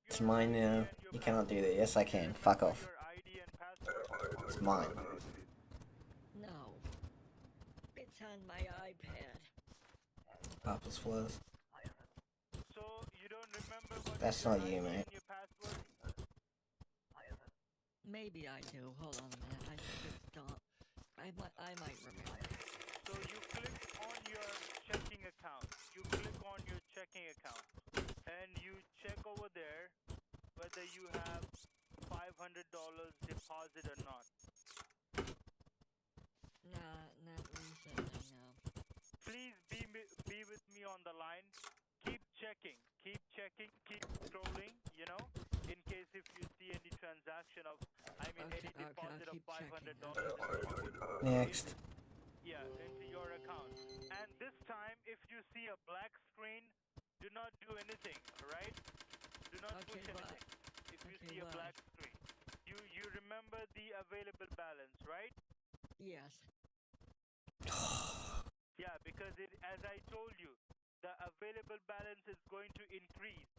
It's mine now. You cannot do that. Yes, I can. Fuck off. It's mine. No. It's on my iPad. Papa's Plus. So you don't remember what That's not you, mate. your password? Maybe I do. Hold on a minute. I think it's Don. I might remember. So you click on your checking account. You click on your checking account, and you check over there whether you have $500 deposit or not. Nah, not recently, no. Please be with me on the line. Keep checking, keep scrolling, you know, in case if you see any transaction of, any deposit of $500. Next. Yeah, into your account. And this time, if you see a black screen, do not do anything, alright? Do not push anything. If you see a black screen. You remember the available balance, right? Yes. Yeah, because as I told you, the available balance is going to increase.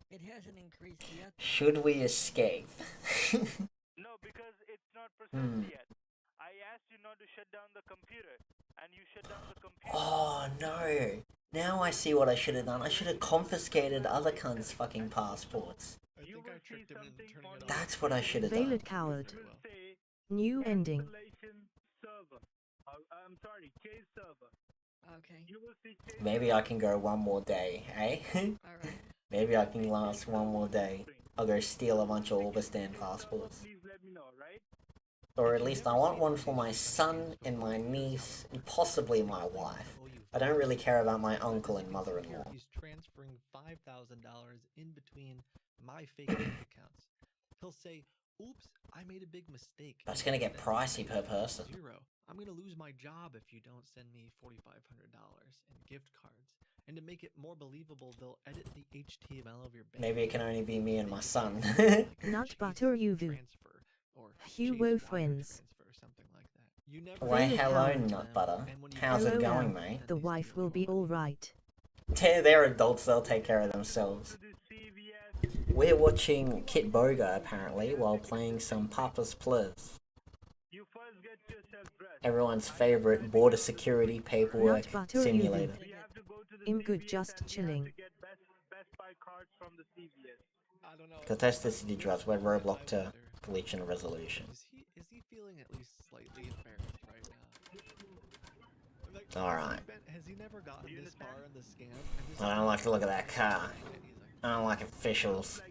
It hasn't increased yet. Should we escape? No, because it's not processed yet. I asked you not to shut down the computer, and you shut down the computer. Oh no! Now I see what I should have done. I should have confiscated other cunts' fucking passports. I think I tricked him into turning it off. That's what I should have done. Veiled coward. New ending. Server. I'm sorry, case server. Okay. You will see case Maybe I can go one more day, eh? Alright. Maybe I can last one more day. I'll go steal a bunch of Orbistan passports. Please let me know, right? Or at least I want one for my son and my niece and possibly my wife. I don't really care about my uncle and mother-in-law. He's transferring $5,000 in between my fake bank accounts. He'll say, "Oops, I made a big mistake." That's gonna get pricey per person. Zero. I'm gonna lose my job if you don't send me $4,500 in gift cards. And to make it more believable, they'll edit the HTML of your bank. Maybe it can only be me and my son. Nut butter uvu. Hugo friends. Why, hello, Nut Butter. How's it Hello, going, ma'am. mate? The wife will be alright. They're adults, they'll take care of themselves. We're watching Kit Boga, apparently, while playing some Papa's Plus. Everyone's favorite border security paperwork Nut butter simulator. I'm good, just chilling. Because that's the city drugs, we're Roblox to glitch and resolution. Is he feeling at least slightly embarrassed right now? Like, Alright. Has he never gotten this far in the scam? I don't like to look at that car. I don't like officials.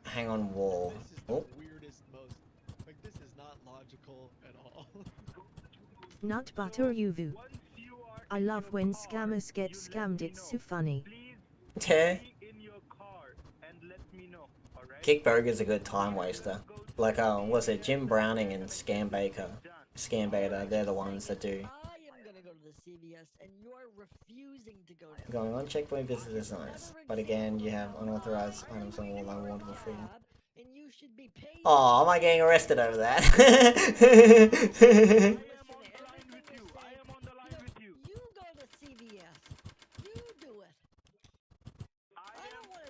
Hang on wall. Oh. Weirdest, most like this is not logical at all. Nut butter uvu. I love when scammers get scammed, it's so funny. Yeah. Kickburger's a good time waster. Like, was it Jim Browning and Scam Beta, they're the ones that do. CVS and you are refusing to go to Going on checkpoint visitors nice. But again, you have unauthorized items on all unwanted for free. and you should be paid. Oh, am I getting arrested over that? You go to CVS. You do it. I don't want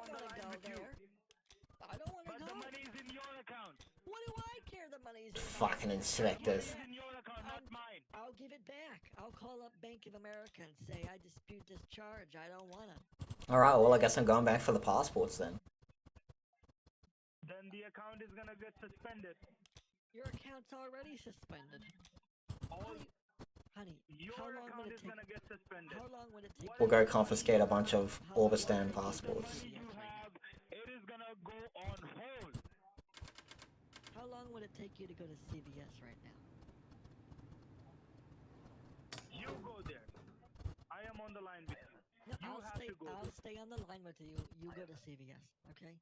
to go there. I don't want to go. But the money's in your account. What do I care? The money's in Fucking inspectors. I'll give it back. I'll call up Bank of America and say I dispute this charge. I don't want it. Alright, well I guess I'm going back for the passports then. Then the account is gonna get suspended. Your account's already suspended. Honey, how long would it take? How long would it take? We'll go confiscate a bunch of Orbistan passports. It is gonna go on hold. How long would it take you to go to CVS right now? You go there. I am on the line with you. No, I'll stay on the line with you. You go to CVS, okay?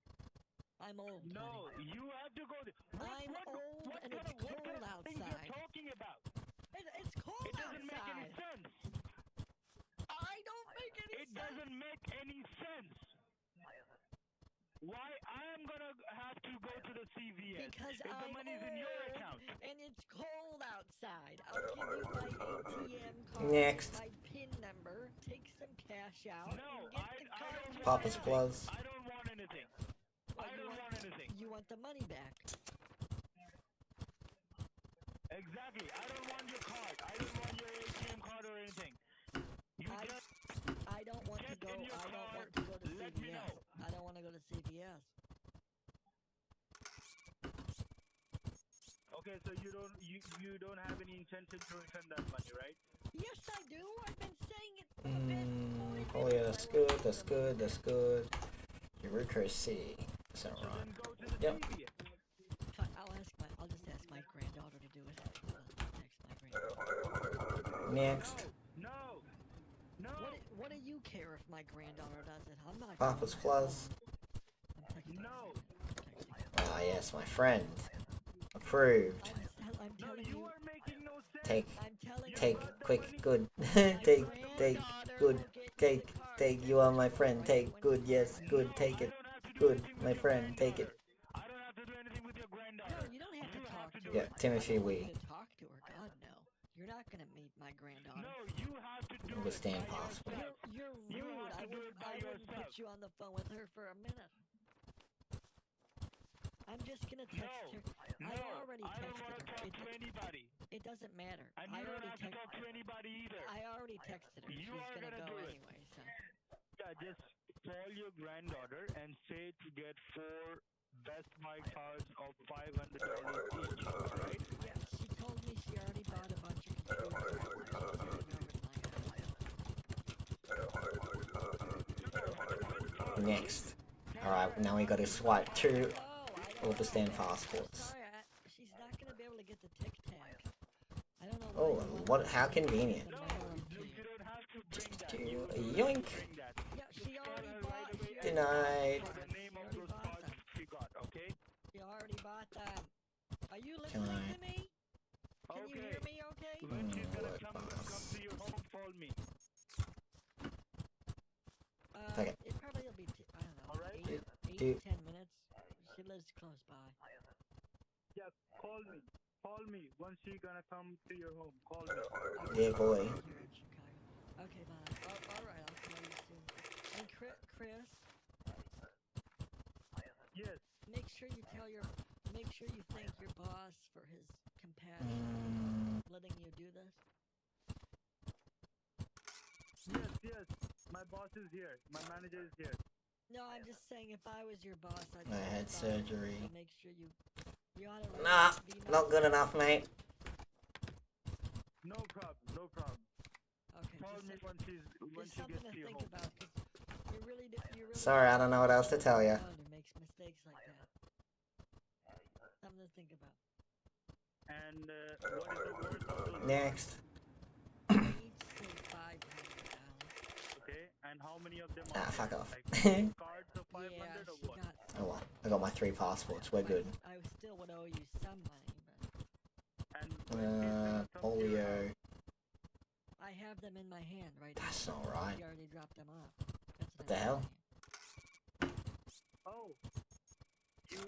I'm old. No, you have to go there. I'm old and it's cold outside. What are you talking about? It's cold outside. It doesn't make any sense. I don't make any sense. It doesn't make any sense. Why I am gonna have to go to the CVS? Because if the money's in your account. And it's cold outside. I'll give you my ATM card. Next. My PIN number. Take some cash out. No, and get the card. Papa's Plus. I don't want anything. I don't want anything. You want the money back. Exactly. I don't want your card. I don't want your ATM card or anything. I don't want to go. I don't want to go to CVS. I don't want to go to CVS. Okay, so you don't have any intention to return that money, right? Yes, I do. I've been saying it for the past 40 Oh yeah, that's good, that's good, that's good. Bureaucracy. Is that right? Yep. I'll just ask my granddaughter to do it. Text my granddaughter. Next. No. What do you care if my granddaughter does it? I'm not. Papa's Plus. No. Ah yes, my friend. Approved. I'm telling you. are making no sense. Take, quick, good. take, good, take, you are my friend, take, good, yes, good, take it, good, my friend, take it. I don't have to do anything with your granddaughter. No, you don't have to talk to her. Yeah, Timothy Wee. Talk to her. God no. You're not gonna meet my granddaughter. No, you have to do Understand possible. You're rude. I wouldn't put you on the phone with her for a minute. I'm just gonna text her. I already texted her. Anybody. It doesn't matter. And you don't have to talk to anybody either. I already texted her. You She's are gonna gonna go do it. anyway. So. Yeah, just call your granddaughter and say to get 4 Best Buy cards of $500 each, right? Yeah, she told me she already bought a bunch of computers. Next. Alright, now we gotta swipe 2 Orbistan passports. Sorry, she's not gonna be able to get the Tic Tac. I don't know. Oh, what? How convenient. Yoink. Yeah, she already bought. Denied. She already bought them. Are you listening to me? Can you hear me? Okay. When she's gonna come to your home, call me. Okay. It probably will be. I don't know. Alright. 8 to 10 minutes. She lives close by. Yeah, call me. Call me once she's gonna come to your home. Call me. Yeah, boy. Okay, bye. Alright, I'll call you soon. And Chris? Yes. Make sure you thank your boss for his compassion, letting you do this. Yes. My boss is here. My manager is here. No, I'm just saying if I was your boss, I'd I had surgery. make sure you ought to Nah, be nice. not good enough, mate. No problem. No problem. Okay, Call me once you just get something to to your think home. about, 'cause you really Sorry, I don't know what else to tell you. makes mistakes like that. Something to think about. And what is the worth of those Next. Each say $500. Okay, and how many of them Ah, are fuck there? off. Like cards of 500 or what? Oh well, I got my 3 passports. We're good. I still would owe you some money, but Polio. I have them in my hand right That's now. not right. You already dropped them off. What the hell? Oh,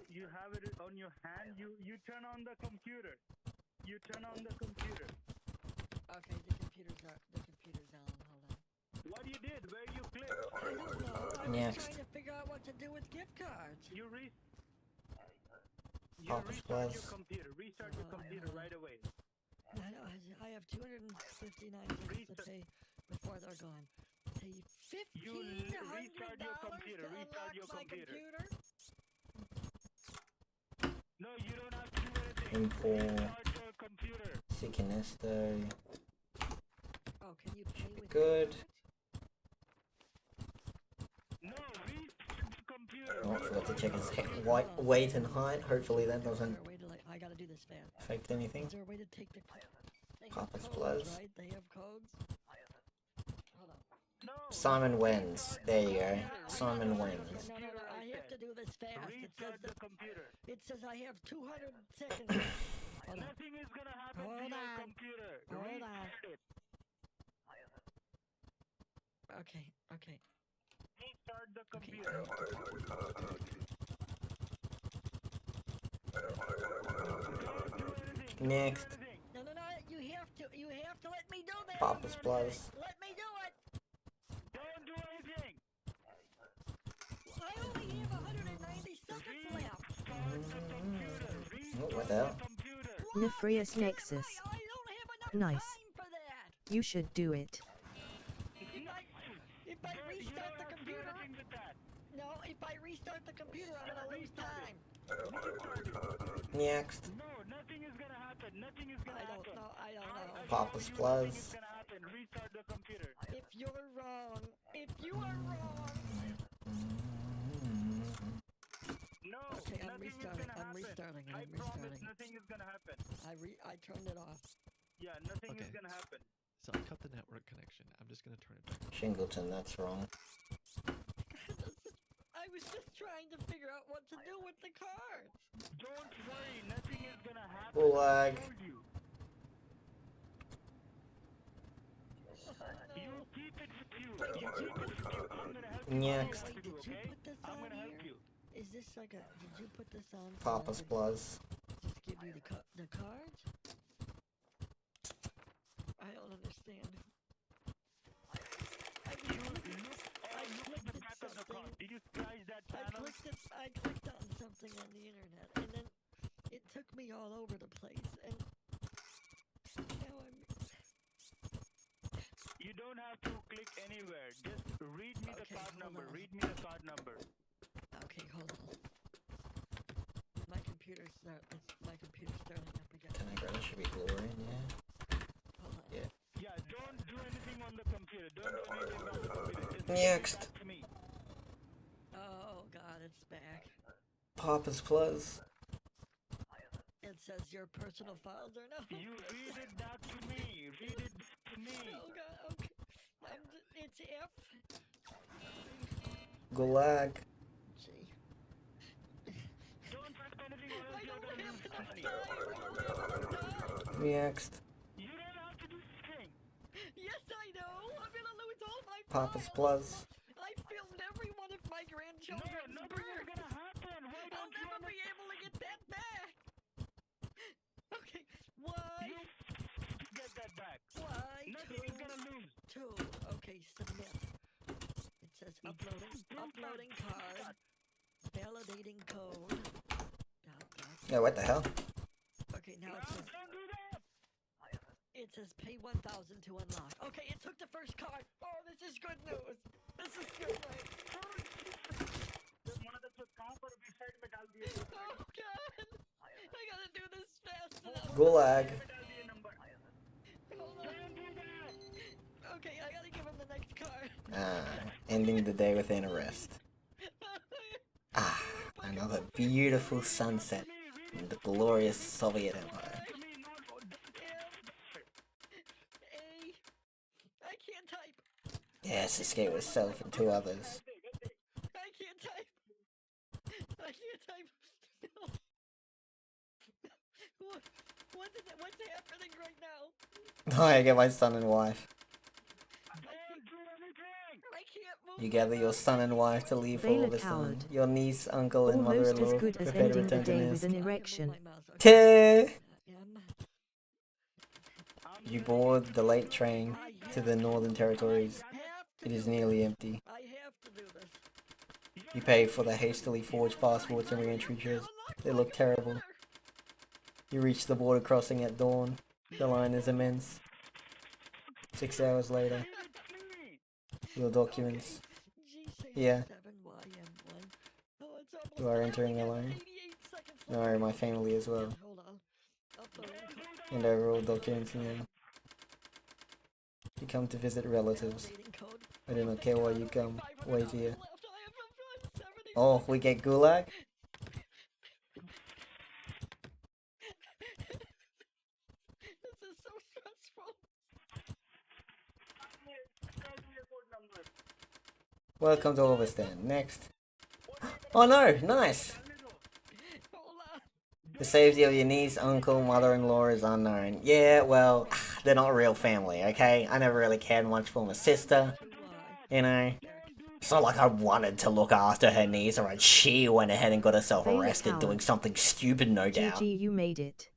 you have it on your hand. You turn on the computer. You turn on the computer. Okay, the computer's on. Hold on. What you did? Where you clicked? I don't know. I'm Next. just trying to figure out what to do with gift cards. You Pop restart your Plus. computer. Restart your computer right away. I know. I have 259 things to pay before they're gone. Pay $1,500 restart your computer. to Restart unlock your my computer. No, you don't have to do anything. Import. Restart your computer. Sikinesto. Oh, can you pay with Good. No, restart the computer. Oh, I forgot to check his weight and height. Hopefully that doesn't Is there a way to I gotta do this fast. affect anything. Is there a way to take the they have Papa's codes, Plus. right? They have codes. Hold on. Simon wins. There you go. Simon wins. No, I have to do this fast. Restart the computer. It says I have 200 seconds. Hold on. Nothing is gonna happen to Hold your on. computer. Hold on. Restart it. Okay. Restart the computer. Next. No, you have to let me do that. Papa's Plus. Let me do it. Don't do anything. I only have 190 seconds left. Oh, what the hell? Nefarious Nexus. Nice. You should do it. If I restart the computer, if I restart the computer, I'm gonna lose time. Next. No, nothing is gonna happen. Nothing is gonna happen. I don't know. Papa's Plus. Restart the computer. If you are wrong. No. Okay, I'm nothing restarting. Is gonna happen. restarting. I promise nothing is gonna happen. I turned it off. Yeah, nothing is Okay. gonna happen. So I cut the network connection. I'm just gonna turn it back. Shingleton, that's wrong. I was just trying to figure out what to do with the cards. Don't worry, nothing is gonna happen. Gulag. I told you. You keep it with you. You keep it with you. I'm gonna help you. Next. What to do, Did you okay? put this I'm on gonna help here? you. Is this like a? Did you put this on? Papa's Plus. Just give me the cards. I don't understand. I clicked at something. Did you scratch that channel? I clicked on something on the internet, and then it took me all over the place, and now I'm. You don't have to click anywhere. Just read me the card number. on. Read me the card number. Okay, hold on. My computer's starting up again. Can I grab it? Should be Glory, yeah. Hold on. Yeah. Yeah, don't do anything on the computer. Don't do anything on the computer. Just Next. read back to me. Oh God, it's back. Papa's Plus. It says your personal files are now. You read it back to me. Read it back to me. Oh God, okay. It's F. Gulag. G. Don't type anything or else you're gonna lose money. Next. You don't have to do anything. Yes, I know. I'm gonna lose all my Papa's files. Plus. I filmed every one of my grandchildren's No, nothing is births. gonna happen. Why I'll don't you never be able to get that back. Okay, You get that back. Why? Nothing is gonna lose. 2. Okay, submit. It says uploading card, validating code. Yeah, what the hell? Okay, now it says. Don't do that. It says pay 1,000 to unlock. Okay, it took the first card. Oh, this is good news. This is good news. Oh God! I gotta do this fast enough. Gulag. Hold on. Ending the day with an arrest. Ah, another beautiful sunset in the glorious Soviet Empire. I can't type. Yes, escape with self and 2 others. I can't type. I can't type. No. What's happening right now? I get my son and wife. I can't move. You gather your son and wife to leave for Bail a Augustin. coward. Your niece, uncle, and Almost mother-in-law as good as prepare to ending the return to day with Minsk. an erection. You board the late train to the Northern Territories. It is nearly empty. I have to do this. You pay for the hastily forged passports and re-entry checks. They look terrible. You reach the border crossing at dawn. The line is immense. 6 hours later. Your documents. Here. You are entering alone. No, my family as well. And overall documents here. You come to visit relatives. I do not care why you come. Wait here. Oh, we get gulag? This is so stressful. Welcome to Overstand. Next. Oh no, nice! The safety of your niece, uncle, mother-in-law is unknown. Yeah, well, they're not real family, okay? I never really cared much for my sister. You know? It's not like I wanted to look after her niece, or she went ahead and got herself arrested doing something stupid, no doubt. GG, you made it.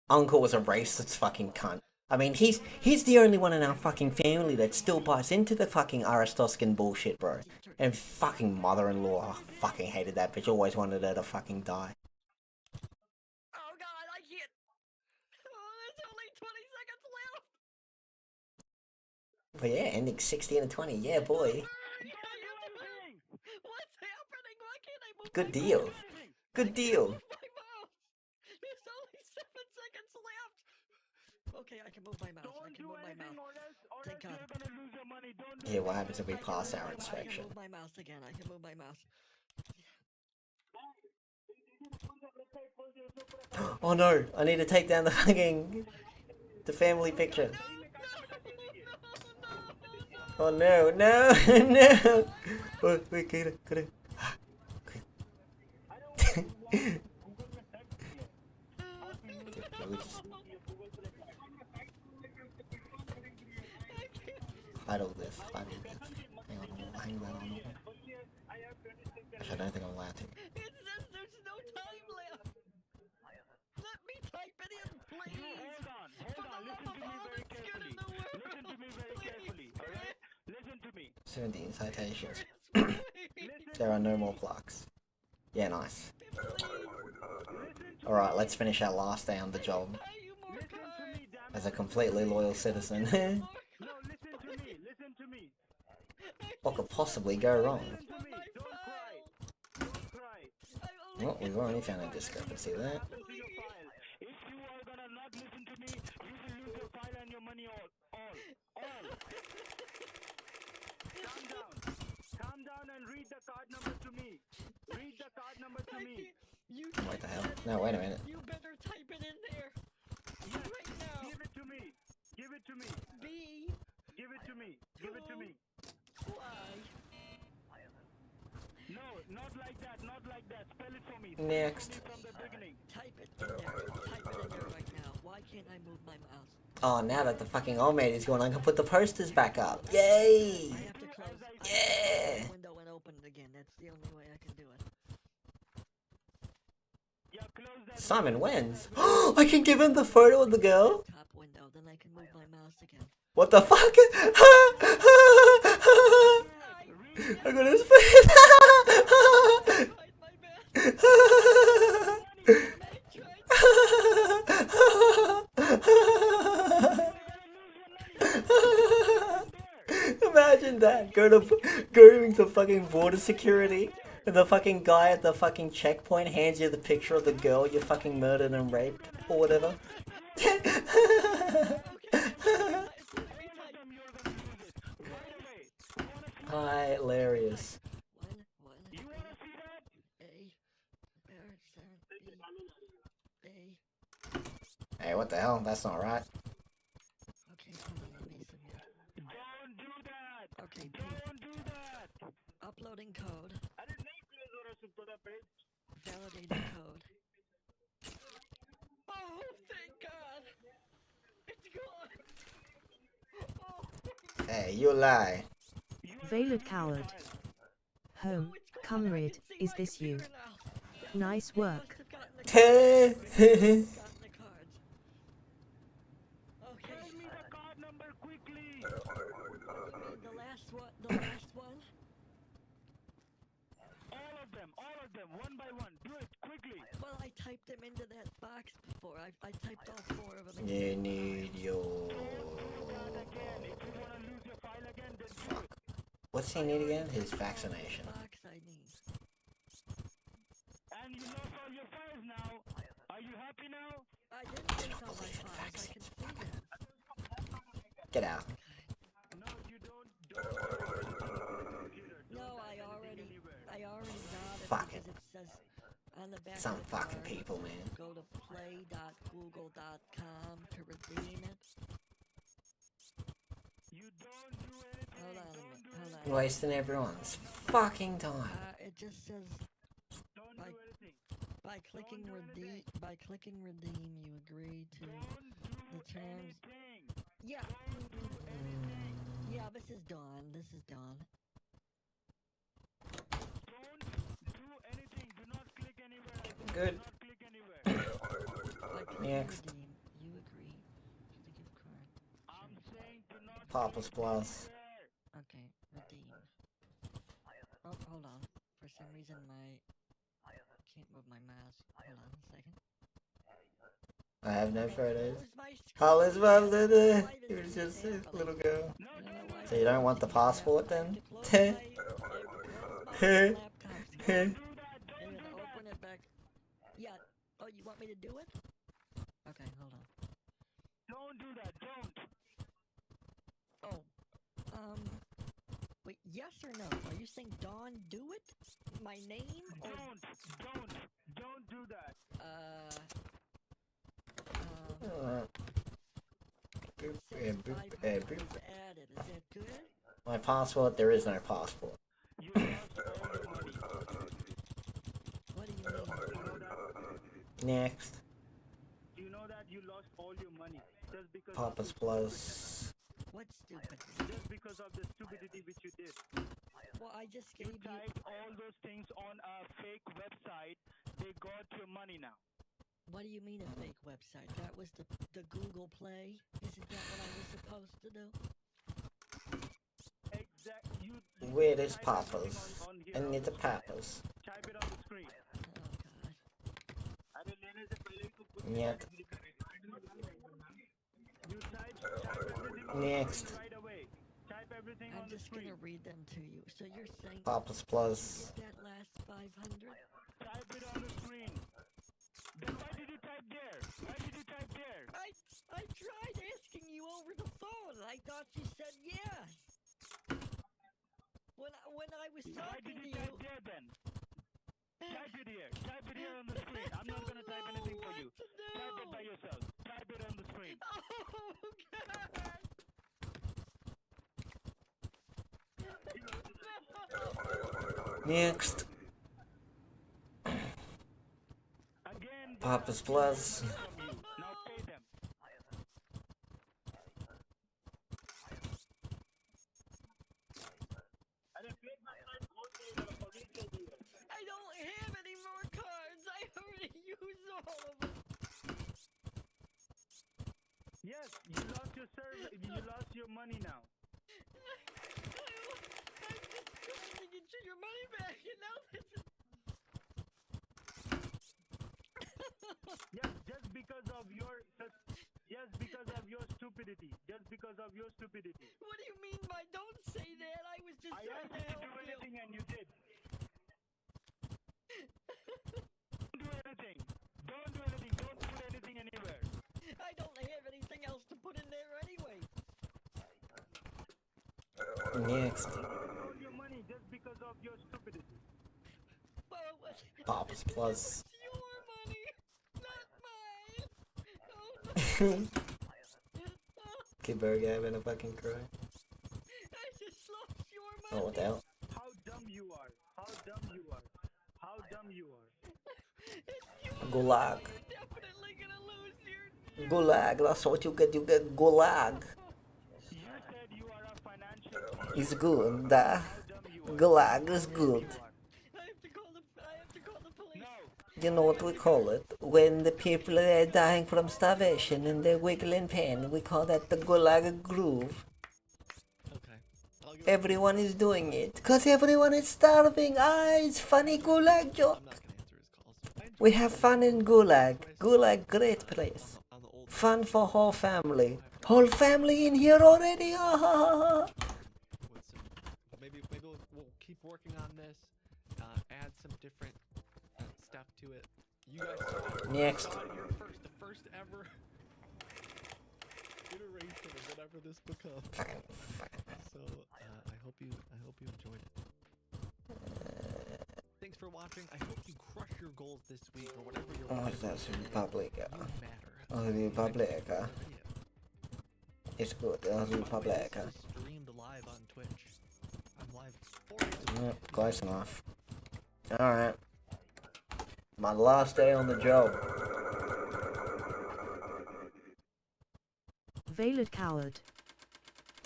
Uncle was a racist fucking cunt. I mean, he's the only one in our fucking family that still buys into the fucking Aristoscan bullshit, bro. And fucking mother-in-law, I fucking hated that bitch. Always wanted her to fucking die. Oh god, I can't. Oh, there's only 20 seconds left. But yeah, ending 16 and 20. Yeah, boy. What's happening? Why can't I move? Good deal. Good deal. There's only 7 seconds left. Okay, I can move my mouse. I can move my mouse. Thank God. Yeah, what happens if we pass our inspection? I can move my mouse again. I can move my mouse. Oh no, I need to take down the family picture. Oh no, no, no! Oh, wait, get it. Idle this. Hang on, hang that on. I don't think I'm allowed to. It says there's no time left. Let me type it in, please. Hold on. Listen to me very carefully. Listen to me very carefully, alright? Listen to me. 17 citations. There are no more plaques. Yeah, nice. Alright, let's finish our last day on the job. As a completely loyal citizen. What could possibly go wrong? Well, we've already found a discrepancy there. If you are gonna not listen to me, you will lose your file and your money all. Calm down and read the card number to me. Read the card number to me. What the hell? No, wait a minute. You better type it in there. Right now. Give it to me. Give it to me. B. Give it to me. Give it to me. Y. No, not like that. Not like that. Spell it for me. Next. From the beginning. Type it in there. Type it in there right now. Why can't I move my mouse? Oh, now that the fucking old maid is gone, I can put the posters back up. Yay! I have to close. Yeah! The window and open it again. That's the only way I can do it. Simon wins. I can give him the photo of the girl? Top window, then I can move my mouse again. What the fuck? I'm gonna Imagine that. Going to fucking border security and the fucking guy at the fucking checkpoint hands you the picture of the girl you fucking murdered and raped or whatever. Hilarious. Hey, what the hell? That's not right. Okay, hold on, let me submit. Don't do that! Okay, don't do that! Uploading code. Validating code. Oh, thank God! It's gone! Oh. Hey, you lie. Valid coward. Home, comrade, is this you? Nice work. Okay. Tell me the card number quickly. You mean the last one? The last one? All of them, one by one. Do it quickly. Well, I typed them into that box before. I typed all 4 of them. You need your... Fuck. What's he need again? His vaccination. Box I need. And you lost all your files now. Are you happy now? I didn't lose all my files. I can see them. Get out. No, you don't. No, I already got it. Fuck it. Because it says on the back Some of the fucking card, people, man. Go to play.google.com to redeem it. You don't do anything. Hold on a minute. Hold on. Wasting everyone's fucking time. It just says by clicking redeem, you agree to the terms. Yeah. Yeah, this is Dawn. This is Dawn. Don't do anything. Do not click anywhere. Good. Do not click anywhere. Next. Redeem, you agree to the gift card. I'm saying do not. Papa's Plus. Okay, redeem. Oh, hold on. For some reason can't move my mouse. Hold on a second. I have no photos. How is it? It was just a little girl. So you don't want the passport then? Open it back. Yeah. Oh, you want me to do it? Okay, hold on. Don't do that. Don't. Oh. Wait. Yes or no? Are you saying Dawn do it? My name? Or... Don't do that. Added. Is that good? My passport? There is no passport. What do you mean? Next. Do you know that you lost all your money just because Papa's Plus. What's stupid? Just because of the stupidity which you did. Well, I just gave you typed all those things on a fake website. They got your money now. What do you mean a fake website? That was the Google Play? Isn't that what I was supposed to do? Exactly. Where is Papa's? I need the Papa's. Type it on the screen. Oh god. Yet. You type everything Next. right away. Type everything I'm just gonna read them to you. So you're saying Papa's Plus. that last 500? Type it on the screen. Then why did you type there? Why did you type there? I tried asking you over the phone. I thought you said yes. When I was talking to you. Why did you type there then? Type it here. Type it here on the screen. I'm not gonna type anything for you. Type it by yourself. Type it on the screen. Oh God. Next. Papa's Plus. Now pay them. I don't have any more cards. I already used all of them. Yes, you lost your service. You lost your money now. I'm just trying to get your money back, and now this is. Yes, just because of your stupidity. Just because of your stupidity. What do you mean by don't say that? I was just trying to help you. Do anything and you did. Don't do anything. Don't do anything. Don't put anything anywhere. I don't have anything else to put in there anyway. Next. Put Pops Plus. Okay, Burger having a fucking cry. Oh, what the hell? How dumb you are. How dumb you are. How dumb you are. Gulag. Gulag, that's what you get gulag. It's good. Gulag is good. You know what we call it? When the people are dying from starvation and they're wiggling pain, we call that the Gulag groove. Everyone is doing it, because everyone is starving. It's funny Gulag joke. We have fun in Gulag. Gulag, great place. Fun for whole family. Whole family in here already. Maybe we'll keep working on this. Add some different stuff to it. You guys Next. the first ever iteration of whatever this becomes. So I hope you enjoyed it. Thanks for watching. I hope you crush your goals this week or whatever you're That's Republic. Republic. It's good. Republic. Streamed live on Twitch. I'm live 4 days a week. Close enough. Alright. My last day on the job. Veiled Coward.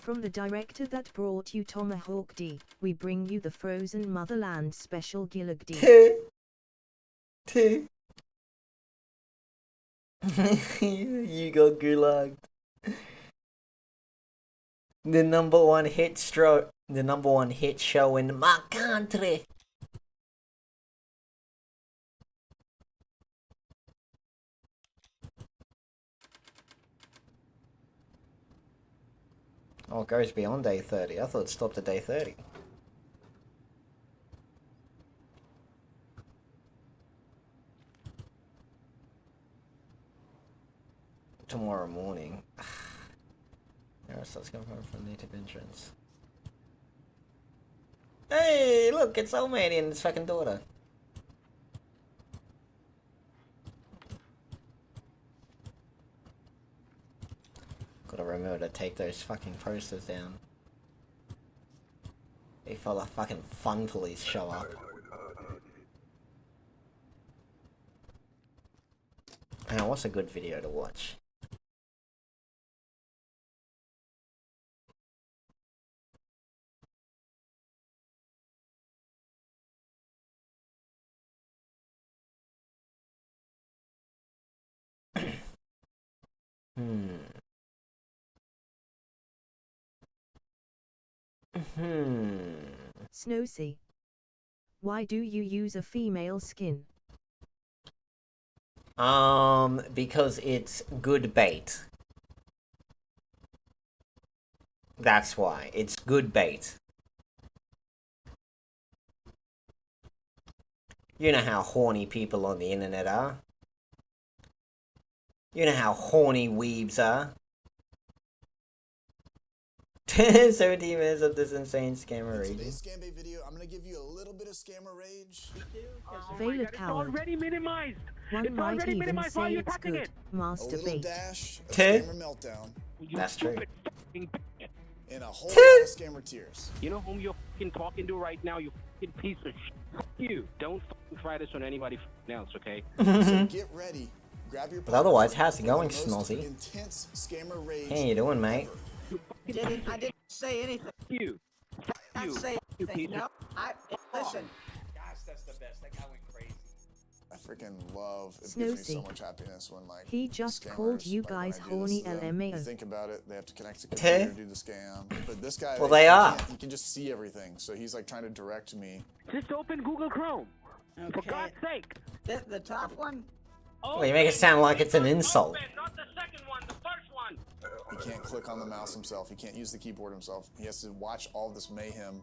From the director that brought you Tomahawk D, we bring you the Frozen Motherland special Gillig D. You got gulagged. The number one hit show in my country. Oh, it goes beyond day 30. I thought it stopped at day 30. Tomorrow morning. There starts coming from native entrance. Hey, look, it's old man and his fucking daughter. Gotta remember to take those fucking posters down before the fucking fun police show up. Now, what's a good video to watch? Snowsea. Why do you use a female skin? Because it's good bait. That's why. It's good bait. You know how horny people on the internet are. You know how horny weebs are. 17 minutes of this insane scammer rage. Today's scam bait video, I'm gonna give you a little bit of scammer rage. Veiled Coward. Already minimized. One It's might already even minimized. Why are say you it's attacking good. it? Master A little bait. dash of scammer meltdown. That's true. And a whole lot of scammer tears. You know whom you're fucking talking to right now? You fucking piece of shit. Fuck you. Don't fucking try this on anybody else, okay? So get ready. Grab your But otherwise, how's it for going, the most Snozzy? intense scammer rage. How you doing, mate? I didn't say anything. You. I didn't say anything. No, listen. Gosh, that's the best. That guy went crazy. I freaking love. It gives me so Snowsea. much happiness when like He just scammers, called you like, when guys I do horny this to them, LMAO. You think about it, they have to connect to computer to do the scam. But this guy, Well, like, they he are. can't- He can just see everything, so he's like trying to direct me. Just open Google Chrome. For Okay. God's sake. The top one? Well, you make it sound like it's an insult. Not the second one, the first one. He can't click on the mouse himself. He can't use the keyboard himself. He has to watch all this mayhem,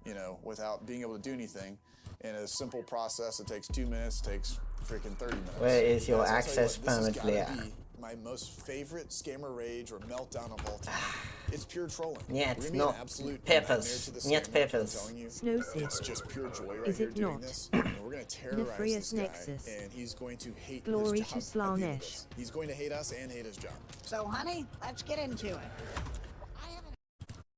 you know, without being able to do anything. In a simple process, it takes 2 minutes, takes freaking 30 minutes. Where is your Guys, I'll tell you access what, this has permit gotta clear? be my most favorite scammer rage or meltdown of all time. It's pure trolling. Yeah, We're it's gonna be not an absolute peppers. nightmare to the Yeah, it's scammer, peppers. I'm telling you, Snowsid. it's just pure joy right Is here it doing not? this. And we're gonna terrorize Nefarious this guy, Nexus. and he's going to hate Glory his to job at the end of Slanesh. this. He's going to hate us and hate his job. So, honey, let's get into it.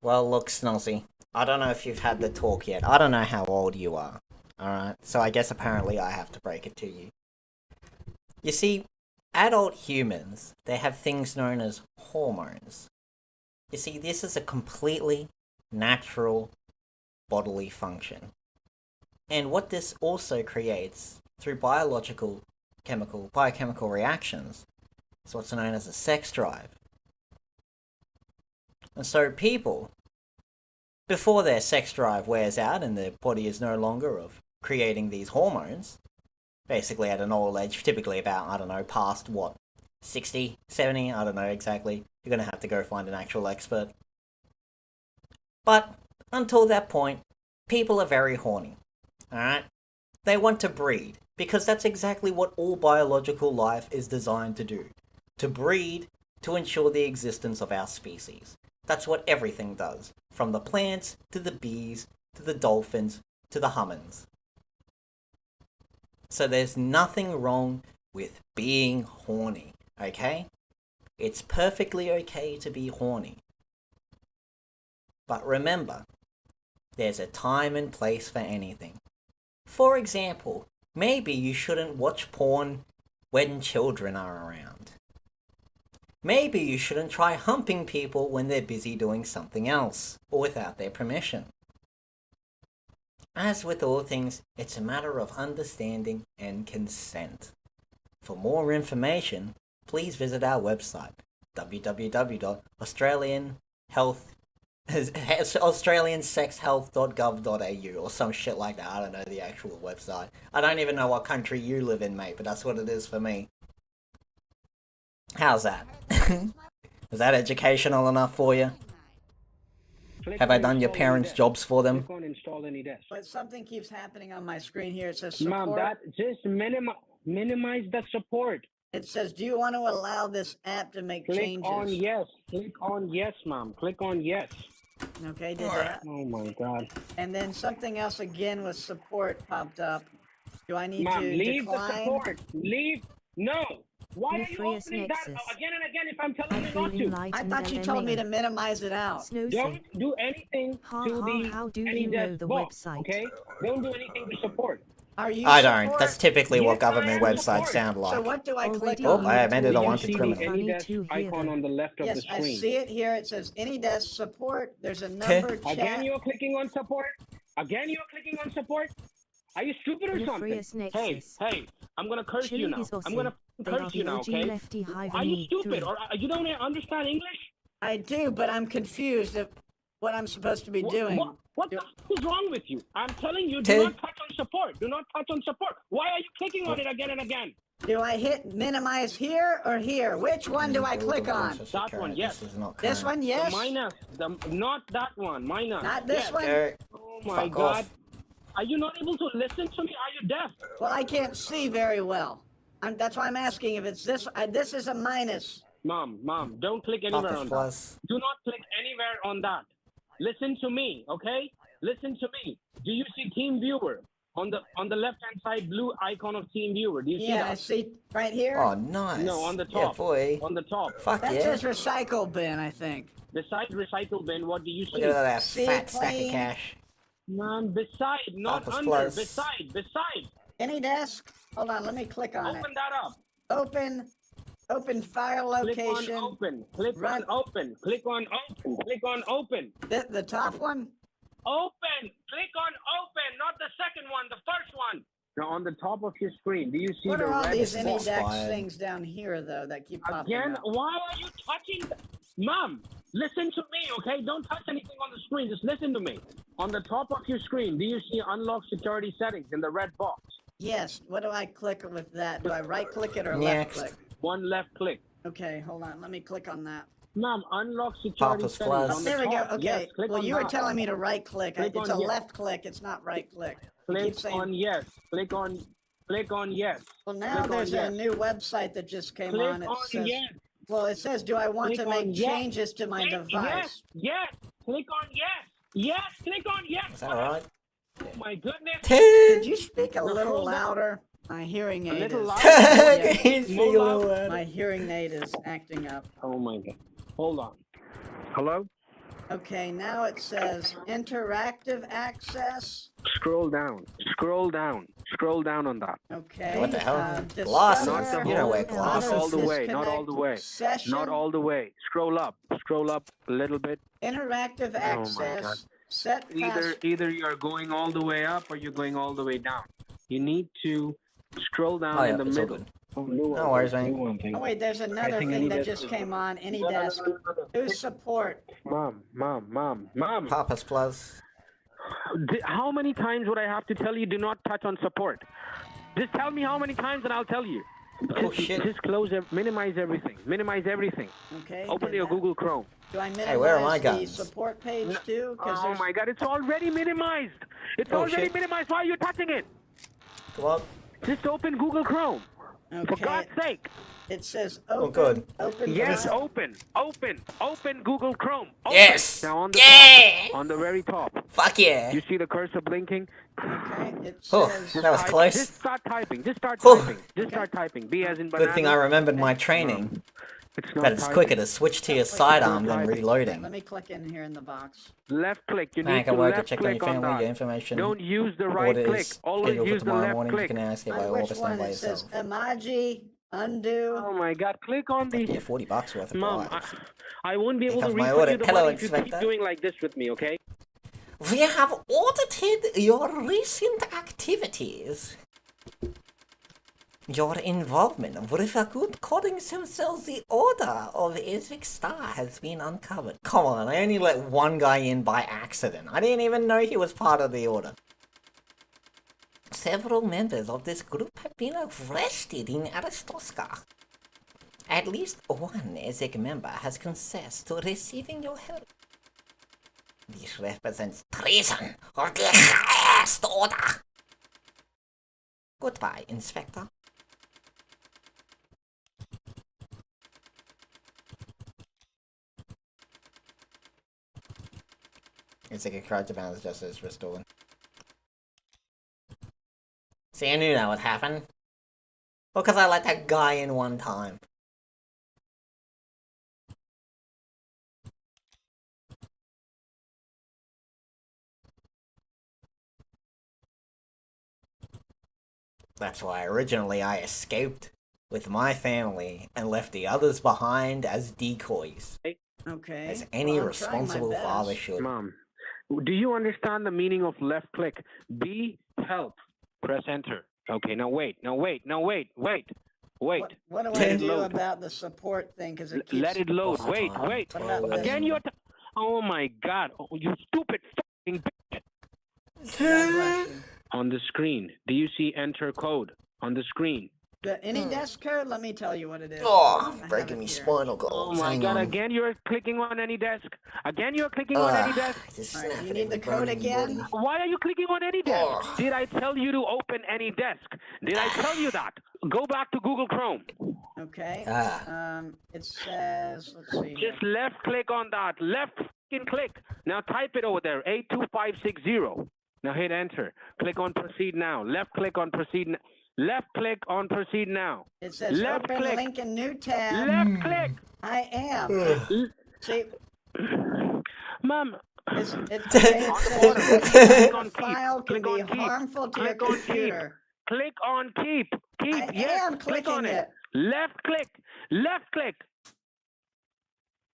Well, look, Snozzy, I don't know if you've had the talk yet. I don't know how old you are. Alright, so I guess apparently I have to break it to you. You see, adult humans, they have things known as hormones. You see, this is a completely natural bodily function. And what this also creates through biochemical reactions is what's known as a sex drive. And so people, before their sex drive wears out and their body is no longer of creating these hormones, basically at an old age, typically about, I don't know, past what, 60, 70, I don't know exactly. You're going to have to go find an actual expert. But until that point, people are very horny. Alright? They want to breed, because that's exactly what all biological life is designed to do. To breed, to ensure the existence of our species. That's what everything does, from the plants, to the bees, to the dolphins, to the humans. So there's nothing wrong with being horny, okay? It's perfectly okay to be horny. But remember, there's a time and place for anything. For example, maybe you shouldn't watch porn when children are around. Maybe you shouldn't try humping people when they're busy doing something else, or without their permission. As with all things, it's a matter of understanding and consent. For more information, please visit our website, australiansexhealth.gov.au or some shit like that. I don't know the actual website. I don't even know what country you live in, mate, but that's what it is for me. How's that? Is that educational enough for you? Have I done your parents' jobs for them? Click on install any desk. But something keeps happening on my screen here. It says support. Mom, that just minimize the support. It says, do you want to allow this app to make Click changes? on yes. Click on yes, Mom. Click on yes. Okay, did that. Oh my God. And then something else again with support popped up. Do I need Mom, to leave decline? the support. Leave. No. Why are you Nefarious opening that Nexus. again and again if I'm telling you not to? I thought you told me to minimize it out. Don't do anything to the How do any you know desk the box, website? okay? Don't do anything to support. Are you I don't. support? That's typically what Yes, government I am websites support. sound like. So what do I click Oh, on? I amended a Do you wanted see the criminal. any desk icon on the left of the Yes, I screen? see it here. It says any desk support. There's a number Again, chat. you're clicking on support. Again, you're clicking on support. Are you stupid or something? Nefarious Hey, Nexus. hey, I'm gonna curse you now. I'm gonna They curse are you the now, OG okay? lefty Are you -3. stupid or you don't understand English? I do, but I'm confused of what I'm supposed to be doing. What the f is wrong with you? I'm telling you, do not touch on support. Do not touch on support. Why are you clicking on it again and again? Do I hit minimize here or here? Which one do I click on? That one, yes. This one, yes. The minus, not that one, minus. Not this Yes. one? Oh my Fuck God. off. Are you not able to listen to me? Are you deaf? Well, I can't see very well. That's why I'm asking if it's this. This is a minus. Mom, don't click anywhere on that. plus. Do not click anywhere on that. Listen to me, okay? Listen to me. Do you see Team Viewer on the left-hand side, blue icon of Team Viewer? Do you see that? Yeah, I see right here. Oh, nice. No, on the Yeah, top. boy. On the top. Fuck That yeah. says recycle bin, I think. Beside recycle bin, what do you see? Look at that See, fat stack of clean. cash. Man, beside, not Plus under. plus. Beside. Any desk? Hold on, let me click on Open it. that up. Open file location. Click on open. Click on open. Click on open. Click on open. The top one? Open. Click on open, not the second one, the first one. Now on the top of your screen, do you see What the are all red these box? AnyDex things down here, though, that keep popping Again, up? why are you touching? Mom, listen to me, okay? Don't touch anything on the screen. Just listen to me. On the top of your screen, do you see unlock security settings in the red box? Yes. What do I click with that? Do I right-click it or Next. left-click? One left click. Okay, hold on. Let me click on that. Mom, unlock security Papa's settings plus. on the There we go. top. Okay. Yes, click Well, on you were that. telling me to right-click. Click It's on a yes. left click. It's not right-click. You Click keep saying on yes. Click on Click on yes. Well, now Click on there's a yes. new website that just came Click on. It on says, yes. well, it says, do I want Click to make on yes. changes to my Click device? Yes. Click on yes. Yes. Click on yes. Is that alright? Oh my goodness. Could you speak a Now little scroll down. louder? My hearing A aid little is. louder? Yeah, Can you speak a little louder? my hearing aid is acting up. Oh my god. Hold on. Hello? Okay, now it says interactive access. Scroll down. Scroll down. Scroll down on that. Okay. What the hell? Discover Glasses. Not the You don't whole- wear Not glasses. all the way. Not all the Disconnect way. Session. Not all the way. Scroll up. Scroll up a little bit. Interactive Oh my access. God. Set pass. Either you're going all the way up or you're going all the way down. You need to scroll down Oh, yeah, in the it's all middle. good. Oh, No worries, mate. Oh wait, there's another think thing any that desk just is came on. Any No, no, no, desk. no, no, no. Who's support? Mom. Papa's Plus. How many times would I have to tell you do not touch on support? Just tell me how many times and I'll tell you. Oh, shit. Just minimize everything. Minimize everything. Okay. Open did your that. Google Chrome. Do I minimize Hey, where are my the guns? support page too? Oh my god, it's already minimized. It's Oh, already shit. minimized. Why are you touching it? Come on. Just open Google Chrome. For Okay. God's sake. It says Oh, open. good. Open. Yes, file. open Google Chrome. Open. Yes. Now on the Yeah. top, on the very top. Fuck yeah. You see the cursor blinking? Okay. It Oh, says. that was Type- close. Just start typing. Just start Oh. typing. Just start typing. B as in banana. Good thing I remembered my training. It's not That it's typing. quicker to switch to your sidearm than reloading. Let me click in here in the box. Left click. You I need to can work to left check on your click on family, your that. information. Don't use the right Orders click. Always scheduled for use the tomorrow left morning. You click. can ask if On I which order one? by It says yourself. emoji, undo. Oh my god, click on the... Yeah, $40 worth of Mom, buys. I won't be Here able to comes my refund order. you the Hello, money if you keep Inspector. doing like this with me, okay? We have audited your recent activities. Your involvement with a group calling themselves the Order of Isaac Star has been uncovered. Come on, I only let one guy in by accident. I didn't even know he was part of the Order. Several members of this group have been arrested in Aristoska. At least one Isaac member has confessed to receiving your help. This represents treason of the highest order. Goodbye, Inspector. It's like a card to balance justice restored. See, I knew that would happen. Well, because I let that guy in one time. That's why originally I escaped with my family and left the others behind as decoys. Okay. As any Well, I'm trying my responsible best. father should. Mom, do you understand the meaning of left click? B, help. Press enter. Okay, now wait. Wait. What do Let I it do load. about the support thing? Because it keeps. Let it load. Wait. What about this Again, one? you're... Oh my god. Oh, you stupid fucking bitch. God bless you. On the screen, do you see enter code? On the screen. Any desk code? Let me tell you what it is. Oh, I have breaking it me here. spinal Oh cords. my Hang god, on. again you're clicking on any desk? Again you're clicking on any desk? Just All right, snap you it need in the code burning again? body. Why are you clicking on any desk? Oh. Did I tell you to open any desk? Did I tell you that? Go back to Google Chrome. Okay. Ah. It says. Let's see. Just left click on that. Left fucking click. Now type it over there. 82560. Now hit enter. Click on proceed now. Left click on proceed now. Left click on proceed now. It says left open click. link in new tab. Left click. I am. See, Mom. it On says Click on the keep. file can Click on be keep. harmful to your Click on keep. computer. Click on keep. Keep. I yes. am Click on clicking it. Left click. Left click.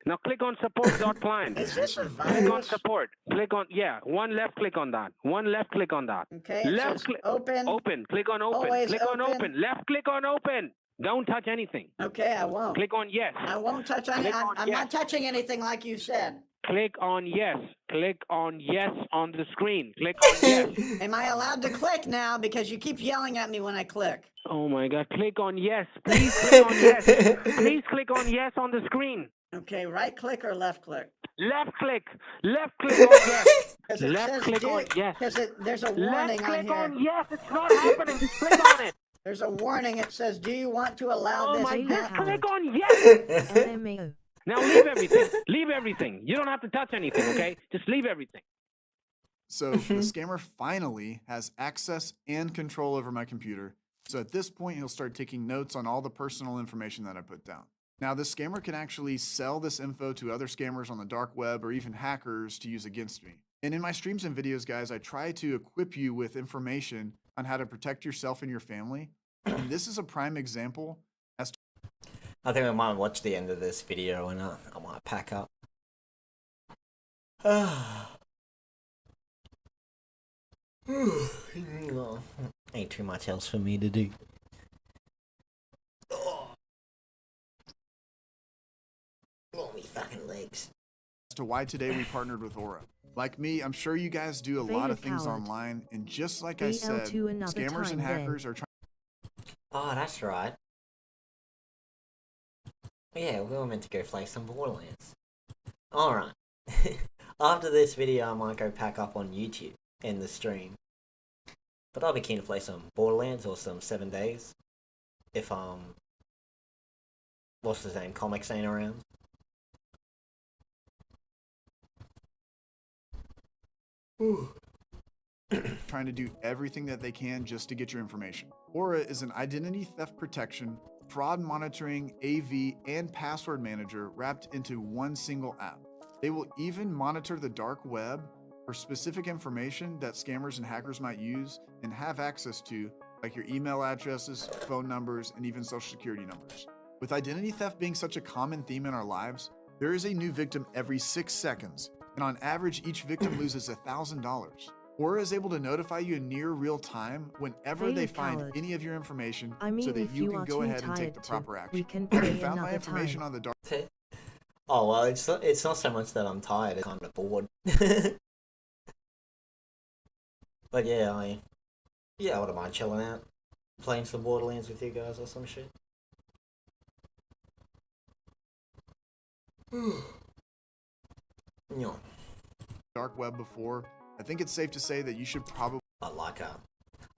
Now click on support.client. Is this a Click on virus? support. Click on, yeah, one left click on that. One left click on that. Okay, it Left says click. open. Open. Click on open. Always Click on open. open. Left click on open. Don't touch anything. Okay, I won't. Click on yes. I won't touch on it. Click on I'm yes. not touching anything like you said. Click on yes. Click on yes on the screen. Click on yes. Am I allowed to click now? Because you keep yelling at me when I click. Oh my god. Click on yes. Please click on yes. Please click on yes on the screen. Okay, right click or left click? Left click. Left click on yes. 'Cause it Left says click do- on yes. 'cause there's a Left warning on click here. on yes. It's not happening. Just click on it. There's a warning. It says, "Do you want to allow this?" Just click on yes. LMAO. Now leave everything. Leave everything. You don't have to touch anything, okay? Just leave everything. So the scammer finally has access and control over my computer. So at this point, he'll start taking notes on all the personal information that I put down. Now, this scammer can actually sell this info to other scammers on the dark web or even hackers to use against me. And in my streams and videos, guys, I try to equip you with information on how to protect yourself and your family. And this is a prime example as to I think I might watch the end of this video and I might pack up. Ain't too much else for me to do. Me fucking legs. As to why today we partnered with Aura. Like me, I'm sure you guys do a lot of things online, and just like I said, scammers and hackers are trying. Oh, that's right. Yeah, we were meant to go play some Borderlands. Alright. After this video, I might go pack up on YouTube in the stream. But I'll be keen to play some Borderlands or some 7 Days. If, what's his name, Comics ain't around. Trying to do everything that they can just to get your information. Aura is an identity theft protection, fraud monitoring, AV, and password manager wrapped into one single app. They will even monitor the dark web for specific information that scammers and hackers might use and have access to, like your email addresses, phone numbers, and even social security numbers. With identity theft being such a common theme in our lives, there is a new victim every 6 seconds, and on average, each victim loses $1,000. Aura is able to notify you in near real time whenever they find any of your information, so that you can go ahead and take the proper action. I found my information on the dark. Oh well, it's not so much that I'm tired, it's kind of bored. But yeah, I wouldn't mind chilling out, playing some Borderlands with you guys or some shit. No. Dark web before, I think it's safe to say that you should probably.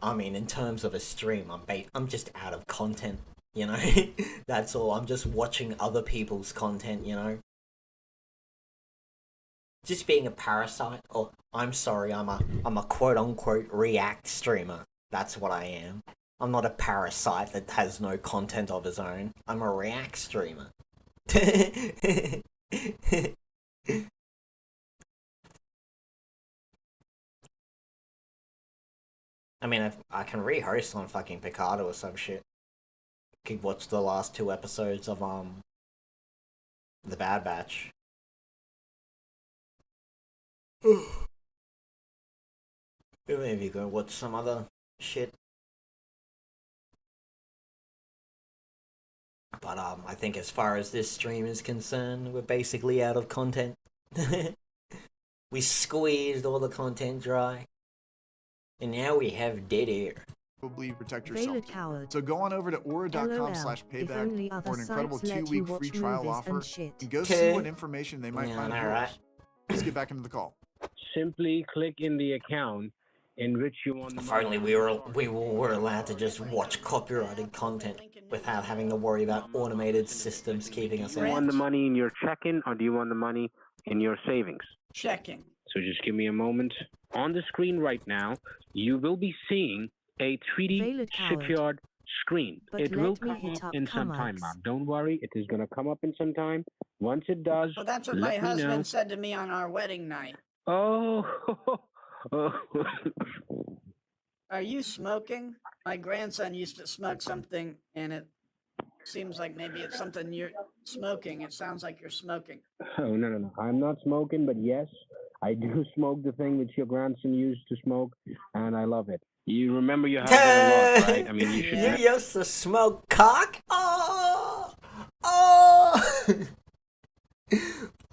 I mean, in terms of a stream, I'm just out of content, you know. That's all. I'm just watching other people's content, you know. Just being a parasite, or I'm sorry, I'm a quote unquote react streamer. That's what I am. I'm not a parasite that has no content of his own. I'm a react streamer. I mean, I can re-host on fucking Picardo or some shit. Could watch the last 2 episodes of The Bad Batch. Maybe go watch some other shit. But I think as far as this stream is concerned, we're basically out of content. We squeezed all the content dry. And now we have dead air. Probably protect yourself. So go on over to aura.com/payback for an incredible 2-week free trial offer and go see what information they might find of yours. Let's get back into the call. Simply click in the account in which you want the If only we were allowed to just watch copyrighted content without having to worry about automated systems keeping us Do you want the money in your checking or do you want the money in your savings? Checking. So just give me a moment. On the screen right now, you will be seeing a 3D secured screen. It will come up in some time, ma'am. Don't worry, it is going to come up in some time. Once it does, Well, that's what my husband said to me on our wedding night. Oh. Are you smoking? My grandson used to smoke something, and it seems like maybe it's something you're smoking. It sounds like you're smoking. Oh, no. I'm not smoking, but yes, I do smoke the thing which your grandson used to smoke, and I love it. You remember your husband a lot, right? I mean, you should... You used to smoke cock? Oh! Oh!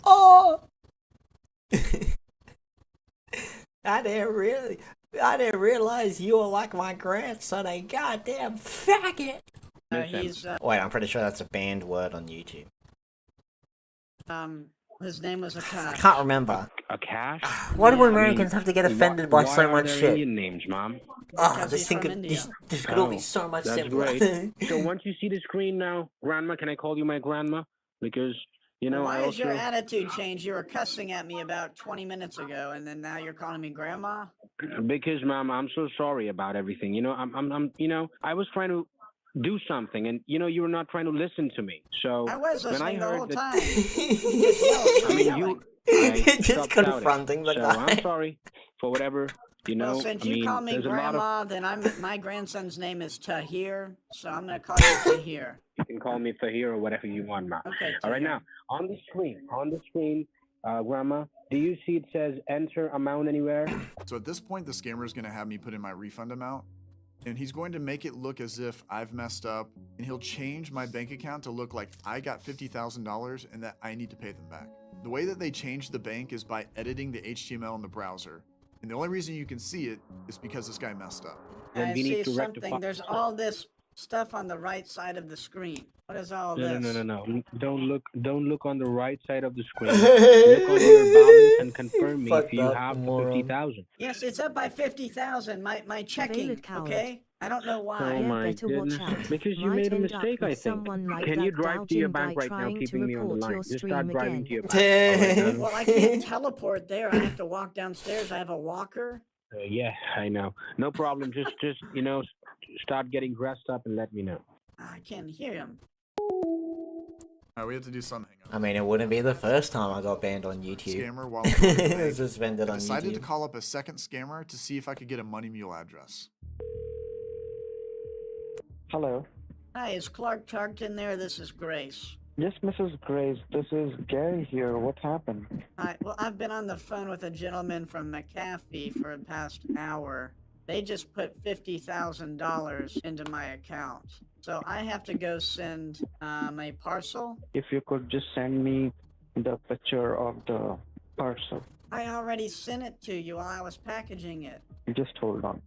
Oh! I didn't realize you were like my grandson, a goddamn faggot! He's, Wait, I'm pretty sure that's a banned word on YouTube. His name was I Akash. can't remember. Akash? Why do I Americans mean, have to get offended by why so are much there shit? Indian names, Mom? Because he's from India. This could all be so much that's simpler. great. So once you see the screen now, Grandma, can I call you my grandma? Because, you know, Why I has your also... attitude changed? You were cussing at me about 20 minutes ago, and then now you're calling me grandma? Because, Mom, I'm so sorry about everything. You know, I was trying to do something, and, you know, you were not trying to listen to me. So I was when I listening the heard whole that... time. You just yelled. I mean, you... I Just stopped confronting shouting. the So guy. I'm sorry for whatever, you know. Well, since I you mean, call me there's a lot of... grandma, then my grandson's name is Tahir, so I'm gonna call you Tahir. You can call me Fahir or whatever you want, Ma. Okay. All right, Tahir. now, on the screen, Grandma, do you see it says enter amount anywhere? So at this point, the scammer is going to have me put in my refund amount, and he's going to make it look as if I've messed up, and he'll change my bank account to look like I got $50,000 and that I need to pay them back. The way that they change the bank is by editing the HTML in the browser, and the only reason you can see it is because this guy messed up. Then I we see need to something. rectify... There's all this stuff on the right side of the screen. What is all No, this? no. Don't look on the right side of the screen. Look on your balance and confirm me if you have the 50,000. Yes, it's up by 50,000. My checking. Okay. I don't know why. Oh my goodness! Because you made a mistake, I think. Can you drive to your bank right now, keeping me on the line? Just start driving to your bank. All right, then. Well, I can't teleport there. I have to walk downstairs. I have a walker. Yeah, I know. No problem. Just you know, start getting dressed up and let me know. I can't hear him. We have to do something. I mean, it wouldn't be the first time I got banned on YouTube. Scammer while I'm at the bank. Suspended I on decided YouTube. to call up a second scammer to see if I could get a Money Mule address. Hello. Hi, is Clark Tarkton there? This is Grace. Yes, Mrs. Grace. This is Gary here. What happened? Hi. Well, I've been on the phone with a gentleman from McAfee for the past hour. They just put $50,000 into my account. So I have to go send a parcel. If you could just send me the picture of the parcel. I already sent it to you while I was packaging it. Just hold on.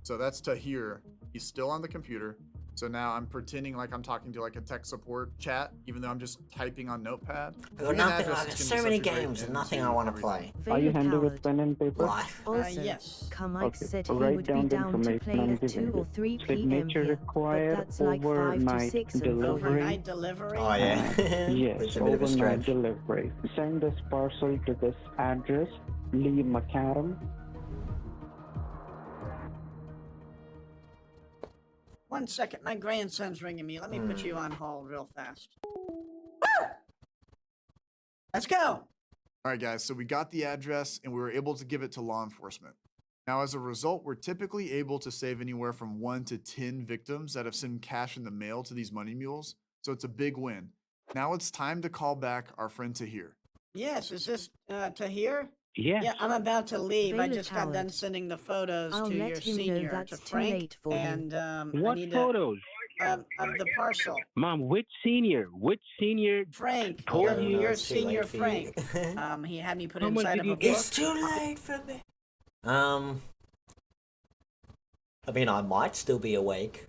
So that's Tahir. He's still on the computer. So now I'm pretending like I'm talking to like a tech support chat, even though I'm just typing on Notepad. I've got nothing, I've got so many games and nothing I want to play. Are you handy with pen and paper? Also, yes. Carmike said he Write would be down the down to play information at 2 or 3 p.m. Signature here, but required, that's like 5 to overnight 6 delivery. Overnight delivery? Oh yeah. Yes, It's a bit of a overnight stretch. delivery. Send this parcel to this address, Lee McAdam. One second, my grandson's ringing me. Let me put you on hold real fast. Let's go! All right, guys, so we got the address and we were able to give it to law enforcement. Now, as a result, we're typically able to save anywhere from 1 to 10 victims that have sent cash in the mail to these money mules, so it's a big win. Now it's time to call back our friend Tahir. Yes, is this Tahir? Yes. Yeah, I'm about to leave. I Bailiff just got done Howard. sending the photos I'll to let your him know senior, that's to too Frank, late for him. and What I need photos? of the parcel. Mom, which senior? Which senior? Frank, Told you. your it's too senior late for Frank. you. He had me put How much inside did of you a book. get? It's too late for me. I mean, I might still be awake.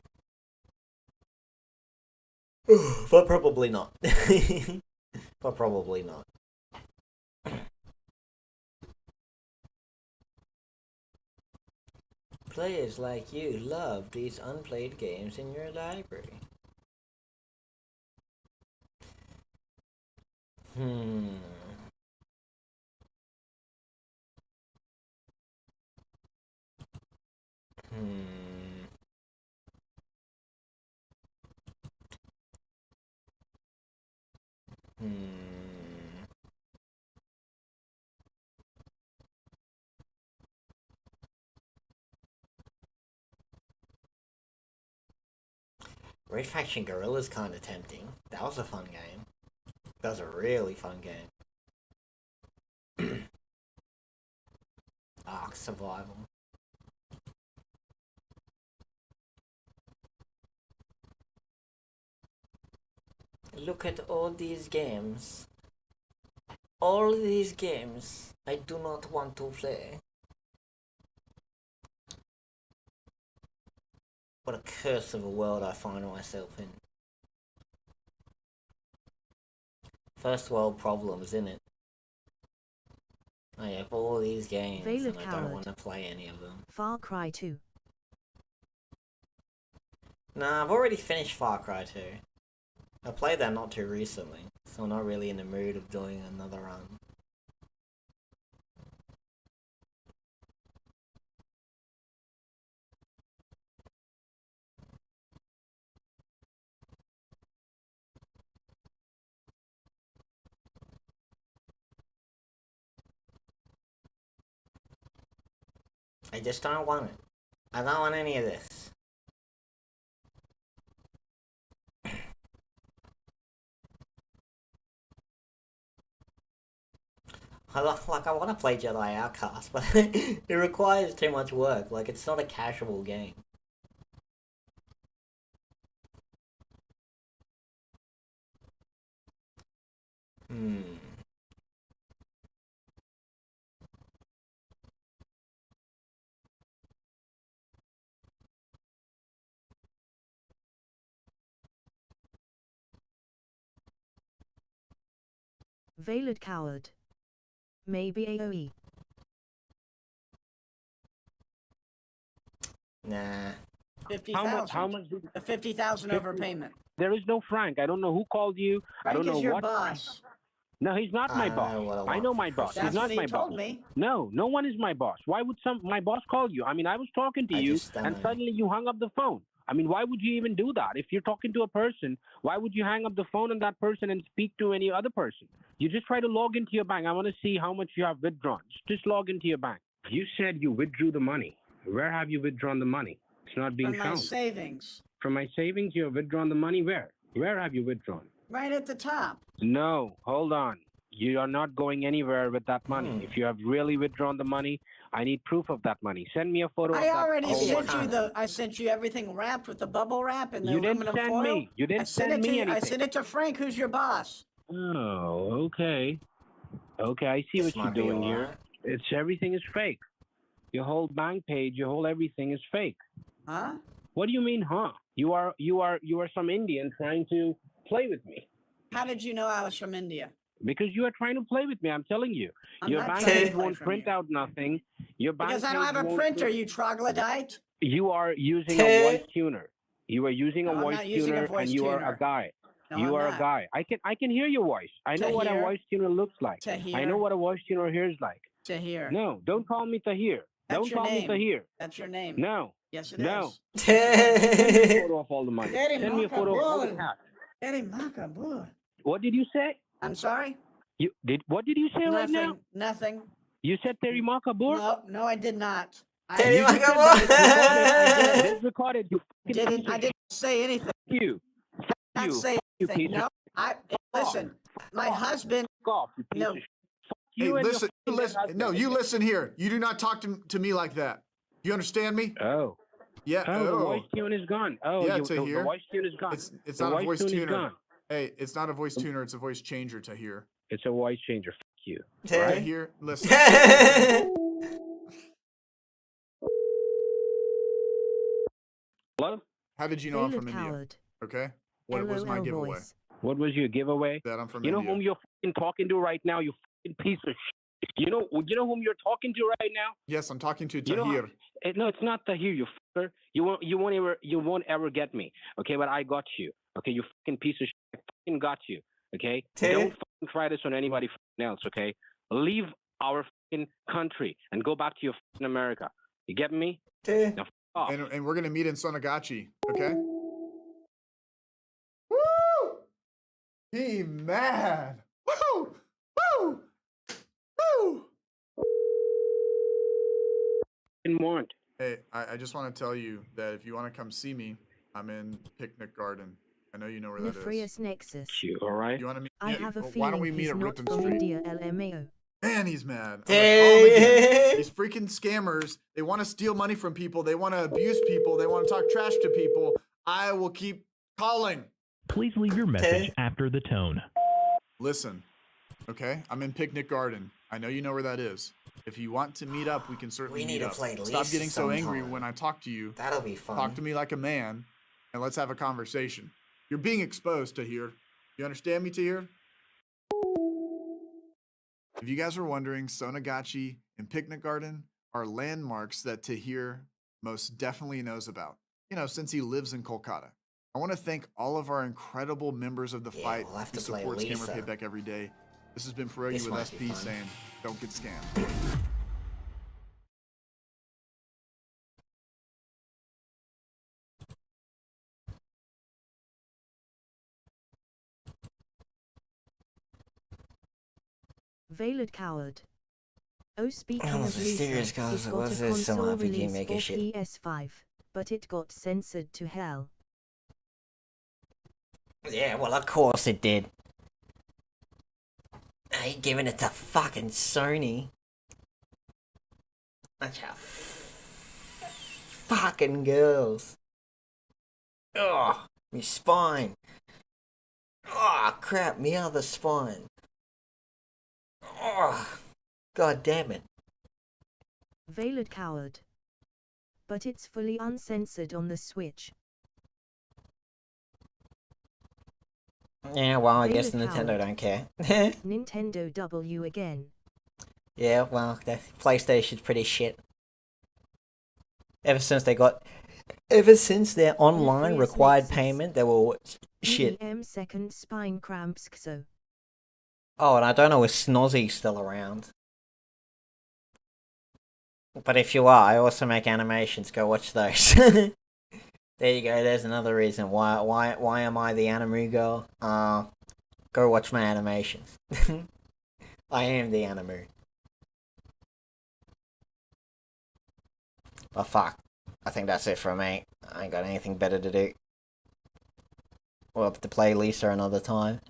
But probably not. But probably not. Players like you love these unplayed games in your library. Hmm. Red Faction Guerrilla's kind of tempting. That was a fun game. That was a really fun game. Ark Survival. Look at all these games. All these games I do not want to play. What a curse of a world I find myself in. First world problems, innit? I have all these games Valid and I don't coward. want to play any of them. Far Cry 2. Nah, I've already finished Far Cry 2. I played that not too recently, so I'm not really in the mood of doing another run. I just don't want it. I don't want any of this. I want to play Jedi Outcast, but it requires too much work. Like, it's not a casual game. Valid coward. Maybe AoE. Nah. 50,000. How much? The 50,000 overpayment. There is no Frank. I don't know who called you. I Frank don't know is your what. boss. No, he's not my boss. I know my boss. That's He's not what he my told boss. me. No, no one is my boss. Why would my boss call you? I mean, I was talking to you, and suddenly you hung up the phone. I mean, why would you even do that? If you're talking to a person, why would you hang up the phone on that person and speak to any other person? You just try to log into your bank. I want to see how much you have withdrawn. Just log into your bank. You said you withdrew the money. Where have you withdrawn the money? It's not being From my shown. savings. From my savings, you have withdrawn the money. Where? Where have you withdrawn? Right at the top. No, hold on. You are not going anywhere with that money. If you have really withdrawn the money, I need proof of that money. Send me a photo of I that. already sent you I sent you everything wrapped with the bubble wrap and the You didn't aluminum send foil. me. You didn't I sent send it to me you. I anything. sent it to Frank, who's your boss. Oh, okay. Okay, I see what you're doing here. It's everything is fake. Your whole bank page, your whole everything is fake. Huh? What do you mean, huh? You are some Indian trying to play with me. How did you know I was from India? Because you are trying to play with me, I'm telling you. I'm Your not bank trying to page play won't from print you. out nothing. Your bank Because I don't page have a won't printer, print- you troglodyte. You are using a voice tuner. You are using No, a I'm voice not using a tuner, voice and you are tuner. a guy. No, You I'm are not. a guy. I can hear your voice. I know what a Tahir. voice tuner looks like. Tahir. I know what a voice tuner hears like. Tahir. No, don't call me Tahir. That's Don't your call name. me Tahir. That's your name. No. Yes, it No. is. Send me a photo of all the money. Eddie Send me a photo of all the Makabul. cash. Eddie Makabul. What did you say? I'm sorry? What did you say right now? Nothing. Nothing. You said Terry Makabur? No, I did not. Terry You just said Makabur. that it's recorded. You fucking I didn't say anything. Fuck you. Not say You anything. piece of No, listen. My husband. off, you piece No. of shit. Hey, You and your listen, fucking listen. husband. No, you listen here. You do not talk to me like that. You understand me? Oh. Yeah. Oh, the voice tune is gone. Oh, yeah, the Tahir. voice tune is gone. It's The not a voice tune is tuner. gone. Hey, it's not a voice tuner. It's a voice changer, Tahir. It's a voice changer. Fuck you. Tahir, listen. Hello? How did you know I'm Valid from India? coward. Okay. What was my LOL giveaway? voice. What was your giveaway? That I'm from You know India. whom you're fucking talking to right now, you fucking piece of shit. You know whom you're talking to right now? Yes, I'm talking to You know Tahir. no, it's not Tahir, you fucker. You won't ever get me. Okay, but I got you. Okay, you fucking piece of shit. I fucking got you. Okay? Don't fucking try this on anybody fucking else, okay? Leave our fucking country and go back to your fucking America. You get me? Now fuck off. And we're gonna meet in Sonagachi, okay? Woo! He mad. Woo! Woo! Woo! Want. Hey, I just want to tell you that if you want to come see me, I'm in Picnic Garden. I know you know where that is. Nefarious Nexus. You all right? You want to meet? I yeah, have a well, why don't we feeling meet he's at not Ripon from Street? India, LMAO. Man, he's mad. I'm like, Hey. oh my God. These freaking scammers, they want to steal money from people. They want to abuse people. They want to talk trash to people. I will keep calling. Please leave your message after the tone. Listen, okay? I'm in Picnic Garden. I know you know where that is. If you want to meet up, we can certainly We need meet to up. play Stop Lisa getting so angry sometime. when I talk to you. That'll be fun. Talk to me like a man, and let's have a conversation. You're being exposed, Tahir. You understand me, Tahir? If you guys are wondering, Sonagachi and Picnic Garden are landmarks that Tahir most definitely knows about, since he lives in Kolkata. I want to thank all of our incredible members of the fight we'll have who to play support Scammer Lisa. Payback every day. This has been Pierogi This with might be SP fun. saying, don't get scammed. Veiled Coward. Oh, speaking Oh, of Lisa, serious guys, it got was a this some console RPG release maker for shit? PS5, but it got censored to hell. Yeah, well, of course it did. I ain't giving it to fucking Sony. Bunch of fucking girls. Ugh, me spine. Oh crap, me other spine. Oh, god damn it. Veiled Coward. But it's fully uncensored on the Switch. Yeah, well, I guess Veiled Nintendo Coward. don't care. Nintendo W again. Yeah, well, the PlayStation's pretty shit. Ever since their online Nefarious required Nexus. payment, they were shit. Second spine cramps so. Oh, and I don't know if Snozzy's still around. But if you are, I also make animations. Go watch those. There you go. There's another reason why am I the animu girl? Go watch my animations. I am the animu. But fuck, I think that's it for me. I ain't got anything better to do. We'll have to play Lisa another time.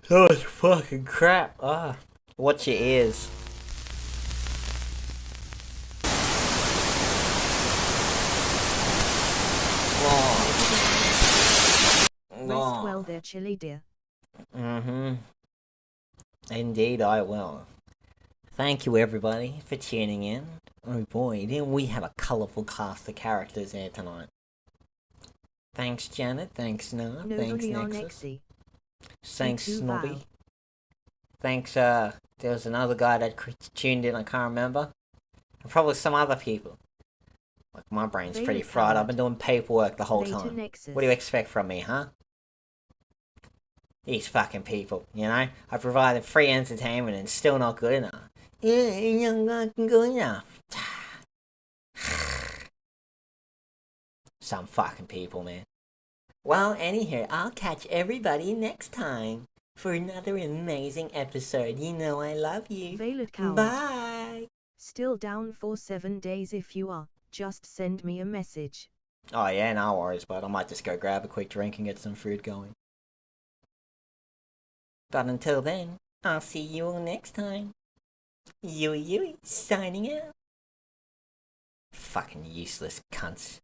Oh, it's fucking crap. Ah, watch your ears. Rest well there, Chili dear. Indeed I will. Thank you everybody for tuning in. Oh boy, didn't we have a colourful cast of characters here tonight. Thanks Janet, thanks Noah, thanks Nexus. Thanks Snobby. Thanks, there was another guy that tuned in, I can't remember. And probably some other people. Like, my brain's pretty fried. I've been doing paperwork the whole time. What do you expect from me, huh? These fucking people, you know? I provided free entertainment and still not good enough. Yeah, you're not good enough. Some fucking people, man. Well, anyhow, I'll catch everybody next time for another amazing episode. You know I love you. Veiled Coward. Bye! Still down for 7 days if you are. Just send me a message. Oh yeah, no worries, but I might just go grab a quick drink and get some food going. But until then, I'll see you all next time. Yui signing out. Fucking useless cunts.